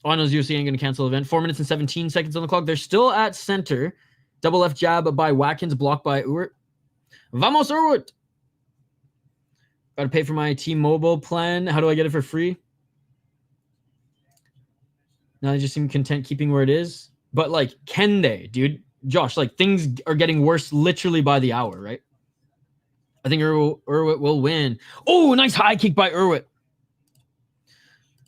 Oh, I know UFC ain't going to cancel the event. 4 minutes and 17 seconds on the clock. They're still at center. Double left jab by Watkins, blocked by Ewert. Vamos, Ewert! Got to pay for my T-Mobile plan. How do I get it for free? Now they just seem content keeping where it is. But, like, can they, dude? Josh, like, things are getting worse literally by the hour, right? I think Ewert will win. Oh, nice high kick by Ewert.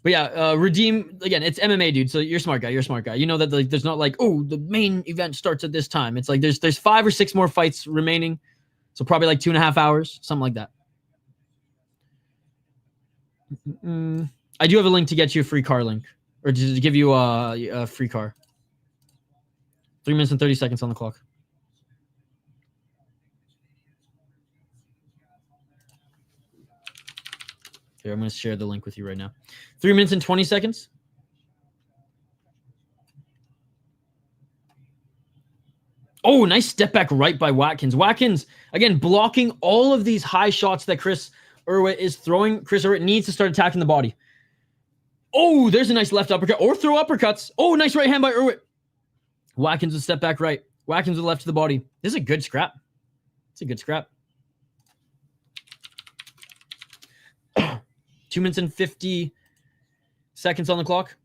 But yeah, redeem again. It's MMA, dude. So you're a smart guy. You know that like there's not like, oh, the main event starts at this time. It's like there's 5 or 6 more fights remaining, so probably like 2.5 hours, something like that. I do have a link to get you a free car link, or to give you a free car. 3 minutes and 30 seconds on the clock. Here, I'm going to share the link with you right now. 3 minutes and 20 seconds. Oh, nice step back right by Watkins. Watkins, again, blocking all of these high shots that Chris Ewert is throwing. Chris Ewert needs to start attacking the body. Oh, there's a nice left uppercut. Or throw uppercuts. Oh, nice right hand by Ewert. Watkins with step back right. Watkins with left to the body. This is a good scrap. It's a good scrap. 2 minutes and 50 seconds on the clock.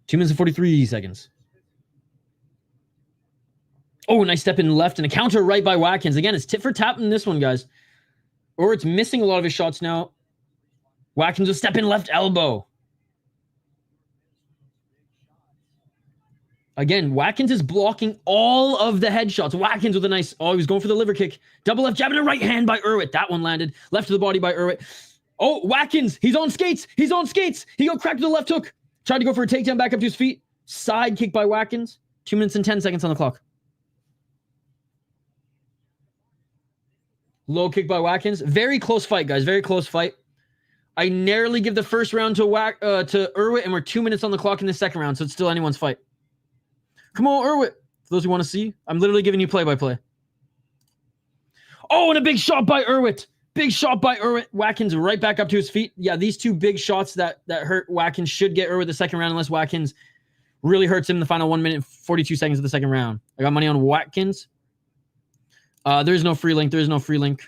Two minutes and 43 seconds. Oh, nice step in left and a counter right by Watkins. Again, it's tit for tat in this one, guys. Or it's missing a lot of his shots now. Watkins with step in left elbow. Again, Watkins is blocking all of the headshots. Watkins with a nice... Oh, he was going for the liver kick. Double left jab and a right hand by Ewert. That one landed. Left to the body by Ewert. Oh, Watkins. He's on skates. He got cracked with the left hook. Tried to go for a takedown back up to his feet. Side kick by Watkins. 2 minutes and 10 seconds on the clock. Low kick by Watkins. Very close fight, guys. Very close fight. I narrowly give the first round to Ewert, and we're 2 minutes on the clock in the second round, so it's still anyone's fight. Come on, Ewert. For those who want to see, I'm literally giving you play-by-play. Oh, and a big shot by Ewert. Big shot by Ewert. Watkins right back up to his feet. Yeah, these two big shots that hurt Watkins should get Ewert the second round unless Watkins really hurts him in the final 1 minute 42 seconds of the second round. I got money on Watkins. There's no free link.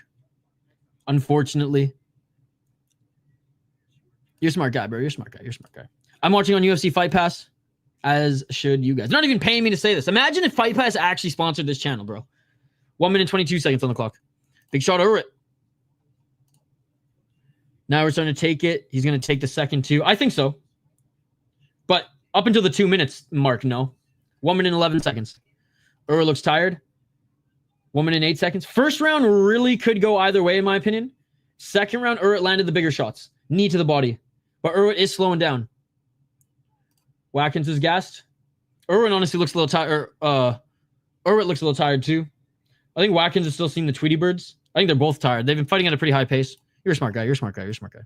Unfortunately. You're a smart guy, bro. You're a smart guy. I'm watching on UFC Fight Pass, as should you guys. They're not even paying me to say this. Imagine if Fight Pass actually sponsored this channel, bro. 1 minute 22 seconds on the clock. Big shot Ewert. Now we're starting to take it. He's going to take the second two. I think so. But up until the 2 minutes mark, no. 1 minute 11 seconds. Ewert looks tired. 1 minute 8 seconds. First round really could go either way, in my opinion. Second round, Ewert landed the bigger shots. Knee to the body. But Ewert is slowing down. Watkins is gassed. Ewert honestly looks a little tired. Ewert looks a little tired too. I think Watkins is still seeing the Tweety Birds. I think they're both tired. They've been fighting at a pretty high pace. You're a smart guy. You're a smart guy. You're a smart guy.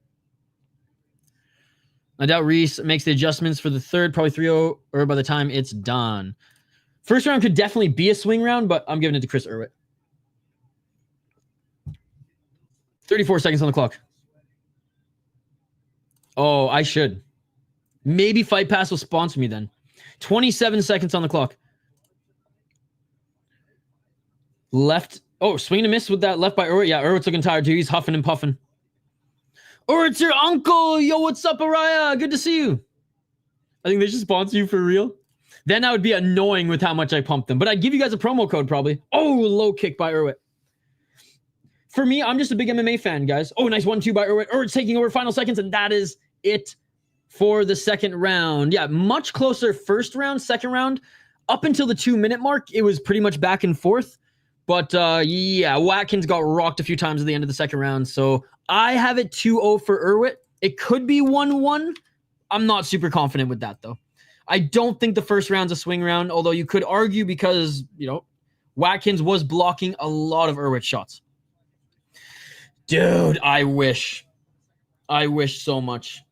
I doubt Reese makes the adjustments for the third, probably 3-0, or by the time it's done. First round could definitely be a swing round, but I'm giving it to Chris Ewert. 34 seconds on the clock. Oh, I should. Maybe Fight Pass will sponsor me then. 27 seconds on the clock. Left. Oh, swing and a miss with that left by Ewert. Yeah, Ewert's looking tired too. He's huffing and puffing. Ewert's your uncle. Yo, what's up, Araya? Good to see you. I think they should sponsor you for real. Then I would be annoying with how much I pumped them. But I'd give you guys a promo code probably. Oh, low kick by Ewert. For me, I'm just a big MMA fan, guys. Oh, nice 1-2 by Ewert. Ewert's taking over final seconds, and that is it for the second round. Yeah, much closer first round, second round. Up until the 2-minute mark, it was pretty much back and forth. But yeah, Watkins got rocked a few times at the end of the second round. So I have it 2-0 for Ewert. It could be 1-1. I'm not super confident with that, though. I don't think the first round's a swing round, although you could argue because, you know, Watkins was blocking a lot of Ewert's shots. Dude, I wish. I wish so much.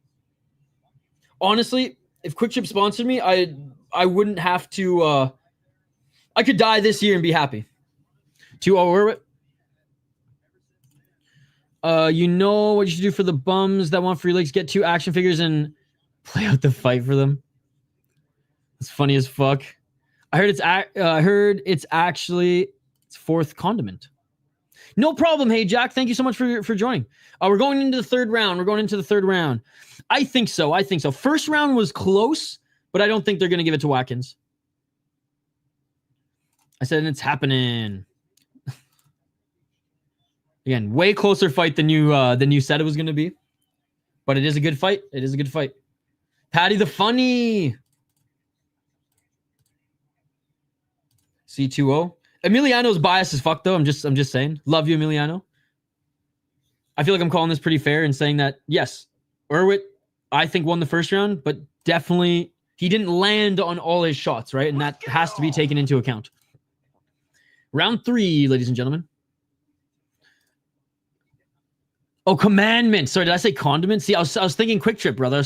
Honestly, if QuickChip sponsored me, I wouldn't have to... I could die this year and be happy. 2-0 Ewert. You know what you should do for the bums that want free legs? Get 2 action figures and play out the fight for them. It's funny as fuck. I heard it's actually fourth condiment. No problem. Hey, Jack. Thank you so much for joining. We're going into the third round. I think so. First round was close, but I don't think they're going to give it to Watkins. I said it's happening. Again, way closer fight than you said it was going to be. But it is a good fight. Patty the Funny. C2-0. Emiliano's biased as fuck, though. I'm just saying. Love you, Emiliano. I feel like I'm calling this pretty fair and saying that, yes, Ewert, I think, won the first round, but definitely he didn't land on all his shots, right? And that has to be taken into account. Round 3, ladies and gentlemen. Oh, commandment. Sorry, did I say condiment? See, I was thinking quick trip, brother. And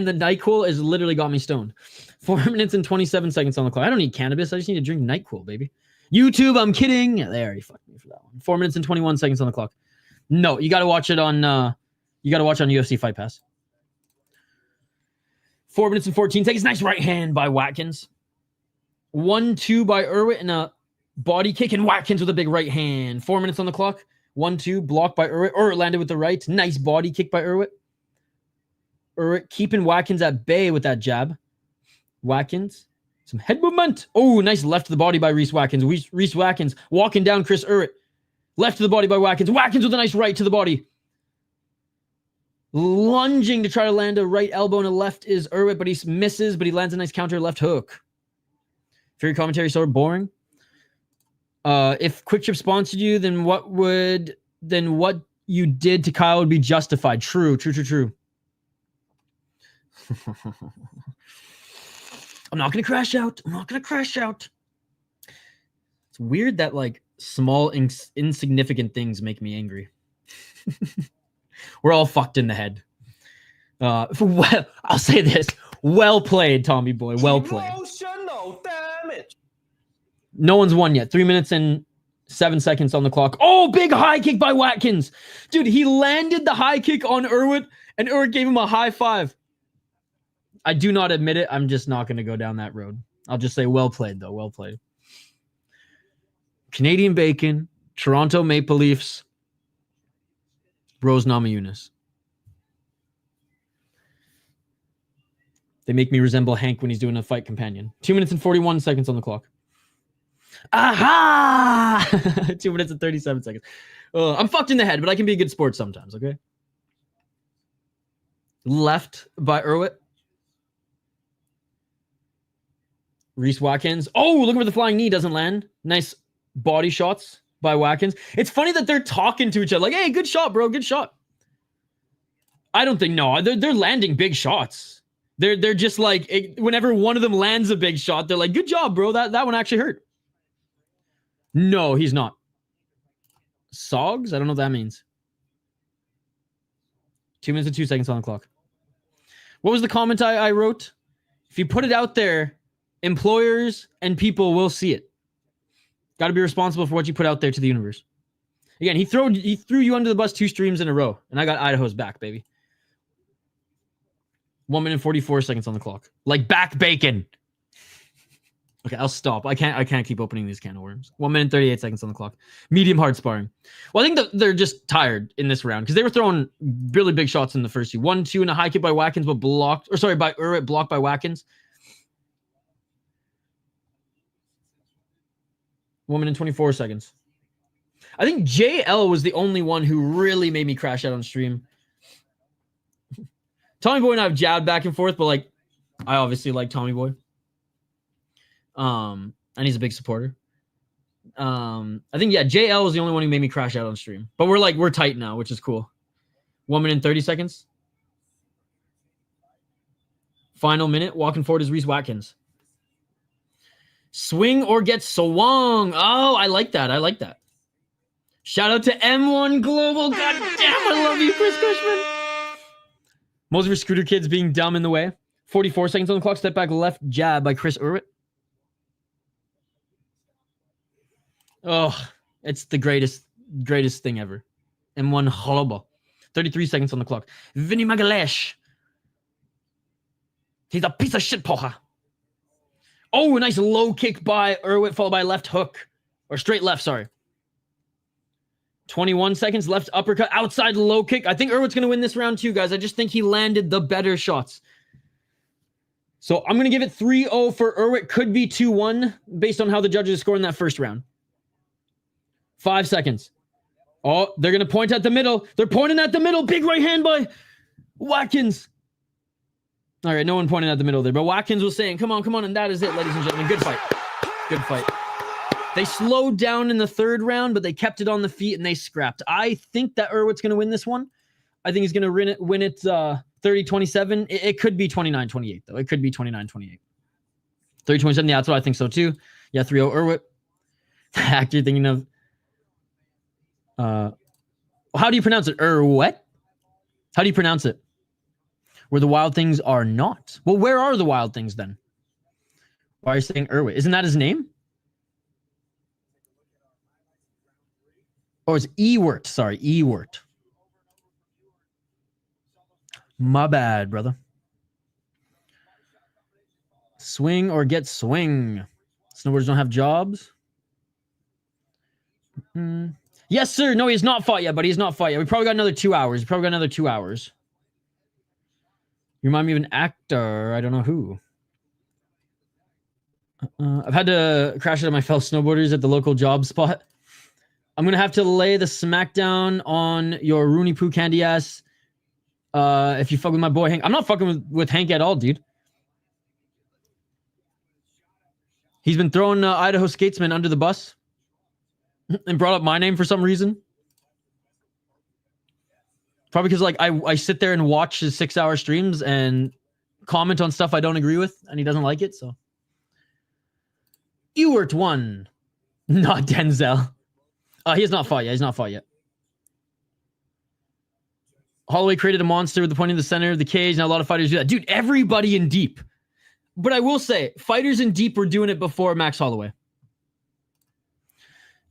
the NyQuil has literally got me stoned. 4 minutes and 27 seconds on the clock. I don't need cannabis. I just need to drink NyQuil, baby. YouTube, I'm kidding. Yeah, they already fucked me for that one. 4 minutes and 21 seconds on the clock. No, you got to watch it on UFC Fight Pass. 4 minutes and 14 seconds. Nice right hand by Watkins. 1-2 by Ewert and a body kick, and Watkins with a big right hand. 4 minutes on the clock. 1-2 blocked by Ewert. Ewert landed with the right. Nice body kick by Ewert. Ewert keeping Watkins at bay with that jab. Watkins. Some head movement. Oh, nice left to the body by Reese Watkins. Reese Watkins walking down Chris Ewert. Left to the body by Watkins. Watkins with a nice right to the body. Lunging to try to land a right elbow and a left is Ewert, but he misses, but he lands a nice counter left hook. Fury commentary so boring. If QuickChip sponsored you, then what you did to Kyle would be justified. True. I'm not going to crash out. It's weird that like small insignificant things make me angry. We're all fucked in the head. Well, I'll say this. Well played, Tommy boy. Well played. Emotional damage. No one's won yet. 3 minutes and 7 seconds on the clock. Oh, big high kick by Watkins. Dude, he landed the high kick on Ewert, and Ewert gave him a high five. I do not admit it. I'm just not going to go down that road. I'll just say well played, though. Well played. Canadian Bacon, Toronto Maple Leafs, Rose Namajunas. They make me resemble Hank when he's doing a fight companion. 2 minutes and 41 seconds on the clock. Aha! 2 minutes and 37 seconds. I'm fucked in the head, but I can be a good sport sometimes, okay? Left by Ewert. Reese Watkins. Oh, looking for the flying knee. Doesn't land. Nice body shots by Watkins. It's funny that they're talking to each other. Like, hey, good shot, bro. Good shot. I don't think, no. They're landing big shots. They're just like, whenever one of them lands a big shot, they're like, good job, bro. That one actually hurt. No, he's not. Sogs? I don't know what that means. 2 minutes and 2 seconds on the clock. What was the comment I wrote? If you put it out there, employers and people will see it. Got to be responsible for what you put out there to the universe. Again, he threw you under the bus 2 streams in a row, and I got Idaho's back, baby. 1 minute and 44 seconds on the clock. Like back bacon. Okay, I'll stop. I can't keep opening these can of worms. 1 minute and 38 seconds on the clock. Medium hard sparring. Well, I think that they're just tired in this round because they were throwing really big shots in the first 2. 1-2 and a high kick by Watkins, but blocked. Or sorry, by Ewert, blocked by Watkins. 1 minute and 24 seconds. I think JL was the only one who really made me crash out on stream. Tommy Boy and I have jabbed back and forth, but like, I obviously like Tommy Boy. And he's a big supporter. I think, yeah, JL was the only one who made me crash out on stream. But we're tight now, which is cool. 1 minute and 30 seconds. Final minute. Walking forward is Reese Watkins. Swing or get swung. Oh, I like that. I like that. Shout out to M1 Global. God damn, I love you, Chris Cushman. Most of your scooter kids being dumb in the way. 44 seconds on the clock. Step back left jab by Chris Ewert. Oh, it's the greatest thing ever. M1 Holobo. 33 seconds on the clock. Vinny Magalesh. He's a piece of shit, poha. Oh, a nice low kick by Ewert, followed by left hook. Or straight left, sorry. 21 seconds left, uppercut, outside low kick. I think Ewert's going to win this round too, guys. I just think he landed the better shots. So I'm going to give it 3-0 for Ewert. Could be 2-1 based on how the judges scored in that first round. 5 seconds. Oh, they're going to point at the middle. They're pointing at the middle. Big right hand by Watkins. All right, no one pointed at the middle there, but Watkins was saying, come on, come on, and that is it, ladies and gentlemen. Good fight. Good fight. They slowed down in the third round, but they kept it on the feet and they scrapped. I think that Ewert's going to win this one. I think he's going to win it 30-27. It could be 29-28, though. It could be 29-28. 30-27, yeah, that's what I think so, too. Yeah, 3-0 Ewert. Actor thinking of... how do you pronounce it? What? How do you pronounce it? Where the wild things are not. Well, where are the wild things, then? Why are you saying Ewert? Isn't that his name? Oh, it's Ewert. Sorry, Ewert. My bad, brother. Swing or get swing. Snowboarders don't have jobs. Yes, sir. No, he's not fought yet, but he's not fought yet. We probably got another 2 hours. You remind me of an actor. I don't know who. I've had to crash out of my fellow snowboarders at the local job spot. I'm going to have to lay the smackdown on your Rooney Poo candy ass if you fuck with my boy Hank. I'm not fucking with Hank at all, dude. He's been throwing Idaho skatesmen under the bus and brought up my name for some reason. Probably because like I sit there and watch his 6-hour streams and comment on stuff I don't agree with, and he doesn't like it, so. Ewert won. Not Denzel. He has not fought yet. Holloway created a monster with the point in the center of the cage. Now a lot of fighters do that. Dude, everybody in deep. But I will say, fighters in deep were doing it before Max Holloway.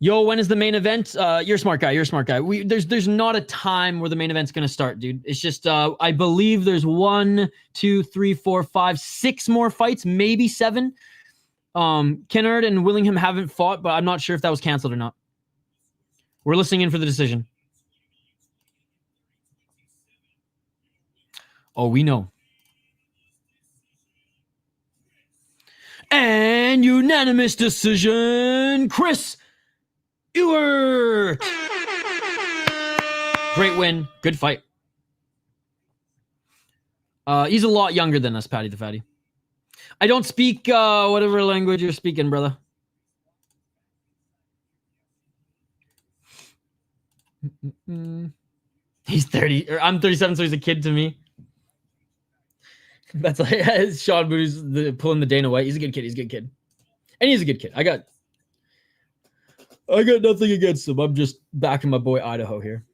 Yo, when is the main event? You're a smart guy. There's not a time where the main event's going to start, dude. It's just, I believe there's 1, 2, 3, 4, 5, 6 more fights, maybe 7. Kennard and Willingham haven't fought, but I'm not sure if that was canceled or not. We're listening in for the decision. Oh, we know. And unanimous decision, Chris Ewert. Great win. Good fight. He's a lot younger than us, Patty the Fatty. I don't speak whatever language you're speaking, brother. He's 30. Or I'm 37, so he's a kid to me. That's like Sean Booty's pulling the Dana White. He's a good kid. He's a good kid. And he's a good kid. I got nothing against him. I'm just backing my boy Idaho here.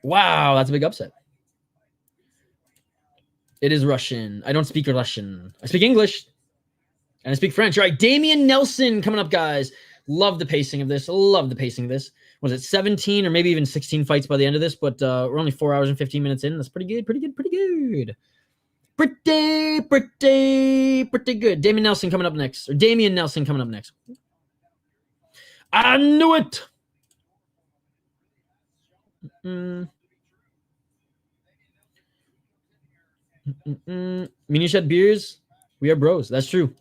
Wow, that's a big upset. It is Russian. I don't speak Russian. I speak English. And I speak French. All right, Damion Nelson coming up, guys. Love the pacing of this. Love the pacing of this. Was it 17 or maybe even 16 fights by the end of this? But we're only 4 hours and 15 minutes in. That's pretty good. Pretty good. Pretty good. Pretty good. Damion Nelson coming up next. Or Damion Nelson coming up next. I knew it. Minish had beers. We are bros. That's true.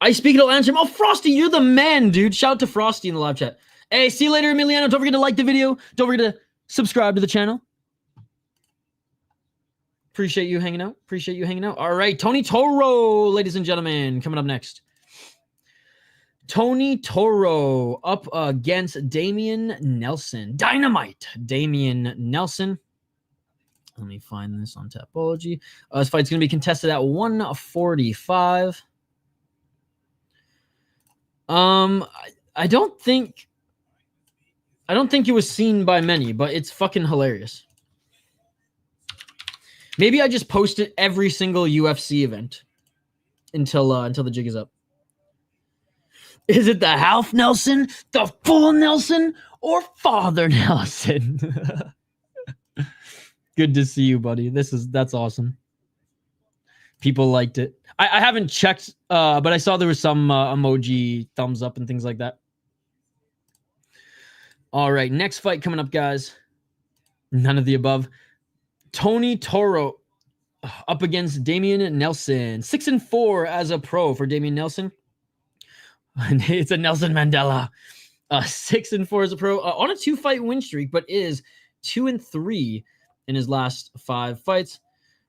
I speak it'll answer him. Oh, Frosty, you're the man, dude. Shout out to Frosty in the live chat. Hey, see you later, Emiliano. Don't forget to like the video. Don't forget to subscribe to the channel. Appreciate you hanging out. Appreciate you hanging out. All right, Tony Toro, ladies and gentlemen, coming up next. Tony Toro up against Damion Nelson. Dynamite. Damion Nelson. Let me find this on Tapology. This fight's going to be contested at 145. I don't think it was seen by many, but it's fucking hilarious. Maybe I just post it every single UFC event until the jig is up. Is it the half Nelson, the full Nelson, or Father Nelson? Good to see you, buddy. That's awesome. People liked it. I haven't checked, but I saw there was some emoji thumbs up and things like that. All right, next fight coming up, guys. None of the above. Tony Toro up against Damion Nelson. 6-4 as a pro for Damion Nelson. It's a Nelson Mandela. 6-4 as a pro on a 2-fight win streak, but is 2-3 in his last 5 fights.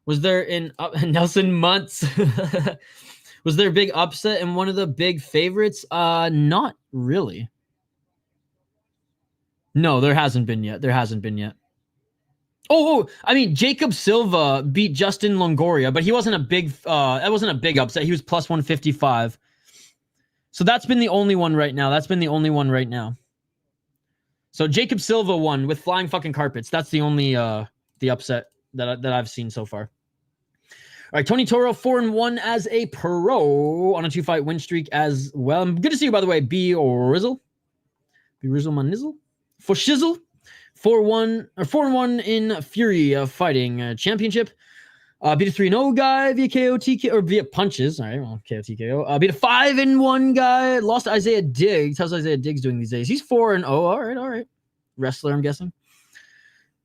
Was there in Nelson Muntz? Was there a big upset and one of the big favorites? Not really. No, there hasn't been yet. There hasn't been yet. Oh, I mean, Jacob Silva beat Justin Longoria, but he wasn't a big. That wasn't a big upset. He was plus 155. So that's been the only one right now. So Jacob Silva won with flying fucking carpets. That's the only the upset that I've seen so far. All right, Tony Toro 4-1 as a pro on a 2-fight win streak as well. Good to see you, by the way, B Rizzle Manizzle for Shizzle. 4-1 in Fury Fighting Championship. Beat a 3-0 guy via KO, TKO, or via punches. All right, well, KO, TKO. Beat a 5-1 guy. Lost to Isaiah Diggs. How's Isaiah Diggs doing these days? He's 4-0. All right. Wrestler, I'm guessing.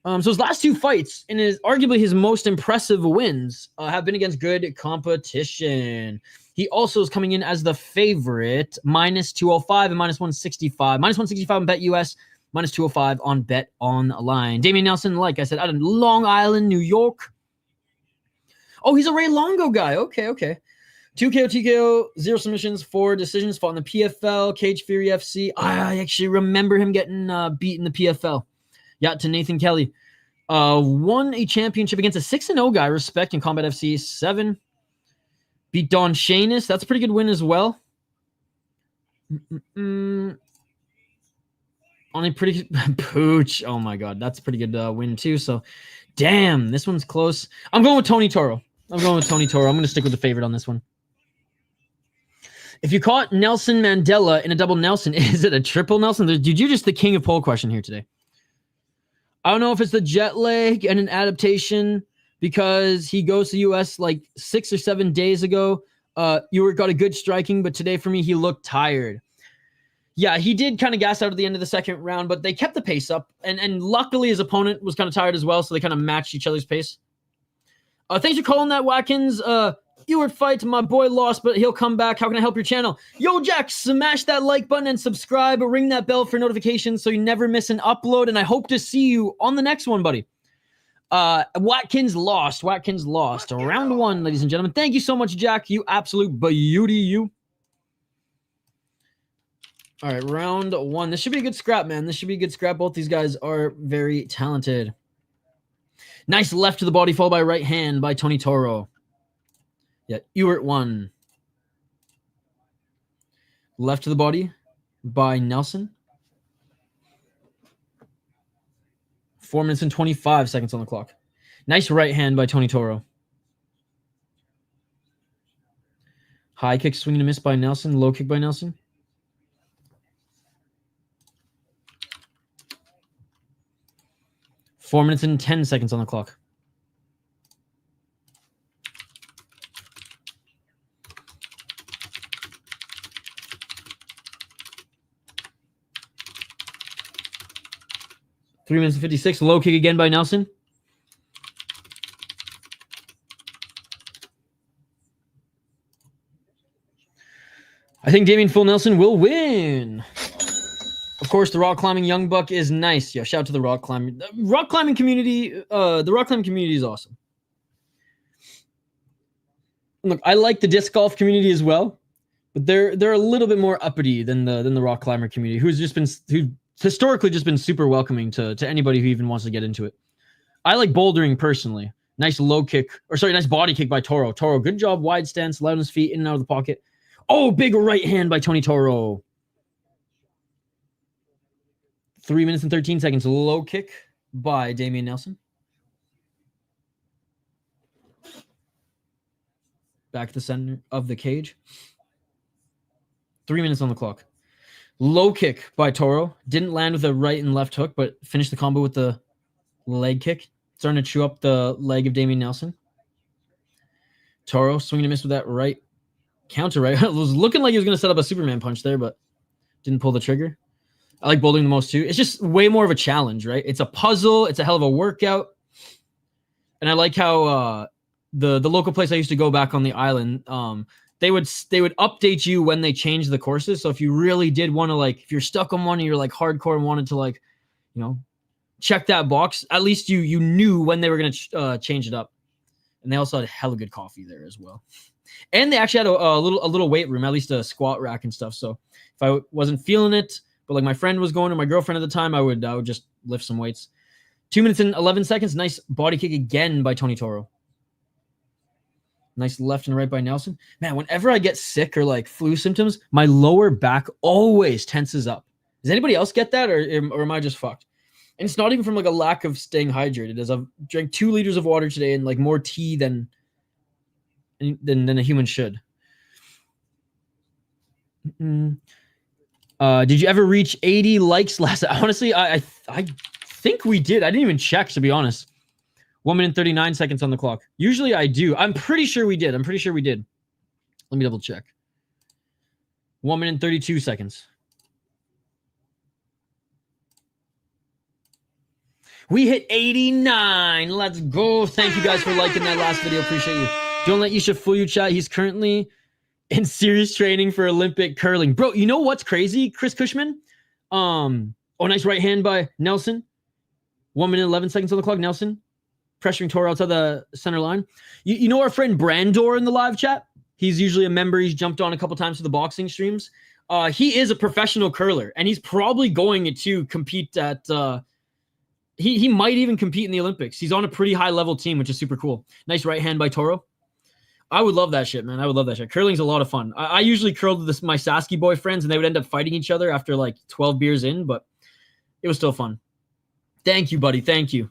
So his last 2 fights, and arguably his most impressive wins, have been against good competition. He also is coming in as the favorite, minus 205 and minus 165. Minus 165 on Bet US, minus 205 on Bet Online. Damion Nelson, like I said, out of Long Island, New York. Oh, he's a Ray Longo guy. Okay. 2 KO, TKO, 0 submissions, 4 decisions, fought in the PFL, Cage Fury FC. I actually remember him getting beat in the PFL. Yeah, to Nathan Kelly. Won a championship against a 6-0 guy, Respect in Combat FC 7. Beat Don Shanis. That's a pretty good win as well. On a pretty pooch. Oh my God, that's a pretty good win too. So, damn, this one's close. I'm going with Tony Toro. I'm going to stick with the favorite on this one. If you caught Nelson Mandela in a double Nelson, is it a triple Nelson? Dude, you're just the king of poll question here today. I don't know if it's the jet lag and an adaptation because he goes to the U.S. like 6 or 7 days ago. Ewert got a good striking, but today for me, he looked tired. Yeah, he did kind of gas out at the end of the second round, but they kept the pace up. And luckily, his opponent was kind of tired as well, so they kind of matched each other's pace. Thanks for calling that, Watkins. Ewert fight. My boy lost, but he'll come back. How can I help your channel? Yo, Jack, smash that like button and subscribe. Ring that bell for notifications so you never miss an upload. And I hope to see you on the next one, buddy. Watkins lost. Round 1, ladies and gentlemen. Thank you so much, Jack. You absolute beauty, you. All right, round 1. This should be a good scrap, man. This should be a good scrap. Both these guys are very talented. Nice left to the body, followed by right hand by Tony Toro. Yeah, Ewert 1. Left to the body by Nelson. 4 minutes and 25 seconds on the clock. Nice right hand by Tony Toro. High kick, swing and a miss by Nelson. Low kick by Nelson. Four minutes and 10 seconds on the clock. Three minutes and 56. Low kick again by Nelson. I think Damion Full Nelson will win. Of course, the rock climbing young buck is nice. Yeah, shout out to the rock climbing. The rock climbing community. The rock climbing community is awesome. Look, I like the disc golf community as well, but they're a little bit more uppity than the rock climber community, who historically just been super welcoming to anybody who even wants to get into it. I like bouldering personally. Nice nice body kick by Toro. Toro, good job, wide stance, loud on his feet, in and out of the pocket. Oh, big right hand by Tony Toro. 3 minutes and 13 seconds. Low kick by Damion Nelson. Back to the center of the cage. 3 minutes on the clock. Low kick by Toro. Didn't land with a right and left hook, but finished the combo with the leg kick. Starting to chew up the leg of Damion Nelson. Toro swinging a miss with that right counter right. It was looking like he was going to set up a Superman punch there, but didn't pull the trigger. I like bouldering the most too. It's just way more of a challenge, right? It's a puzzle. It's a hell of a workout. And I like how the local place I used to go back on the island, they would update you when they changed the courses. So if you really did want to, like, if you're stuck on one and you're like hardcore and wanted to, like, you know, check that box, at least you knew when they were going to change it up. And they also had hella good coffee there as well. And they actually had a little weight room, at least a squat rack and stuff. So if I wasn't feeling it, but like my friend was going, or my girlfriend at the time, I would just lift some weights. 2 minutes and 11 seconds. Nice body kick again by Tony Toro. Nice left and right by Nelson. Man, whenever I get sick or like flu symptoms, my lower back always tenses up. Does anybody else get that, or am I just fucked? And it's not even from like a lack of staying hydrated, as I've drank 2 liters of water today and like more tea than a human should. Did you ever reach 80 likes last? Honestly, I think we did. I didn't even check, to be honest. 1 minute 39 seconds on the clock. Usually I do. I'm pretty sure we did. Let me double check. 1 minute 32 seconds. We hit 89. Let's go. Thank you guys for liking that last video. Appreciate you. Don't let Yusha fool you, chat. He's currently in serious training for Olympic curling. Bro, you know what's crazy, Chris Cushman? Nice right hand by Nelson. 1 minute 11 seconds on the clock. Nelson pressuring Toro outside the center line. You know our friend Brandor in the live chat? He's usually a member. He's jumped on a couple times for the boxing streams. He is a professional curler, and he's probably going to compete at... He might even compete in the Olympics. He's on a pretty high-level team, which is super cool. Nice right hand by Toro. I would love that shit, man. I would love that shit. Curling's a lot of fun. I usually curled with my Sasky boy friends, and they would end up fighting each other after like 12 beers in, but it was still fun. Thank you, buddy. Thank you.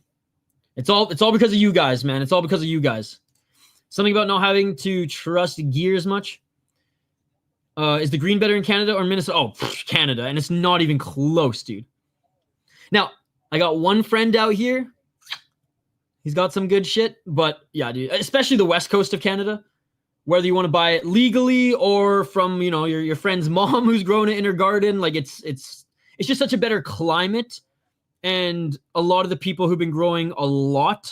It's all because of you guys, man. It's all because of you guys. Something about not having to trust gear as much. Is the green better in Canada or Minnesota? Oh, Canada. And it's not even close, dude. Now, I got one friend out here. He's got some good shit. But yeah, dude, especially the west coast of Canada, whether you want to buy it legally or from, you know, your friend's mom who's growing it in her garden. Like it's just such a better climate. And a lot of the people who've been growing a lot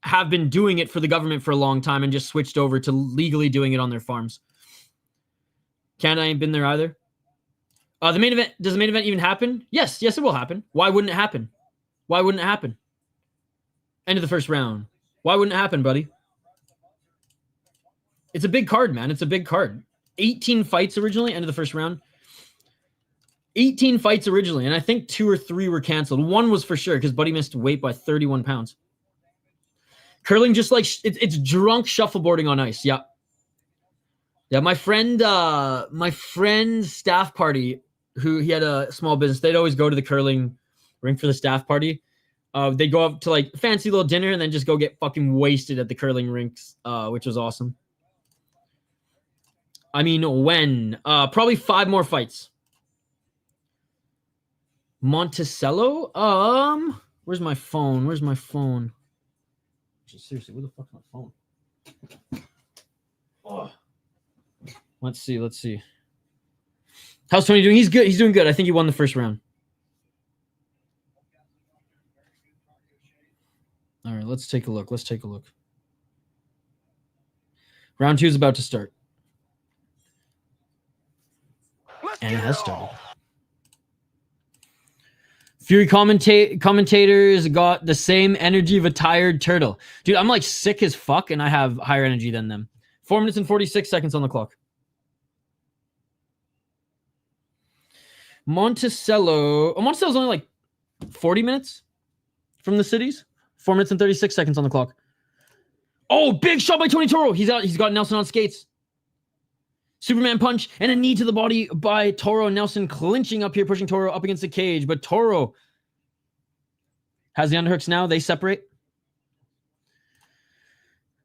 have been doing it for the government for a long time and just switched over to legally doing it on their farms. Canada ain't been there either. The main event, does the main event even happen? Yes, it will happen. Why wouldn't it happen? Why wouldn't it happen? End of the first round. Why wouldn't it happen, buddy? It's a big card, man. It's a big card. 18 fights originally, end of the first round. 18 fights originally, and I think 2 or 3 were canceled. One was for sure because Buddy missed weight by 31 pounds. Curling just like it's drunk shuffleboarding on ice. Yeah. Yeah, my friend's staff party, who he had a small business, they'd always go to the curling rink for the staff party. They go up to like fancy little dinner and then just go get fucking wasted at the curling rinks, which was awesome. I mean, when? Probably 5 more fights. Monticello? Where's my phone? Where's my phone? Seriously, where the fuck's my phone? Oh. Let's see. How's Tony doing? He's good. He's doing good. I think he won the first round. All right, let's take a look. Round 2 is about to start. And it has started. Fury commentators got the same energy of a tired turtle. Dude, I'm like sick as fuck and I have higher energy than them. 4 minutes and 46 seconds on the clock. Monticello's only like 40 minutes from the cities. 4 minutes and 36 seconds on the clock. Oh, big shot by Tony Toro. He's got Nelson on skates. Superman punch and a knee to the body by Toro. Nelson clinching up here, pushing Toro up against the cage. But Toro has the underhooks now. They separate.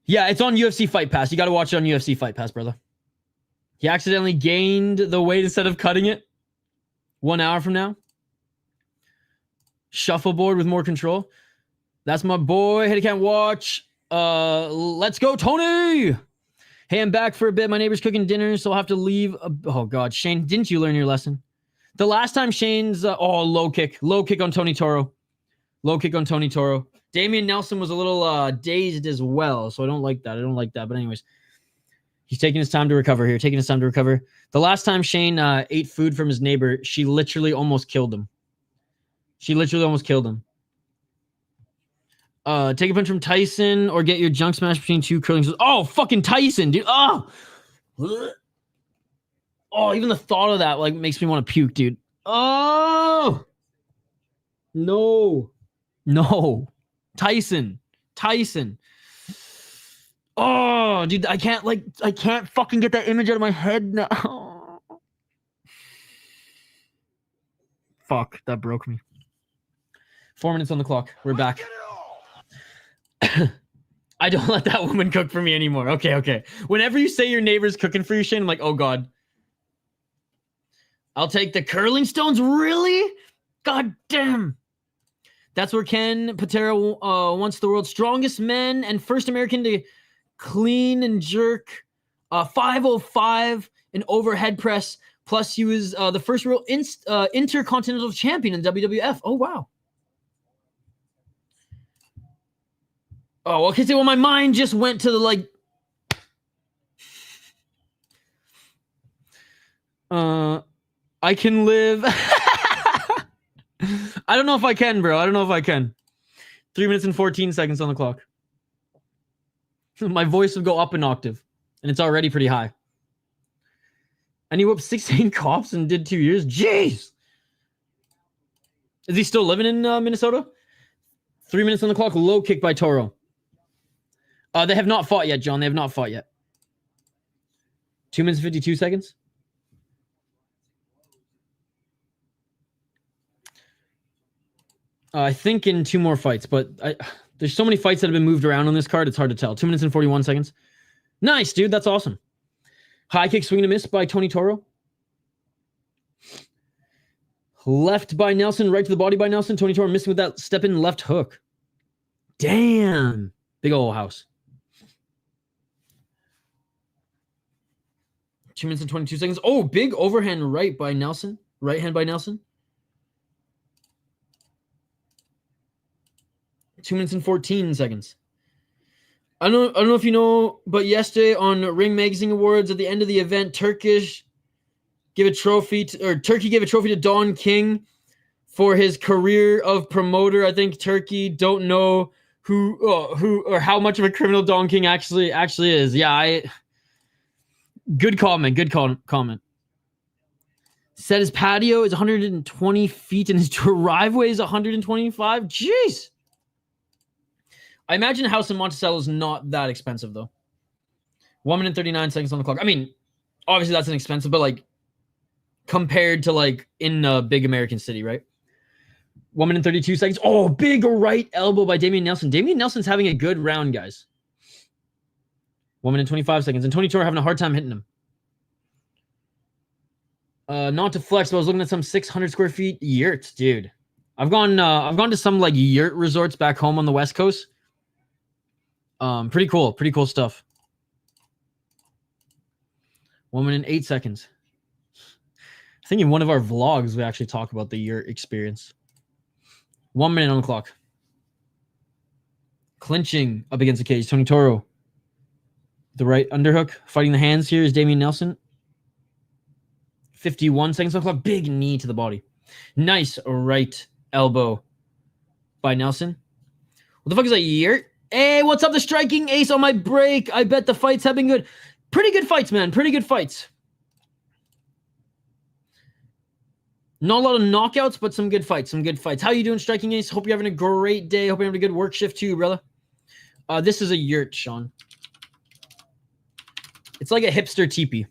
Yeah, it's on UFC Fight Pass. You got to watch it on UFC Fight Pass, brother. He accidentally gained the weight instead of cutting it. 1 hour from now. Shuffleboard with more control. That's my boy. Hey, can't watch. Let's go, Tony. Hey, I'm back for a bit. My neighbor's cooking dinner, so I'll have to leave. Oh, God. Shane, didn't you learn your lesson? The last time Shane's... low kick. Low kick on Tony Toro. Low kick on Tony Toro. Damion Nelson was a little dazed as well, so I don't like that. But anyways, he's taking his time to recover here. The last time Shane ate food from his neighbor, she literally almost killed him. Take a punch from Tyson or get your junk smash between 2 curling. Oh, fucking Tyson, dude. Oh, even the thought of that like makes me want to puke, dude. Oh, no. Tyson. Oh, dude, I can't fucking get that image out of my head now. Fuck, that broke me. 4 minutes on the clock. We're back. I don't let that woman cook for me anymore. Okay. Whenever you say your neighbor's cooking for you, Shane, I'm like, oh, God. I'll take the curling stones? Really? God damn. That's where Ken Patera, once the world's strongest men and first American to clean and jerk 505 in overhead press. Plus, he was the first real intercontinental champion in WWF. Oh, wow. Oh, okay. So, well, my mind just went to the like. I can live. I don't know if I can, bro. 3 minutes and 14 seconds on the clock. My voice would go up an octave, and it's already pretty high. And he whooped 16 cops and did 2 years. Jeez. Is he still living in Minnesota? 3 minutes on the clock. Low kick by Toro. They have not fought yet, John. They have not fought yet. 2 minutes and 52 seconds. I think in 2 more fights, but there's so many fights that have been moved around on this card, it's hard to tell. 2 minutes and 41 seconds. Nice, dude. That's awesome. High kick, swing and a miss by Tony Toro. Left by Nelson, right to the body by Nelson. Tony Toro missing with that step-in left hook. Damn. Big old house. 2 minutes and 22 seconds. Oh, big overhand right by Nelson. Right hand by Nelson. 2 minutes and 14 seconds. I don't know if you know, but yesterday on Ring Magazine Awards at the end of the event, Turkey gave a trophy to Don King for his career of promoter. I think Turkey don't know who or how much of a criminal Don King actually is. Yeah, good comment. Said his patio is 120 feet and his driveway is 125. Jeez. I imagine a house in Monticello is not that expensive, though. 1 minute 39 seconds on the clock. I mean, obviously that's inexpensive, but like compared to like in a big American city, right? 1 minute 32 seconds. Oh, big right elbow by Damion Nelson. Damion Nelson's having a good round, guys. 1 minute 25 seconds. And Tony Toro having a hard time hitting him. Not to flex, but I was looking at some 600 square feet yurts, dude. I've gone to some like yurt resorts back home on the West Coast. Pretty cool stuff. 1 minute 8 seconds. I think in one of our vlogs we actually talk about the yurt experience. 1 minute on the clock. Clinching up against the cage. Tony Toro. The right underhook. Fighting the hands here is Damion Nelson. 51 seconds on the clock. Big knee to the body. Nice right elbow by Nelson. What the fuck is that, yurt? Hey, what's up, the striking ace on my break? I bet the fights have been good. Pretty good fights, man. Pretty good fights. Not a lot of knockouts, but some good fights. How you doing, striking ace? Hope you're having a great day. Hope you're having a good work shift too, brother. This is a yurt, Sean. It's like a hipster teepee.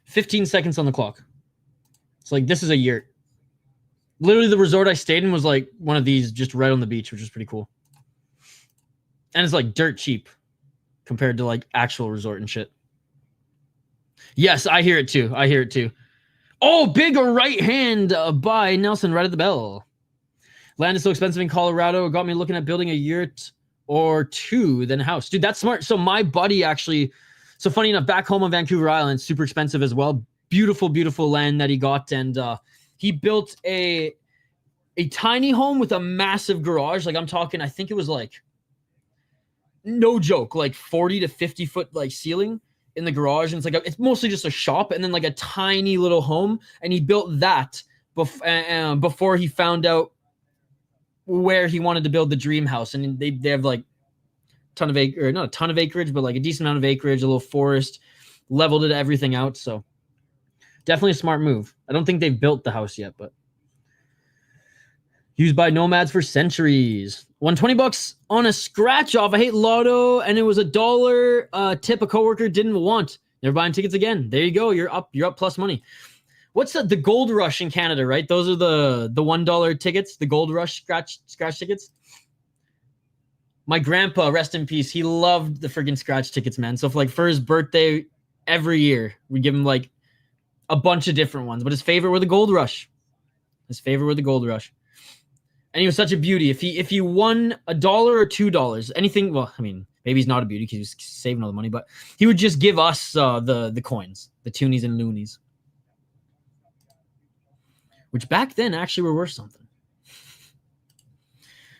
$15 seconds on the clock. It's like, this is a yurt. Literally, the resort I stayed in was like one of these just right on the beach, which is pretty cool. And it's like dirt cheap compared to like actual resort and shit. Yes, I hear it too. Oh, big right hand by Nelson right at the bell. Land is so expensive in Colorado. It got me looking at building a yurt or two, then a house. Dude, that's smart. So my buddy actually... So funny enough, back home on Vancouver Island, super expensive as well. Beautiful, beautiful land that he got. And he built a tiny home with a massive garage. Like I'm talking, I think it was like, no joke, like 40 to 50 foot like ceiling in the garage. And it's like, it's mostly just a shop and then like a tiny little home. And he built that before he found out where he wanted to build the dream house. And they have like, ton of acre, not a ton of acreage, but like a decent amount of acreage, a little forest, leveled it everything out. So definitely a smart move. I don't think they've built the house yet, but used by nomads for centuries. Won $20 on a scratch off. I hate lotto, and it was $1 tip a coworker didn't want. They're buying tickets again. There you go. You're up plus money. What's the gold rush in Canada, right? Those are the $1 tickets, the gold rush scratch tickets. My grandpa, rest in peace, he loved the friggin' scratch tickets, man. So for his birthday, every year, we give him like a bunch of different ones. But his favorite were the Gold Rush. And he was such a beauty. If he won $1 or $2, anything, well, I mean, maybe he's not a beauty because he was saving all the money, but he would just give us the coins, the toonies and loonies. Which back then actually were worth something.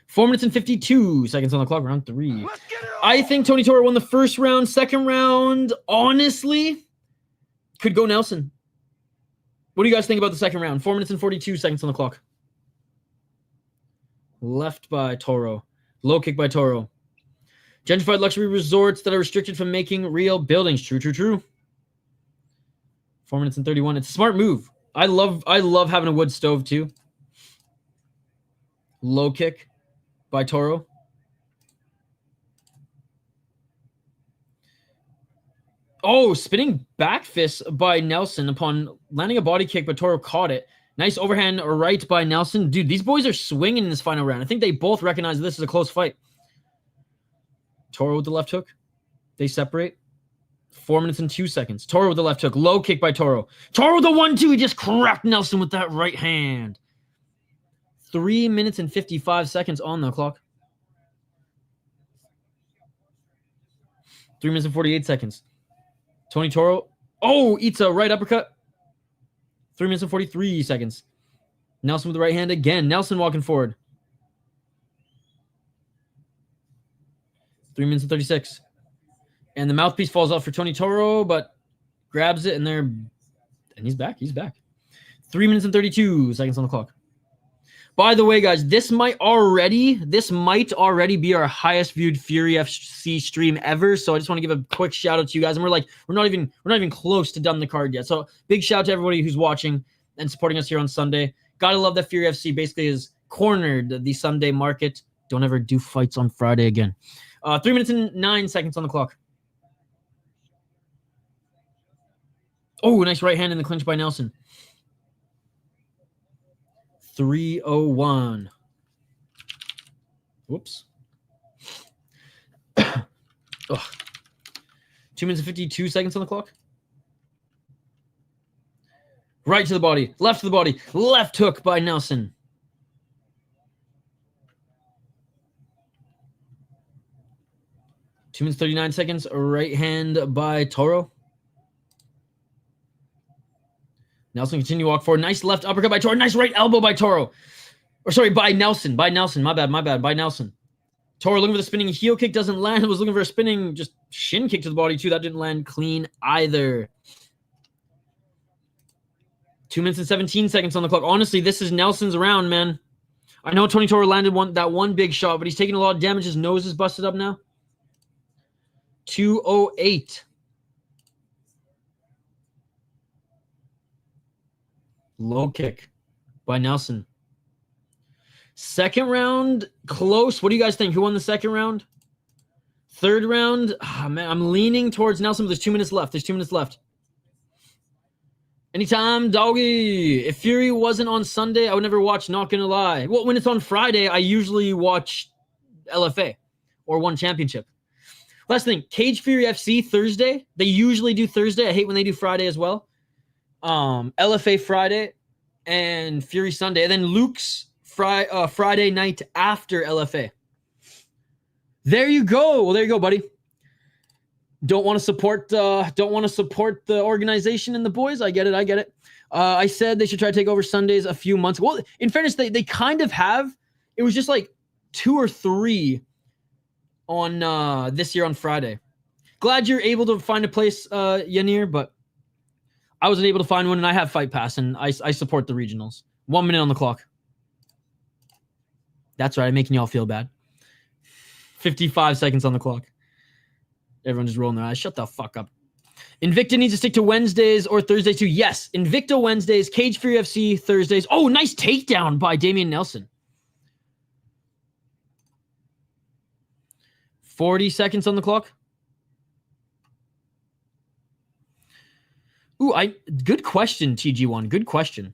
4 minutes and 52 seconds on the clock, round 3. I think Tony Toro won the first round. Second round, honestly, could go Nelson. What do you guys think about the second round? 4 minutes and 42 seconds on the clock. Left by Toro. Low kick by Toro. Gentrified luxury resorts that are restricted from making real buildings. True. 4 minutes and 31. It's a smart move. I love having a wood stove too. Low kick by Toro. Oh, spinning back fist by Nelson upon landing a body kick, but Toro caught it. Nice overhand right by Nelson. Dude, these boys are swinging in this final round. I think they both recognize this is a close fight. Toro with the left hook. They separate. 4 minutes and 2 seconds. Toro with the left hook. Low kick by Toro. Toro with the 1-2. He just cracked Nelson with that right hand. 3 minutes and 55 seconds on the clock. 3 minutes and 48 seconds. Tony Toro. Oh, eats a right uppercut. 3 minutes and 43 seconds. Nelson with the right hand again. Nelson walking forward. 3 minutes and 36. And the mouthpiece falls off for Tony Toro, but grabs it and he's back. 3 minutes and 32 seconds on the clock. By the way, guys, this might already be our highest viewed Fury FC stream ever. So I just want to give a quick shout out to you guys. And we're not even close to done the card yet. So big shout out to everybody who's watching and supporting us here on Sunday. Gotta love that Fury FC basically has cornered the Sunday market. Don't ever do fights on Friday again. 3 minutes and 9 seconds on the clock. Oh, nice right hand in the clinch by Nelson. 3:01. Whoops. 2 minutes and 52 seconds on the clock. Right to the body, left to the body, left hook by Nelson. Two minutes 39 seconds. Right hand by Toro. Nelson continue walk forward. Nice left uppercut by Toro. Nice right elbow by Toro. Or sorry, by Nelson. By Nelson. My bad. By Nelson. Toro looking for the spinning heel kick. Doesn't land. Was looking for a spinning just shin kick to the body too. That didn't land clean either. 2 minutes and 17 seconds on the clock. Honestly, this is Nelson's round, man. I know Tony Toro landed that one big shot, but he's taking a lot of damage. His nose is busted up now. 2:08. Low kick by Nelson. Second round, close. What do you guys think? Who won the second round? Third round? Man, I'm leaning towards Nelson, but there's 2 minutes left. Anytime, doggy. If Fury wasn't on Sunday, I would never watch, not gonna lie. Well, when it's on Friday, I usually watch LFA or One Championship. Last thing, Cage Fury FC Thursday. They usually do Thursday. I hate when they do Friday as well. LFA Friday and Fury Sunday, and then Luke's Friday night after LFA. There you go. Well, there you go, buddy. Don't want to support the organization and the boys. I get it. I said they should try to take over Sundays a few months. Well, in fairness, they kind of have. It was just like 2 or 3 on this year on Friday. Glad you're able to find a place, Yanir, but I wasn't able to find one, and I have Fight Pass, and I support the regionals. 1 minute on the clock. That's right, I'm making y'all feel bad. 55 seconds on the clock. Everyone just rolling their eyes. Shut the fuck up. Invicta needs to stick to Wednesdays or Thursdays too. Yes, Invicta Wednesdays, Cage Fury FC Thursdays. Oh, nice takedown by Damion Nelson. 40 seconds on the clock. Ooh, good question, TG1. Good question.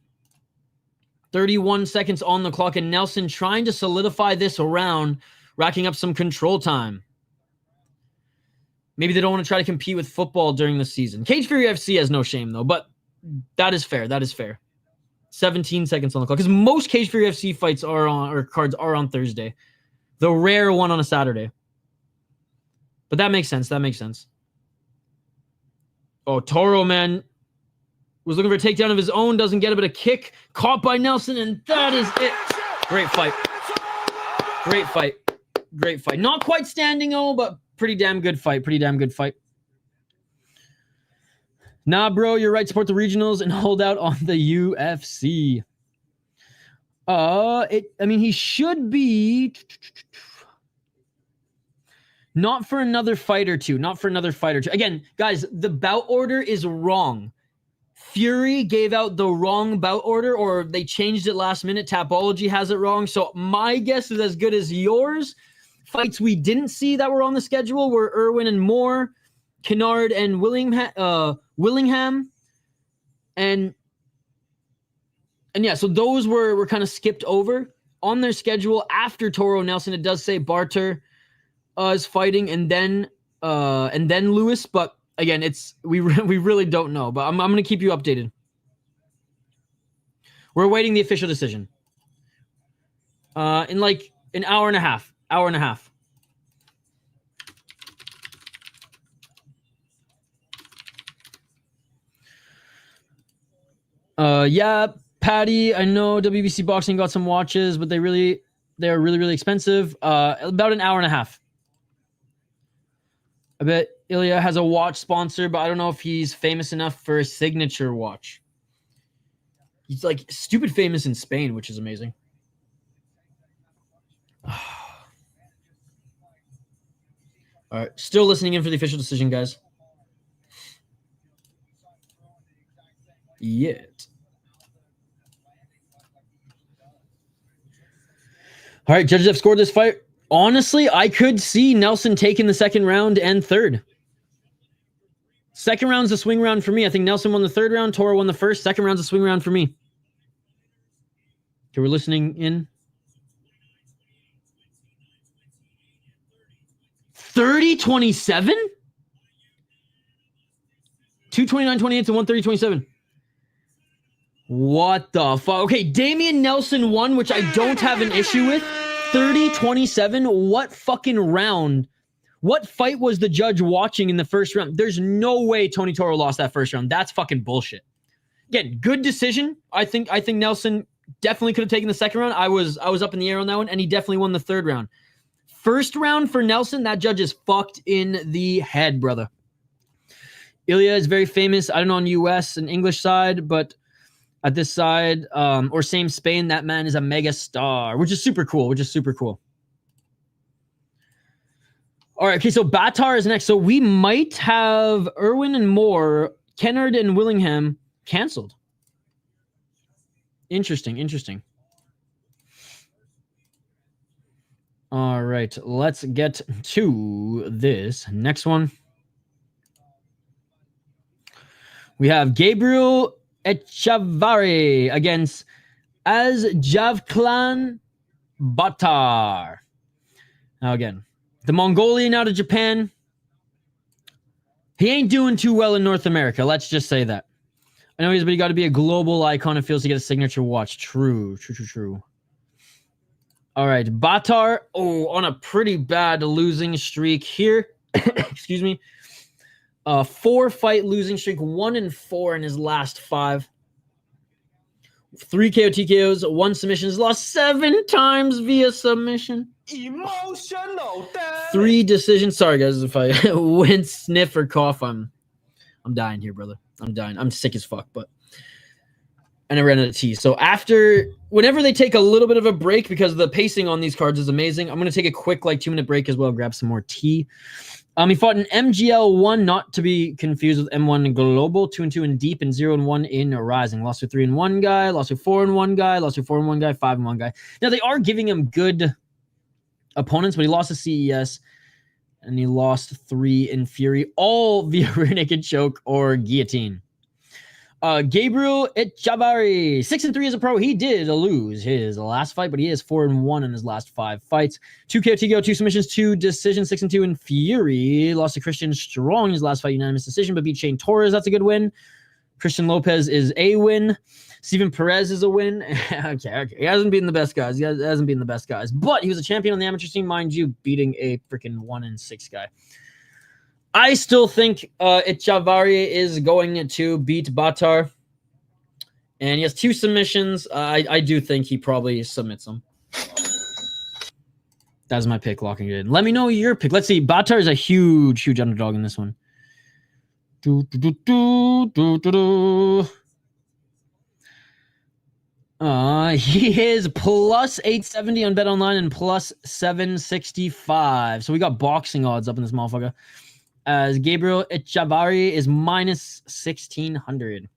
31 seconds on the clock, and Nelson trying to solidify this round, racking up some control time. Maybe they don't want to try to compete with football during the season. Cage Fury FC has no shame, though, but that is fair. 17 seconds on the clock, because most Cage Fury FC fights cards are on Thursday. The rare one on a Saturday. But that makes sense. Oh, Toro, man. Was looking for a takedown of his own. Doesn't get it, but a kick. Caught by Nelson, and that is it. Great fight. Not quite standing, but pretty damn good fight. Nah, bro, you're right. Support the regionals and hold out on the UFC. He should be... Not for another fight or two. Again, guys, the bout order is wrong. Fury gave out the wrong bout order, or they changed it last minute. Tapology has it wrong. So my guess is as good as yours. Fights we didn't see that were on the schedule were Irwin and Moore, Kennard and Willingham. And yeah, so those were kind of skipped over. On their schedule after Toro Nelson, it does say Baatar is fighting, and then Lewis, but again, we really don't know. But I'm going to keep you updated. We're awaiting the official decision. In like an hour and a half. Yeah, Patty, I know WBC Boxing got some watches, but they are really expensive. About an hour and a half. I bet Ilya has a watch sponsor, but I don't know if he's famous enough for a signature watch. He's like stupid famous in Spain, which is amazing. All right, still listening in for the official decision, guys. Yet. All right, judges have scored this fight. Honestly, I could see Nelson taking the second round and third. Second round's a swing round for me. I think Nelson won the third round. Toro won the first. Second round's a swing round for me. Okay, we're listening in. 30-27? 229-28 to 130-27. What the fuck? Okay, Damion Nelson won, which I don't have an issue with. 30-27. What fucking round? What fight was the judge watching in the first round? There's no way Tony Toro lost that first round. That's fucking bullshit. Again, good decision. I think Nelson definitely could have taken the second round. I was up in the air on that one, and he definitely won the third round. First round for Nelson, that judge is fucked in the head, brother. Ilya is very famous. I don't know on US and English side, but at this side, or same Spain, that man is a mega star, which is super cool, All right, okay, so Baatar is next. So we might have Irwin and Moore, Kennard and Willingham canceled. Interesting. All right, let's get to this next one. We have Gabriel Echavarry against Azjavkhlan Baatar. Now again, the Mongolian out of Japan. He ain't doing too well in North America. Let's just say that. I know but he got to be a global icon. It feels to get a signature watch. True. All right, Baatar. Oh, on a pretty bad losing streak here. Excuse me. 4-fight losing streak, 1-4 in his last 5. 3 KO TKOs, 1 submission. He's lost 7 times via submission. Emotional. 3 decisions. Sorry, guys, if I went sniff or cough, I'm dying here, brother. I'm dying. I'm sick as fuck, but I never ran out of tea. So whenever they take a little bit of a break, because the pacing on these cards is amazing, I'm going to take a quick 2-minute break as well, grab some more tea. He fought an MGL1, not to be confused with M1 Global, 2-2 in Deep, and 0-1 in Rising. Lost to 3-1 guy, lost to 4-1 guy, lost to 4-1 guy, 5-1 guy. Now, they are giving him good opponents, but he lost to CES, and he lost 3 in Fury, all via rear naked choke or guillotine. Gabriel Echavarry, 6-3 as a pro. He did lose his last fight, but he is 4-1 in his last 5 fights. 2 KO TKO, 2 submissions, 2 decisions, 6-2 in Fury. Lost to Christian Strong in his last fight, unanimous decision, but beat Shane Torres. That's a good win. Christian Lopez is a win. Steven Perez is a win. Okay. He hasn't beaten the best guys. But he was a champion on the amateur scene, mind you, beating a freaking 1-6 guy. I still think Echavarry is going to beat Baatar. And he has 2 submissions. I do think he probably submits them. That's my pick, locking it in. Let me know your pick. Let's see. Baatar is a huge underdog in this one. He is plus 870 on Bet Online and plus 765. So we got boxing odds up in this motherfucker. As Gabriel Echavarry is minus 1,600.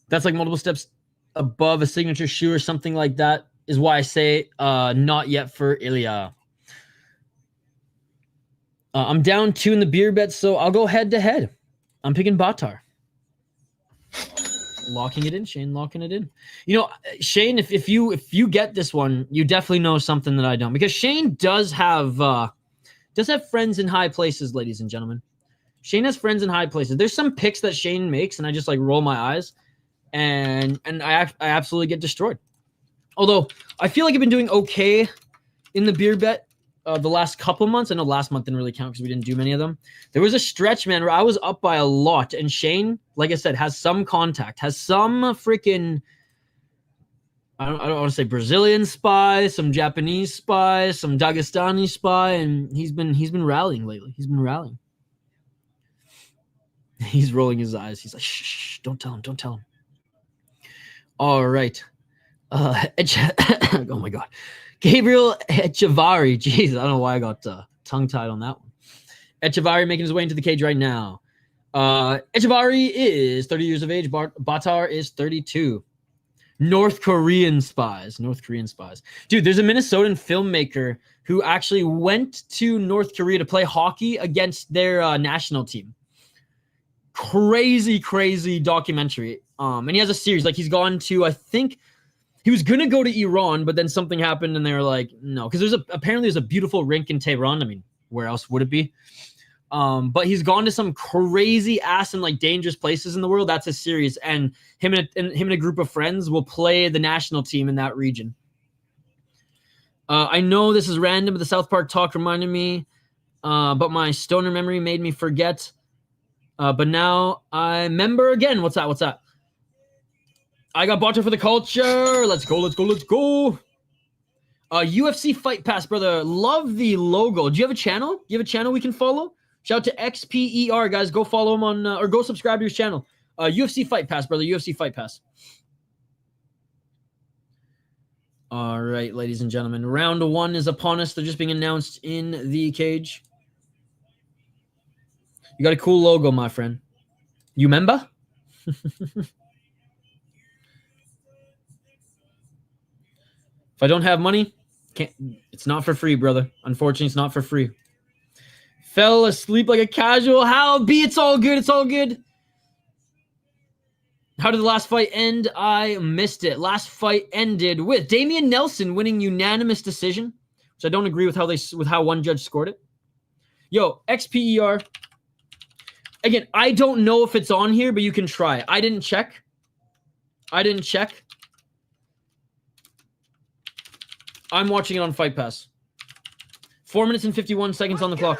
That's like multiple steps above a signature shoe or something like that, is why I say not yet for Ilya. I'm down 2 in the beer bet, so I'll go head-to-head. I'm picking Baatar. Locking it in, Shane. Locking it in. You know, Shane, if you get this one, you definitely know something that I don't, because Shane does have friends in high places, ladies and gentlemen. Shane has friends in high places. There's some picks that Shane makes, and I just roll my eyes, and I absolutely get destroyed. Although I feel like I've been doing okay in the beer bet the last couple months. I know last month didn't really count because we didn't do many of them. There was a stretch, man, where I was up by a lot, and Shane, like I said, has some contact, has some freaking, I don't want to say Brazilian spy, some Japanese spy, some Dagestani spy, and he's been rallying lately. He's been rallying. He's rolling his eyes. He's like, shh, don't tell him. All right. Oh my god. Gabriel Echavarry. Jeez, I don't know why I got tongue-tied on that one. Echavarry making his way into the cage right now. Echavarry is 30 years of age. Baatar is 32. North Korean spies. Dude, there's a Minnesotan filmmaker who actually went to North Korea to play hockey against their national team. Crazy documentary. And he has a series. Like, he's gone to, I think, he was going to go to Iran, but then something happened and they were like, no. Because apparently there's a beautiful rink in Tehran. I mean, where else would it be? But he's gone to some crazy ass and like dangerous places in the world. That's his series, and him and a group of friends will play the national team in that region. I know this is random, but the South Park talk reminded me, but my stoner memory made me forget. But now I remember again. What's that? I got Baatar for the culture. Let's go. UFC Fight Pass, brother. Love the logo. Do you have a channel? We can follow? Shout out to XPER, guys. Go follow him on, or go subscribe to his channel. UFC Fight Pass, brother. UFC Fight Pass. All right, ladies and gentlemen. Round 1 is upon us. They're just being announced in the cage. You got a cool logo, my friend. You remember? If I don't have money, it's not for free, brother. Unfortunately, it's not for free. Fell asleep like a casual. How be? It's all good. How did the last fight end? I missed it. Last fight ended with Damion Nelson winning unanimous decision, which I don't agree with how one judge scored it. Yo, XPER. Again, I don't know if it's on here, but you can try. I didn't check. I'm watching it on Fight Pass. 4 minutes and 51 seconds on the clock.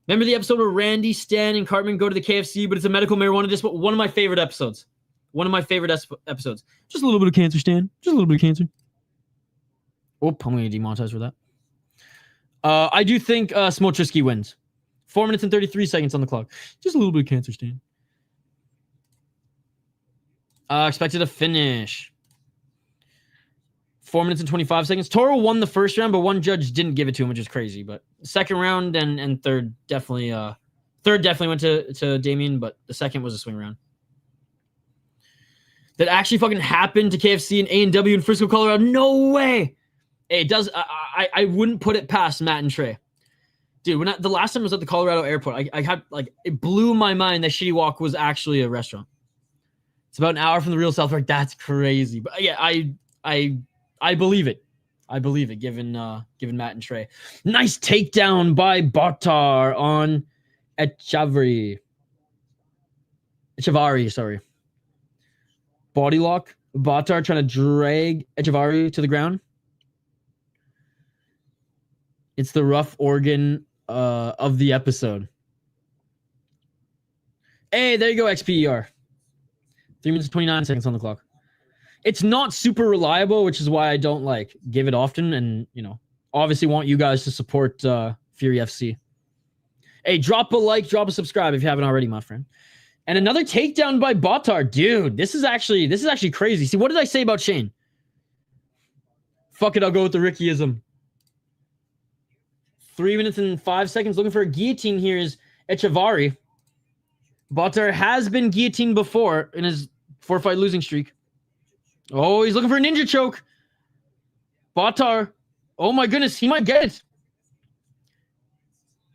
Remember the episode where Randy, Stan, and Cartman go to the KFC, but it's a medical marijuana dispo? One of my favorite episodes. Just a little bit of cancer, Stan. Just a little bit of cancer. Oh, I'm going to demonetize for that. I do think Smotritsky wins. 4 minutes and 33 seconds on the clock. Just a little bit of cancer, Stan. Expected a finish. 4 minutes and 25 seconds. Toro won the first round, but one judge didn't give it to him, which is crazy. But second round and third definitely went to Damion, but the second was a swing round. That actually fucking happened to KFC and A&W in Frisco, Colorado. No way. Hey, it does. I wouldn't put it past Matt and Trey. Dude, the last time I was at the Colorado airport, I had like, it blew my mind that Shitty Walk was actually a restaurant. It's about an hour from the real South Park. That's crazy. But yeah, I believe it. Given Matt and Trey. Nice takedown by Baatar on Echavarry, sorry. Body lock. Baatar trying to drag Echavarry to the ground. It's the rough organ of the episode. Hey, there you go, XPER. 3 minutes and 29 seconds on the clock. It's not super reliable, which is why I don't give it often, and obviously want you guys to support Fury FC. Hey, drop a like, drop a subscribe if you haven't already, my friend. And another takedown by Baatar, dude. This is actually crazy. See, what did I say about Shane? Fuck it, I'll go with the Rickyism. 3 minutes and 5 seconds. Looking for a guillotine here is Echavarry. Baatar has been guillotined before in his 4-fight losing streak. Oh, he's looking for a ninja choke. Baatar. Oh my goodness, he might get it.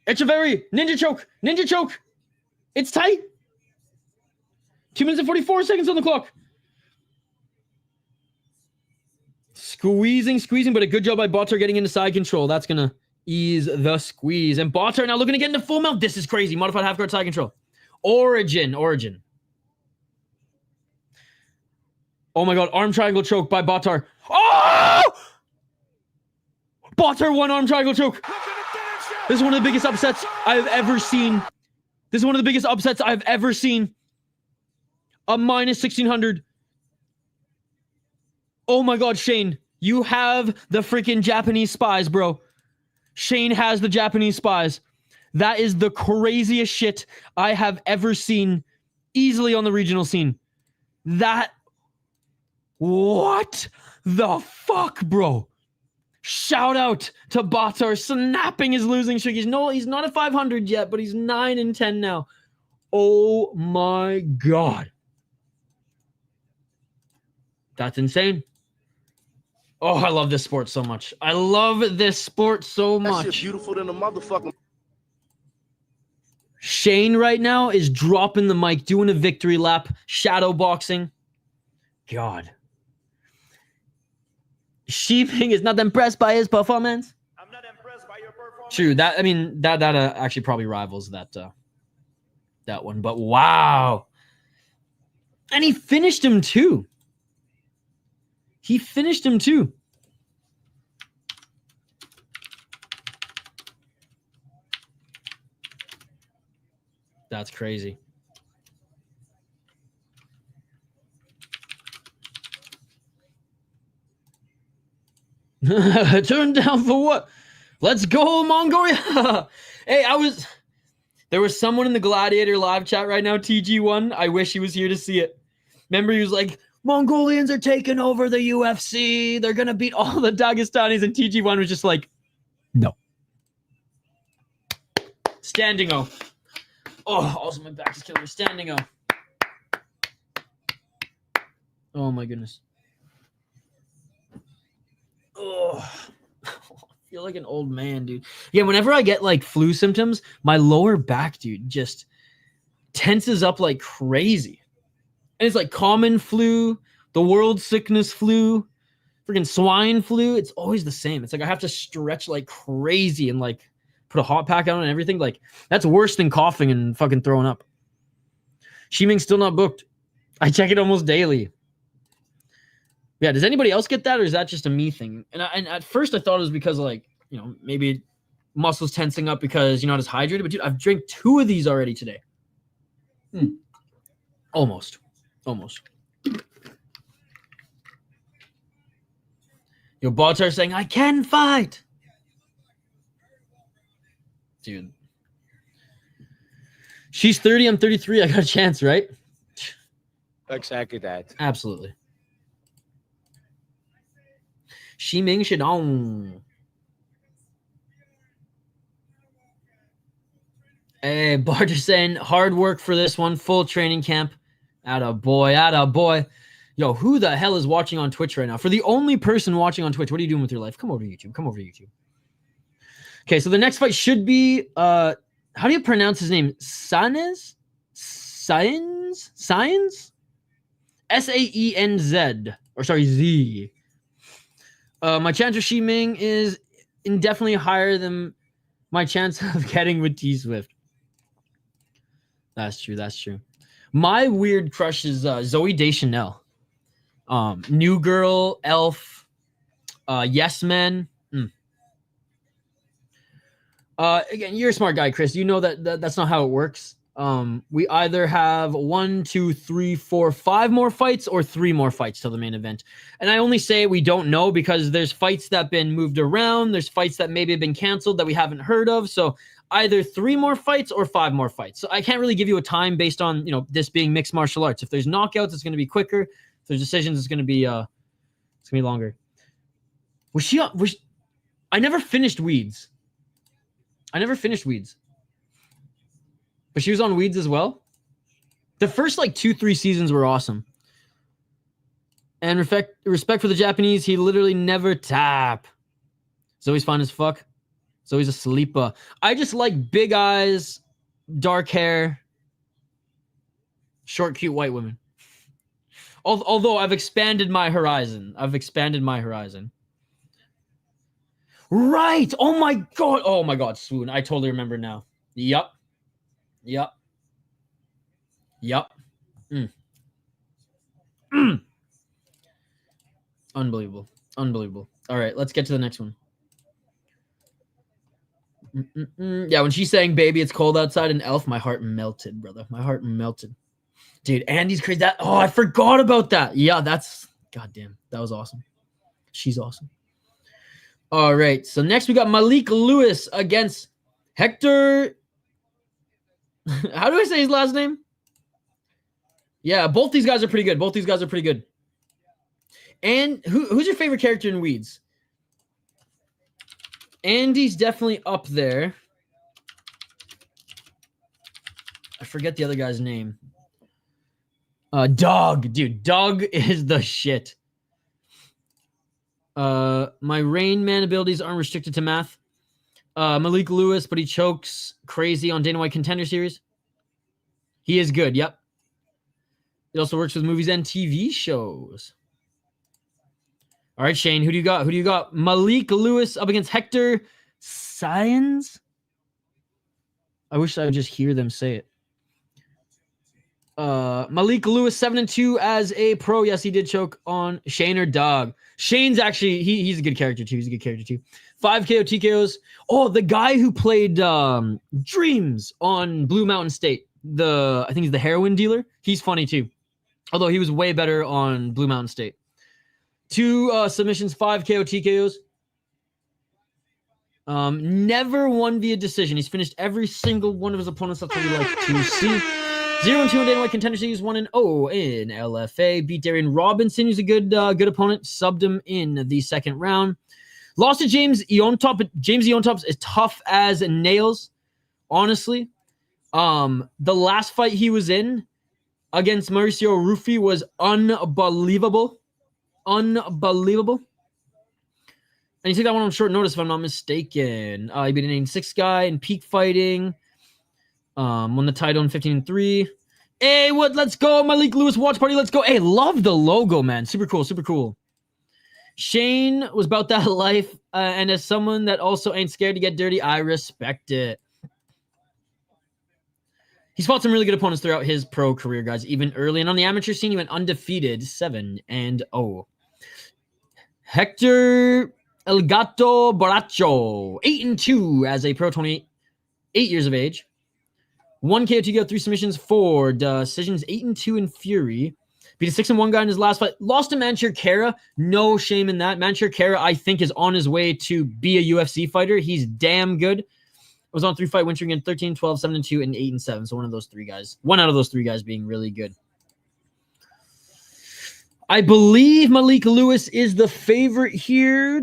Echavarry, ninja choke. It's tight. 2 minutes and 44 seconds on the clock. Squeezing, but a good job by Baatar getting into side control. That's going to ease the squeeze. And Baatar now looking to get into full mount. This is crazy. Modified half guard side control. Origin. Oh my god, arm triangle choke by Baatar. Oh! Baatar won arm triangle choke. This is one of the biggest upsets I've ever seen. A minus 1600. Oh my god, Shane. You have the freaking Japanese spies, bro. Shane has the Japanese spies. That is the craziest shit I have ever seen easily on the regional scene. That What the fuck, bro? Shout out to Baatar snapping his losing streak. He's not at 500 yet, but he's 9-10 now. Oh my God. That's insane. Oh, I love this sport so much. I love this sport so much. That shit beautiful than a motherfucking. Shane right now is dropping the mic, doing a victory lap, shadow boxing. God. Shimon is not impressed by his performance. I'm not impressed by your performance. True. That actually probably rivals that one. But wow. And he finished him too. That's crazy. Turn down for what? Let's go, Longoria. Hey, there was someone in the Gladiator live chat right now, TG1. I wish he was here to see it. Remember, he was like, Mongolians are taking over the UFC. They're going to beat all the Dagestanis. And TG1 was just like, no. Standing O. Oh, also my back is killing me. Standing O. Oh, my goodness. Oh, I feel like an old man, dude. Yeah, whenever I get like flu symptoms, my lower back, dude, just tenses up like crazy. And it's like common flu, the world sickness flu, freaking swine flu. It's always the same. It's like I have to stretch like crazy and like put a hot pack on and everything. Like that's worse than coughing and fucking throwing up. Shiming's still not booked. I check it almost daily. Yeah, does anybody else get that, or is that just a me thing? And at first I thought it was because, like, you know, maybe muscles tensing up because you're not as hydrated. But, dude, I've drank 2 of these already today. Almost. Yo, Baatar saying, I can fight. Dude. She's 30, I'm 33. I got a chance, right? Exactly that. Absolutely. Shiming Shidong. Hey, Baatar saying hard work for this one. Full training camp. Atta boy. Yo, who the hell is watching on Twitch right now? For the only person watching on Twitch, what are you doing with your life? Come over to YouTube. Okay, so the next fight should be how do you pronounce his name? Saenz? Saenz? Saenz. Or sorry, Z. My chance for Shiming is indefinitely higher than my chance of getting with T-Swift. That's true. My weird crush is Zoe Deschanel. New Girl, Elf, Yes Men. Again, you're a smart guy, Chris. You know that's not how it works. We either have 1, 2, 3, 4, 5 more fights or 3 more fights till the main event. And I only say we don't know because there's fights that have been moved around. There's fights that maybe have been canceled that we haven't heard of. So either 3 more fights or 5 more fights. So I can't really give you a time based on, you know, this being mixed martial arts. If there's knockouts, it's going to be quicker. If there's decisions, it's going to be longer. I never finished Weeds. But she was on Weeds as well. The first like 2-3 seasons were awesome. And respect for the Japanese, he literally never tap. Zoe's fine as fuck. Zoe's a sleeper. I just like big eyes, dark hair, short, cute white women. Although I've expanded my horizon. Right. Oh my God, swoon. I totally remember now. Yup. Unbelievable. All right, let's get to the next one. Yeah, when she's saying, baby, it's cold outside in Elf, my heart melted, brother. Dude, Andy's crazy. I forgot about that. Yeah, goddamn. That was awesome. She's awesome. All right, so next we got Malik Lewis against Hector. How do I say his last name? Yeah, both these guys are pretty good. And who's your favorite character in Weeds? Andy's definitely up there. I forget the other guy's name. Dog, dude. Dog is the shit. My Rain Man abilities aren't restricted to math. Malik Lewis, but he chokes crazy on Dana White Contender Series. He is good, yep. He also works with movies and TV shows. All right, Shane, who do you got? Who do you got? Malik Lewis up against Hector Saenz? I wish I would just hear them say it. Malik Lewis 7-2 as a pro. Yes, he did choke on Shane or Dog. Shane's actually he's a good character too. He's a good character too. 5 KO TKOs. Oh, the guy who played Dreams on Blue Mountain State. I think he's the heroin dealer. He's funny too. Although he was way better on Blue Mountain State. 2 submissions, 5 KO TKOs. Never won via decision. He's finished every single one of his opponents. That's what we like to see. 0-2 in Dana White Contender Series, 1-0 in LFA. Beat Darian Robinson, who's a good opponent. Subbed him in the second round. Lost to James Iontop, but James Iontop's as tough as nails, honestly. The last fight he was in against Mauricio Ruffi was unbelievable. Unbelievable. And he took that one on short notice, if I'm not mistaken. He beat an 86 guy in peak fighting. Won the title in 15-3. Hey, let's go, Malik Lewis watch party. Let's go. Hey, love the logo, man. Super cool, super cool. Shane was about that life, and as someone that also ain't scared to get dirty, I respect it. He's fought some really good opponents throughout his pro career, guys, even early. And on the amateur scene, he went undefeated, 7-0. Hector El Gato Borracho, 8-2 as a pro, 28 years of age. 1 KO TKO, 3 submissions, 4 decisions, 8-2 in Fury. Beat a 6-1 guy in his last fight. Lost to Manchur Kara. No shame in that. Manchur Kara, I think, is on his way to be a UFC fighter. He's damn good. Was on 3-fight win streak in 13, 12, 7-2, and 8-7. So one of those 3 guys. One out of those 3 guys being really good. I believe Malik Lewis is the favorite here.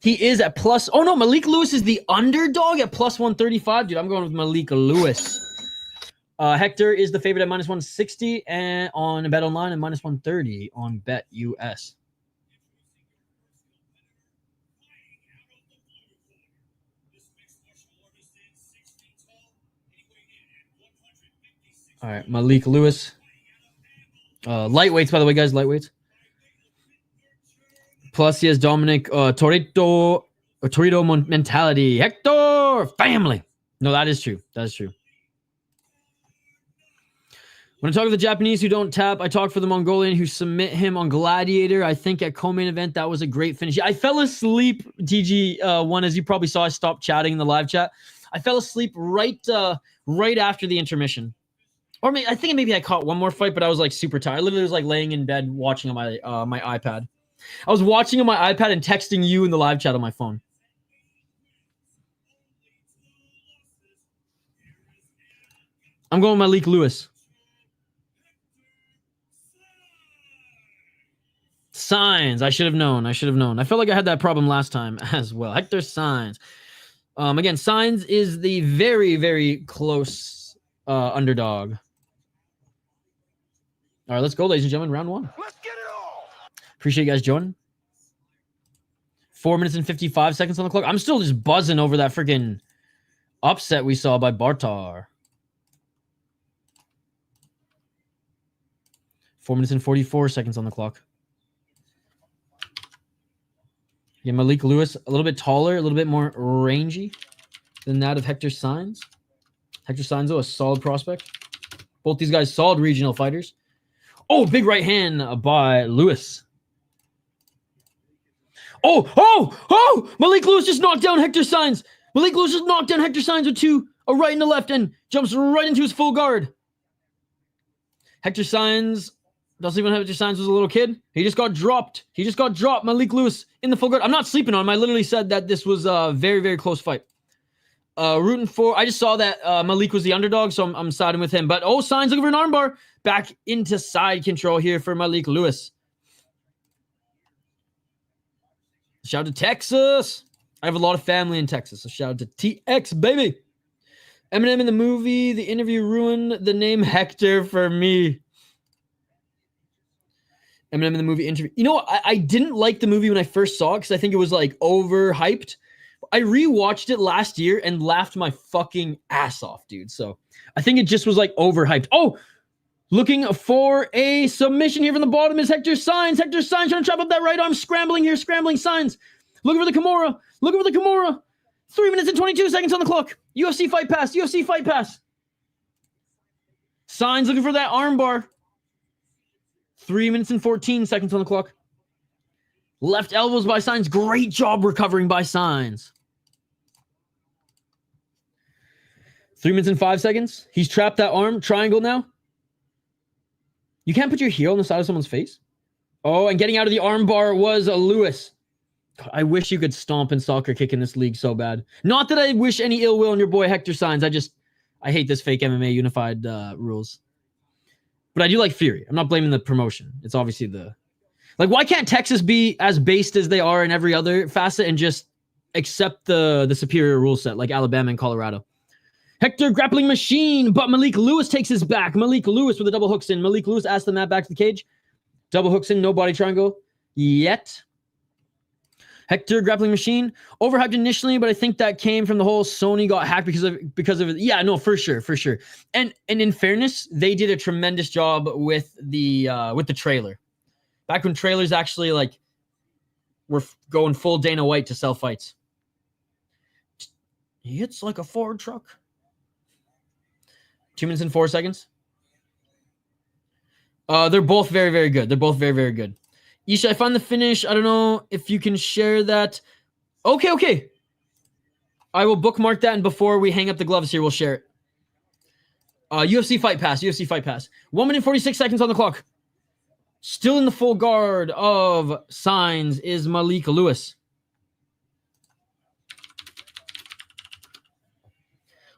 He is at plus. Oh, no. Malik Lewis is the underdog at plus 135. Dude, I'm going with Malik Lewis. Hector is the favorite at minus 160 and on Bet Online and minus 130 on Bet US. All right, Malik Lewis. Lightweights, by the way, guys, lightweights. Plus, he has Dominic Torito mentality. Hector, family. No, that is true. That is true. When I talk to the Japanese who don't tap, I talk for the Mongolian who submit him on Gladiator. I think at co-main event, that was a great finish. I fell asleep, TG1, as you probably saw. I stopped chatting in the live chat. I fell asleep right after the intermission. Or I think maybe I caught one more fight, but I was like super tired. I literally was like laying in bed watching on my iPad. I was watching on my iPad and texting you in the live chat on my phone. I'm going Malik Lewis. Saenz. I should have known. I felt like I had that problem last time as well. Hector Saenz. Again, Saenz is the very, very close underdog. All right, let's go, ladies and gentlemen. Round 1. Let's get it all. Appreciate you guys joining. 4 minutes and 55 seconds on the clock. I'm still just buzzing over that freaking upset we saw by Baatar. 4 minutes and 44 seconds on the clock. Yeah, Malik Lewis, a little bit taller, a little bit more rangy than that of Hector Saenz. Hector Saenz, a solid prospect. Both these guys, solid regional fighters. Oh, big right hand by Lewis. Oh! Malik Lewis just knocked down Hector Saenz. Malik Lewis just knocked down Hector Saenz with 2, a right and a left, and jumps right into his full guard. Hector Saenz doesn't even have Hector Saenz was a little kid. He just got dropped. Malik Lewis in the full guard. I'm not sleeping on him. I literally said that this was a very, very close fight. Rooting for. I just saw that Malik was the underdog, so I'm siding with him. But Saenz looking for an armbar. Back into side control here for Malik Lewis. Shout out to Texas. I have a lot of family in Texas, so shout out to TX, baby. Eminem in the movie, the interview ruined the name Hector for me. Eminem in the movie interview. You know what? I didn't like the movie when I first saw it because I think it was like overhyped. I rewatched it last year and laughed my fucking ass off, dude. So I think it just was like overhyped. Oh, looking for a submission here from the bottom is Hector Saenz. Hector Saenz trying to chop up that right arm. Scrambling here. Scrambling Saenz. Looking for the Kimura. Looking for the Kimura. 3 minutes and 22 seconds on the clock. UFC fight pass. UFC fight pass. Saenz looking for that arm bar. 3 minutes and 14 seconds on the clock. Left elbows by Saenz. Great job recovering by Saenz. 3 minutes and 5 seconds. He's trapped that arm. Triangle now. You can't put your heel on the side of someone's face. Oh, and getting out of the arm bar was a Lewis. God, I wish you could stomp and soccer kick in this league so bad. Not that I wish any ill will on your boy Hector Saenz. I hate this fake MMA unified rules. But I do like Fury. I'm not blaming the promotion. It's obviously like, why can't Texas be as based as they are in every other facet and just accept the superior rule set like Alabama and Colorado? Hector grappling machine, but Malik Lewis takes his back. Malik Lewis with the double hooks in. Malik Lewis asks the mat back to the cage. Double hooks in, no body triangle yet. Hector grappling machine, overhyped initially, but I think that came from the whole Sony got hacked because of it. Yeah, no, for sure. And in fairness, they did a tremendous job with the trailer. Back when trailers actually like were going full Dana White to sell fights. He hits like a Ford truck. 2 minutes and 4 seconds. They're both very, very good. They're both very, very good. Isha, I found the finish. I don't know if you can share that. Okay. I will bookmark that, and before we hang up the gloves here, we'll share it. UFC fight pass. 1 minute 46 seconds on the clock. Still in the full guard of Saenz is Malik Lewis.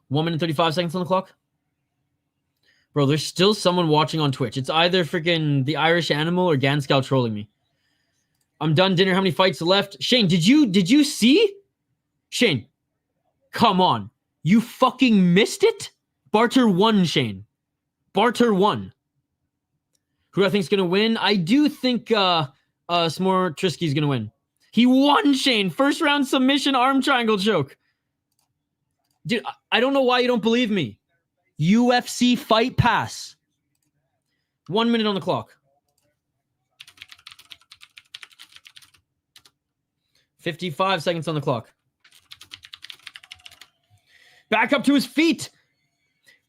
1 minute 35 seconds on the clock. Bro, there's still someone watching on Twitch. It's either freaking the Irish Animal or Ganscow trolling me. I'm done dinner. How many fights left? Shane, did you see? Shane, come on. You fucking missed it? Baatar won, Shane. Baatar won. Who I think is going to win? I do think Smotritsky is going to win. He won, Shane. First round submission arm triangle choke. Dude, I don't know why you don't believe me. UFC fight pass. 1 minute on the clock. 55 seconds on the clock. Back up to his feet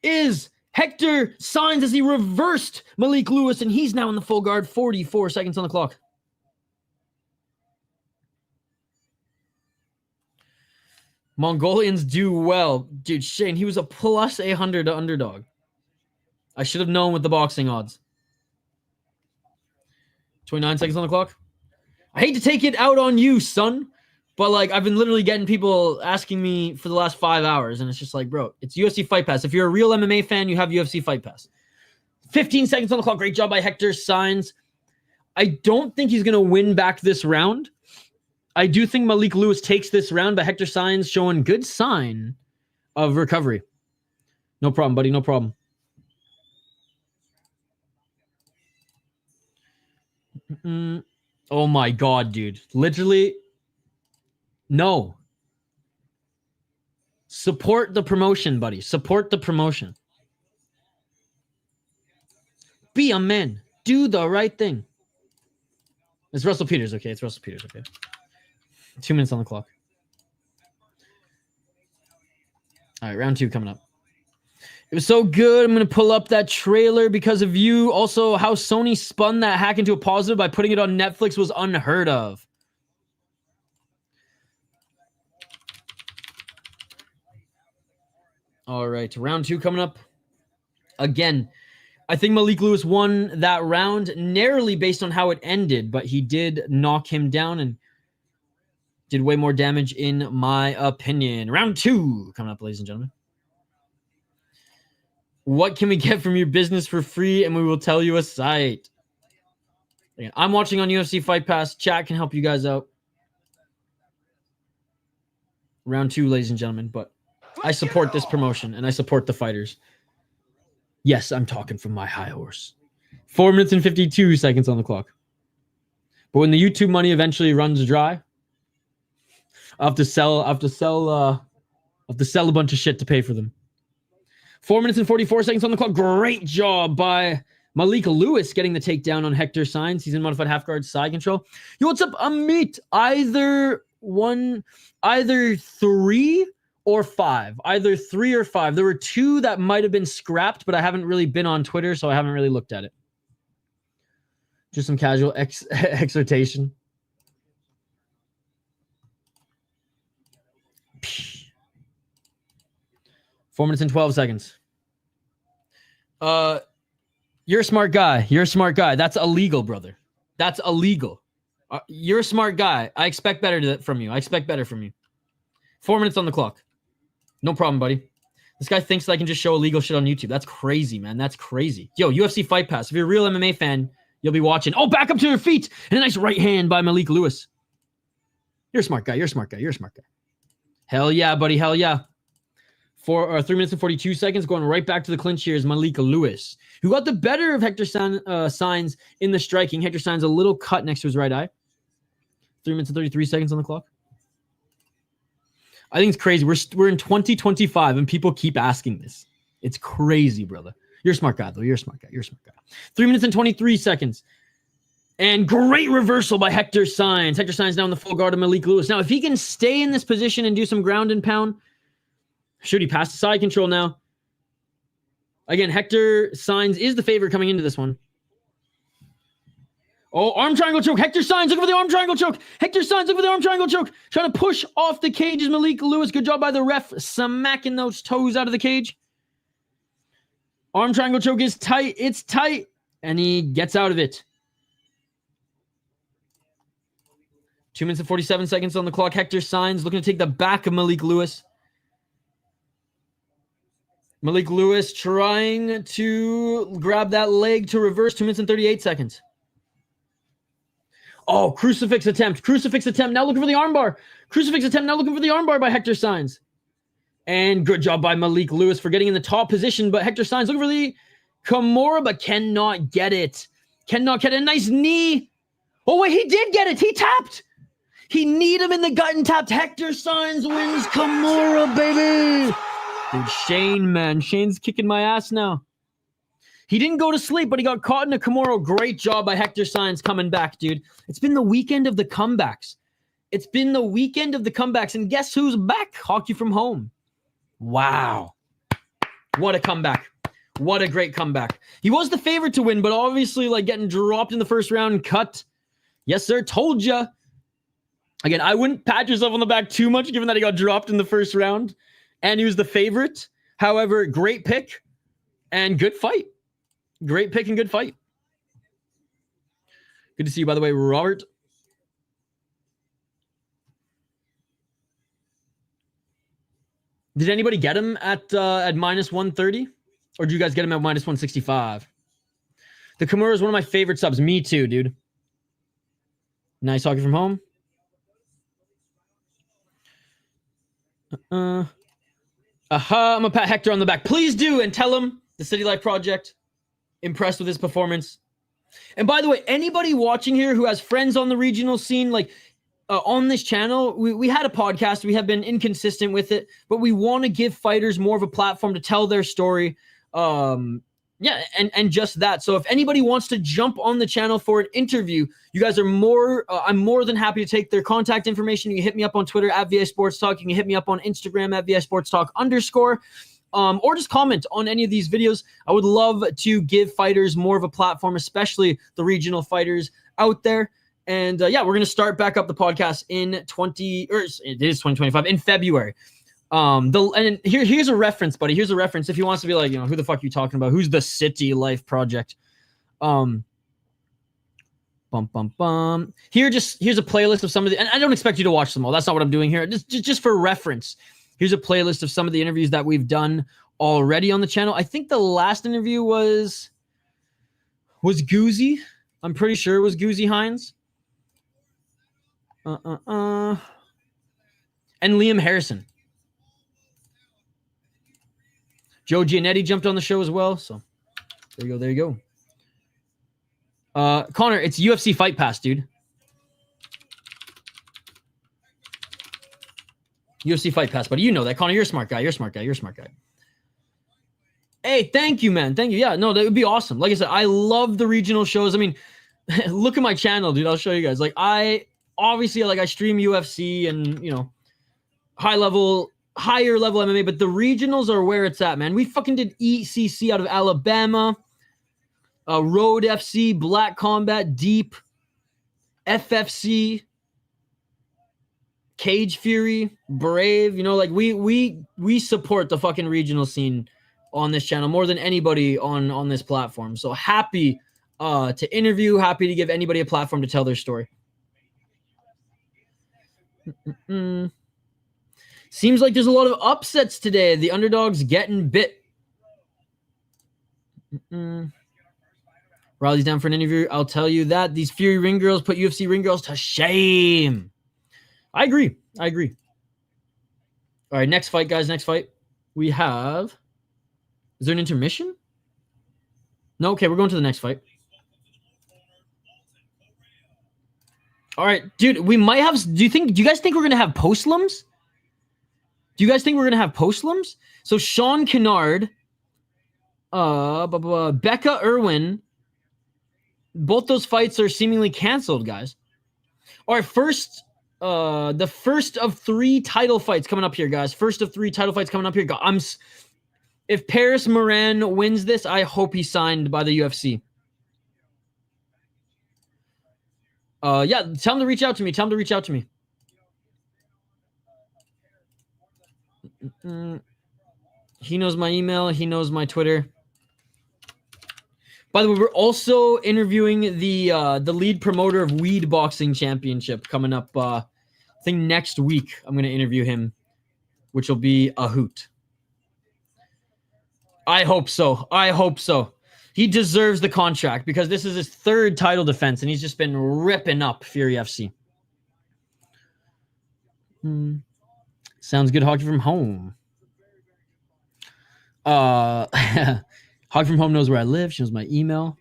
is Hector Saenz as he reversed Malik Lewis, and he's now in the full guard. 44 seconds on the clock. Mongolians do well. Dude, Shane, he was a plus 800 underdog. I should have known with the boxing odds. 29 seconds on the clock. I hate to take it out on you, son, but like I've been literally getting people asking me for the last 5 hours, and it's just like, bro, it's UFC Fight Pass. If you're a real MMA fan, you have UFC Fight Pass. 15 seconds on the clock. Great job by Hector Saenz. I don't think he's going to win back this round. I do think Malik Lewis takes this round, but Hector Saenz showing good sign of recovery. No problem, buddy. No problem. Oh my God, dude. Literally, no. Support the promotion, buddy. Support the promotion. Be a man. Do the right thing. It's Russell Peters, okay? It's Russell Peters, okay? 2 minutes on the clock. All right, round 2 coming up. It was so good. I'm going to pull up that trailer because of you. Also, how Sony spun that hack into a positive by putting it on Netflix was unheard of. All right, round 2 coming up. Again, I think Malik Lewis won that round narrowly based on how it ended, but he did knock him down and did way more damage in my opinion. Round 2 coming up, ladies and gentlemen. What can we get from your business for free? And we will tell you a site. Again, I'm watching on UFC Fight Pass. Chat can help you guys out. Round 2, ladies and gentlemen. But I support this promotion, and I support the fighters. Yes, I'm talking from my high horse. 4 minutes and 52 seconds on the clock. But when the YouTube money eventually runs dry, I'll have to sell a bunch of shit to pay for them. 4 minutes and 44 seconds on the clock. Great job by Malik Lewis getting the takedown on Hector Saenz. He's in modified half guard side control. Yo, what's up, Amit? Either 3 or 5. Either 3 or 5. There were 2 that might have been scrapped, but I haven't really been on Twitter, so I haven't really looked at it. Just some casual exhortation. 4 minutes and 12 seconds. You're a smart guy. You're a smart guy. That's illegal, brother. That's illegal. You're a smart guy. I expect better from you. I expect better from you. 4 minutes on the clock. No problem, buddy. This guy thinks that I can just show illegal shit on YouTube. That's crazy, man. That's crazy. Yo, UFC Fight Pass. If you're a real MMA fan, you'll be watching. Oh, back up to your feet. And a nice right hand by Malik Lewis. You're a smart guy. You're a smart guy. You're a smart guy. Hell yeah, buddy. Hell yeah. 3 minutes and 42 seconds. Going right back to the clinch here is Malik Lewis, who got the better of Hector Saenz in the striking. Hector Saenz a little cut next to his right eye. 3 minutes and 33 seconds on the clock. I think it's crazy. We're in 2025 and people keep asking this. It's crazy, brother. You're a smart guy, though. You're a smart guy. You're a smart guy. 3 minutes and 23 seconds. And great reversal by Hector Saenz. Hector Saenz down the full guard of Malik Lewis. Now, if he can stay in this position and do some ground and pound, should he pass the side control now? Again, Hector Saenz is the favorite coming into this one. Oh, arm triangle choke. Hector Saenz looking for the arm triangle choke. Hector Saenz looking for the arm triangle choke. Trying to push off the cage is Malik Lewis. Good job by the ref. Smacking those toes out of the cage. Arm triangle choke is tight. It's tight. And he gets out of it. 2 minutes and 47 seconds on the clock. Hector Saenz looking to take the back of Malik Lewis. Malik Lewis trying to grab that leg to reverse. 2 minutes and 38 seconds. Oh, crucifix attempt. Crucifix attempt. Now looking for the armbar. Crucifix attempt. Now looking for the armbar by Hector Saenz. And good job by Malik Lewis for getting in the top position. But Hector Saenz looking for the Kimura, but cannot get it. Cannot get it. A nice knee. Oh, wait, he did get it. He tapped. He kneed him in the gut and tapped. Hector Saenz wins Kimura, baby. Dude, Shane, man. Shane's kicking my ass now. He didn't go to sleep, but he got caught in a Kimura. Great job by Hector Saenz coming back, dude. It's been the weekend of the comebacks. It's been the weekend of the comebacks. And guess who's back? Hockey from home. Wow. What a comeback. What a great comeback. He was the favorite to win, but obviously, like, getting dropped in the first round and cut. Yes, sir. Told ya. Again, I wouldn't pat yourself on the back too much, given that he got dropped in the first round. And he was the favorite. However, great pick and good fight. Great pick and good fight. Good to see you, by the way, Robert. Did anybody get him at minus 130? Or did you guys get him at minus 165? The Kimura is one of my favorite subs. Me too, dude. Nice hockey from home. I'm gonna pat Hector on the back. Please do, and tell him the City Life Project. Impressed with his performance. And by the way, anybody watching here who has friends on the regional scene, like on this channel, we had a podcast. We have been inconsistent with it, but we want to give fighters more of a platform to tell their story. Yeah, and just that. So if anybody wants to jump on the channel for an interview, you guys are I'm more than happy to take their contact information. You can hit me up on Twitter at VI Sports Talk. You can hit me up on Instagram at VI Sports Talk _. Or just comment on any of these videos. I would love to give fighters more of a platform, especially the regional fighters out there. And yeah, we're going to start back up the podcast in 2025 in February. Here's a reference, buddy. Here's a reference. If he wants to be like, who the fuck are you talking about? Who's the City Life Project? Here's a playlist of some of the, and I don't expect you to watch them all. That's not what I'm doing here. Just for reference. Here's a playlist of some of the interviews that we've done already on the channel. I think the last interview was Goozy. I'm pretty sure it was Goozy Hines. And Liam Harrison. Joe Giannetti jumped on the show as well. So there you go. Connor, it's UFC Fight Pass, dude. UFC Fight Pass, buddy. You know that, Connor. You're a smart guy. Hey, thank you, man. Thank you. Yeah, no, that would be awesome. Like I said, I love the regional shows. I mean, look at my channel, dude. I'll show you guys. Like, I stream UFC and, you know, higher level MMA, but the regionals are where it's at, man. We fucking did ECC out of Alabama, Road FC, Black Combat, Deep, FFC, Cage Fury, Brave. You know, like we support the fucking regional scene on this channel more than anybody on this platform. So happy to interview, happy to give anybody a platform to tell their story. Seems like there's a lot of upsets today. The underdogs getting bit. Riley's down for an interview. I'll tell you that. These Fury ring girls put UFC ring girls to shame. I agree. All right, next fight, guys. Next fight. We have... Is there an intermission? No? Okay, we're going to the next fight. All right, dude, we might have... Do you guys think we're going to have postlims? So Sean Kennard, Becca Irwin, both those fights are seemingly canceled, guys. All right, the first of 3 title fights coming up here, guys. If Paris Moran wins this, I hope he's signed by the UFC. Yeah, tell him to reach out to me. He knows my email. He knows my Twitter. By the way, we're also interviewing the lead promoter of Weed Boxing Championship coming up. I think next week I'm going to interview him, which will be a hoot. I hope so. He deserves the contract because this is his 3rd title defense, and he's just been ripping up Fury FC. Sounds good. Hockey from home. Hockey from home knows where I live. She knows my email.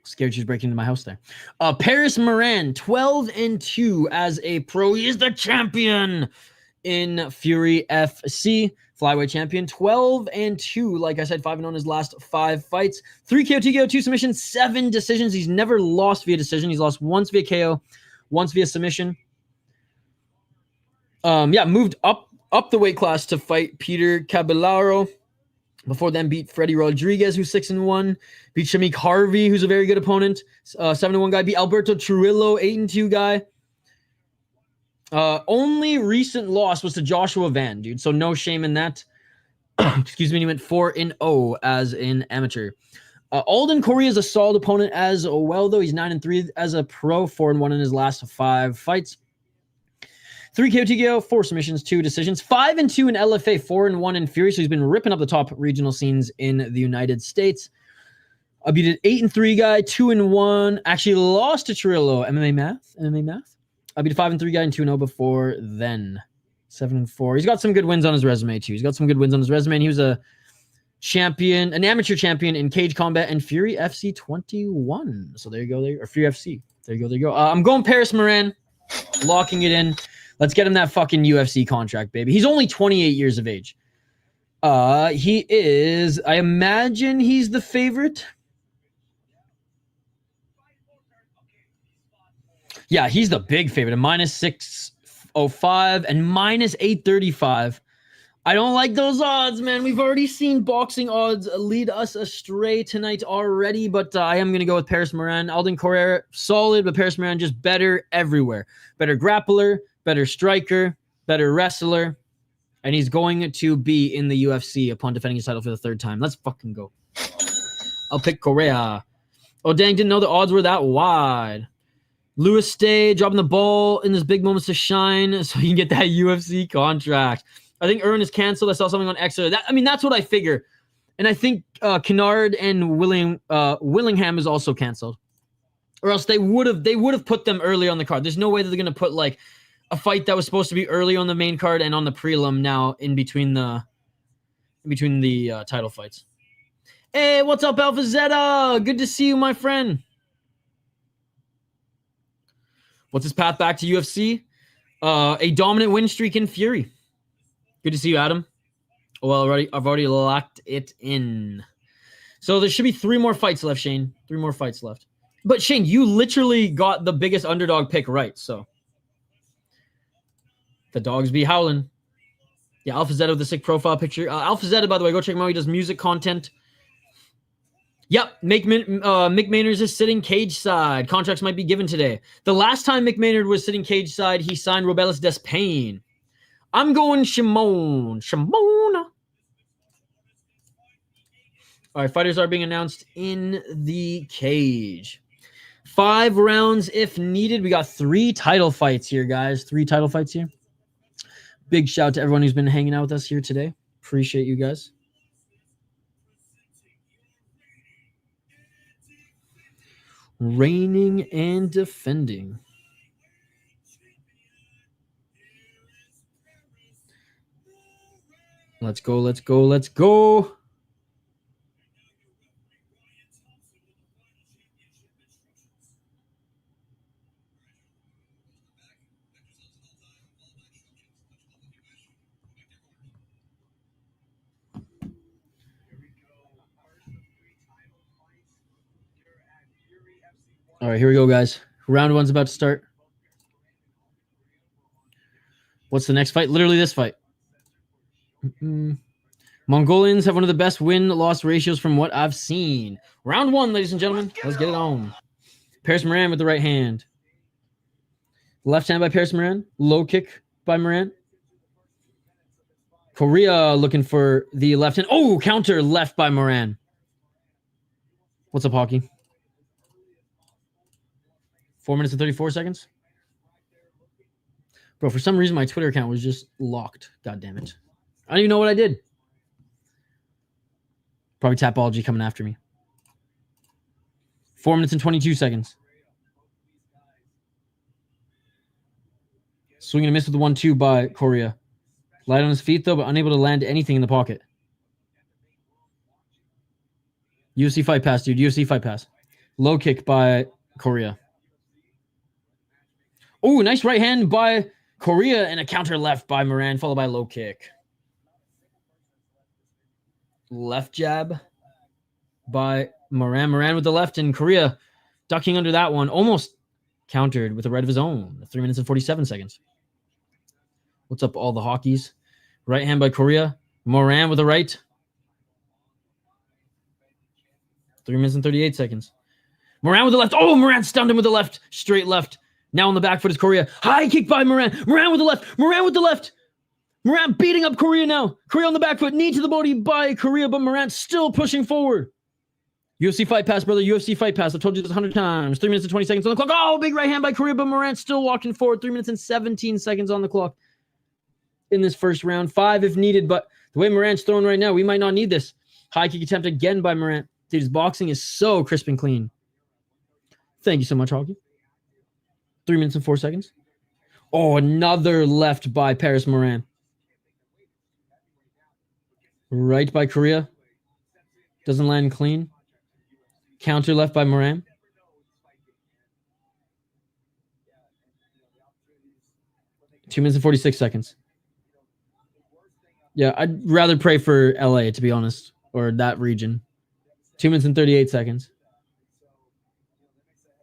Scared she's breaking into my house there. Paris Moran, 12-2 as a pro. He is the champion in Fury FC. Flyweight champion, 12-2. Like I said, 5-0 in his last 5 fights. 3 KO, 2 KO, 2 submissions, 7 decisions. He's never lost via decision. He's lost once via KO, once via submission. Moved up the weight class to fight Peter Caballero. Before then, beat Freddie Rodriguez, who's 6-1. Beat Shamik Harvey, who's a very good opponent. 7-1 guy. Beat Alberto Trujillo, 8-2 guy. Only recent loss was to Joshua Van, dude. So no shame in that. Excuse me. He went 4-0 as an amateur. Alden Coria is a solid opponent as well, though. He's 9-3 as a pro, 4-1 in his last 5 fights. 3 KO, 2 KO, 4 submissions, 2 decisions. 5-2 in LFA, 4-1 in Fury. So he's been ripping up the top regional scenes in the United States. I beat an 8-3 guy, 2-1. Actually lost to Trillo. MMA math. I beat a 5-3 guy and 2-0 before then. 7-4. He's got some good wins on his resume, too. And he was a champion, an amateur champion in Cage Combat and Fury FC 21. So there you go. Or Fury FC. There you go. I'm going Paris Moran. Locking it in. Let's get him that fucking UFC contract, baby. He's only 28 years of age. He is, I imagine he's the favorite. Yeah, he's the big favorite. A -605 and -835. I don't like those odds, man. We've already seen boxing odds lead us astray tonight already, but I am going to go with Paris Moran. Alden Coria, solid, but Paris Moran just better everywhere. Better grappler, better striker, better wrestler, and he's going to be in the UFC upon defending his title for the 3rd time. Let's fucking go. I'll pick Coria. Oh, dang, didn't know the odds were that wide. Lewis Stay dropping the ball in his big moments to shine so he can get that UFC contract. I think Irwin is canceled. I saw something on X. That's what I figure. And I think Kennard and Willingham is also canceled. Or else they would have put them earlier on the card. There's no way that they're going to put like a fight that was supposed to be early on the main card and on the prelim now in between the title fights. Hey, what's up, Alpha Zeta? Good to see you, my friend. What's his path back to UFC? A dominant win streak in Fury. Good to see you, Adam. Well, I've already locked it in. So there should be 3 more fights left, Shane. 3 more fights left. But Shane, you literally got the biggest underdog pick right, so. The dogs be howling. Yeah, Alpha Zeta with the sick profile picture. Alpha Zeta, by the way, go check him out. He does music content. Yep, Mick Maynard is sitting cage side. Contracts might be given today. The last time Mick Maynard was sitting cage side, he signed Robelis Despain. I'm going Shimon. All right, fighters are being announced in the cage. 5 rounds if needed. We got 3 title fights here, guys. 3 title fights here. Big shout out to everyone who's been hanging out with us here today. Appreciate you guys. Reigning and defending. Let's go, let's go, let's go. All right, here we go, guys. Round 1's about to start. What's the next fight? Literally this fight. Mongolians have one of the best win-loss ratios from what I've seen. Round 1, ladies and gentlemen. Let's get it on. Paris Moran with the right hand. Left hand by Paris Moran. Low kick by Moran. Coria looking for the left hand. Oh, counter left by Moran. What's up, Hockey? 4 minutes and 34 seconds. Bro, for some reason, my Twitter account was just locked. God damn it. I don't even know what I did. Probably Tapology coming after me. 4 minutes and 22 seconds. Swing and a miss with the 1-2 by Coria. Light on his feet, though, but unable to land anything in the pocket. UFC fight pass, dude. UFC fight pass. Low kick by Coria. Oh, nice right hand by Coria and a counter left by Moran, followed by low kick. Left jab by Moran. Moran with the left and Coria ducking under that one. Almost countered with a right of his own. 3 minutes and 47 seconds. What's up, all the hockeys? Right hand by Coria. Moran with the right. 3 minutes and 38 seconds. Moran with the left. Oh, Moran stunned him with the left. Straight left. Now on the back foot is Coria. High kick by Moran. Moran with the left. Moran with the left. Moran beating up Coria now. Coria on the back foot. Knee to the body by Coria, but Moran still pushing forward. UFC fight pass, brother. UFC fight pass. I've told you this 100 times. 3 minutes and 20 seconds on the clock. Oh, big right hand by Coria, but Moran still walking forward. 3 minutes and 17 seconds on the clock in this first round. 5 if needed, but the way Moran's throwing right now, we might not need this. High kick attempt again by Moran. Dude, his boxing is so crisp and clean. Thank you so much, Hockey. 3 minutes and 4 seconds. Oh, another left by Paris Moran. Right by Coria. Doesn't land clean. Counter left by Moran. Two minutes and 46 seconds. Yeah, I'd rather pray for LA, to be honest, or that region. 2 minutes and 38 seconds.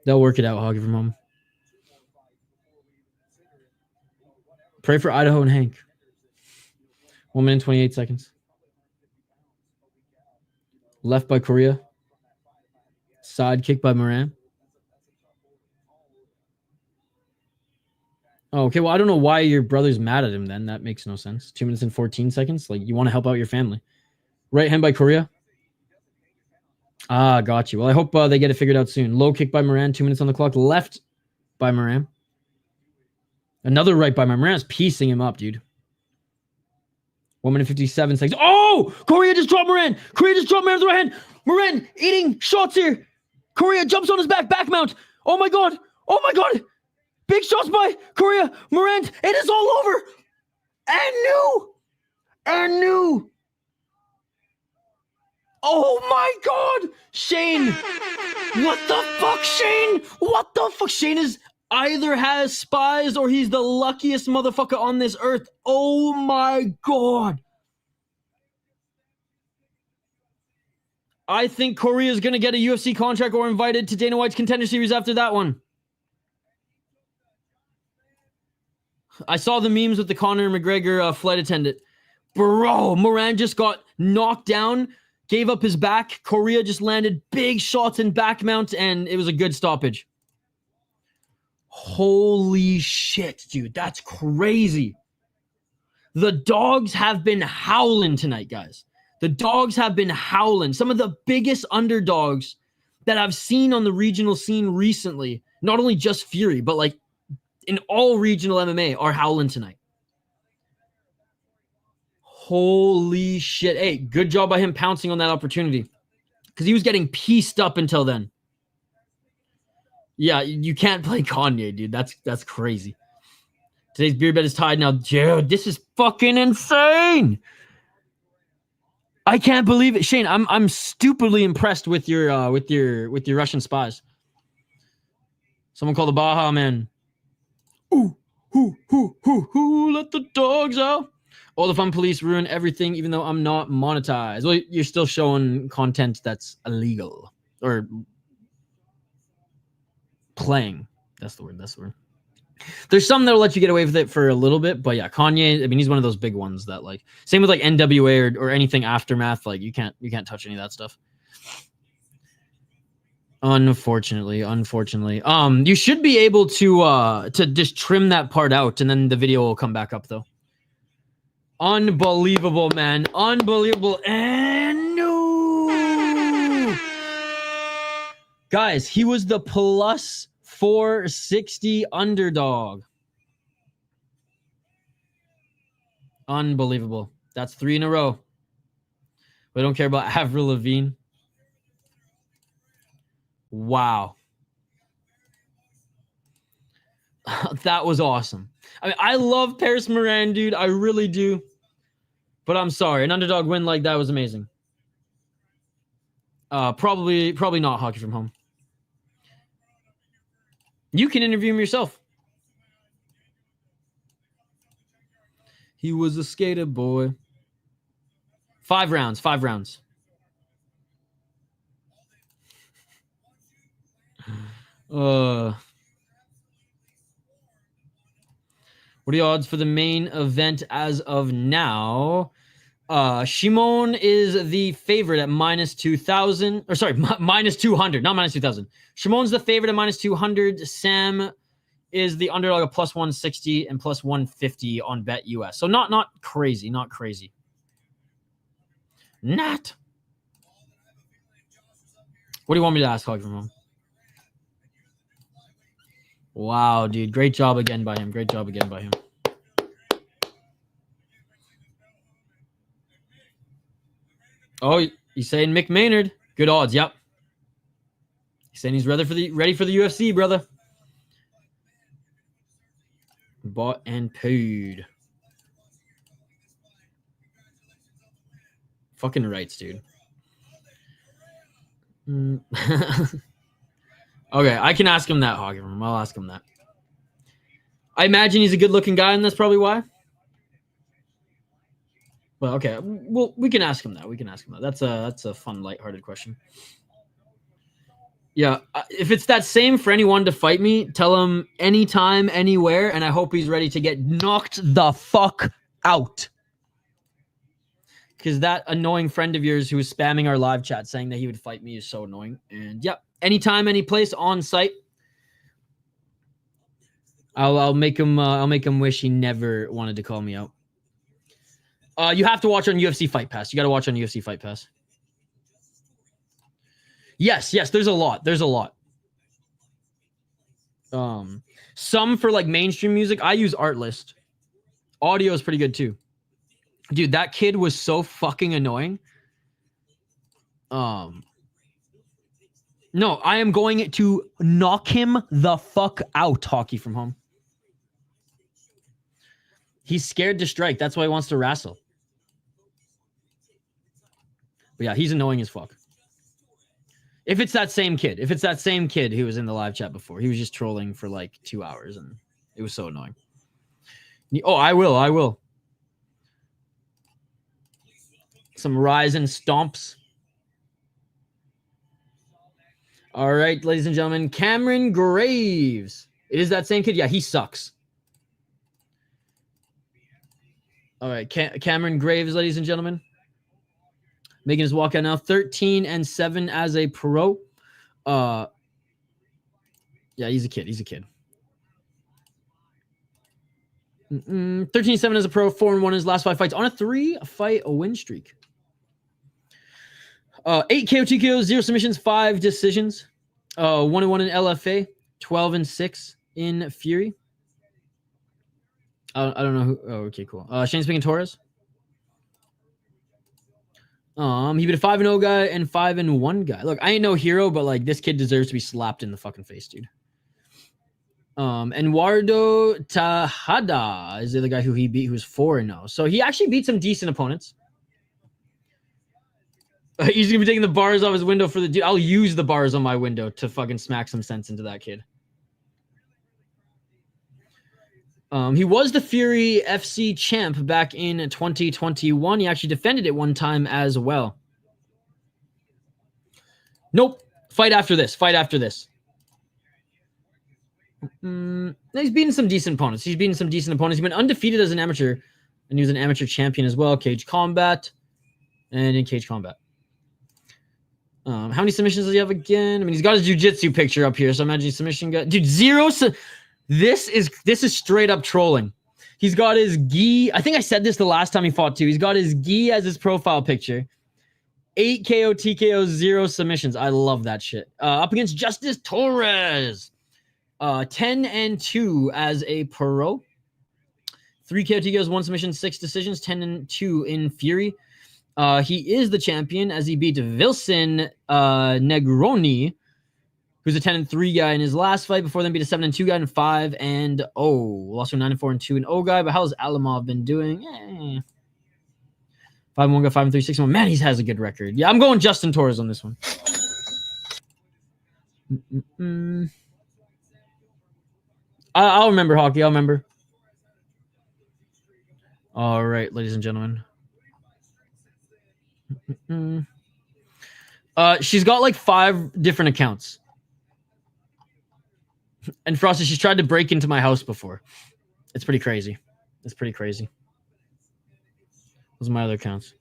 They'll work it out, Hoggy from home. Pray for Idaho and Hank. 1 minute and 28 seconds. Left by Coria. Side kick by Moran. Oh, okay. Well, I don't know why your brother's mad at him then. That makes no sense. 2 minutes and 14 seconds. Like, you want to help out your family. Right hand by Coria. Ah, got you. Well, I hope they get it figured out soon. Low kick by Moran. 2 minutes on the clock. Left by Moran. Another right by Moran's piecing him up, dude. 1 minute 57 seconds. Oh! Coria just dropped Moran. Coria just dropped Moran with the right hand. Moran eating shots here. Coria jumps on his back mount. Oh my god! Oh my god! Big shots by Coria. Moran. It is all over. And new. Oh my god! Shane! What the fuck, Shane? What the fuck? Shane is either has spies or he's the luckiest motherfucker on this earth. Oh my god. I think Coria is going to get a UFC contract or invited to Dana White's Contender Series after that one. I saw the memes with the Conor McGregor flight attendant. Bro, Moran just got knocked down, gave up his back. Coria just landed big shots in back mount, and it was a good stoppage. Holy shit, dude. That's crazy. The dogs have been howling tonight, guys. The dogs have been howling. Some of the biggest underdogs that I've seen on the regional scene recently, not only just Fury, but like in all regional MMA, are howling tonight. Holy shit. Hey, good job by him pouncing on that opportunity, because he was getting pieced up until then. Yeah, you can't play Kanye, dude. That's crazy. Today's beer bet is tied now. Dude, this is fucking insane. I can't believe it. Shane, I'm stupidly impressed with your Russian spies. Someone call the Baja man. Ooh, let the dogs out. All the fun police ruin everything, even though I'm not monetized. Well, you're still showing content that's illegal. Or playing. That's the word. There's some that'll let you get away with it for a little bit, but yeah, Kanye, I mean, he's one of those big ones that, like, same with like NWA or anything Aftermath, like you can't touch any of that stuff. Unfortunately. You should be able to just trim that part out, and then the video will come back up though. Unbelievable, man. Unbelievable. And no. Guys, he was the plus 460 underdog. Unbelievable. That's 3 in a row. We don't care about Avril Lavigne. Wow. That was awesome. I mean, I love Paris Moran, dude. I really do. But I'm sorry. An underdog win like that was amazing. Probably not Hockey from Home. You can interview him yourself. He was a skater boy. 5 rounds. What are the odds for the main event as of now? Shimon is the favorite at minus 2,000. Or sorry, minus 200, not minus 2,000. Shimon's the favorite at minus 200. Sam is the underdog of plus 160 and plus 150 on Bet US. So not crazy. Not. What do you want me to ask, Hockey from Home? Wow, dude. Great job again by him. Oh, he's saying Mick Maynard. Good odds, yep. He's saying he's ready for the UFC, brother. Bought and paid. Fucking rights, dude. Okay, I can ask him that, Hockey from Home. I'll ask him that. I imagine he's a good-looking guy, and that's probably why. Well, okay. Well, we can ask him that. That's a fun, lighthearted question. Yeah, if it's that same for anyone to fight me, tell him anytime, anywhere, and I hope he's ready to get knocked the fuck out. Because that annoying friend of yours who was spamming our live chat saying that he would fight me is so annoying. And yeah, anytime, any place, on site. I'll make him wish he never wanted to call me out. You have to watch on UFC Fight Pass. You got to watch on UFC Fight Pass. Yes, there's a lot. Some for like mainstream music. I use Artlist. Audio is pretty good too. Dude, that kid was so fucking annoying. No, I am going to knock him the fuck out, Hockey from Home. He's scared to strike. That's why he wants to wrestle. But yeah, he's annoying as fuck. If it's that same kid. If it's that same kid who was in the live chat before. He was just trolling for like 2 hours and it was so annoying. Oh, I will. Some rise and stomps. All right, ladies and gentlemen. Cameron Graves. It is that same kid? Yeah, he sucks. All right, Cameron Graves, ladies and gentlemen. Making his walkout now. 13-7 as a pro. Yeah, he's a kid. 13-7 as a pro. 4-1 in his last 5 fights. On a 3-fight win streak. 8 KO, 2 KOs, 0 submissions, 5 decisions. 1-1 in LFA. 12-6 in Fury. I don't know who. Oh, okay, cool. Shane's picking Torres. He beat a 5-0 guy and 5-1 guy. Look, I ain't no hero, but like this kid deserves to be slapped in the fucking face, dude. Eduardo Tejada is the other guy who he beat, who's 4-0. So he actually beat some decent opponents. He's gonna be taking the bars off his window for the dude. I'll use the bars on my window to fucking smack some sense into that kid. He was the Fury FC champ back in 2021. He actually defended it one time as well. Nope. Fight after this. He's beaten some decent opponents. He's been undefeated as an amateur, and he was an amateur champion as well. Cage Combat. And in Cage Combat. How many submissions does he have again? I mean, he's got his jiu-jitsu picture up here, so imagine submission guy. Dude, 0. This is straight up trolling. He's got his gi. I think I said this the last time he fought too. He's got his gi as his profile picture. 8 KO, TKO, 0 submissions. I love that shit. Up against Justice Torres. 10-2 as a pro. 3 KO, TKOs, 1 submission, 6 decisions. 10-2 in Fury. He is the champion as he beat Wilson Negroni, who's a 10-3 guy in his last fight. Before then, beat a 7-2 guy and 5-0. Lost to a 9-4 and 2-0 guy. But how's Alamov been doing? 5-1 guy, 5-3, 6-1. Man, he has a good record. Yeah, I'm going Justin Torres on this one. I'll remember, Hockey. I'll remember. All right, ladies and gentlemen. She's got like 5 different accounts. And Frosty, she's tried to break into my house before. It's pretty crazy. Those are my other accounts.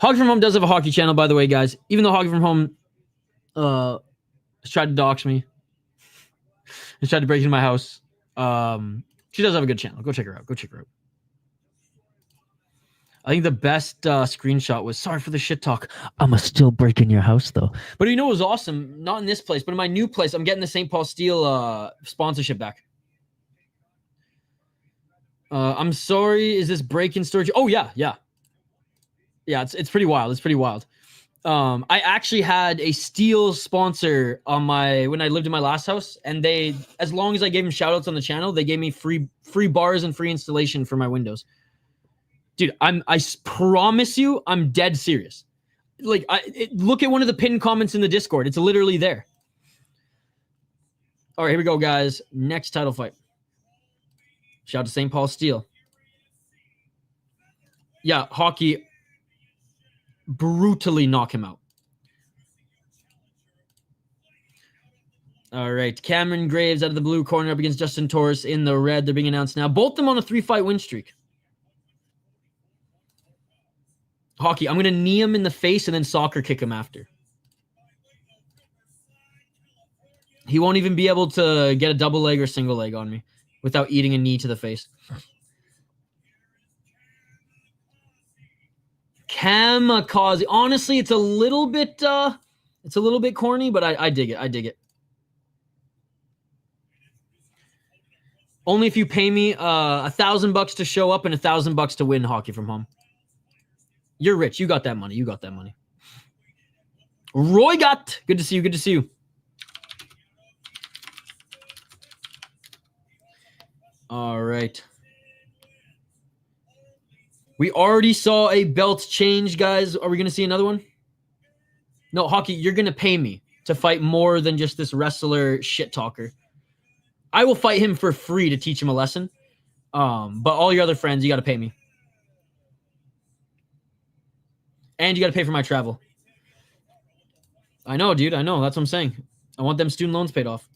Hockey from Home does have a hockey channel, by the way, guys. Even though Hockey from Home has tried to dox me. Has tried to break into my house. She does have a good channel. Go check her out. I think the best screenshot was, sorry for the shit talk. I'ma still break in your house, though. But you know what was awesome? Not in this place, but in my new place, I'm getting the St. Paul Steel sponsorship back. I'm sorry. Is this break-in storage? Oh, yeah. Yeah, it's pretty wild. I actually had a Steel sponsor on when I lived in my last house, and they, as long as I gave them shout-outs on the channel, they gave me free bars and free installation for my windows. Dude, I promise you, I'm dead serious. Like, look at one of the pinned comments in the Discord. It's literally there. All right, here we go, guys. Next title fight. Shout out to St. Paul Steel. Yeah, Hockey. Brutally knock him out. All right, Cameron Graves out of the blue corner up against Justin Torres in the red. They're being announced now. Both of them on a 3-fight win streak. Hockey, I'm going to knee him in the face and then soccer kick him after. He won't even be able to get a double leg or single leg on me without eating a knee to the face. Kamikaze. Honestly, it's a little bit corny, but I dig it. Only if you pay me $1,000 to show up and $1,000 to win Hockey from Home. You're rich. You got that money. Roy got. Good to see you. All right. We already saw a belt change, guys. Are we going to see another one? No, Hockey, you're going to pay me to fight more than just this wrestler shit talker. I will fight him for free to teach him a lesson. But all your other friends, you got to pay me. And you got to pay for my travel. I know, dude. I know. That's what I'm saying. I want them student loans paid off.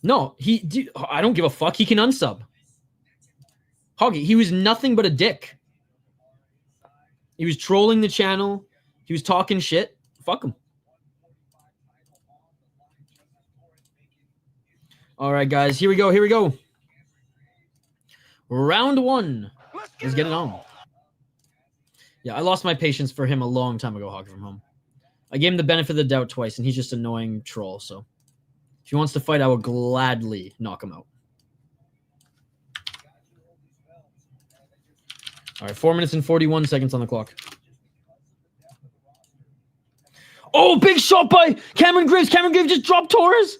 No, dude, I don't give a fuck. He can unsub. Hoggy, he was nothing but a dick. He was trolling the channel. He was talking shit. Fuck him. All right, guys. Here we go. Here we go. Round one. Let's get it on. Yeah, I lost my patience for him a long time ago, Hockey from Home. I gave him the benefit of the doubt twice, and he's just an annoying troll. So if he wants to fight, I will gladly knock him out. All right, 4 minutes and 41 seconds on the clock. Oh, big shot by Cameron Graves. Cameron Graves just dropped Torres.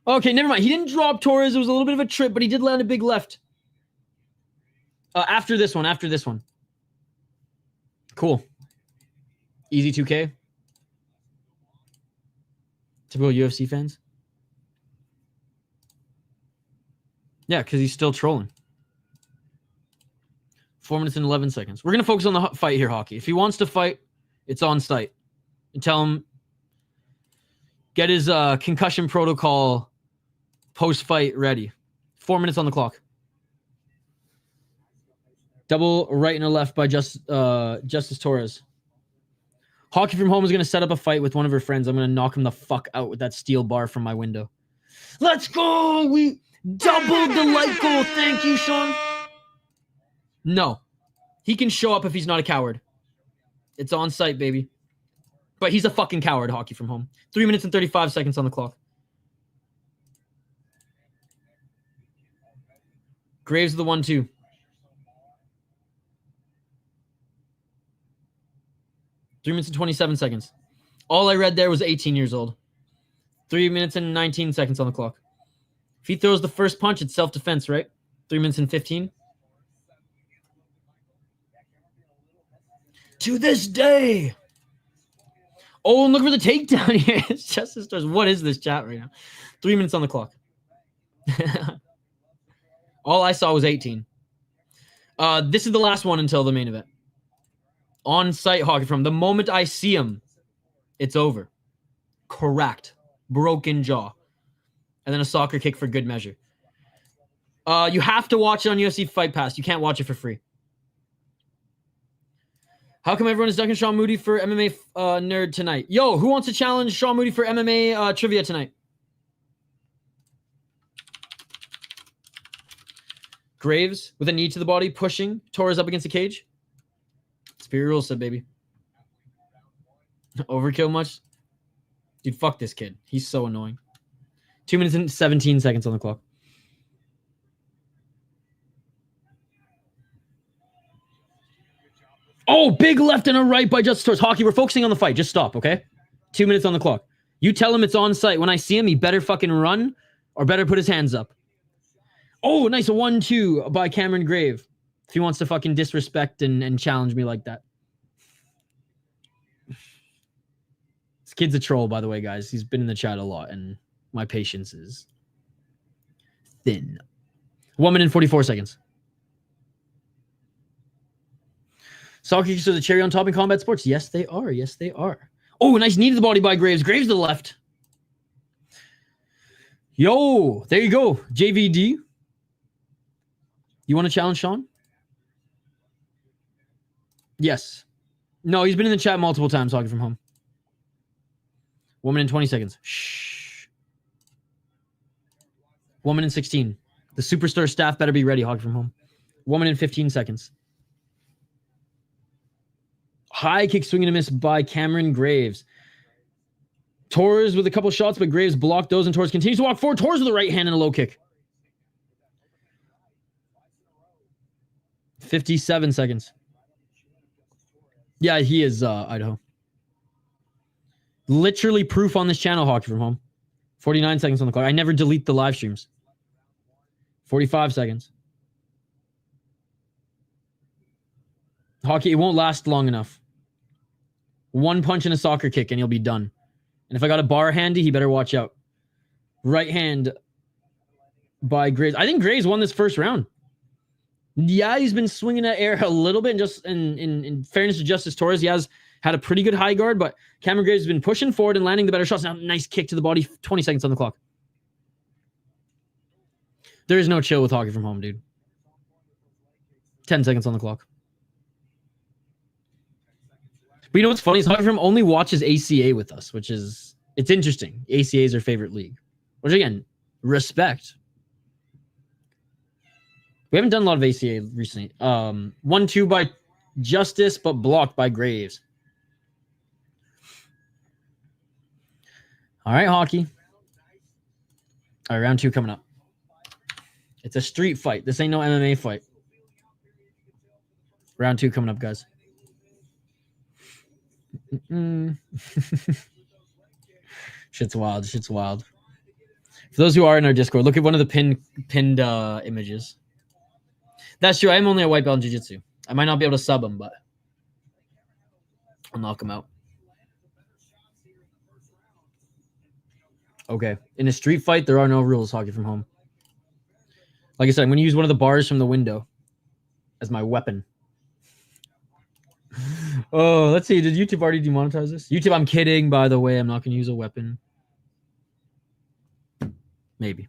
Okay, never mind. He didn't drop Torres. It was a little bit of a trip, but he did land a big left. After this one. Cool. Easy 2K. Typical UFC fans. Yeah, because he's still trolling. 4 minutes and 11 seconds. We're going to focus on the fight here, Hockey. If he wants to fight, it's on site. And tell him, get his concussion protocol post-fight ready. 4 minutes on the clock. Double right and a left by Justice Torres. Hockey from Home is going to set up a fight with one of her friends. I'm going to knock him the fuck out with that steel bar from my window. Let's go! We doubled the light goal. Thank you, Sean. No. He can show up if he's not a coward. It's on site, baby. But he's a fucking coward, Hockey from Home. 3 minutes and 35 seconds on the clock. Graves the 1-2. Three minutes and 27 seconds. All I read there was 18 years old. 3 minutes and 19 seconds on the clock. If he throws the first punch, it's self-defense, right? 3 minutes and 15. To this day. Oh, and look for the takedown here. It's Justice Stars. What is this chat right now? 3 minutes on the clock. All I saw was 18. This is the last one until the main event. On site, Hockey from the moment I see him, it's over. Correct. Broken jaw. And then a soccer kick for good measure. You have to watch it on UFC Fight Pass. You can't watch it for free. How come everyone is ducking Sean Moody for MMA nerd tonight? Yo, who wants to challenge Sean Moody for MMA trivia tonight? Graves with a knee to the body, pushing. Torres up against the cage. Superior rules said, baby. Overkill much? Dude, fuck this kid. He's so annoying. 2 minutes and 17 seconds on the clock. Oh, big left and a right by Justice Torres. Hockey, we're focusing on the fight. Just stop, okay? 2 minutes on the clock. You tell him it's on site. When I see him, he better fucking run or better put his hands up. Oh, nice. A 1-2 by Cameron Grave. If he wants to fucking disrespect and challenge me like that. This kid's a troll, by the way, guys. He's been in the chat a lot, and my patience is thin. 1 minute and 44 seconds. Soccer kicks are the cherry on top in combat sports. Yes, they are. Yes, they are. Oh, nice knee to the body by Graves. Graves to the left. Yo, there you go. JVD. You want to challenge Sean? Yes. No, he's been in the chat multiple times talking from home. 1 minute and 20 seconds. Shh. 1 minute and 16. The superstar staff better be ready, Hog from home. 1 minute and 15 seconds. High kick swing and a miss by Cameron Graves. Torres with a couple shots, but Graves blocked those, and Torres continues to walk forward. Torres with a right hand and a low kick. 57 seconds. Yeah, he is Idaho. Literally proof on this channel, Hockey from home. 49 seconds on the clock. I never delete the live streams. 45 seconds. Hockey, it won't last long enough. One punch and a soccer kick and he'll be done. And if I got a bar handy, he better watch out. Right hand by Graves. I think Graves won this first round. Yeah, he's been swinging that air a little bit. And just in fairness to Justice Torres, he has had a pretty good high guard, but Cameron Graves has been pushing forward and landing the better shots. Now, nice kick to the body. 20 seconds on the clock. There is no chill with Hockey from Home, dude. 10 seconds on the clock. But you know what's funny is Hockey from Home only watches ACA with us, which is, it's interesting. ACA is our favorite league. Which again, respect. We haven't done a lot of ACA recently. 1-2 by Justice, but blocked by Graves. All right, Hockey. All right, round 2 coming up. It's a street fight. This ain't no MMA fight. Round 2 coming up, guys. Shit's wild. Shit's wild. For those who are in our Discord, look at one of the pinned images. That's true. I am only a white belt in jiu-jitsu. I might not be able to sub him, but I'll knock him out. Okay. In a street fight, there are no rules, Hockey from Home. Like I said, I'm going to use one of the bars from the window as my weapon. Oh, let's see. Did YouTube already demonetize this? YouTube, I'm kidding, by the way. I'm not going to use a weapon. Maybe.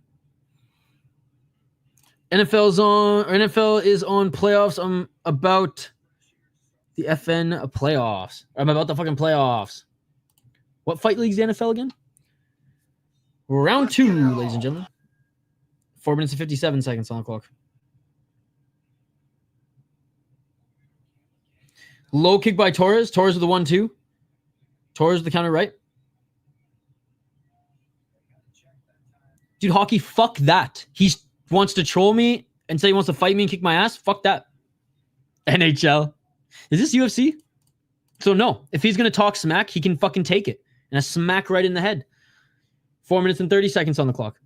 NFL is on playoffs. I'm about the FN playoffs. I'm about the fucking playoffs. What fight league's the NFL again? Round 2, ladies and gentlemen. 4 minutes and 57 seconds on the clock. Low kick by Torres. Torres with the 1-2. Torres with the counter right. Dude, Hockey, fuck that. He wants to troll me and say he wants to fight me and kick my ass. Fuck that. NHL. Is this UFC? So no. If he's going to talk smack, he can fucking take it. And a smack right in the head. 4 minutes and 30 seconds on the clock.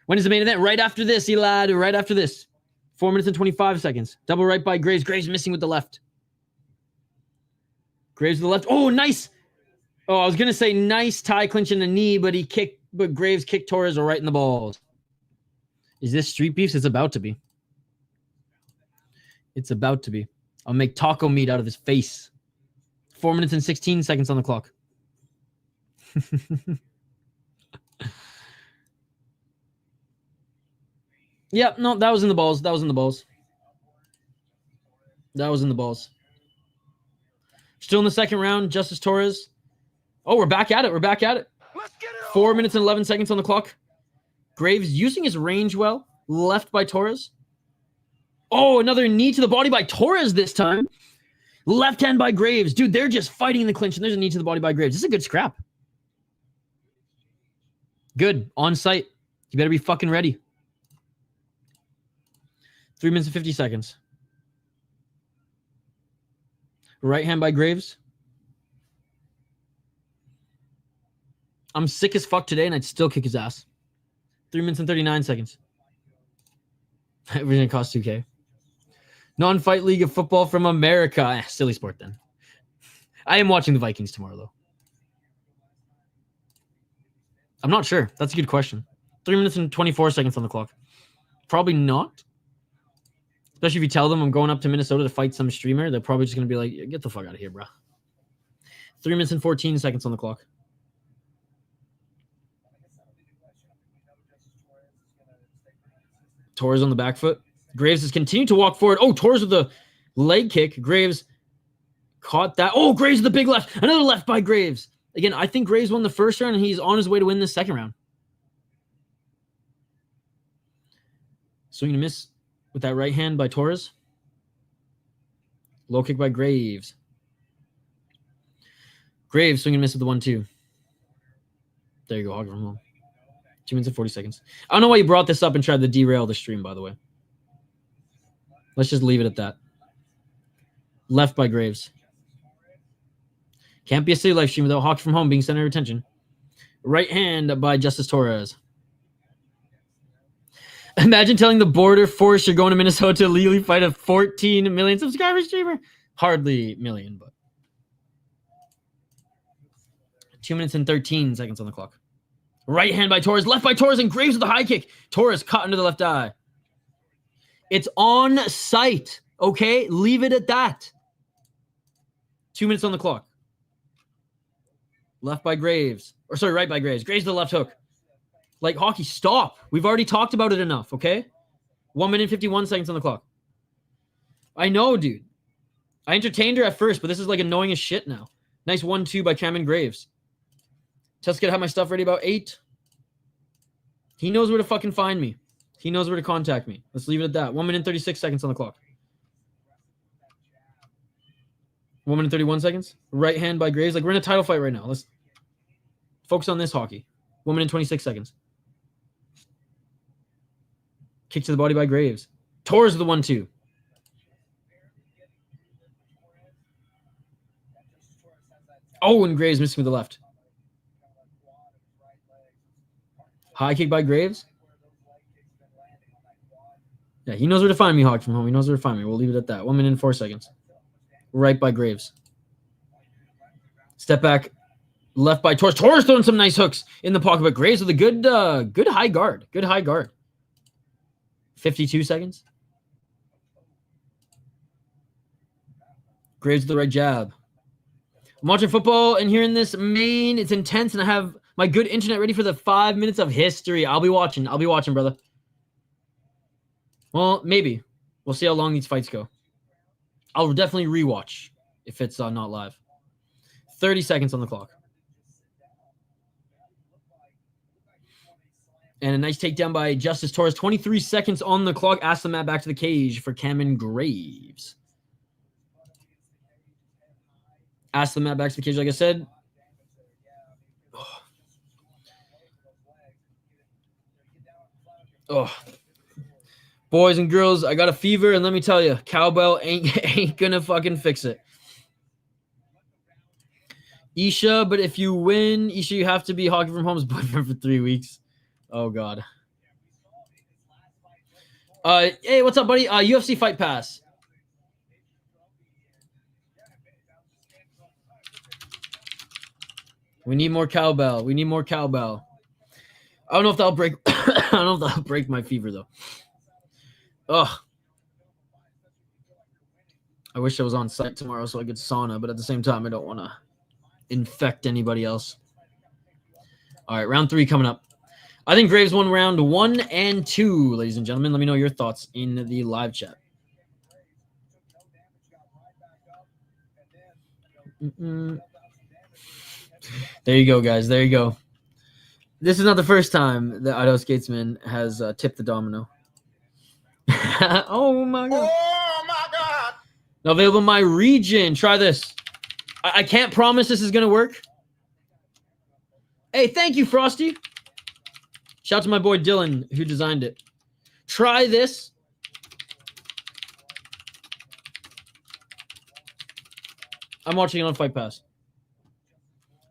When is the main event? Right after this, Elad. Right after this. 4 minutes and 25 seconds. Double right by Graves. Graves missing with the left. Graves with the left. Oh, nice. Oh, I was going to say nice tie clinch in the knee, but Graves kicked Torres right in the balls. Is this street beefs? It's about to be. It's about to be. I'll make taco meat out of his face. 4 minutes and 16 seconds on the clock. Yep, no, that was in the balls. That was in the balls. That was in the balls. Still in the second round, Justice Torres. Oh, we're back at it. We're back at it. 4 minutes and 11 seconds on the clock. Graves using his range well. Left by Torres. Oh, another knee to the body by Torres this time. Left hand by Graves. Dude, they're just fighting in the clinch, and there's a knee to the body by Graves. This is a good scrap. Good. On site. You better be fucking ready. 3 minutes and 50 seconds. Right hand by Graves. I'm sick as fuck today, and I'd still kick his ass. 3 minutes and 39 seconds. Everything costs 2K. Non-fight league of football from America. Silly sport then. I am watching the Vikings tomorrow, though. I'm not sure. That's a good question. 3 minutes and 24 seconds on the clock. Probably not. Especially if you tell them I'm going up to Minnesota to fight some streamer. They're probably just going to be like, get the fuck out of here, bro. 3 minutes and 14 seconds on the clock. Torres on the back foot. Graves has continued to walk forward. Oh, Torres with the leg kick. Graves caught that. Oh, Graves with the big left. Another left by Graves. Again, I think Graves won the first round, and he's on his way to win the second round. Swing and miss with that right hand by Torres. Low kick by Graves. Graves swing and miss with the 1-2. There you go. Hog from home. 2 minutes and 40 seconds. I don't know why you brought this up and tried to derail the stream, by the way. Let's just leave it at that. Left by Graves. Can't be a city live stream without Hockey from Home being center of attention. Right hand by Justice Torres. Imagine telling the border force you're going to Minnesota to legally fight a 14 million subscriber streamer. Hardly million, but 2 minutes and 13 seconds on the clock. Right hand by Torres, left by Torres, and Graves with a high kick. Torres caught into the left eye. It's on site, okay? Leave it at that. 2 minutes on the clock. Left by Graves. Or sorry, right by Graves. Graves to the left hook. Like, hockey, stop. We've already talked about it enough, okay? 1 minute 51 seconds on the clock. I know, dude. I entertained her at first, but this is like annoying as shit now. Nice 1-2 by Cameron Graves. Tuskett have my stuff ready about 8. He knows where to fucking find me. He knows where to contact me. Let's leave it at that. 1 minute 36 seconds on the clock. 1 minute 31 seconds. Right hand by Graves. Like, we're in a title fight right now. Let's focus on this hockey. 1 minute 26 seconds. Kick to the body by Graves. Torres with the 1-2. Oh, and Graves missing with the left. High kick by Graves. Yeah, he knows where to find me, Hawk from home. He knows where to find me. We'll leave it at that. 1 minute and 4 seconds. Right by Graves. Step back. Left by Torres. Torres throwing some nice hooks in the pocket, but Graves with a good high guard. Good high guard. 52 seconds. Graves with the right jab. I'm watching football and hearing this main. It's intense, and I have my good internet ready for the 5 minutes of history. I'll be watching. I'll be watching, brother. Well, maybe. We'll see how long these fights go. I'll definitely rewatch if it's not live. 30 seconds on the clock. And a nice takedown by Justice Torres. 23 seconds on the clock. Ask the mat back to the cage for Cameron Graves. Ask the mat back to the cage, like I said. Oh. Boys and girls, I got a fever, and let me tell you, cowbell ain't gonna fucking fix it. Isha, but if you win, Isha, you have to be Hockey from Home's boyfriend for 3 weeks. Oh, God. Hey, what's up, buddy? UFC Fight Pass. We need more cowbell. We need more cowbell. I don't know if that'll break. I don't know if that'll break my fever, though. Ugh. I wish I was on site tomorrow so I could sauna, but at the same time, I don't want to infect anybody else. All right, round 3 coming up. I think Graves won round 1 and 2, ladies and gentlemen. Let me know your thoughts in the live chat. There you go, guys. There you go. This is not the first time that Idaho Skatesman has tipped the domino. Oh, my God. Oh, my God. Now available in my region. Try this. I can't promise this is going to work. Hey, thank you, Frosty. Shout out to my boy Dylan who designed it. Try this. I'm watching it on Fight Pass.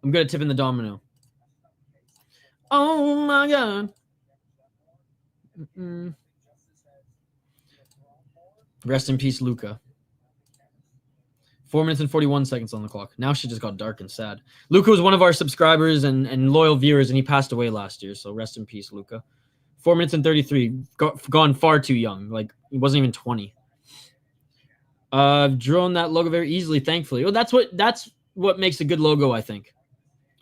I'm good at tipping the domino. Oh, my God. Rest in peace, Luca. 4 minutes and 41 seconds on the clock. Now she just got dark and sad. Luca was one of our subscribers and loyal viewers, and he passed away last year. So rest in peace, Luca. 4 minutes and 33. Gone far too young. Like, he wasn't even 20. I've drawn that logo very easily, thankfully. Well, that's what makes a good logo, I think.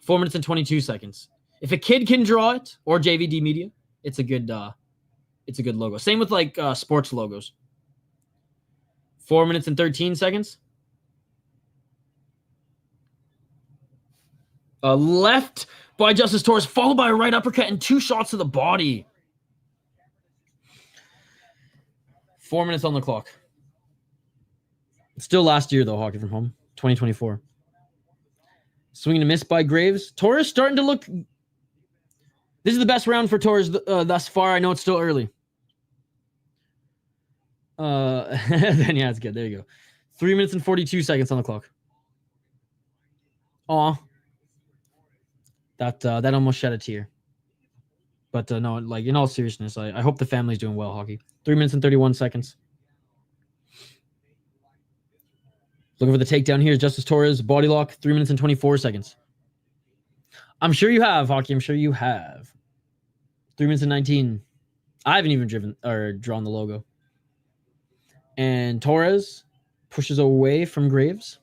4 minutes and 22 seconds. If a kid can draw it, or JVD Media, it's a good logo. Same with like sports logos. 4 minutes and 13 seconds. Left by Justice Torres, followed by a right uppercut and 2 shots to the body. 4 minutes on the clock. Still last year, though, Hockey from Home. 2024. Swinging a miss by Graves. Torres starting to look... This is the best round for Torres thus far. I know it's still early. Then, yeah, it's good. There you go. 3 minutes and 42 seconds on the clock. Aw. That almost shed a tear. But no, like in all seriousness, I hope the family's doing well, Hockey. 3 minutes and 31 seconds. Looking for the takedown here is Justice Torres. Body lock, 3 minutes and 24 seconds. I'm sure you have, Hockey. I'm sure you have. 3 minutes and 19. I haven't even drawn the logo. And Torres pushes away from Graves.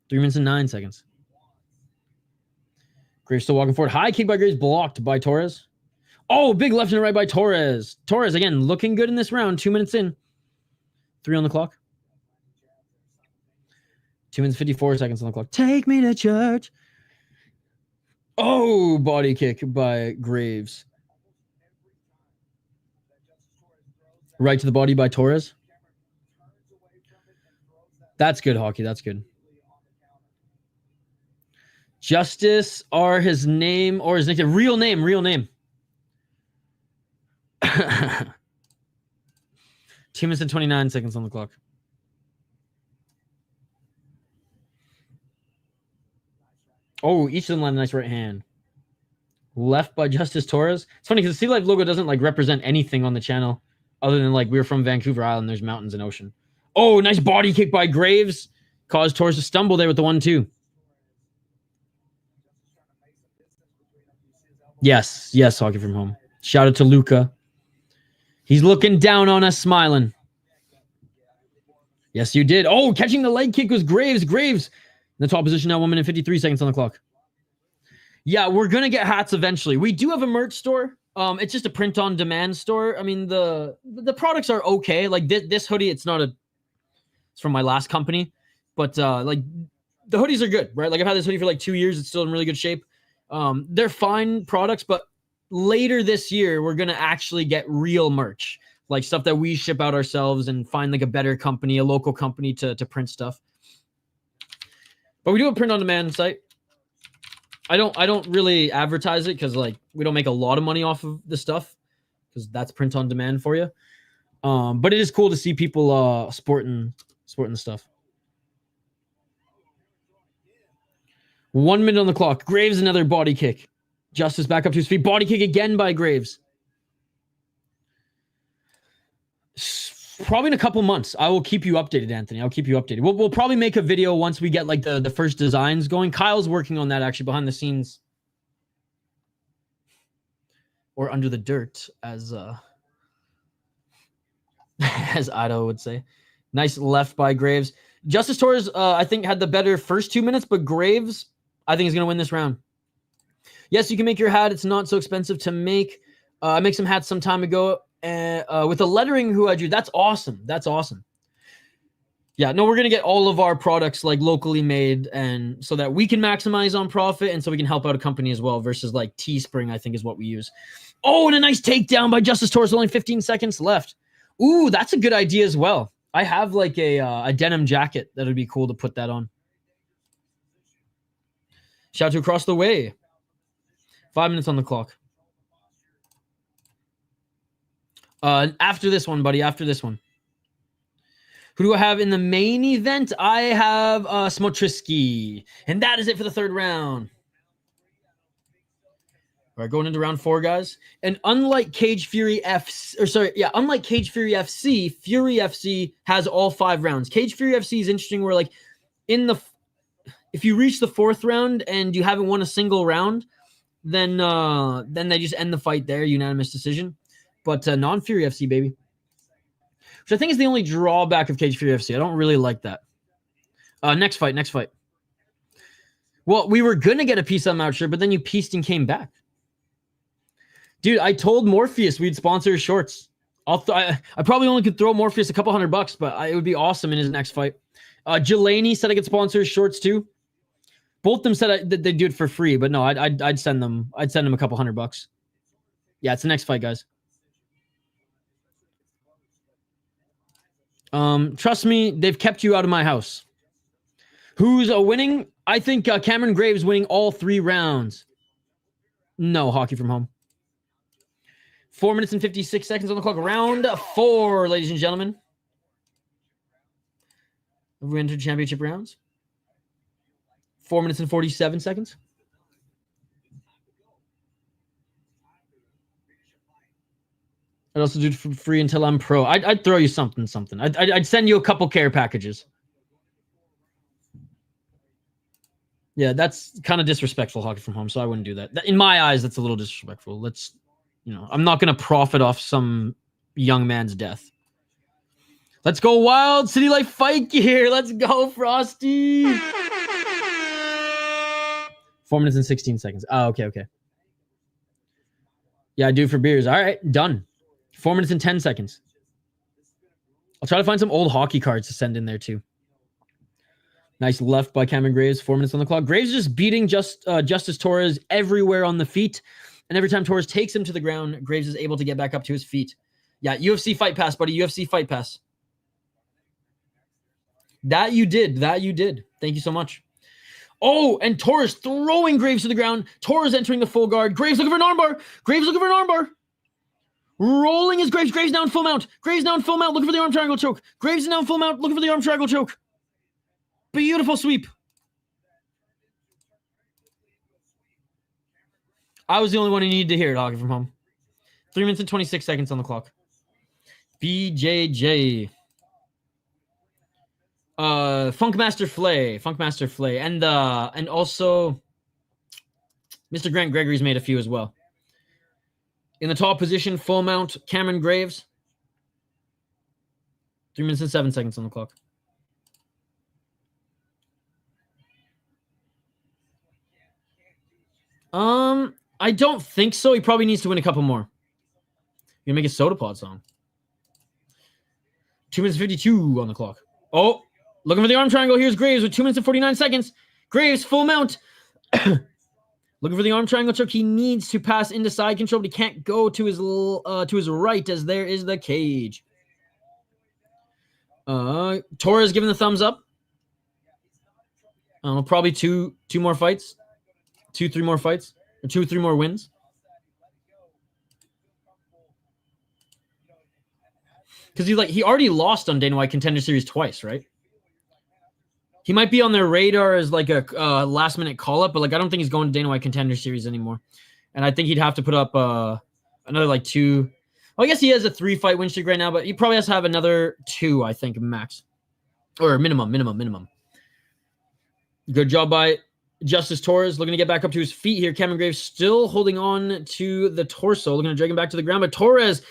3 minutes and 9 seconds. Graves still walking forward. High kick by Graves, blocked by Torres. Oh, big left and right by Torres. Torres, again, looking good in this round. 2 minutes in. 3 on the clock. 2 minutes, 54 seconds on the clock. Take me to church. Oh, body kick by Graves. Right to the body by Torres. That's good, Hockey. That's good. Justice or his name or his nickname. Real name. 2 minutes and 29 seconds on the clock. Oh, each of them land a nice right hand. Left by Justice Torres. It's funny because the Sea Life logo doesn't like represent anything on the channel other than like we're from Vancouver Island. There's mountains and ocean. Oh, nice body kick by Graves. Caused Torres to stumble there with the 1-2. Yes, Hockey from home. Shout out to Luca. He's looking down on us, smiling. Yes, you did. Oh, catching the leg kick was Graves. Graves in the top position now, 1 minute 53 seconds on the clock. Yeah, we're going to get hats eventually. We do have a merch store. It's just a print-on-demand store. I mean, the products are okay. Like this hoodie, it's from my last company. But like the hoodies are good, right? Like I've had this hoodie for like 2 years. It's still in really good shape. They're fine products, but later this year, we're going to actually get real merch, like stuff that we ship out ourselves and find like a better company, a local company to print stuff. But we do a print on demand site. I don't really advertise it because like we don't make a lot of money off of the stuff because that's print on demand for you. But it is cool to see people sporting the stuff. 1 minute on the clock. Graves, another body kick. Justice back up to his feet. Body kick again by Graves. Probably in a couple months. I will keep you updated, Anthony. I'll keep you updated. We'll probably make a video once we get like the first designs going. Kyle's working on that actually behind the scenes. Or under the dirt, as Ido would say. Nice left by Graves. Justice Torres, I think, had the better first 2 minutes, but Graves, I think, is going to win this round. Yes, you can make your hat. It's not so expensive to make. I made some hats some time ago with the lettering who I drew. That's awesome. That's awesome. Yeah, no, we're going to get all of our products like locally made and so that we can maximize on profit and so we can help out a company as well versus like Teespring, I think is what we use. Oh, and a nice takedown by Justice Torres. Only 15 seconds left. Ooh, that's a good idea as well. I have like a denim jacket that would be cool to put that on. Shout out to Across the Way. 5 minutes on the clock. After this one, buddy. After this one. Who do I have in the main event? I have Smotritsky. And that is it for the third round. All right, going into round 4, guys. And unlike Cage Fury unlike Cage Fury FC, Fury FC has all 5 rounds. Cage Fury FC is interesting where like if you reach the 4th round and you haven't won a single round, then they just end the fight there, unanimous decision. But non-Fury FC, baby. Which I think is the only drawback of Cage Fury FC. I don't really like that. Next fight. Well, we were going to get a piece on Moucher, but then you pieced and came back. Dude, I told Morpheus we'd sponsor his shorts. I probably only could throw Morpheus a couple $100, but it would be awesome in his next fight. Jelani said I could sponsor his shorts too. Both of them said that they'd do it for free, but no, I'd send them. I'd send them a couple $100. Yeah, it's the next fight, guys. Trust me, they've kept you out of my house. Who's winning? I think Cameron Graves winning all 3 rounds. No, Hockey from home. 4 minutes and 56 seconds on the clock. Round 4, ladies and gentlemen. Have we entered championship rounds? 4 minutes and 47 seconds. I'd also do it for free until I'm pro. I'd throw you something. I'd send you a couple care packages. Yeah, that's kind of disrespectful, Hockey from Home, so I wouldn't do that. In my eyes, that's a little disrespectful. Let's, I'm not going to profit off some young man's death. Let's go Wild City Life Fight Gear. Let's go, Frosty. 4 minutes and 16 seconds. Oh, okay. Yeah, I do for beers. All right, done. 4 minutes and 10 seconds. I'll try to find some old hockey cards to send in there too. Nice left by Cameron Graves. 4 minutes on the clock. Graves just beating Justice Torres everywhere on the feet. And every time Torres takes him to the ground, Graves is able to get back up to his feet. Yeah, UFC Fight Pass, buddy. UFC Fight Pass. That you did. Thank you so much. Oh, and Torres throwing Graves to the ground. Torres entering the full guard. Graves looking for an armbar. Rolling his Graves. Graves now in full mount. Looking for the arm triangle choke. Graves is now in full mount. Looking for the arm triangle choke. Beautiful sweep. I was the only one who needed to hear it, Hockey from Home. 3 minutes and 26 seconds on the clock. BJJ. Funkmaster Flay. And also Mr. Grant Gregory's made a few as well. In the top position, full mount, Cameron Graves. 3 minutes and 7 seconds on the clock. I don't think so. He probably needs to win a couple more. You're gonna make a Soda Pod song. 2 minutes 52 on the clock. Oh, looking for the arm triangle. Here's Graves with 2 minutes and 49 seconds. Graves, full mount. Looking for the arm triangle choke. He needs to pass into side control, but he can't go to his right as there is the cage. Torres giving the thumbs up. Probably two more fights. 2-3 more fights. Or 2-3 more wins. Because he already lost on Dana White Contender Series twice, right? He might be on their radar as like a last minute call up, but I don't think he's going to Dana White Contender Series anymore. And I think he'd have to put up another 2. Well, I guess he has a 3-fight win streak right now, but he probably has to have another 2, I think, max. Or minimum. Good job by Justice Torres, looking to get back up to his feet here. Cameron Graves still holding on to the torso, looking to drag him back to the ground, but Torres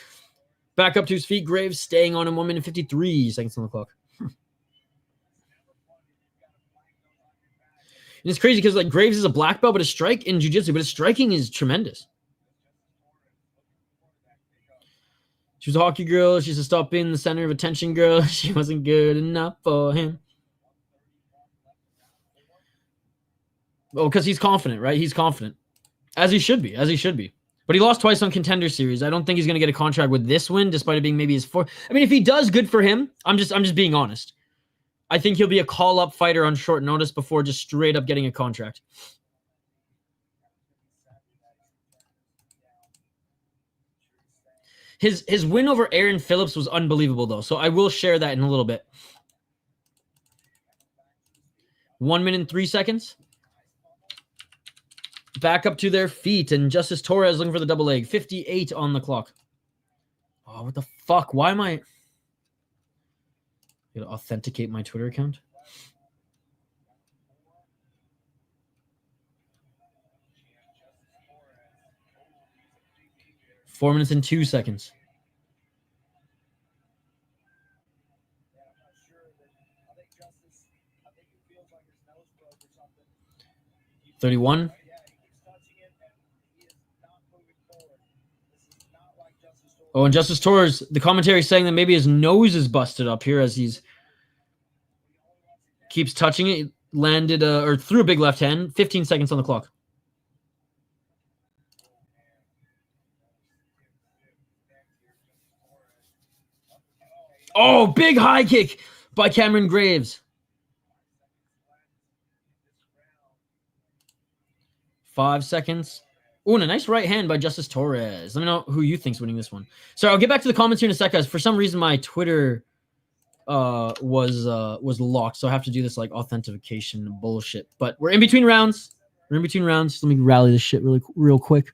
back up to his feet. Graves staying on him. 1 minute 53 seconds on the clock. And it's crazy because Graves is a black belt, but his strike in jiu-jitsu, but his striking is tremendous. She was a hockey girl. She's a stop in the center of attention girl. She wasn't good enough for him. Oh, because he's confident, right? He's confident. As he should be. But he lost twice on Contender Series. I don't think he's going to get a contract with this win, despite it being maybe his 4th. I mean, if he does, good for him. I'm just being honest. I think he'll be a call-up fighter on short notice before just straight up getting a contract. His win over Aaron Phillips was unbelievable, though. So I will share that in a little bit. 1 minute and 3 seconds. Back up to their feet, and Justice Torres looking for the double leg. 58 on the clock. Oh, what the fuck? Why am I... Gotta authenticate my Twitter account. Four minutes and 2 seconds. $31. Oh, and Justice Torres, the commentary is saying that maybe his nose is busted up here as he's keeps touching it. Landed or threw a big left hand. 15 seconds on the clock. Oh, big high kick by Cameron Graves. 5 seconds. Oh, and a nice right hand by Justice Torres. Let me know who you think's winning this one. Sorry, I'll get back to the comments here in a sec, guys. For some reason, my Twitter was locked, so I have to do this authentication bullshit. But we're in between rounds. Let me rally this shit real quick.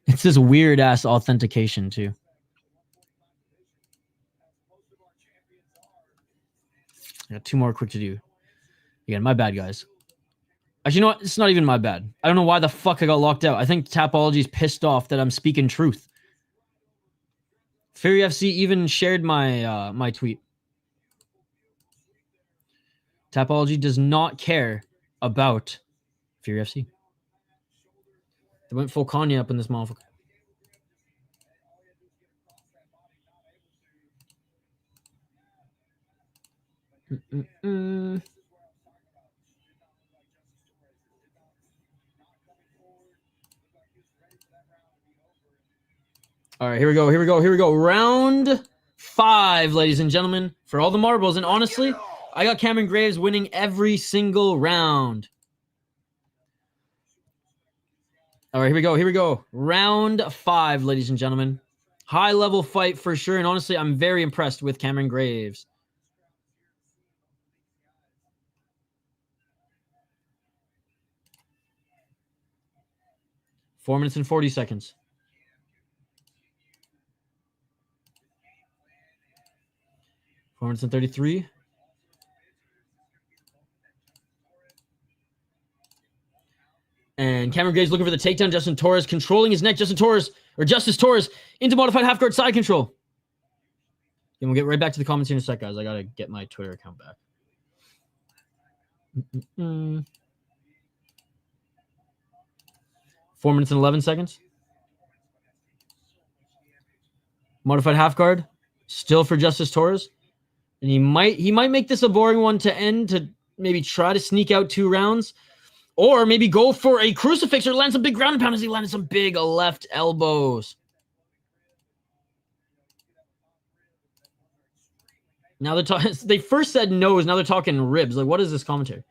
It's this weird ass authentication too. I got 2 more quick to do. Again, my bad, guys. Actually, you know what? It's not even my bad. I don't know why the fuck I got locked out. I think Tapology's pissed off that I'm speaking truth. Fury FC even shared my my tweet. Tapology does not care about Fury FC. They went full Kanye up in this motherfucker. All right, here we go. Round 5, ladies and gentlemen, for all the marbles. And honestly, I got Cameron Graves winning every single round. All right, here we go. Round 5, ladies and gentlemen. High-level fight for sure. And honestly, I'm very impressed with Cameron Graves. Four minutes and 40 seconds. Four minutes and 33. And Cameron Graves looking for the takedown. Justin Torres controlling his neck. Justice Torres into modified half guard side control. And we'll get right back to the comments here in a sec, guys. I got to get my Twitter account back. 4 minutes and 11 seconds. Modified half guard. Still for Justice Torres. And he might make this a boring one to end, to maybe try to sneak out 2 rounds. Or maybe go for a crucifix or land some big ground and pound as he landed some big left elbows. Now they're talking. They first said nose. Now they're talking ribs. Like, what is this commentary?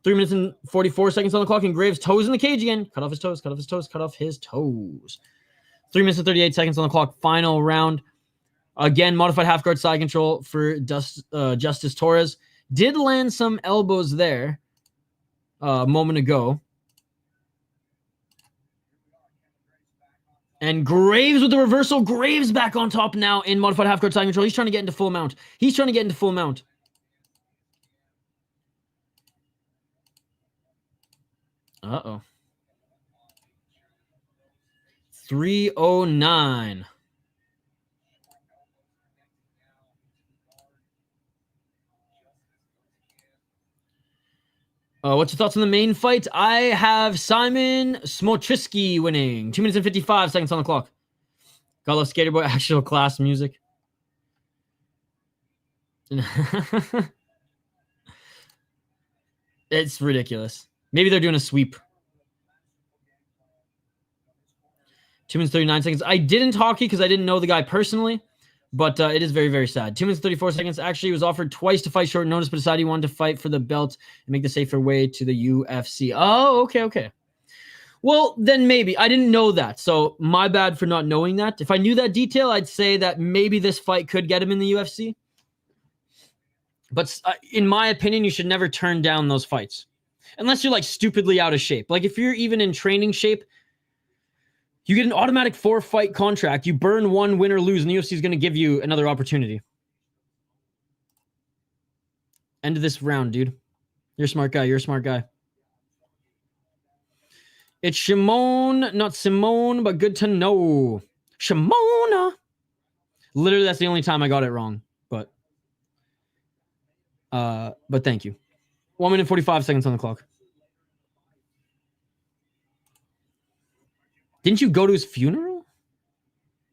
3 minutes and 44 seconds on the clock. And Graves' toes in the cage again. Cut off his toes. 3 minutes and 38 seconds on the clock. Final round. Again, modified half guard side control for Justice Torres. Did land some elbows there a moment ago. And Graves with the reversal. Graves back on top now in modified half guard side control. He's trying to get into full mount. Uh-oh. 309. What's your thoughts on the main fight? I have Simon Smotritsky winning. 2 minutes and 55 seconds on the clock. Gotta love Skater Boy actual class music. It's ridiculous. Maybe they're doing a sweep. 2 minutes 39 seconds. I didn't hockey because I didn't know the guy personally. But it is very, very sad. 2 minutes, 34 seconds. Actually, he was offered twice to fight short notice, but decided he wanted to fight for the belt and make the safer way to the UFC. Oh, okay. Well, then maybe. I didn't know that. So my bad for not knowing that. If I knew that detail, I'd say that maybe this fight could get him in the UFC. But in my opinion, you should never turn down those fights. Unless you're like stupidly out of shape. Like if you're even in training shape, you get an automatic 4-fight contract. You burn one, win or lose, and the UFC is going to give you another opportunity. End of this round, dude. You're a smart guy. It's Shimon, not Simone, but good to know. Shimona. Literally, that's the only time I got it wrong. But thank you. 1 minute 45 seconds on the clock. Didn't you go to his funeral?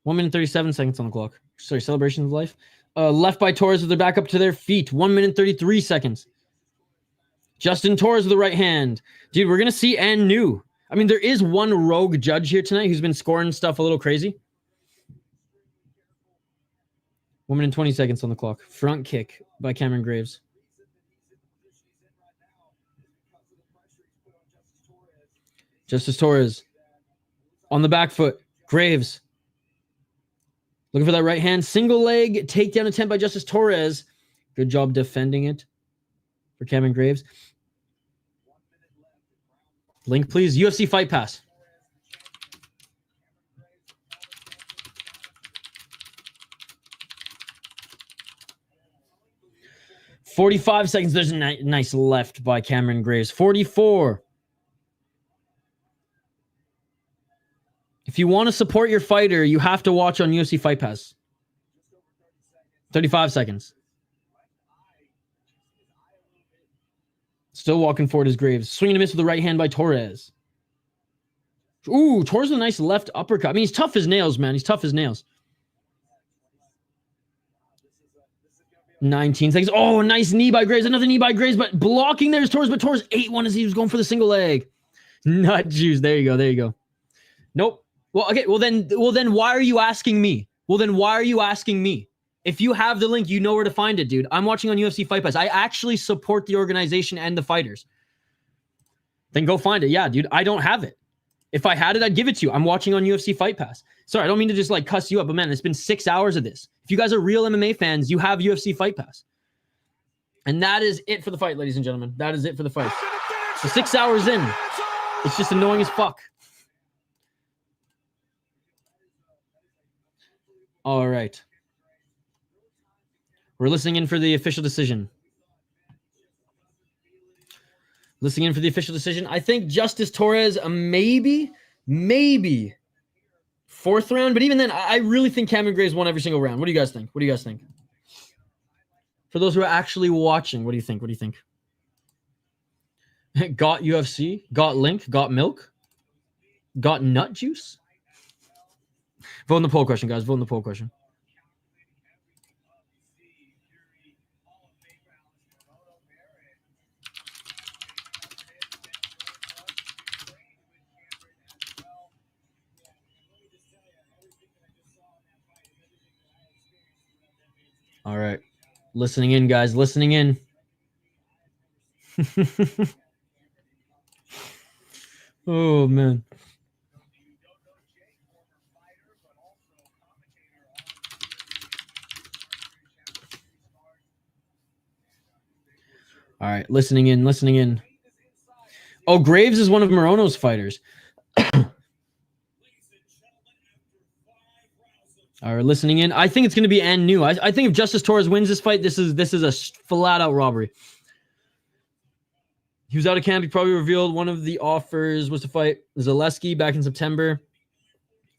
1 minute 37 seconds on the clock. Sorry, celebration of life. Left by Torres with their back up to their feet. 1 minute 33 seconds. Justin Torres with the right hand. Dude, we're going to see and new. I mean, there is one rogue judge here tonight who's been scoring stuff a little crazy. 1 minute 20 seconds on the clock. Front kick by Cameron Graves. Justice Torres. On the back foot, Graves. Looking for that right hand. Single leg takedown attempt by Justice Torres. Good job defending it for Cameron Graves. Link, please. UFC Fight Pass. 45 seconds. There's a nice left by Cameron Graves. 44. If you want to support your fighter, you have to watch on UFC Fight Pass. 35 seconds. Still walking forward is Graves. Swinging a miss with the right hand by Torres. Ooh, Torres with a nice left uppercut. I mean, he's tough as nails, man. He's tough as nails. 19 seconds. Oh, nice knee by Graves. Another knee by Graves, but blocking there's Torres, but Torres ate one as he was going for the single leg. Nut juice. There you go. There you go. Nope. Well, okay. Well, then why are you asking me? If you have the link, you know where to find it, dude. I'm watching on UFC Fight Pass. I actually support the organization and the fighters. Then go find it. Yeah, dude. I don't have it. If I had it, I'd give it to you. I'm watching on UFC Fight Pass. Sorry, I don't mean to just like cuss you up, but man, it's been 6 hours of this. If you guys are real MMA fans, you have UFC Fight Pass. And that is it for the fight, ladies and gentlemen. That is it for the fight. So 6 hours in, it's just annoying as fuck. All right. We're listening in for the official decision. Listening in for the official decision. I think Justice Torres, maybe fourth round. But even then, I really think Cameron Graves won every single round. What do you guys think? For those who are actually watching, what do you think? Got UFC? Got link? Got milk? Got nut juice? Vote in the poll question, guys. Vote in the poll question. All right. Listening in, guys. Listening in. Oh, man. All right. Listening in. Oh, Graves is one of Morono's fighters. All right, listening in. I think it's going to be new. I think if Justice Torres wins this fight, this is a flat-out robbery. He was out of camp. He probably revealed one of the offers was to fight Zaleski back in September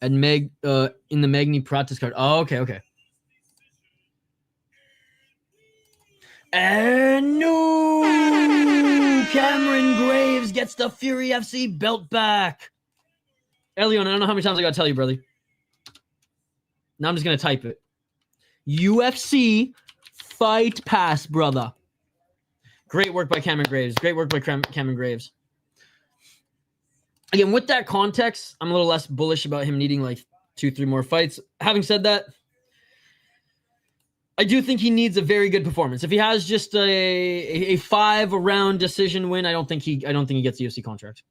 and in the Magny practice card. Oh, okay. And no! Cameron Graves gets the Fury FC belt back. Elion, I don't know how many times I got to tell you, brother. Now I'm just going to type it. UFC Fight Pass, brother. Great work by Cameron Graves. Cameron Graves. Again, with that context, I'm a little less bullish about him needing like 2-3 more fights. Having said that, I do think he needs a very good performance. If he has just a 5-round decision win, I don't think he gets the UFC contract.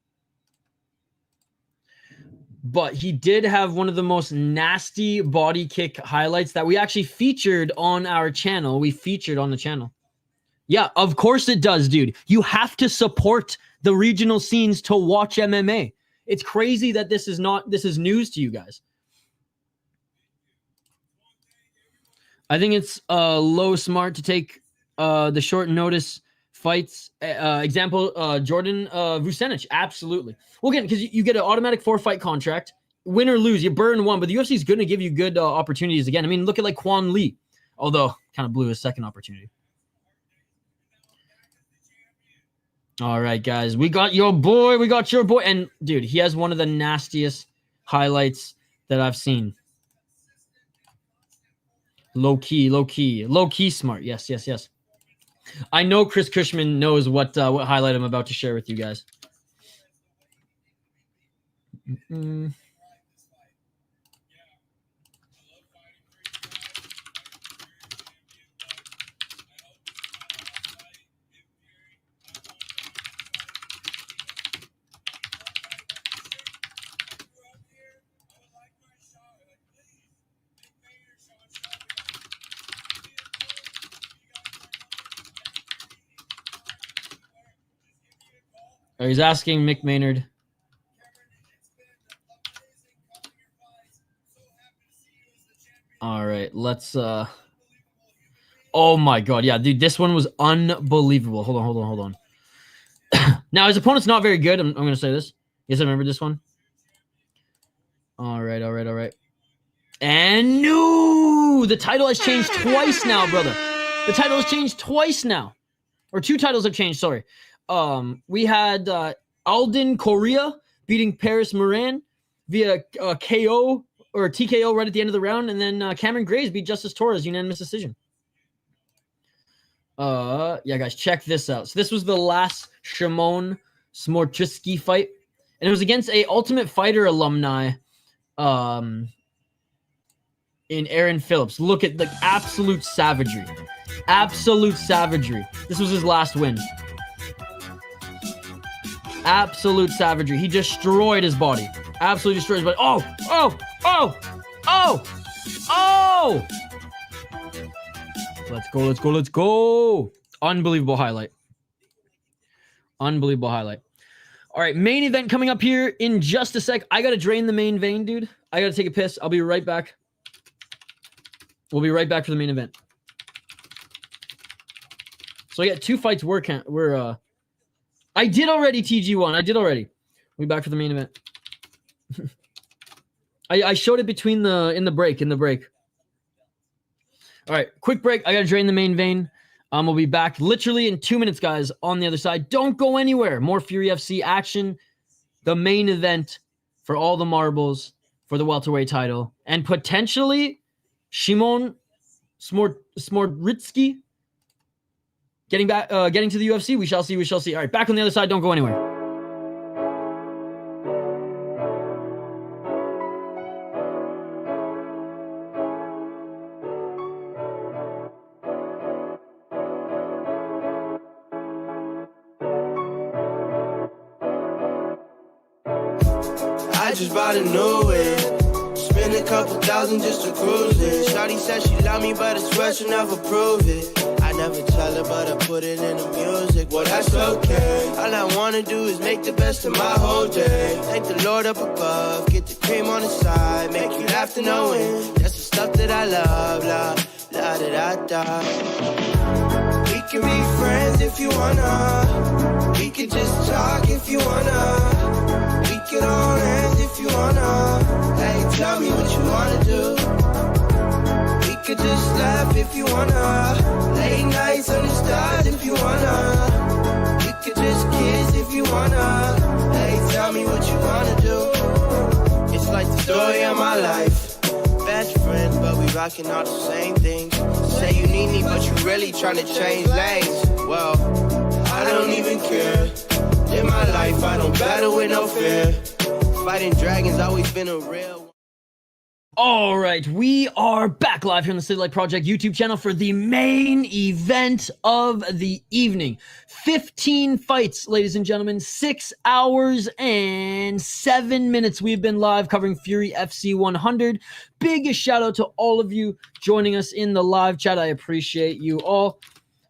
But he did have one of the most nasty body kick highlights that we actually featured on our channel. We featured on the channel. Yeah, of course it does, dude. You have to support the regional scenes to watch MMA. It's crazy that this is news to you guys. I think it's low smart to take the short notice fights. Example, Jordan Vucenic. Absolutely. Well, again, because you get an automatic 4-fight contract. Win or lose, you burn one, but the UFC is going to give you good opportunities again. I mean, look at like Quan Lee, although kind of blew his second opportunity. All right, guys. We got your boy. And, dude, he has one of the nastiest highlights that I've seen. Low key smart. Yes. I know Chris Cushman knows what highlight I'm about to share with you guys. He's asking Mick Maynard. All right, let's Oh my god, yeah, dude, this one was unbelievable. Hold on. Now his opponent's not very good. I'm gonna say this. Yes, I remember this one. All right. And no, the title has changed twice now, brother. The title has changed twice now, or 2 titles have changed. Sorry. We had Alden Coria beating Paris Moran via KO or TKO right at the end of the round, and then Cameron Graves beat Justice Torres unanimous decision. Yeah, guys, check this out. So this was the last Shimon Smotritsky fight, and it was against a Ultimate Fighter alumni, in Aaron Phillips. Look at the absolute savagery. Absolute savagery. This was his last win. Absolute savagery. He destroyed his body. Absolutely destroyed his body. Oh! Let's go. Unbelievable highlight. All right, main event coming up here in just a sec. I got to drain the main vein, dude. I got to take a piss. I'll be right back. We'll be right back for the main event. So I got 2 fights I did already TG1. I did already. We'll be back for the main event. I showed it between in the break. All right, quick break. I got to drain the main vein. We'll be back literally in 2 minutes, guys, on the other side. Don't go anywhere. More Fury FC action. The main event for all the marbles for the welterweight title. And potentially Shimon Smotritsky getting to the UFC. We shall see. All right, back on the other side. Don't go anywhere. I just bought a new whip. Spend a couple thousand just to cruise it. Shawty said she love me, but I swear she'll never prove it. I never tell her, but I put it in the music. Well, that's okay. All I wanna do is make the best of my whole day. Thank the Lord up above. Get the cream on the side. Make you laugh to know it. That's the stuff that I love. La da da da. We can be friends if you wanna. We can just talk if you wanna. We can all end if you wanna. Hey, tell me what you wanna do. We could just laugh if you wanna. Late nights on the stars if you wanna. We could just kiss if you wanna. Hey, tell me what you wanna do. It's like the story of my life. Best friends, but we rocking all the same things. Say you need me, but you really trying to change lanes. Well, I don't even care. In my life, I don't battle with no fear. Fighting dragons always been a real one. All right, we are back live here on the City Light Project YouTube channel for the main event of the evening. 15 fights, ladies and gentlemen, 6 hours and 7 minutes. We've been live covering Fury FC 100. Biggest shout out to all of you joining us in the live chat. I appreciate you all.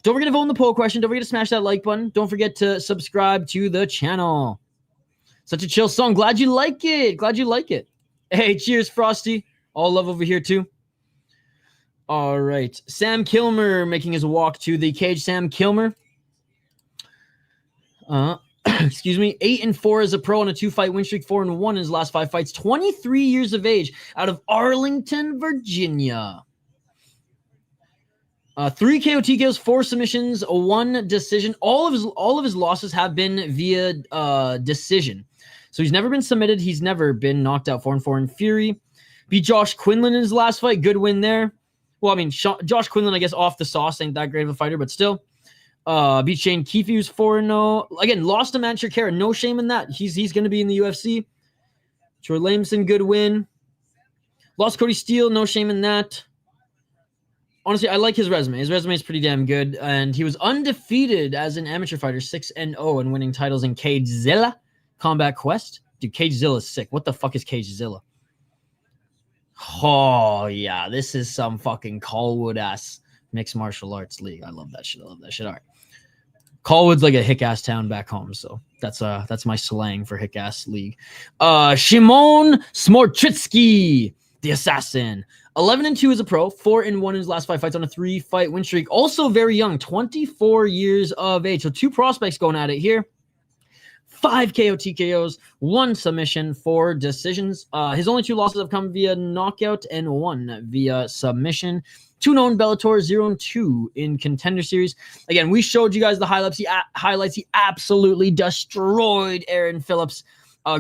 Don't forget to vote in the poll question. Don't forget to smash that like button. Don't forget to subscribe to the channel. Such a chill song. Glad you like it. Hey, cheers, Frosty. All love over here, too. All right. Sam Kilmer making his walk to the cage. Sam Kilmer. Excuse me. 8-4 as a pro on a 2-fight win streak. 4-1 in his last 5 fights. 23 years of age out of Arlington, Virginia. 3 KO TKOs, 4 submissions, 1 decision. All of his losses have been via decision. So he's never been submitted. He's never been knocked out. 4-4 in Fury. Beat Josh Quinlan in his last fight. Good win there. Well, I mean, Josh Quinlan, I guess, off the sauce, ain't that great of a fighter, but still. Beat Shane Keefe, who's 4-0. Again, lost to Matt Shakira. No shame in that. He's going to be in the UFC. Troy Lameson, good win. Lost Cody Steele. No shame in that. Honestly, I like his resume. His resume is pretty damn good. And he was undefeated as an amateur fighter, 6-0, and winning titles in Cagezilla, Combat Quest. Dude, Cagezilla is sick. What the fuck is Cagezilla? Oh, yeah. This is some fucking Colwood-ass mixed martial arts league. I love that shit. All right. Colwood's like a hick-ass town back home, so that's my slang for hick-ass league. Shimon Smotritsky, the assassin. 11-2 as a pro, 4-1 in his last 5 fights on a 3-fight win streak. Also very young, 24 years of age. So 2 prospects going at it here. 5 KO TKOs, 1 submission, 4 decisions. His only 2 losses have come via knockout and 1 via submission. 2 known Bellator, 0-2 in Contender Series. Again, we showed you guys the highlights. He absolutely destroyed Aaron Phillips.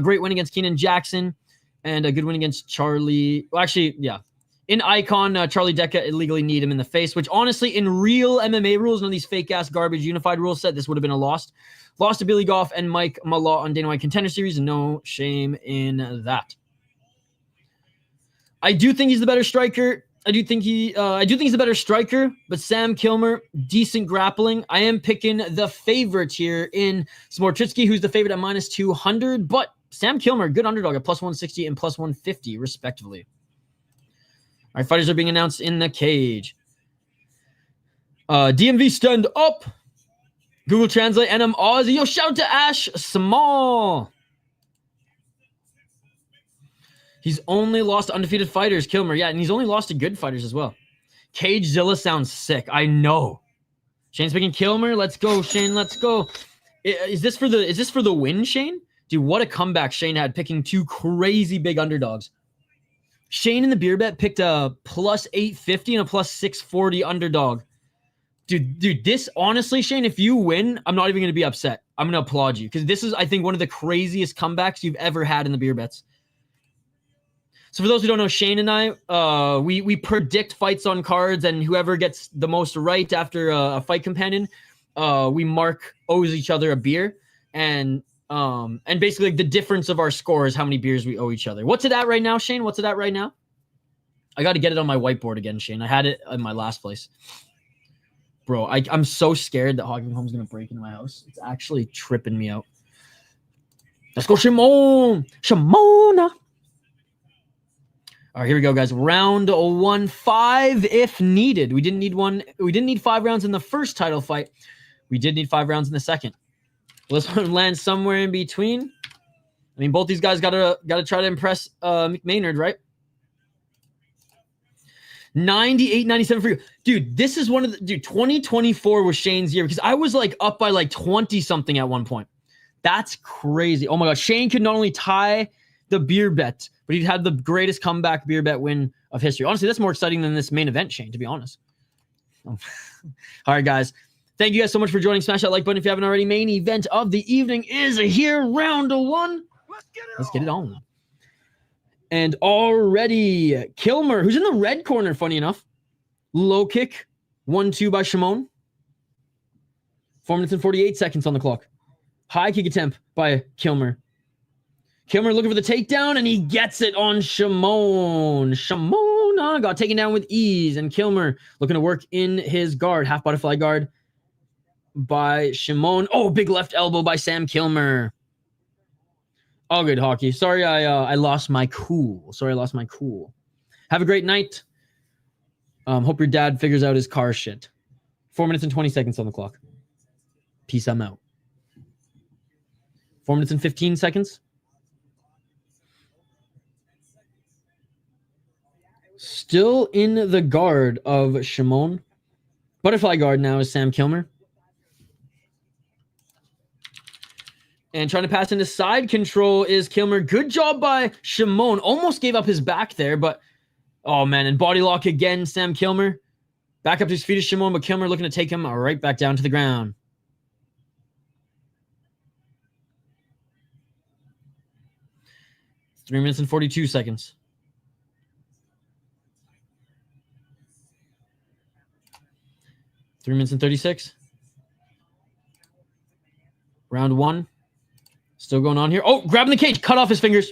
Great win against Keenan Jackson and a good win against Charlie. Well, actually, yeah. In Icon, Charlie Deca illegally kneed him in the face, which honestly, in real MMA rules, none of these fake-ass garbage unified rules said this would have been a loss. Lost to Billy Goff and Mike Malott on Dana White Contender Series. No shame in that. I do think he's the better striker. I do think he's a better striker, but Sam Kilmer, decent grappling. I am picking the favorite here in Smotritsky, who's the favorite at -200, but Sam Kilmer, good underdog at +160 and +150, respectively. All right, fighters are being announced in the cage. DMV stand up. Google Translate, NM Aussie. Yo, shout out to Ash Small. He's only lost to undefeated fighters, Kilmer. Yeah, and he's only lost to good fighters as well. Cagezilla sounds sick. I know. Shane's picking Kilmer. Let's go, Shane. Let's go. Is this for the win, Shane? Dude, what a comeback Shane had picking 2 crazy big underdogs. Shane in the beer bet picked a +850 and a +640 underdog. Dude, this honestly, Shane, if you win, I'm not even going to be upset. I'm going to applaud you because this is, I think, one of the craziest comebacks you've ever had in the beer bets. So for those who don't know, Shane and I, we predict fights on cards, and whoever gets the most right after a fight companion, we owes each other a beer, and basically like, the difference of our score is how many beers we owe each other. What's it at right now, Shane? What's it at right now? I got to get it on my whiteboard again, Shane. I had it in my last place. Bro, I'm so scared that Hogging Home's going to break into my house. It's actually tripping me out. Let's go, Shimon! Shimona! All right, here we go, guys. Round 1, 5 if needed. We didn't need 5 rounds in the first title fight. We did need 5 rounds in the second. Let's land somewhere in between. I mean, both these guys gotta try to impress McMaynard, right? 98-97 for you. Dude, this is 2024 was Shane's year because I was like up by like 20 something at one point. That's crazy. Oh my God. Shane could not only tie the beer bet, but he'd had the greatest comeback beer bet win of history. Honestly, that's more exciting than this main event, Shane, to be honest. All right, guys. Thank you guys so much for joining. Smash that like button if you haven't already. Main event of the evening is here. Round 1. Let's get it on. And already, Kilmer, who's in the red corner, funny enough. Low kick, 1-2 by Shimon. 4 minutes and 48 seconds on the clock. High kick attempt by Kilmer. Kilmer looking for the takedown, and he gets it on Shimon. Shimon got taken down with ease, and Kilmer looking to work in his guard. Half butterfly guard by Shimon. Oh, big left elbow by Sam Kilmer. All good, Hockey. Sorry I lost my cool. Have a great night. Hope your dad figures out his car shit. 4 minutes and 20 seconds on the clock. Peace, I'm out. 4 minutes and 15 seconds. Still in the guard of Shimon. Butterfly guard now is Sam Kilmer. And trying to pass into side control is Kilmer. Good job by Shimon. Almost gave up his back there, but... Oh, man. And body lock again, Sam Kilmer. Back up to his feet is Shimon, but Kilmer looking to take him right back down to the ground. Three minutes and 42 seconds. Three minutes and 36. Round 1. Still going on here. Oh, grabbing the cage. Cut off his fingers.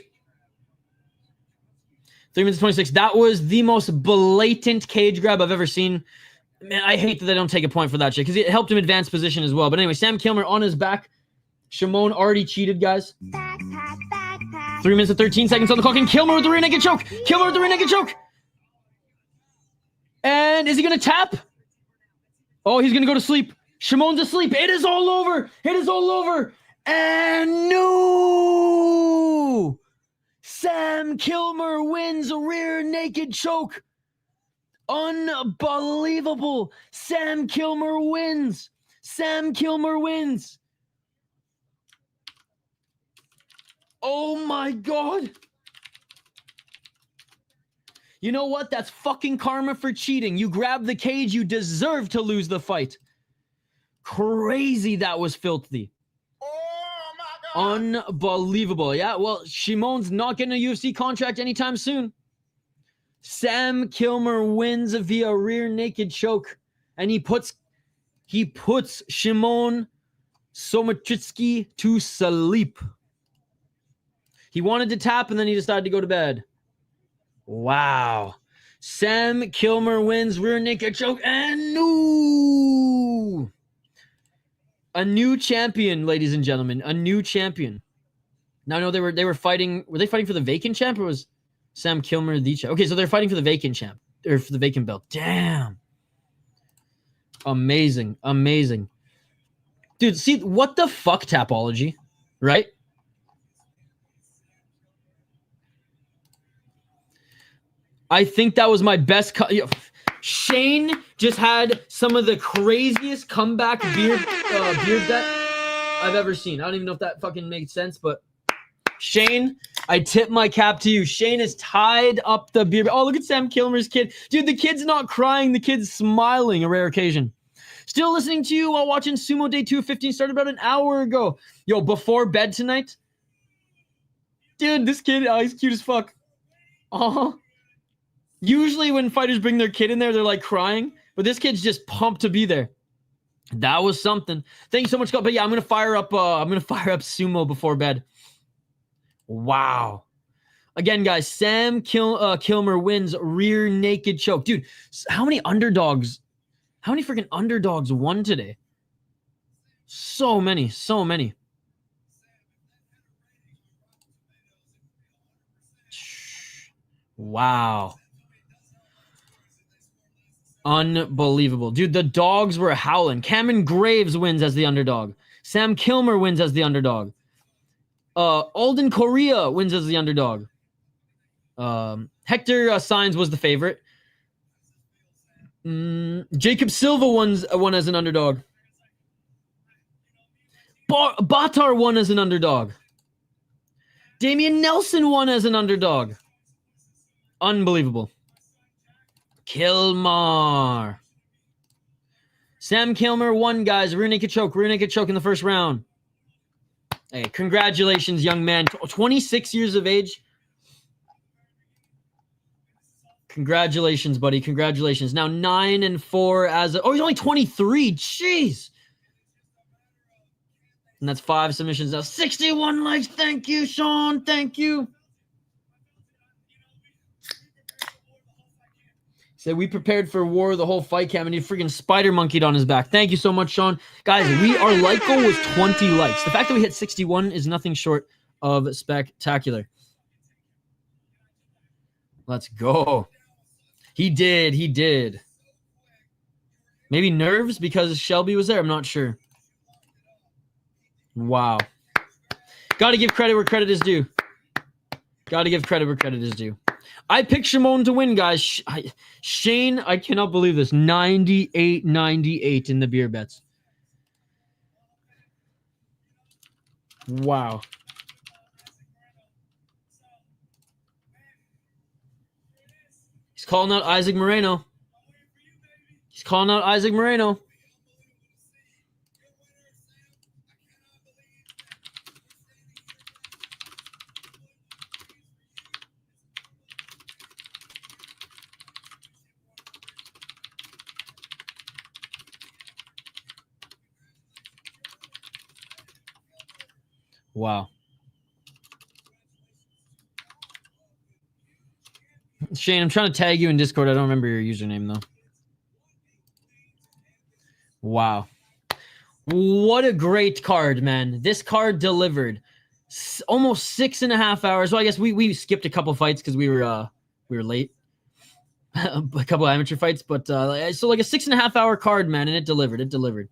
3 minutes and 26. That was the most blatant cage grab I've ever seen. Man, I hate that they don't take a point for that shit because it helped him advance position as well. But anyway, Sam Kilmer on his back. Shimon already cheated, guys. 3 minutes and 13 seconds on the clock. And Kilmer with the rear naked choke. Kilmer with the rear naked choke. And is he going to tap? Oh, he's going to go to sleep. Shimon's asleep. It is all over. It is all over. And no! Sam Kilmer wins a rear naked choke. Unbelievable. Sam Kilmer wins. Sam Kilmer wins. Oh my God. You know what? That's fucking karma for cheating. You grab the cage, you deserve to lose the fight. Crazy, that was filthy. Oh my God. Unbelievable. Yeah, well, Shimon's not getting a UFC contract anytime soon. Sam Kilmer wins via rear naked choke, and he puts Shimon Smotritsky to sleep. He wanted to tap, and then he decided to go to bed. Wow. Sam Kilmer wins rear naked choke, and a new champion, ladies and gentlemen, a new champion. Now I know they were fighting. Were they fighting for the vacant champ, or was Sam Kilmer the champ? Okay, so they're fighting for the vacant champ, or for the vacant belt. Damn. Amazing, amazing. Dude, see, what the fuck, Tapology, right? I think that was my best Shane just had some of the craziest comeback beard that I've ever seen. I don't even know if that fucking makes sense, but Shane, I tip my cap to you. Shane has tied up the beard. Oh, look at Sam Kilmer's kid. Dude, the kid's not crying. The kid's smiling, a rare occasion. Still listening to you while watching Sumo Day 215. Started about an hour ago. Yo, before bed tonight. Dude, this kid, he's cute as fuck. Uh-huh. Usually when fighters bring their kid in there, they're like crying. But this kid's just pumped to be there. That was something. Thank you so much, Scott. But yeah, I'm gonna fire up Sumo before bed. Wow. Again, guys, Sam Kilmer wins rear naked choke. Dude, how many freaking underdogs won today? So many, so many. Wow. Unbelievable. Dude, the dogs were howling. Cameron Graves wins as the underdog. Sam Kilmer wins as the underdog. Alden Coria wins as the underdog. Hector Saenz was the favorite. Jacob Silva won as an underdog. Baatar won as an underdog. Damion Nelson won as an underdog. Unbelievable. Kilmer. Sam Kilmer won, guys. Rear naked choke in the first round. Hey, congratulations, young man. 26 years of age. Congratulations, buddy. Congratulations. Now 9-4 as he's only 23. Jeez. And that's 5 submissions now. 61 likes. Thank you, Sean. Thank you. Said we prepared for war the whole fight camp and he freaking spider monkeyed on his back. Thank you so much, Sean. Guys, our like goal was 20 likes. The fact that we hit 61 is nothing short of spectacular. Let's go. He did. Maybe nerves because Shelby was there. I'm not sure. Wow. Got to give credit where credit is due. I picked Shimon to win, guys. Shane, I cannot believe this. 98-98 in the beer bets. Wow. He's calling out Isaac Moreno. Wow. Shane, I'm trying to tag you in Discord. I don't remember your username, though. Wow. What a great card, man. This card delivered. Almost 6.5 hours. Well, I guess we skipped a couple fights because we were late. A couple amateur fights. But so like a 6.5 hour card, man, and it delivered.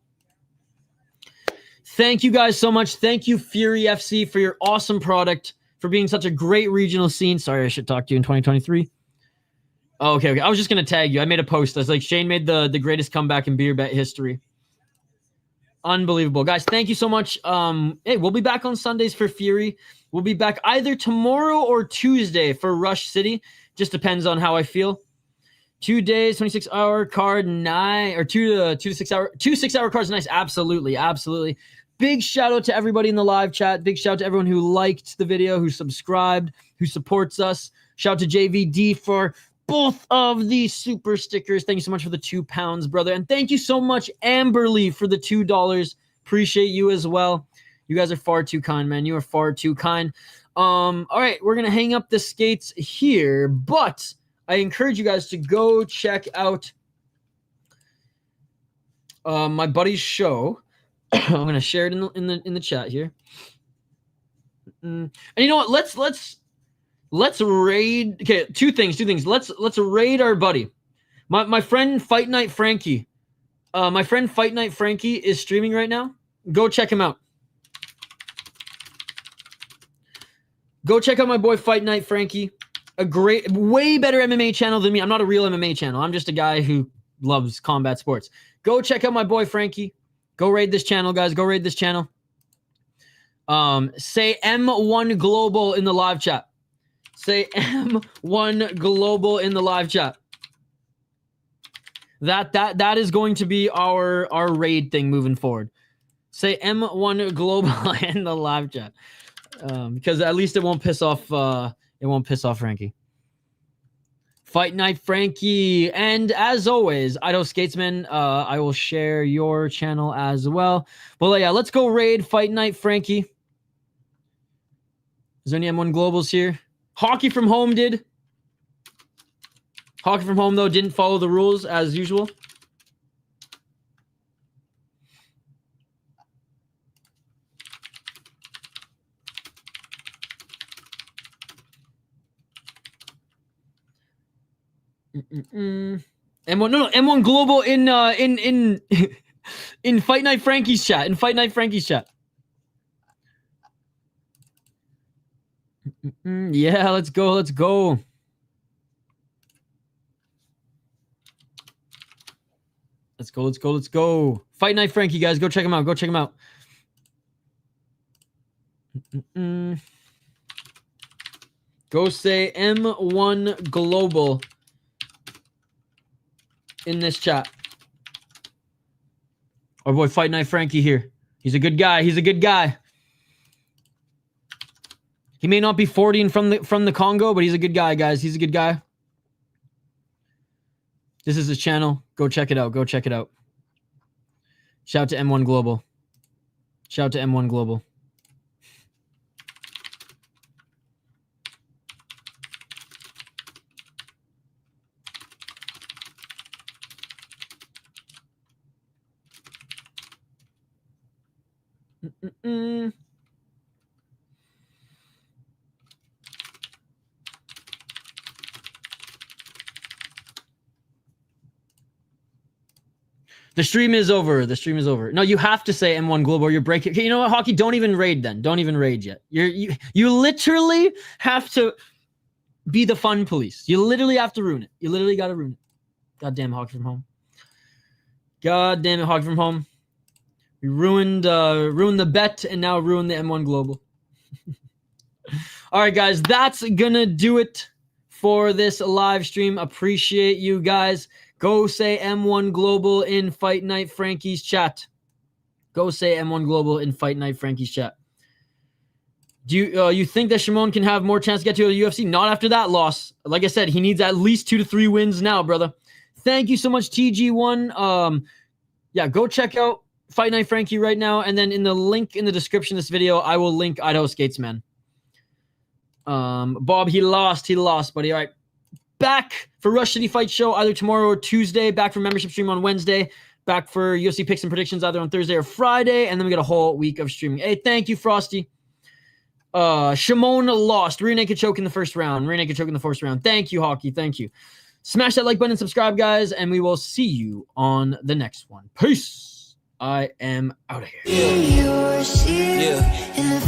Thank you guys so much. Thank you, Fury FC, for your awesome product, for being such a great regional scene. Sorry, I should talk to you in 2023. Oh, okay. I was just gonna tag you. I made a post. I was like, Shane made the greatest comeback in beer bet history. Unbelievable, guys. Thank you so much. Hey, we'll be back on Sundays for Fury. We'll be back either tomorrow or Tuesday for Rush City. Just depends on how I feel. 2 days, 26-hour card, 9 or 2 to 6 hour, 2 6-hour cards. Nice, absolutely. Big shout out to everybody in the live chat. Big shout out to everyone who liked the video, who subscribed, who supports us. Shout out to JVD for both of these super stickers. Thank you so much for the £2, brother. And thank you so much, Amberly, for the $2. Appreciate you as well. You guys are far too kind, man. You are far too kind. All right, we're going to hang up the skates here, but I encourage you guys to go check out my buddy's show. I'm going to share it in the chat here. And you know what? Let's raid. Okay, two things. Let's raid our buddy. My friend Fight Night Frankie. My friend Fight Night Frankie is streaming right now. Go check him out. Go check out my boy Fight Night Frankie. A great, way better MMA channel than me. I'm not a real MMA channel. I'm just a guy who loves combat sports. Go check out my boy Frankie. Go raid this channel, guys. Go raid this channel. Say M1 Global in the live chat. Say M1 Global in the live chat. That is going to be our raid thing moving forward. Say M1 Global in the live chat. Because at least it won't piss off Frankie. Fight Night Frankie. And as always, Idaho Skatesman, I will share your channel as well. Well, yeah, let's go raid Fight Night Frankie. Is there any M1 Globals here? Hockey from Home did. Hockey from Home, though, didn't follow the rules as usual. M1 Global in Fight Night Frankie's chat. In Fight Night Frankie's chat. Yeah, let's go. Let's go. Let's go. Let's go. Let's go. Fight Night Frankie, guys. Go check him out. Go check him out. Go say M1 Global in this chat. Our boy Fight Night Frankie here. He's a good guy. He's a good guy. He may not be 40 and from the Congo, but he's a good guy, guys. He's a good guy. This is his channel. Go check it out. Go check it out. Shout out to M1 Global. Shout out to M1 Global. The stream is over. The stream is over. No, you have to say M1 Global or you're breaking. Okay, you know what, Hockey? Don't even raid then. Don't even raid yet. You literally have to be the fun police. You literally have to ruin it. You literally got to ruin it. God damn Hockey from Home. God damn it, Hockey from Home. We ruined the bet and now ruined the M1 Global. All right, guys, that's gonna do it for this live stream. Appreciate you guys. Go say M1 Global in Fight Night Frankie's chat. Go say M1 Global in Fight Night Frankie's chat. Do you think that Shimon can have more chance to get to the UFC? Not after that loss. Like I said, he needs at least 2 to 3 wins now, brother. Thank you so much, TG1. Yeah, go check out Fight Night Frankie right now, and then in the link in the description of this video, I will link Idaho Skatesman. Bob, he lost, buddy. All right. Back for Rush City Fight Show either tomorrow or Tuesday. Back for membership stream on Wednesday. Back for UFC picks and predictions either on Thursday or Friday. And then we got a whole week of streaming. Hey, thank you, Frosty. Shimon lost. Rear naked choke in the first round. Rear naked choke in the first round. Thank you, Hockey. Thank you. Smash that like button and subscribe, guys. And we will see you on the next one. Peace. I am out of here. Yeah.